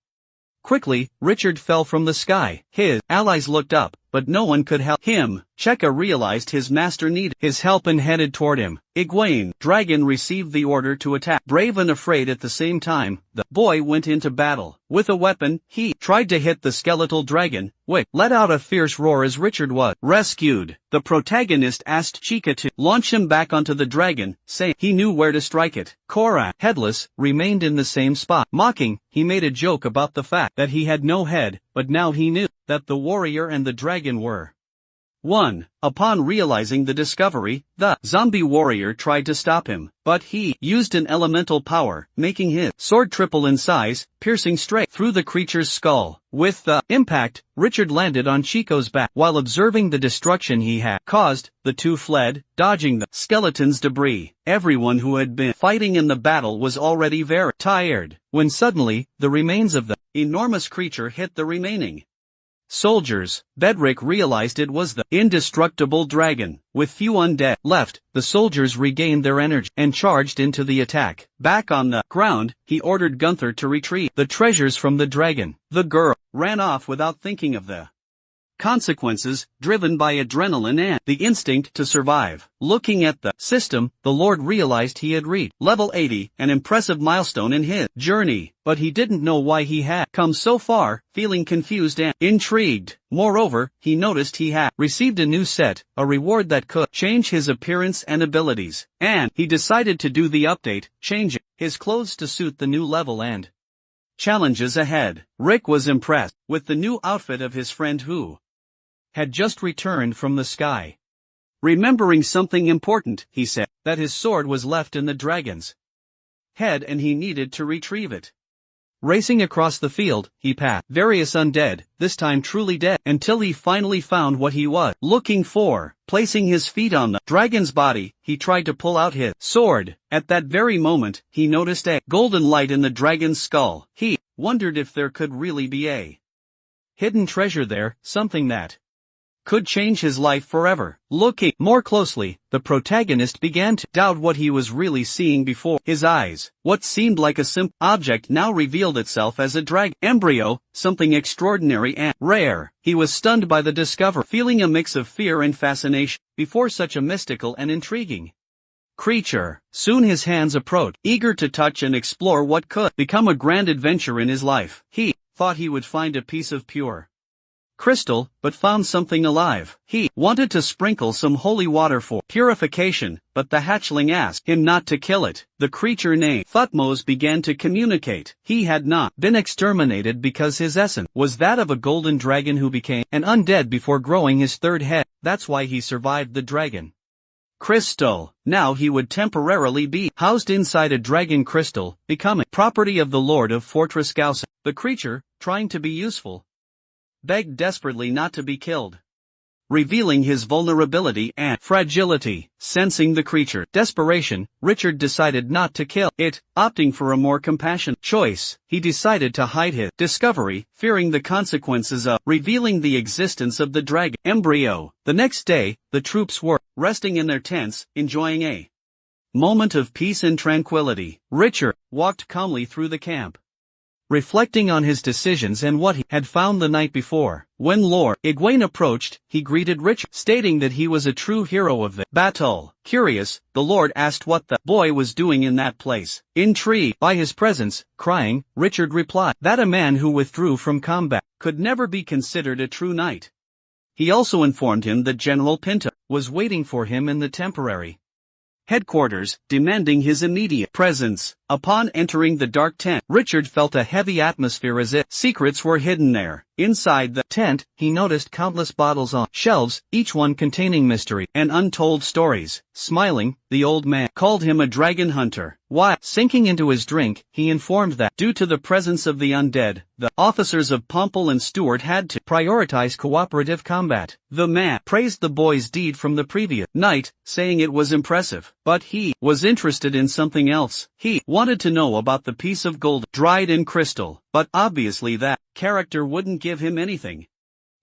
Quickly, Richard fell from the sky. His allies looked up, but no one could help him. Cheka realized his master needed his help and headed toward him. Egwene, dragon, received the order to attack. Brave and afraid at the same time, the boy went into battle. With a weapon, he tried to hit the skeletal dragon, which let out a fierce roar as Richard was rescued. The protagonist asked Chika to launch him back onto the dragon, saying he knew where to strike it. Korra, headless, remained in the same spot. Mocking, he made a joke about the fact that he had no head, but now he knew that the warrior and the dragon were one. Upon realizing the discovery, the zombie warrior tried to stop him, but he used an elemental power, making his sword triple in size, piercing straight through the creature's skull. With the impact, Richard landed on Chico's back. While observing the destruction he had caused, the two fled, dodging the skeleton's debris. Everyone who had been fighting in the battle was already very tired, when suddenly, the remains of the enormous creature hit the remaining soldiers. Bedrick realized it was the indestructible dragon. With few undead left, the soldiers regained their energy and charged into the attack. Back on the ground, he ordered Gunther to retrieve the treasures from the dragon. The girl ran off without thinking of the consequences, driven by adrenaline and the instinct to survive. Looking at the system, the Lord realized he had reached level 80, an impressive milestone in his journey, but he didn't know why he had come so far, feeling confused and intrigued. Moreover, he noticed he had received a new set, a reward that could change his appearance and abilities, and he decided to do the update, changing his clothes to suit the new level and challenges ahead. Rick was impressed with the new outfit of his friend who had just returned from the sky. Remembering something important, he said, that his sword was left in the dragon's head and he needed to retrieve it. Racing across the field, he passed various undead, this time truly dead, until he finally found what he was looking for. Placing his feet on the dragon's body, he tried to pull out his sword. At that very moment, he noticed a golden light in the dragon's skull. He wondered if there could really be a hidden treasure there, something that could change his life forever. Looking more closely, the protagonist began to doubt what he was really seeing before his eyes. What seemed like a simple object now revealed itself as a dragon embryo, something extraordinary and rare. He was stunned by the discovery, feeling a mix of fear and fascination before such a mystical and intriguing creature. Soon his hands approached, eager to touch and explore what could become a grand adventure in his life. He thought he would find a piece of pure crystal, but found something alive. He wanted to sprinkle some holy water for purification, but the hatchling asked him not to kill it. The creature named Thutmose began to communicate. He had not been exterminated because his essence was that of a golden dragon who became an undead before growing his third head. That's why he survived the dragon crystal. Now he would temporarily be housed inside a dragon crystal, becoming property of the Lord of Fortress Gausen. The creature, trying to be useful, begged desperately not to be killed, revealing his vulnerability and fragility. Sensing the creature's desperation, Richard decided not to kill it, opting for a more compassionate choice. He decided to hide his discovery, fearing the consequences of revealing the existence of the dragon embryo. The next day, the troops were resting in their tents, enjoying a moment of peace and tranquility. Richard walked calmly through the camp, reflecting on his decisions and what he had found the night before. When Lord Egwene approached, he greeted Richard, stating that he was a true hero of the battle. Curious, the Lord asked what the boy was doing in that place. Intrigued by his presence, crying, Richard replied that a man who withdrew from combat could never be considered a true knight. He also informed him that General Pinto was waiting for him in the temporary headquarters, demanding his immediate presence. Upon entering the dark tent, Richard felt a heavy atmosphere as if secrets were hidden there. Inside the tent, he noticed countless bottles on shelves, each one containing mystery and untold stories. Smiling, the old man called him a dragon hunter. While sinking into his drink, he informed that, due to the presence of the undead, the officers of Pomple and Stewart had to prioritize cooperative combat. The man praised the boy's deed from the previous night, saying it was impressive, but he was interested in something else. He wanted to know about the piece of gold dried in crystal, but obviously that character wouldn't give him anything.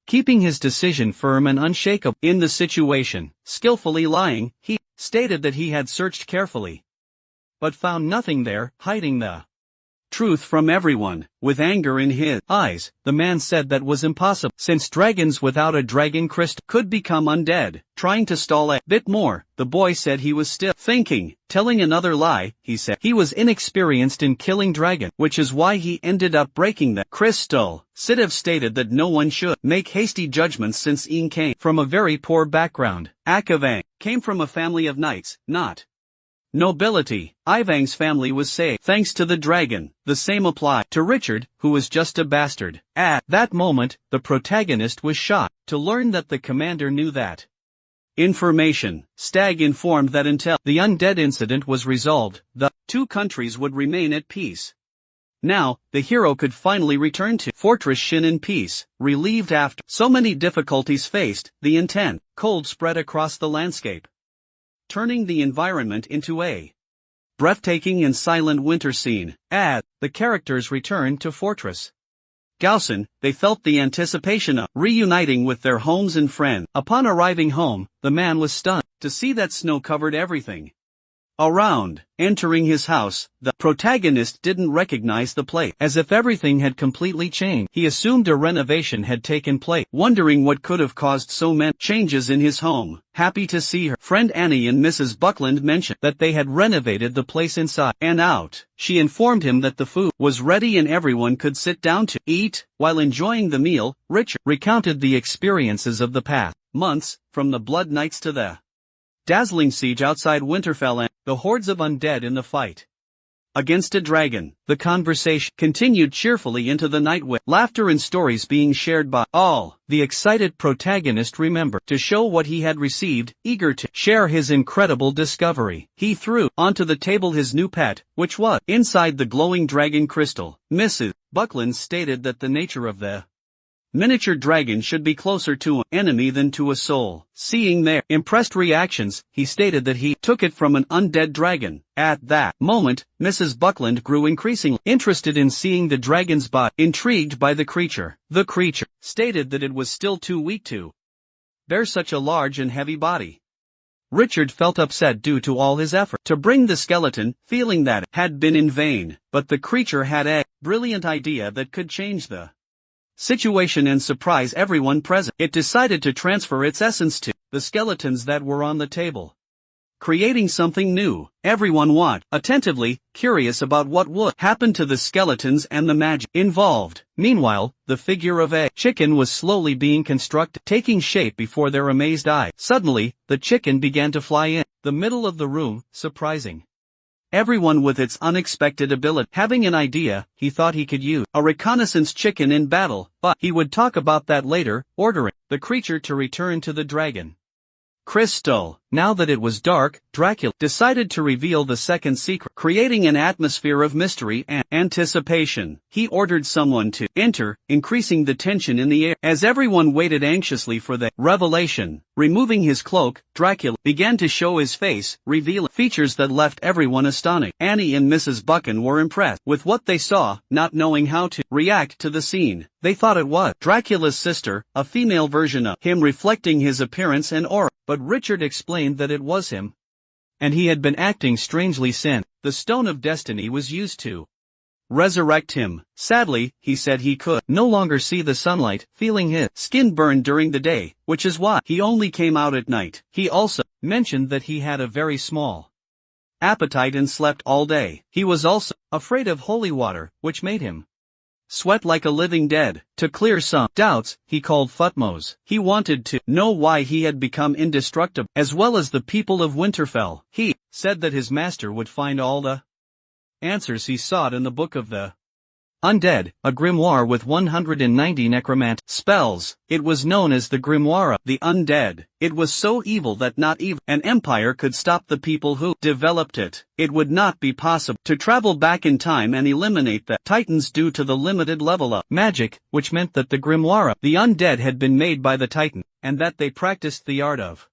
Keeping his decision firm and unshakable in the situation, skillfully lying, he stated that he had searched carefully, but found nothing there, hiding the truth from everyone. With anger in his eyes, the man said that was impossible, since dragons without a dragon crystal could become undead. Trying to stall a bit more, the boy said he was still thinking. Telling another lie, he said he was inexperienced in killing dragon, which is why he ended up breaking the crystal. Sidiv stated that no one should make hasty judgments since Ian came from a very poor background. Akavang came from a family of knights, not nobility. Ivang's family was saved thanks to the dragon. The same applied to Richard, who was just a bastard. At that moment, the protagonist was shocked to learn that the commander knew that information. Stagg informed that until the undead incident was resolved, the two countries would remain at peace. Now, the hero could finally return to Fortress Shin in peace. Relieved after so many difficulties faced, the intense cold spread across the landscape, turning the environment into a breathtaking and silent winter scene. As the characters returned to Fortress Gausen, they felt the anticipation of reuniting with their homes and friends. Upon arriving home, the man was stunned to see that snow covered everything around. Entering his house, the protagonist didn't recognize the place, as if everything had completely changed. He assumed a renovation had taken place, wondering what could have caused so many changes in his home. Happy to see her friend Annie and Mrs. Buckland mentioned that they had renovated the place inside and out. She informed him that the food was ready and everyone could sit down to eat. While enjoying the meal, Richard recounted the experiences of the past months, from the Blood Knights to the dazzling siege outside Winterfell and the hordes of undead in the fight against a dragon. The conversation continued cheerfully into the night with laughter and stories being shared by all. The excited protagonist remembered to show what he had received, eager to share his incredible discovery. He threw onto the table his new pet, which was inside the glowing dragon crystal. Mrs. Buckland stated that the nature of the miniature dragon should be closer to an enemy than to a soul. Seeing their impressed reactions, he stated that he took it from an undead dragon. At that moment, Mrs. Buckland grew increasingly interested in seeing the dragon's body. Intrigued by the creature stated that it was still too weak to bear such a large and heavy body. Richard felt upset due to all his effort to bring the skeleton, feeling that it had been in vain, but the creature had a brilliant idea that could change the situation and surprise everyone present. It decided to transfer its essence to the skeletons that were on the table, creating something new. Everyone watched attentively, curious about what would happen to the skeletons and the magic involved. Meanwhile, the figure of a chicken was slowly being constructed, taking shape before their amazed eyes. Suddenly, the chicken began to fly in the middle of the room, surprising everyone with its unexpected ability. Having an idea, he thought he could use a reconnaissance chicken in battle, but he would talk about that later, ordering the creature to return to the dragon crystal. Now that it was dark, Dracula decided to reveal the second secret, creating an atmosphere of mystery and anticipation. He ordered someone to enter, increasing the tension in the air as everyone waited anxiously for the revelation. Removing his cloak, Dracula began to show his face, revealing features that left everyone astonished. Annie and Mrs. Buchan were impressed with what they saw, not knowing how to react to the scene. They thought it was Dracula's sister, a female version of him reflecting his appearance and aura, but Richard explained that it was him. And he had been acting strangely since the Stone of Destiny was used to resurrect him. Sadly, he said he could no longer see the sunlight, feeling his skin burn during the day, which is why he only came out at night. He also mentioned that he had a very small appetite and slept all day. He was also afraid of holy water, which made him sweat like a living dead. To clear some doubts, he called Futmos. He wanted to know why he had become indestructible, as well as the people of Winterfell. He said that his master would find all the answers he sought in the Book of the Undead, a grimoire with 190 necromant spells. It was known as the Grimoire of the Undead. It was so evil that not even an empire could stop the people who developed it. It would not be possible to travel back in time and eliminate the Titans due to the limited level of magic, which meant that the Grimoire of the Undead had been made by the Titan, and that they practiced the art of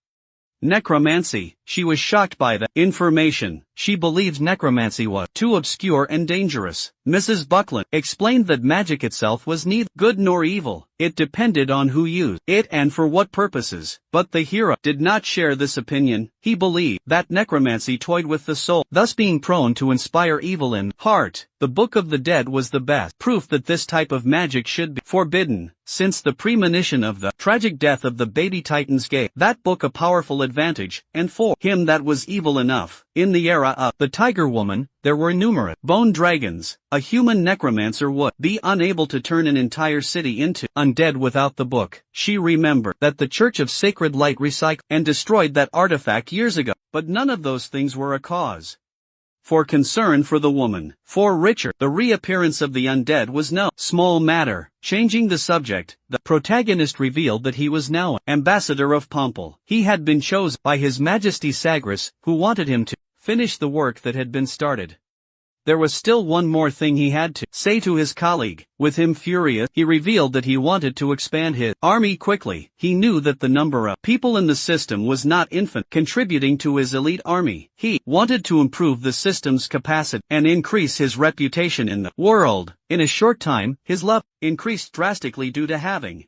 necromancy. She was shocked by the information. She believed necromancy was too obscure and dangerous. Mrs. Buckland explained that magic itself was neither good nor evil. It depended on who used it and for what purposes. But the hero did not share this opinion. He believed that necromancy toyed with the soul, thus being prone to inspire evil in heart. The Book of the Dead was the best proof that this type of magic should be forbidden, since the premonition of the tragic death of the baby Titans gave that book a powerful advantage, and for him that was evil enough. In the era of the Tiger Woman, there were numerous bone dragons. A human necromancer would be unable to turn an entire city into undead without the book. She remembered that the Church of Sacred Light recycled and destroyed that artifact years ago, but none of those things were a cause for concern for the woman. For Richard, the reappearance of the undead was no small matter. Changing the subject, the protagonist revealed that he was now ambassador of Pomple. He had been chosen by His Majesty Sagras, who wanted him to finish the work that had been started. There was still one more thing he had to say to his colleague. With him furious, he revealed that he wanted to expand his army quickly. He knew that the number of people in the system was not infinite, contributing to his elite army. He wanted to improve the system's capacity and increase his reputation in the world. In a short time, his love increased drastically due to having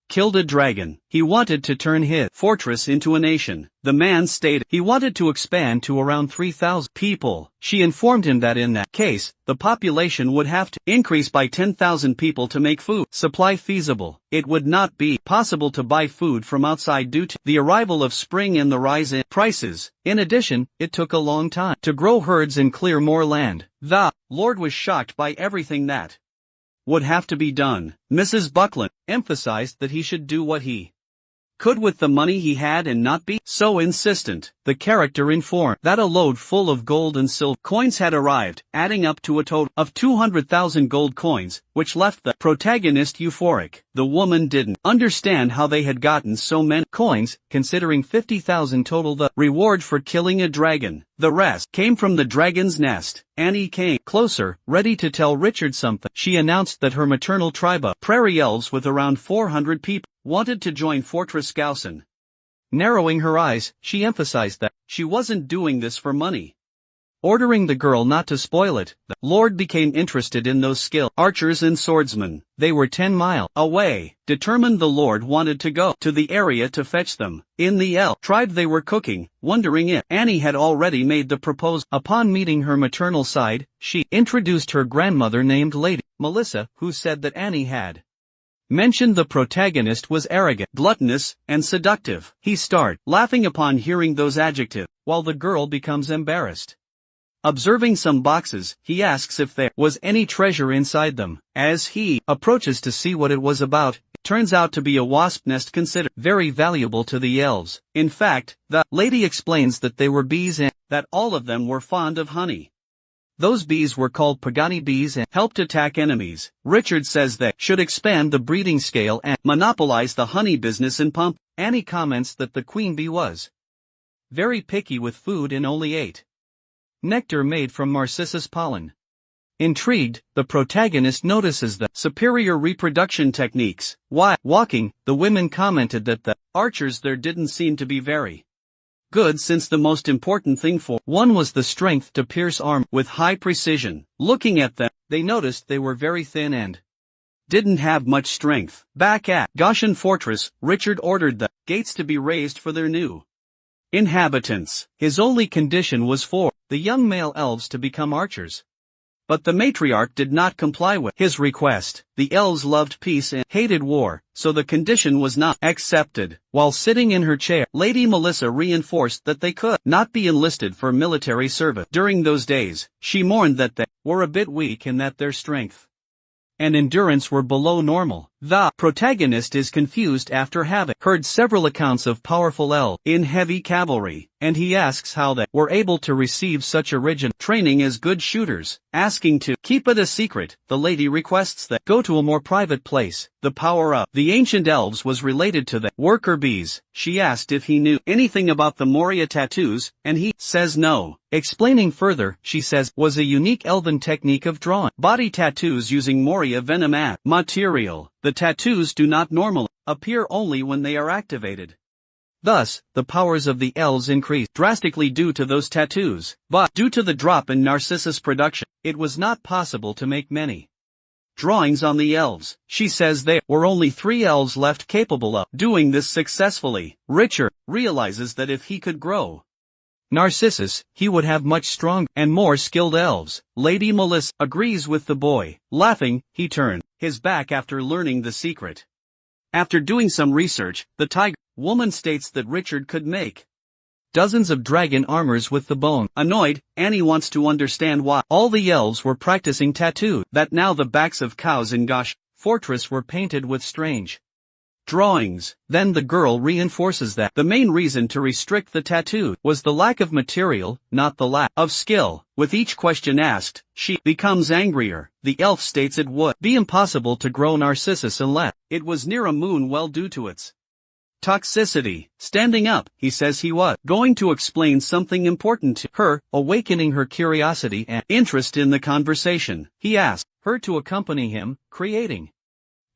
killed a dragon. He wanted to turn his fortress into a nation. The man stated he wanted to expand to around 3,000 people. She informed him that in that case, the population would have to increase by 10,000 people to make food supply feasible. It would not be possible to buy food from outside due to the arrival of spring and the rise in prices. In addition, it took a long time to grow herds and clear more land. The Lord was shocked by everything that would have to be done. Mrs. Buckland emphasized that he should do what he could with the money he had and not be so insistent. The character informed that a load full of gold and silver coins had arrived, adding up to a total of 200,000 gold coins, which left the protagonist euphoric. The woman didn't understand how they had gotten so many coins, considering 50,000 total the reward for killing a dragon. The rest came from the dragon's nest. Annie came closer, ready to tell Richard something. She announced that her maternal tribe of prairie elves with around 400 people wanted to join Fortress Gausen. Narrowing her eyes, she emphasized that she wasn't doing this for money. Ordering the girl not to spoil it, the Lord became interested in those skilled archers and swordsmen. They were 10 miles away. Determined, the Lord wanted to go to the area to fetch them. In the elf tribe they were cooking, wondering if Annie had already made the proposal. Upon meeting her maternal side, she introduced her grandmother named Lady Melissa, who said that Annie had mentioned the protagonist was arrogant, gluttonous, and seductive. He started laughing upon hearing those adjectives, while the girl becomes embarrassed. Observing some boxes, he asks if there was any treasure inside them. As he approaches to see what it was about, it turns out to be a wasp nest considered very valuable to the elves. In fact, the lady explains that they were bees and that all of them were fond of honey. Those bees were called Pagani bees and helped attack enemies. Richard says they should expand the breeding scale and monopolize the honey business in Pump. Annie comments that the queen bee was very picky with food and only ate nectar made from narcissus pollen. Intrigued, the protagonist notices the superior reproduction techniques. While walking, the women commented that the archers there didn't seem to be very good, since the most important thing for one was the strength to pierce arm with high precision. Looking at them, they noticed they were very thin and didn't have much strength. Back at Goshen Fortress, Richard ordered the gates to be raised for their new inhabitants. His only condition was for the young male elves to become archers. But the matriarch did not comply with his request. The elves loved peace and hated war, so the condition was not accepted. While sitting in her chair, Lady Melissa reinforced that they could not be enlisted for military service during those days. She mourned that they were a bit weak and that their strength and endurance were below normal. The protagonist is confused after having heard several accounts of powerful elves in heavy cavalry, and he asks how they were able to receive such original training as good shooters. Asking to keep it a secret, the lady requests that go to a more private place. The power of the ancient elves was related to the worker bees. She asked if he knew anything about the Moria tattoos, and he says no. Explaining further, she says, was a unique elven technique of drawing body tattoos using Moria venom as material. The tattoos do not normally appear only when they are activated. Thus, the powers of the elves increase drastically due to those tattoos, but due to the drop in narcissus production, it was not possible to make many drawings on the elves. She says there were only 3 elves left capable of doing this successfully. Richard realizes that if he could grow Narcissus, he would have much stronger and more skilled elves. Lady Melissa agrees with the boy. Laughing, he turned his back after learning the secret. After doing some research, the tiger woman states that Richard could make dozens of dragon armors with the bone. Annoyed, Annie wants to understand why all the elves were practicing tattoo. That now the backs of cows in Gosh Fortress were painted with strange drawings. Then the girl reinforces that the main reason to restrict the tattoo was the lack of material, not the lack of skill. With each question asked, she becomes angrier. The elf states it would be impossible to grow Narcissus unless it was near a moon well due to its toxicity. Standing up, he says he was going to explain something important to her, awakening her curiosity and interest in the conversation. He asked her to accompany him, creating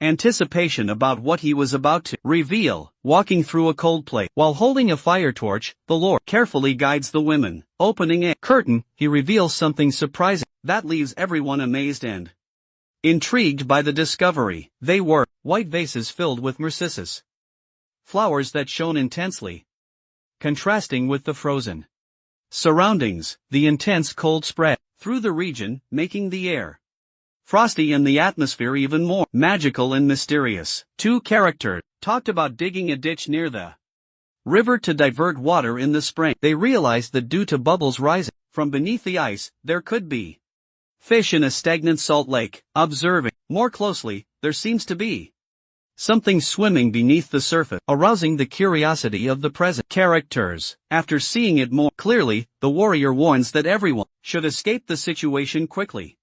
anticipation about what he was about to reveal. Walking through a cold place while holding a fire torch, the Lord carefully guides the women. Opening a curtain, he reveals something surprising that leaves everyone amazed and intrigued by the discovery. They were white vases filled with narcissus flowers that shone intensely, contrasting with the frozen surroundings. The intense cold spread through the region, making the air frosty and the atmosphere even more magical and mysterious. 2 characters talked about digging a ditch near the river to divert water in the spring. They realized that due to bubbles rising from beneath the ice, there could be fish in a stagnant salt lake. Observing more closely, there seems to be something swimming beneath the surface, arousing the curiosity of the present characters. After seeing it more clearly, the warrior warns that everyone should escape the situation quickly.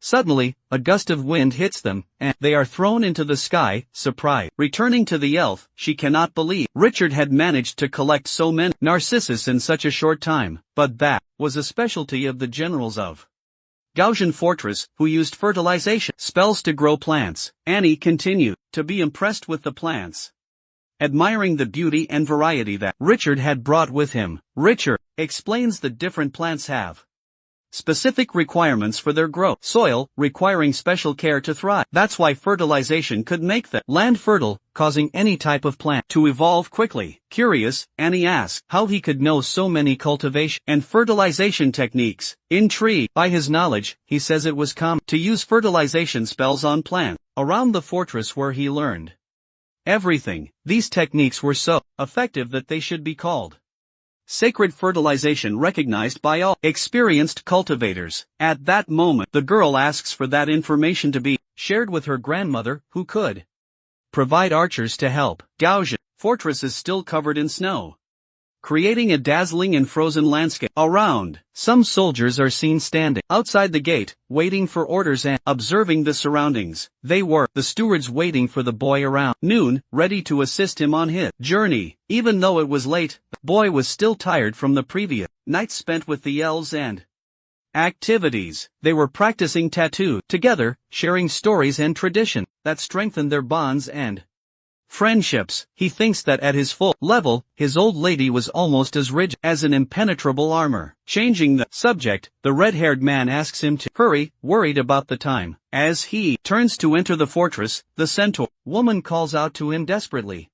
Suddenly, a gust of wind hits them, and they are thrown into the sky. Surprised. Returning to the elf, she cannot believe Richard had managed to collect so many narcissus in such a short time, but that was a specialty of the generals of Gaussian Fortress, who used fertilization spells to grow plants. Annie continued to be impressed with the plants, admiring the beauty and variety that Richard had brought with him. Richard explains that different plants have specific requirements for their growth. Soil, requiring special care to thrive. That's why fertilization could make the land fertile, causing any type of plant to evolve quickly. Curious, Annie asked how he could know so many cultivation and fertilization techniques. Intrigued by his knowledge, he says it was common to use fertilization spells on plants around the fortress where he learned everything. These techniques were so effective that they should be called sacred fertilization, recognized by all experienced cultivators. At that moment, the girl asks for that information to be shared with her grandmother, who could provide archers to help. Gaussian Fortress is still covered in snow. creating a dazzling and frozen landscape. Around, some soldiers are seen standing outside the gate, waiting for orders and observing the surroundings. They were the stewards waiting for the boy around noon, ready to assist him on his journey. Even though it was late, the boy was still tired from the previous night spent with the elves and activities. They were practicing tattoo together, sharing stories and tradition that strengthened their bonds and friendships. He thinks that at his full level, his old lady was almost as rigid as an impenetrable armor. Changing the subject, the red-haired man asks him to hurry, worried about the time. As he turns to enter the fortress, the centaur woman calls out to him desperately.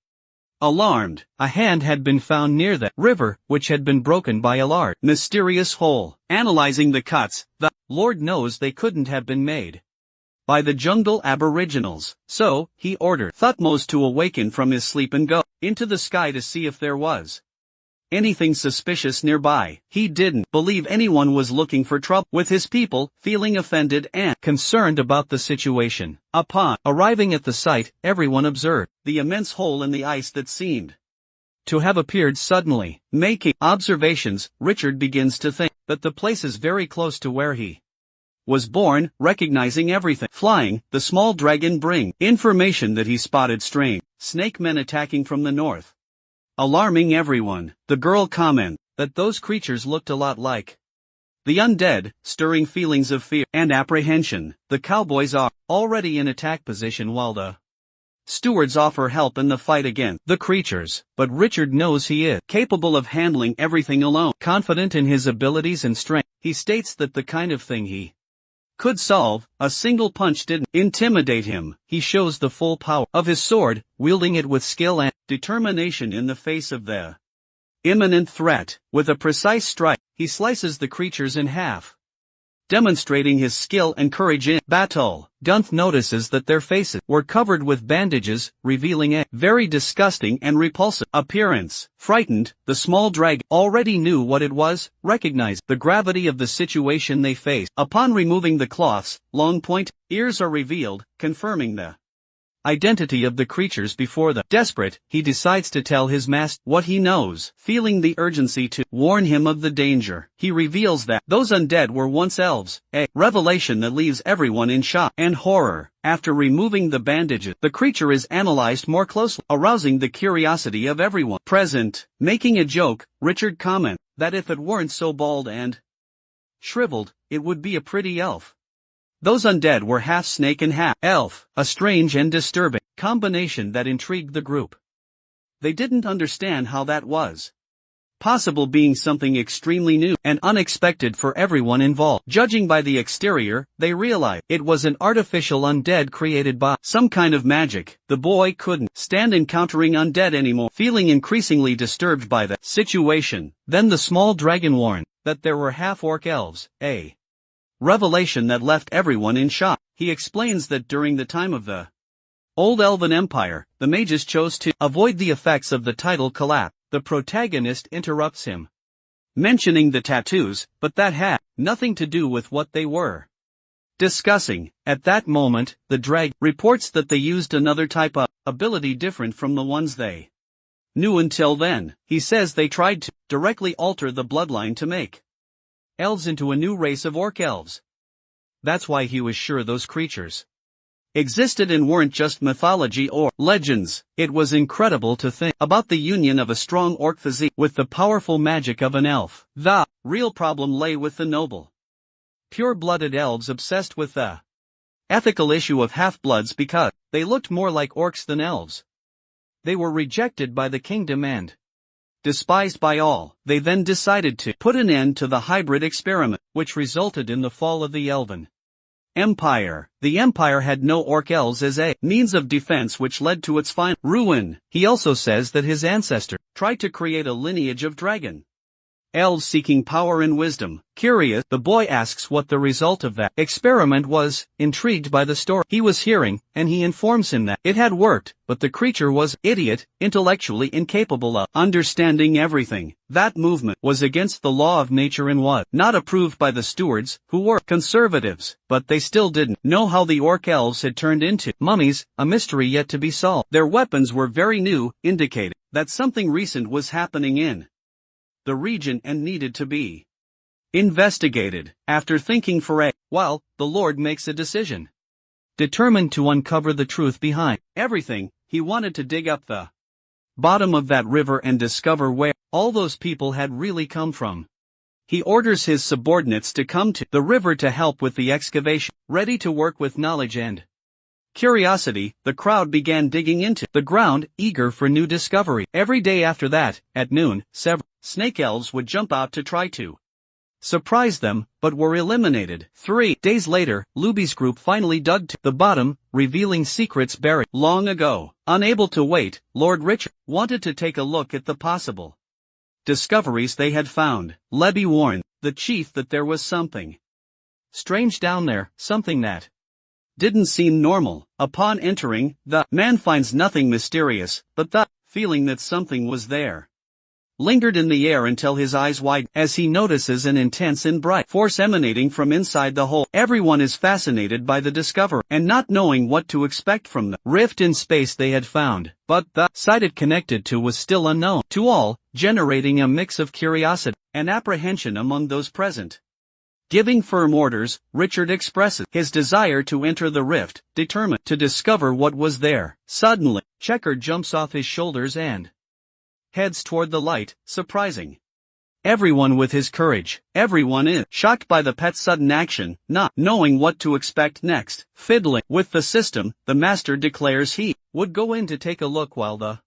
Alarmed, a hand had been found near the river, which had been broken by a large, mysterious hole. Analyzing the cuts, the Lord knows they couldn't have been made by the jungle aboriginals. So, he ordered Thutmose to awaken from his sleep and go into the sky to see if there was anything suspicious nearby. He didn't believe anyone was looking for trouble with his people, feeling offended and concerned about the situation. Upon arriving at the site, everyone observed the immense hole in the ice that seemed to have appeared suddenly. Making observations, Richard begins to think that the place is very close to where he was born. Recognizing everything flying, the small dragon bring information that he spotted strange snake men attacking from the north. Alarming everyone, the girl commented that those creatures looked a lot like the undead, stirring feelings of fear and apprehension. The cowboys are already in attack position while the stewards offer help in the fight against the creatures, but Richard knows he is capable of handling everything alone. Confident in his abilities and strength, he states that the kind of thing he could solve, a single punch didn't intimidate him. He shows the full power of his sword, wielding it with skill and determination in the face of the imminent threat. With a precise strike, he slices the creatures in half, demonstrating his skill and courage in battle. Gunth notices that their faces were covered with bandages, revealing a very disgusting and repulsive appearance. Frightened, the small dragon already knew what it was, recognized the gravity of the situation they faced. Upon removing the cloths, long point ears are revealed, confirming the identity of the creatures before them. Desperate, he decides to tell his master what he knows. Feeling the urgency to warn him of the danger, he reveals that those undead were once elves, a revelation that leaves everyone in shock and horror. After removing the bandages, the creature is analyzed more closely, arousing the curiosity of everyone present. Making a joke, Richard comments that if it weren't so bald and shriveled, it would be a pretty elf. Those undead were half snake and half elf, a strange and disturbing combination that intrigued the group. They didn't understand how that was possible, being something extremely new and unexpected for everyone involved. Judging by the exterior, they realized it was an artificial undead created by some kind of magic. The boy couldn't stand encountering undead anymore, feeling increasingly disturbed by the situation. Then the small dragon warned that there were half-orc elves, a revelation that left everyone in shock. He explains that during the time of the Old Elven Empire, the mages chose to avoid the effects of the tidal collapse. The protagonist interrupts him, mentioning the tattoos, but that had nothing to do with what they were discussing. At that moment, the dragon reports that they used another type of ability different from the ones they knew until then. He says they tried to directly alter the bloodline to make elves into a new race of orc elves. That's why he was sure those creatures existed and weren't just mythology or legends. It was incredible to think about the union of a strong orc physique with the powerful magic of an elf. The real problem lay with the noble, pure-blooded elves obsessed with the ethical issue of half-bloods because they looked more like orcs than elves. They were rejected by the kingdom and despised by all. They then decided to put an end to the hybrid experiment, which resulted in the fall of the Elven Empire. The Empire had no orc elves as a means of defense, which led to its final ruin. He also says that his ancestor tried to create a lineage of dragon elves seeking power and wisdom. Curious, the boy asks what the result of that experiment was, intrigued by the story he was hearing, and he informs him that it had worked, but the creature was idiot, intellectually incapable of understanding everything. That movement was against the law of nature and was not approved by the stewards, who were conservatives, but they still didn't know how the orc elves had turned into mummies, a mystery yet to be solved. Their weapons were very new, indicating that something recent was happening in the region and needed to be investigated. After thinking for a while, the Lord makes a decision. Determined to uncover the truth behind everything, he wanted to dig up the bottom of that river and discover where all those people had really come from. He orders his subordinates to come to the river to help with the excavation, ready to work with knowledge and curiosity. The crowd began digging into the ground, eager for new discovery. Every day after that, at noon, several snake elves would jump out to try to surprise them, but were eliminated. 3 days later, Luby's group finally dug to the bottom, revealing secrets buried long ago. Unable to wait, Lord Richard wanted to take a look at the possible discoveries they had found. Leby warned the chief that there was something strange down there, something that didn't seem normal. Upon entering, the man finds nothing mysterious, but the feeling that something was there lingered in the air until his eyes widen as he notices an intense and bright force emanating from inside the hole. Everyone is fascinated by the discovery and not knowing what to expect from the rift in space they had found, but the site it connected to was still unknown to all, generating a mix of curiosity and apprehension among those present. Giving firm orders, Richard expresses his desire to enter the rift, determined to discover what was there. Suddenly, Checker jumps off his shoulders and heads toward the light, surprising everyone with his courage. Everyone is shocked by the pet's sudden action, not knowing what to expect next. Fiddling with the system, the master declares he would go in to take a look while the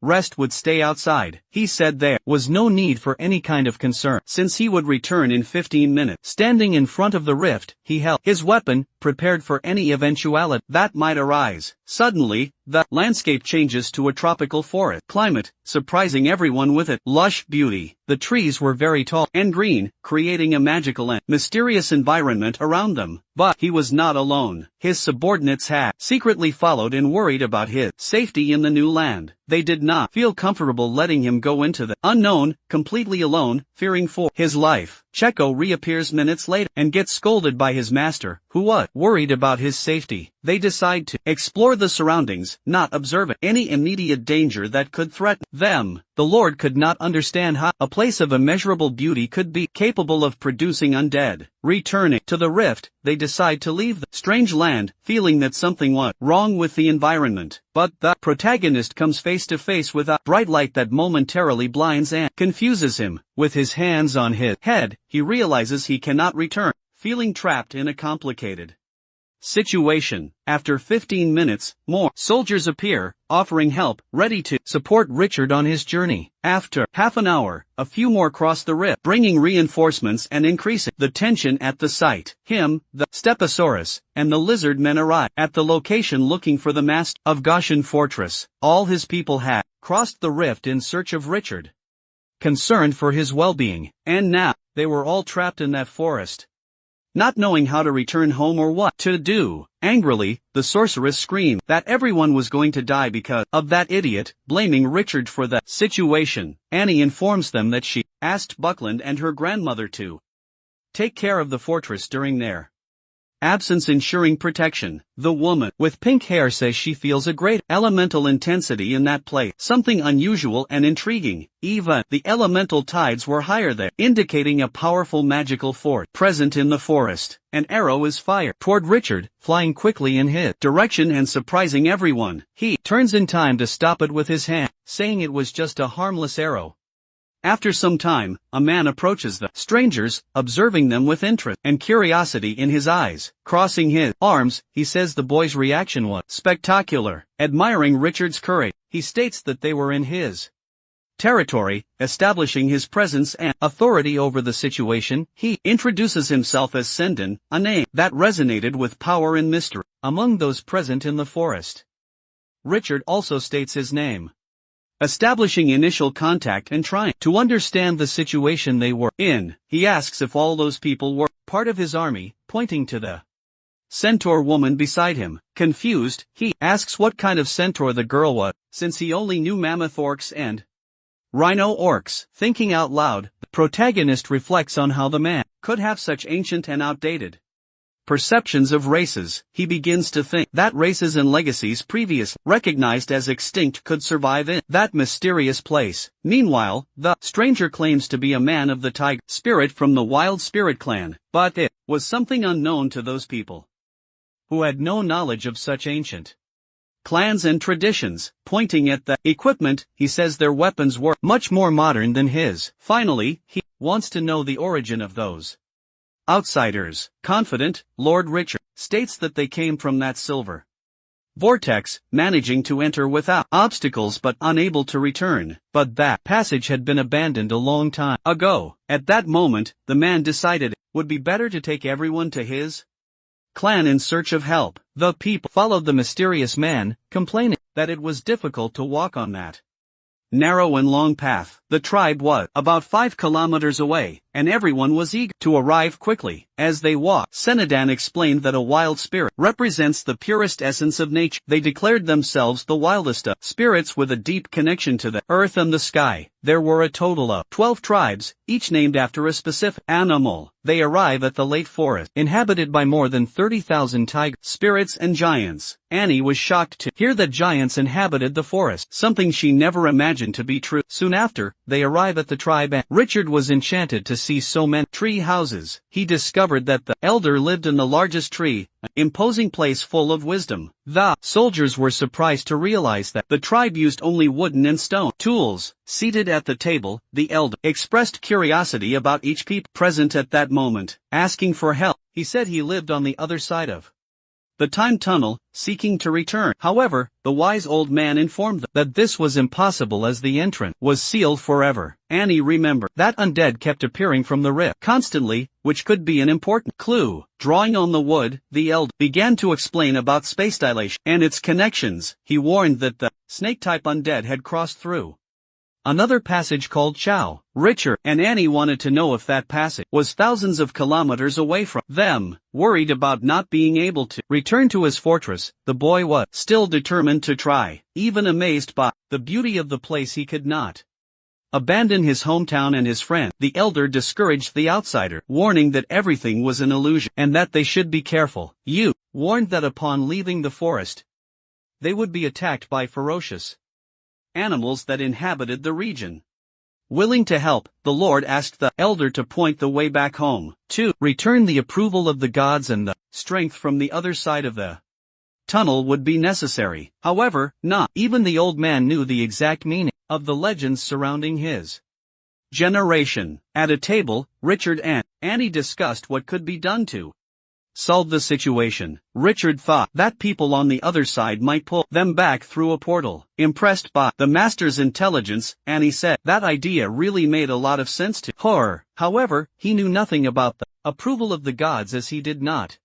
rest would stay outside. He said there was no need for any kind of concern, since he would return in 15 minutes. Standing in front of the rift, he held his weapon, prepared for any eventuality that might arise. Suddenly, the landscape changes to a tropical forest climate, surprising everyone with its lush beauty. The trees were very tall and green, creating a magical and mysterious environment around them. But he was not alone. His subordinates had secretly followed and worried about his safety in the new land. They did not feel comfortable letting him go into the unknown, completely alone, fearing for his life. Checo reappears minutes later and gets scolded by his master, who was worried about his safety. They decide to explore the surroundings, not observing any immediate danger that could threaten them. The Lord could not understand how a place of immeasurable beauty could be capable of producing undead. Returning to the rift, they decide to leave the strange land, feeling that something was wrong with the environment. But the protagonist comes face to face with a bright light that momentarily blinds and confuses him. With his hands on his head, he realizes he cannot return, feeling trapped in a complicated situation. After 15 minutes, more soldiers appear, offering help, ready to support Richard on his journey. After half an hour, a few more cross the rift, bringing reinforcements and increasing the tension at the site. Him, the Stegosaurus, and the lizard men arrive at the location looking for the master of Goshen Fortress. All his people had crossed the rift in search of Richard, concerned for his well-being, and now they were all trapped in that forest, not knowing how to return home or what to do. Angrily, the sorceress screamed that everyone was going to die because of that idiot, blaming Richard for the situation. Annie informs them that she asked Buckland and her grandmother to take care of the fortress during their absence, ensuring protection. The woman with pink hair says she feels a great elemental intensity in that place, something unusual and intriguing. Even the elemental tides were higher there, indicating a powerful magical force present in the forest. An arrow is fired toward Richard, flying quickly in his direction and surprising everyone. He turns in time to stop it with his hand, saying it was just a harmless arrow. After some time, a man approaches the strangers, observing them with interest and curiosity in his eyes. Crossing his arms, he says the boy's reaction was spectacular. Admiring Richard's courage, he states that they were in his territory, establishing his presence and authority over the situation. He introduces himself as Sendon, a name that resonated with power and mystery among those present in the forest. Richard also states his name, establishing initial contact and trying to understand the situation they were in. He asks if all those people were part of his army, pointing to the centaur woman beside him. Confused, he asks what kind of centaur the girl was, since he only knew mammoth orcs and rhino orcs. Thinking out loud, the protagonist reflects on how the man could have such ancient and outdated perceptions of races. He begins to think that races and legacies previously recognized as extinct could survive in that mysterious place. Meanwhile, the stranger claims to be a man of the tiger spirit from the Wild Spirit clan, but it was something unknown to those people who had no knowledge of such ancient clans and traditions. Pointing at the equipment, he says their weapons were much more modern than his. Finally, he wants to know the origin of those outsiders. Confident, Lord Richard states that they came from that silver vortex, managing to enter without obstacles but unable to return. But that passage had been abandoned a long time ago. At that moment, the man decided it would be better to take everyone to his clan in search of help. The people followed the mysterious man, complaining that it was difficult to walk on that narrow and long path. The tribe was about 5 kilometers away, and everyone was eager to arrive quickly. As they walked, Senadan explained that a wild spirit represents the purest essence of nature. They declared themselves the wildest of spirits with a deep connection to the earth and the sky. There were a total of 12 tribes, each named after a specific animal. They arrive at the late forest, inhabited by more than 30,000 tiger spirits and giants. Annie was shocked to hear that giants inhabited the forest, something she never imagined to be true. Soon after, they arrive at the tribe and Richard was enchanted to see so many tree houses. He discovered that the elder lived in the largest tree, an imposing place full of wisdom. The soldiers were surprised to realize that the tribe used only wooden and stone tools. Seated at the table, the elder expressed curiosity about each people present at that moment, asking for help. He said he lived on the other side of the time tunnel, seeking to return. However, the wise old man informed them that this was impossible as the entrance was sealed forever. Annie remembered that undead kept appearing from the rift constantly, which could be an important clue. Drawing on the wood, the elder began to explain about space dilation and its connections. He warned that the snake-type undead had crossed through another passage called Chow. Richard and Annie wanted to know if that passage was thousands of kilometers away from them. Worried about not being able to return to his fortress, the boy was still determined to try. Even amazed by the beauty of the place, he could not abandon his hometown and his friend. The elder discouraged the outsider, warning that everything was an illusion and that they should be careful. You warned that upon leaving the forest, they would be attacked by ferocious animals that inhabited the region. Willing to help, the Lord asked the elder to point the way back home, to return the approval of the gods and the strength from the other side of the tunnel would be necessary. However, not even the old man knew the exact meaning of the legends surrounding his generation. At a table, Richard and Annie discussed what could be done to solve the situation. Richard thought that people on the other side might pull them back through a portal. Impressed by the master's intelligence, Annie said that idea really made a lot of sense to her. However, he knew nothing about the approval of the gods as he did not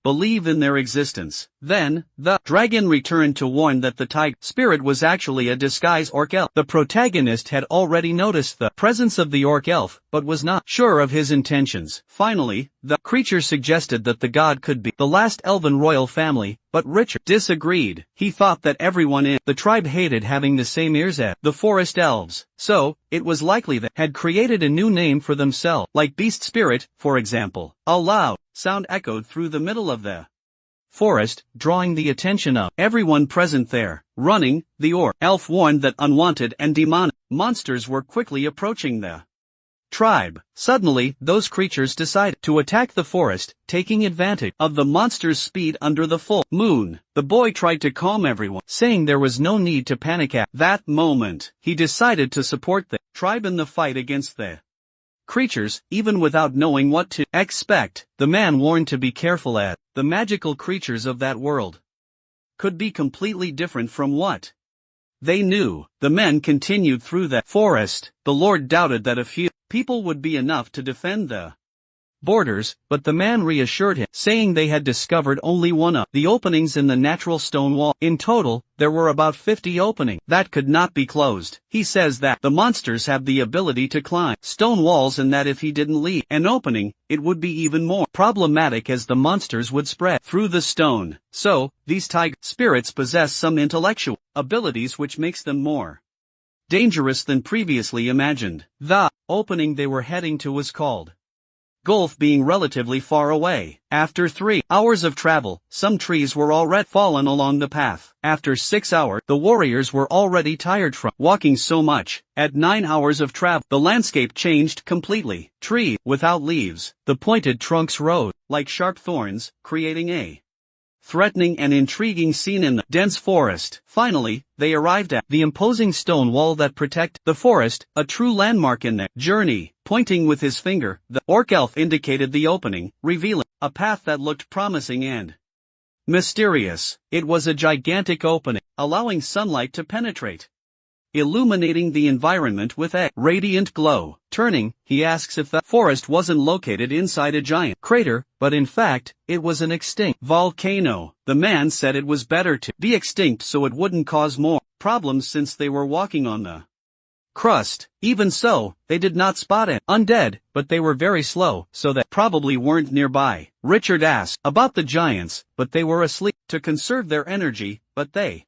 believe in their existence. Then, the dragon returned to warn that the tiger spirit was actually a disguised orc elf. The protagonist had already noticed the presence of the orc elf, but was not sure of his intentions. Finally, the creature suggested that the god could be the last elven royal family, but Richard disagreed. He thought that everyone in the tribe hated having the same ears as the forest elves, so it was likely they had created a new name for themselves, like beast spirit, for example. A loud sound echoed through the middle of the forest, drawing the attention of everyone present there. Running, the orc elf warned that unwanted and demonic monsters were quickly approaching the tribe. Suddenly, those creatures decided to attack the forest, taking advantage of the monster's speed under the full moon. The boy tried to calm everyone, saying there was no need to panic at that moment. He decided to support the tribe in the fight against the creatures, even without knowing what to expect. The man warned to be careful as the magical creatures of that world could be completely different from what they knew. The men continued through the forest. The Lord doubted that a few people would be enough to defend the borders, but the man reassured him, saying they had discovered only one of the openings in the natural stone wall. In total, there were about 50 openings that could not be closed. He says that the monsters have the ability to climb stone walls and that if he didn't leave an opening, it would be even more problematic as the monsters would spread through the stone. So, these tiger spirits possess some intellectual abilities which makes them more dangerous than previously imagined. The opening they were heading to was called gulf being relatively far away. After 3 hours of travel, some trees were already fallen along the path. After 6 hours, the warriors were already tired from walking so much. At 9 hours of travel, the landscape changed completely. Tree without leaves, the pointed trunks rose like sharp thorns, creating a threatening and intriguing scene in the dense forest. Finally, they arrived at the imposing stone wall that protected the forest, a true landmark in their journey. Pointing with his finger, the orc elf indicated the opening, revealing a path that looked promising and mysterious. It was a gigantic opening, allowing sunlight to penetrate, illuminating the environment with a radiant glow. Turning, he asks if the forest wasn't located inside a giant crater, but in fact, it was an extinct volcano. The man said it was better to be extinct so it wouldn't cause more problems since they were walking on the crust. Even so, they did not spot an undead, but they were very slow, so they probably weren't nearby. Richard asked about the giants, but they were asleep to conserve their energy, but they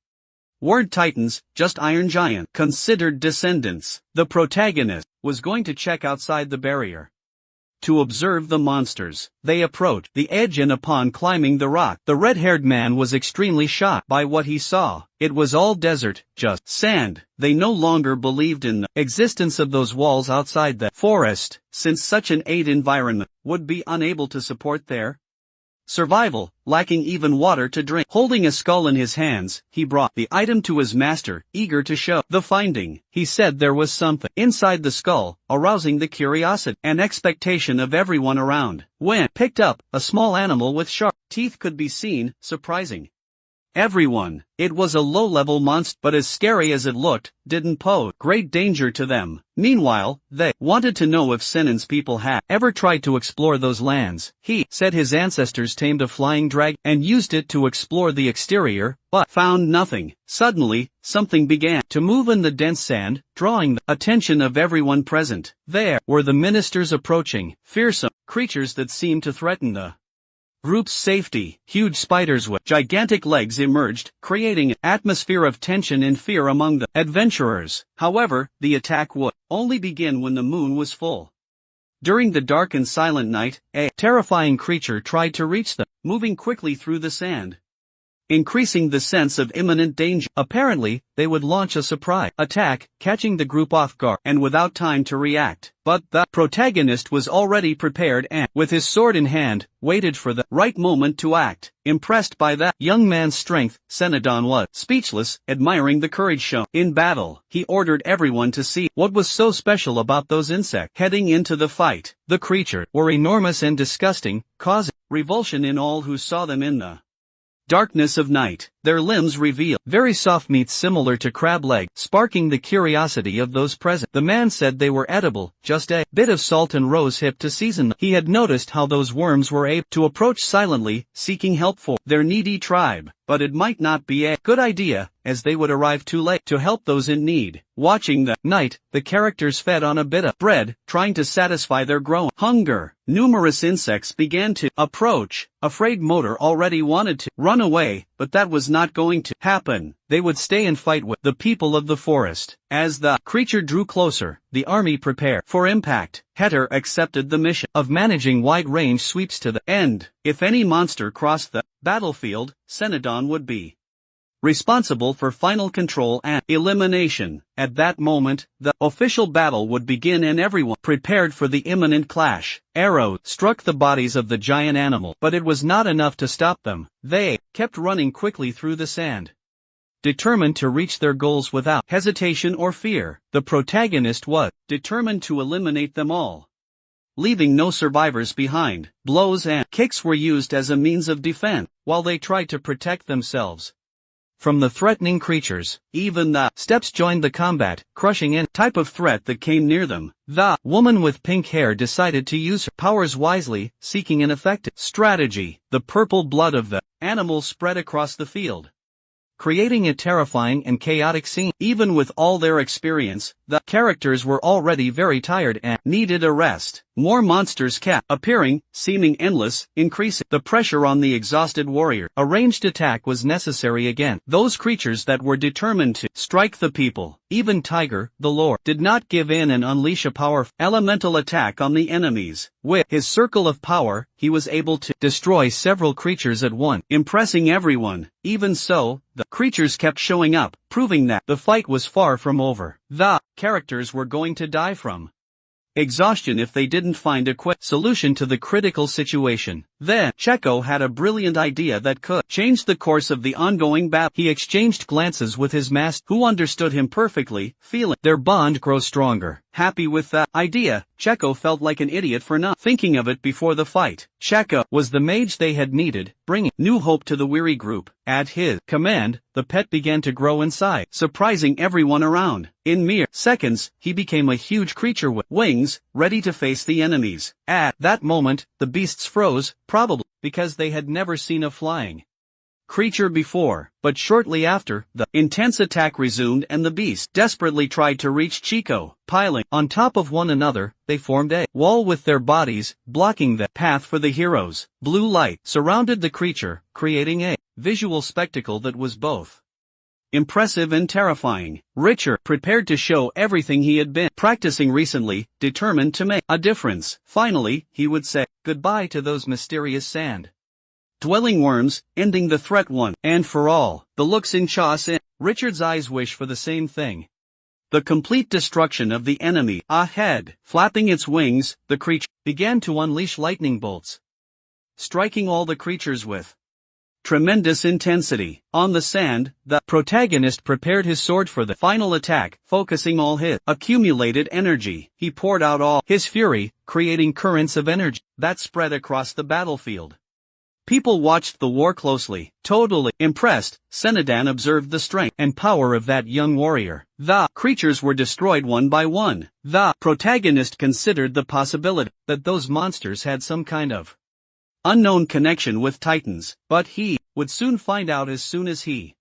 weren't titans, just iron giant, considered descendants. The protagonist was going to check outside the barrier to observe the monsters. They approached the edge, and upon climbing the rock, the red-haired man was extremely shocked by what he saw. It was all desert, just sand. They no longer believed in the existence of those walls outside the forest, since such an arid environment would be unable to support their survival, lacking even water to drink. Holding a skull in his hands, he brought the item to his master, eager to show the finding. He said there was something inside the skull, arousing the curiosity and expectation of everyone around. When picked up, a small animal with sharp teeth could be seen, surprising everyone. It was a low-level monster, but as scary as it looked, didn't pose great danger to them. Meanwhile, they wanted to know if Sennin's people had ever tried to explore those lands. He said his ancestors tamed a flying dragon and used it to explore the exterior, but found nothing. Suddenly, something began to move in the dense sand, drawing the attention of everyone present. There were the ministers approaching, fearsome creatures that seemed to threaten the group's safety. Huge spiders with gigantic legs emerged, creating an atmosphere of tension and fear among the adventurers. However, the attack would only begin when the moon was full. During the dark and silent night, a terrifying creature tried to reach them, moving quickly through the sand, increasing the sense of imminent danger. Apparently, they would launch a surprise attack, catching the group off guard and without time to react. But the protagonist was already prepared and, with his sword in hand, waited for the right moment to act. Impressed by that young man's strength, Xenodon was speechless, admiring the courage shown in battle. He ordered everyone to see what was so special about those insects. Heading into the fight, the creatures were enormous and disgusting, causing revulsion in all who saw them in the darkness of night. Their limbs revealed very soft meat similar to crab leg, sparking the curiosity of those present. The man said they were edible, just a bit of salt and rose hip to season them. He had noticed how those worms were able to approach silently, seeking help for their needy tribe, but it might not be a good idea, as they would arrive too late to help those in need. Watching the night, the characters fed on a bit of bread, trying to satisfy their growing hunger. Numerous insects began to approach. Afraid Motor already wanted to run away, but that was not going to happen. They would stay and fight with the people of the forest. As the creature drew closer, the army prepared for impact. Heter accepted the mission of managing wide-range sweeps to the end. If any monster crossed the battlefield, Xenodon would be responsible for final control and elimination. At that moment, the official battle would begin and everyone prepared for the imminent clash. Arrows struck the bodies of the giant animal, but it was not enough to stop them. They kept running quickly through the sand, determined to reach their goals without hesitation or fear. The protagonist was determined to eliminate them all, leaving no survivors behind. Blows and kicks were used as a means of defense, while they tried to protect themselves from the threatening creatures. Even the steps joined the combat, crushing any type of threat that came near them. The woman with pink hair decided to use her powers wisely, seeking an effective strategy. The purple blood of the animal spread across the field, creating a terrifying and chaotic scene. Even with all their experience, the characters were already very tired and needed a rest. More monsters kept appearing, seeming endless, increasing the pressure on the exhausted warrior. A ranged attack was necessary again. Those creatures that were determined to strike the people. Even Tiger, the lord, did not give in and unleash a powerful elemental attack on the enemies. With his circle of power, he was able to destroy several creatures at once, impressing everyone. Even so, the creatures kept showing up, proving that the fight was far from over. The characters were going to die from exhaustion if they didn't find a quick solution to the critical situation. Then, Checo had a brilliant idea that could change the course of the ongoing battle. He exchanged glances with his master, who understood him perfectly, feeling their bond grow stronger. Happy with that idea, Checo felt like an idiot for not thinking of it before the fight. Checo was the mage they had needed, bringing new hope to the weary group. At his command, the pet began to grow in size, surprising everyone around. In mere seconds, he became a huge creature with wings, ready to face the enemies. At that moment, the beasts froze, probably because they had never seen a flying creature before. But shortly after, the intense attack resumed and the beasts desperately tried to reach Chico. Piling on top of one another, they formed a wall with their bodies, blocking the path for the heroes. Blue light surrounded the creature, creating a visual spectacle that was both impressive and terrifying. Richard, prepared to show everything he had been practicing recently, determined to make a difference. Finally, he would say goodbye to those mysterious sand dwelling worms, ending the threat one and for all. The looks in Cha's in Richard's eyes wish for the same thing. The complete destruction of the enemy. Ahead, flapping its wings, the creature began to unleash lightning bolts, striking all the creatures with tremendous intensity. On the sand, the protagonist prepared his sword for the final attack, focusing all his accumulated energy. He poured out all his fury, creating currents of energy that spread across the battlefield. People watched the war closely, totally impressed. Senadan observed the strength and power of that young warrior. The creatures were destroyed one by one. The protagonist considered the possibility that those monsters had some kind of unknown connection with Titans, but he would soon find out as soon as he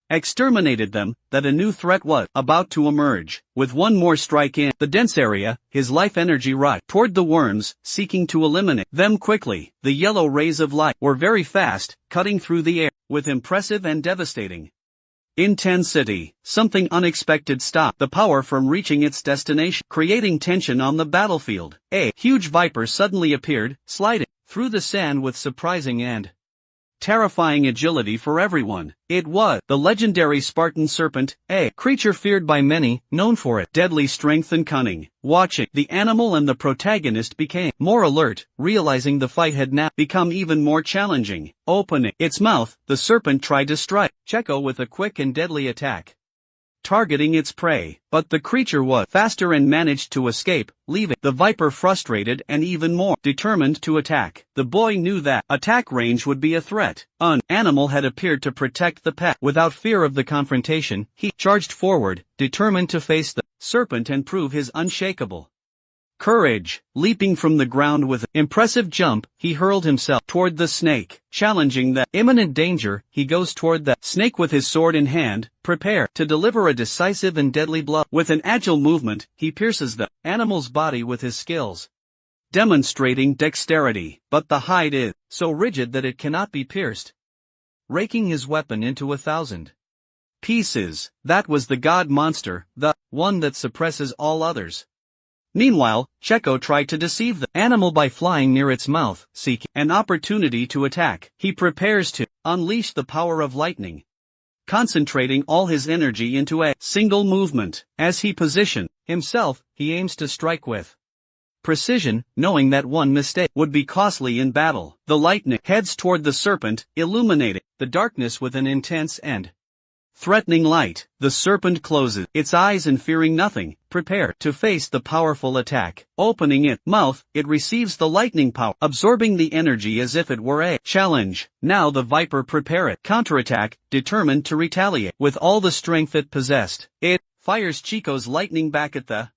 exterminated them, that a new threat was about to emerge. With one more strike in the dense area, his life energy rushed toward the worms, seeking to eliminate them quickly. The yellow rays of light were very fast, cutting through the air with impressive and devastating intensity. Something unexpected stopped the power from reaching its destination, creating tension on the battlefield. A huge viper suddenly appeared, sliding through the sand with surprising and terrifying agility for everyone. It was the legendary Spartan serpent, a creature feared by many, known for its deadly strength and cunning. Watching the animal and the protagonist became more alert, realizing the fight had now become even more challenging. Opening its mouth, the serpent tried to strike Checo with a quick and deadly attack, targeting its prey, but the creature was faster and managed to escape, leaving the viper frustrated and even more determined to attack. The boy knew that attack range would be a threat. An animal had appeared to protect the pet. Without fear of the confrontation, he charged forward, determined to face the serpent and prove his unshakable courage. Leaping from the ground with an impressive jump, he hurled himself toward the snake. Challenging the imminent danger, he goes toward the snake with his sword in hand, prepared to deliver a decisive and deadly blow. With an agile movement, he pierces the animal's body with his skills, demonstrating dexterity, but the hide is so rigid that it cannot be pierced, raking his weapon into 1,000 pieces. That was the god monster, the one that suppresses all others. Meanwhile, Checo tried to deceive the animal by flying near its mouth, seeking an opportunity to attack. He prepares to unleash the power of lightning, concentrating all his energy into a single movement. As he positions himself, he aims to strike with precision, knowing that one mistake would be costly in battle. The lightning heads toward the serpent, illuminating the darkness with an intense and threatening light. The serpent closes its eyes and, fearing nothing, prepare to face the powerful attack. Opening its mouth, it receives the lightning power, absorbing the energy as if it were a challenge. Now the viper prepare it counterattack, determined to retaliate with all the strength it possessed. It fires Chico's lightning back at the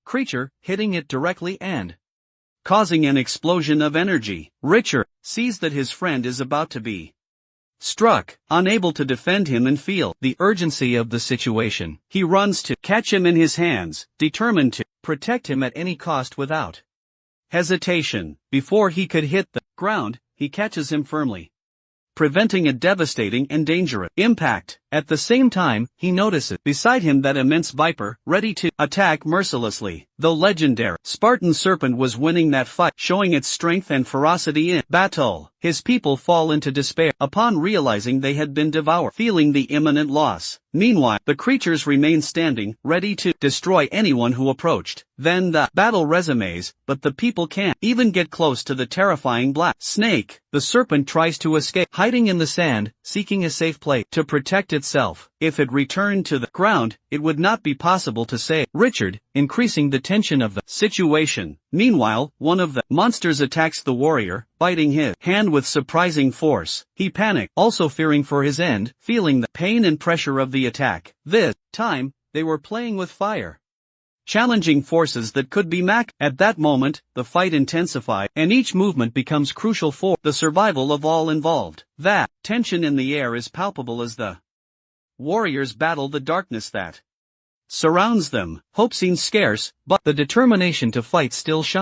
creature, hitting it directly and causing an explosion of energy. Richard sees that his friend is about to be struck, unable to defend him and feel the urgency of the situation. He runs to catch him in his hands, determined to protect him at any cost without hesitation. Before he could hit the ground, he catches him firmly, preventing a devastating and dangerous impact. At the same time, he notices beside him that immense viper, ready to attack mercilessly. The legendary Spartan serpent was winning that fight, showing its strength and ferocity in battle. His people fall into despair upon realizing they had been devoured, feeling the imminent loss. Meanwhile, the creatures remain standing, ready to destroy anyone who approached. Then the battle resumes, but the people can't even get close to the terrifying black snake. The serpent tries to escape, hiding in the sand, seeking a safe place to protect itself. If it returned to the ground, it would not be possible to save Richard, increasing the tension of the situation. Meanwhile, one of the monsters attacks the warrior, biting his hand with surprising force. He panicked, also fearing for his end, feeling the pain and pressure of the attack. This time, they were playing with fire, challenging forces that could be matched. At that moment, the fight intensified, and each movement becomes crucial for the survival of all involved. That tension in the air is palpable as the warriors battle the darkness that surrounds them. Hope seems scarce, but the determination to fight still shines.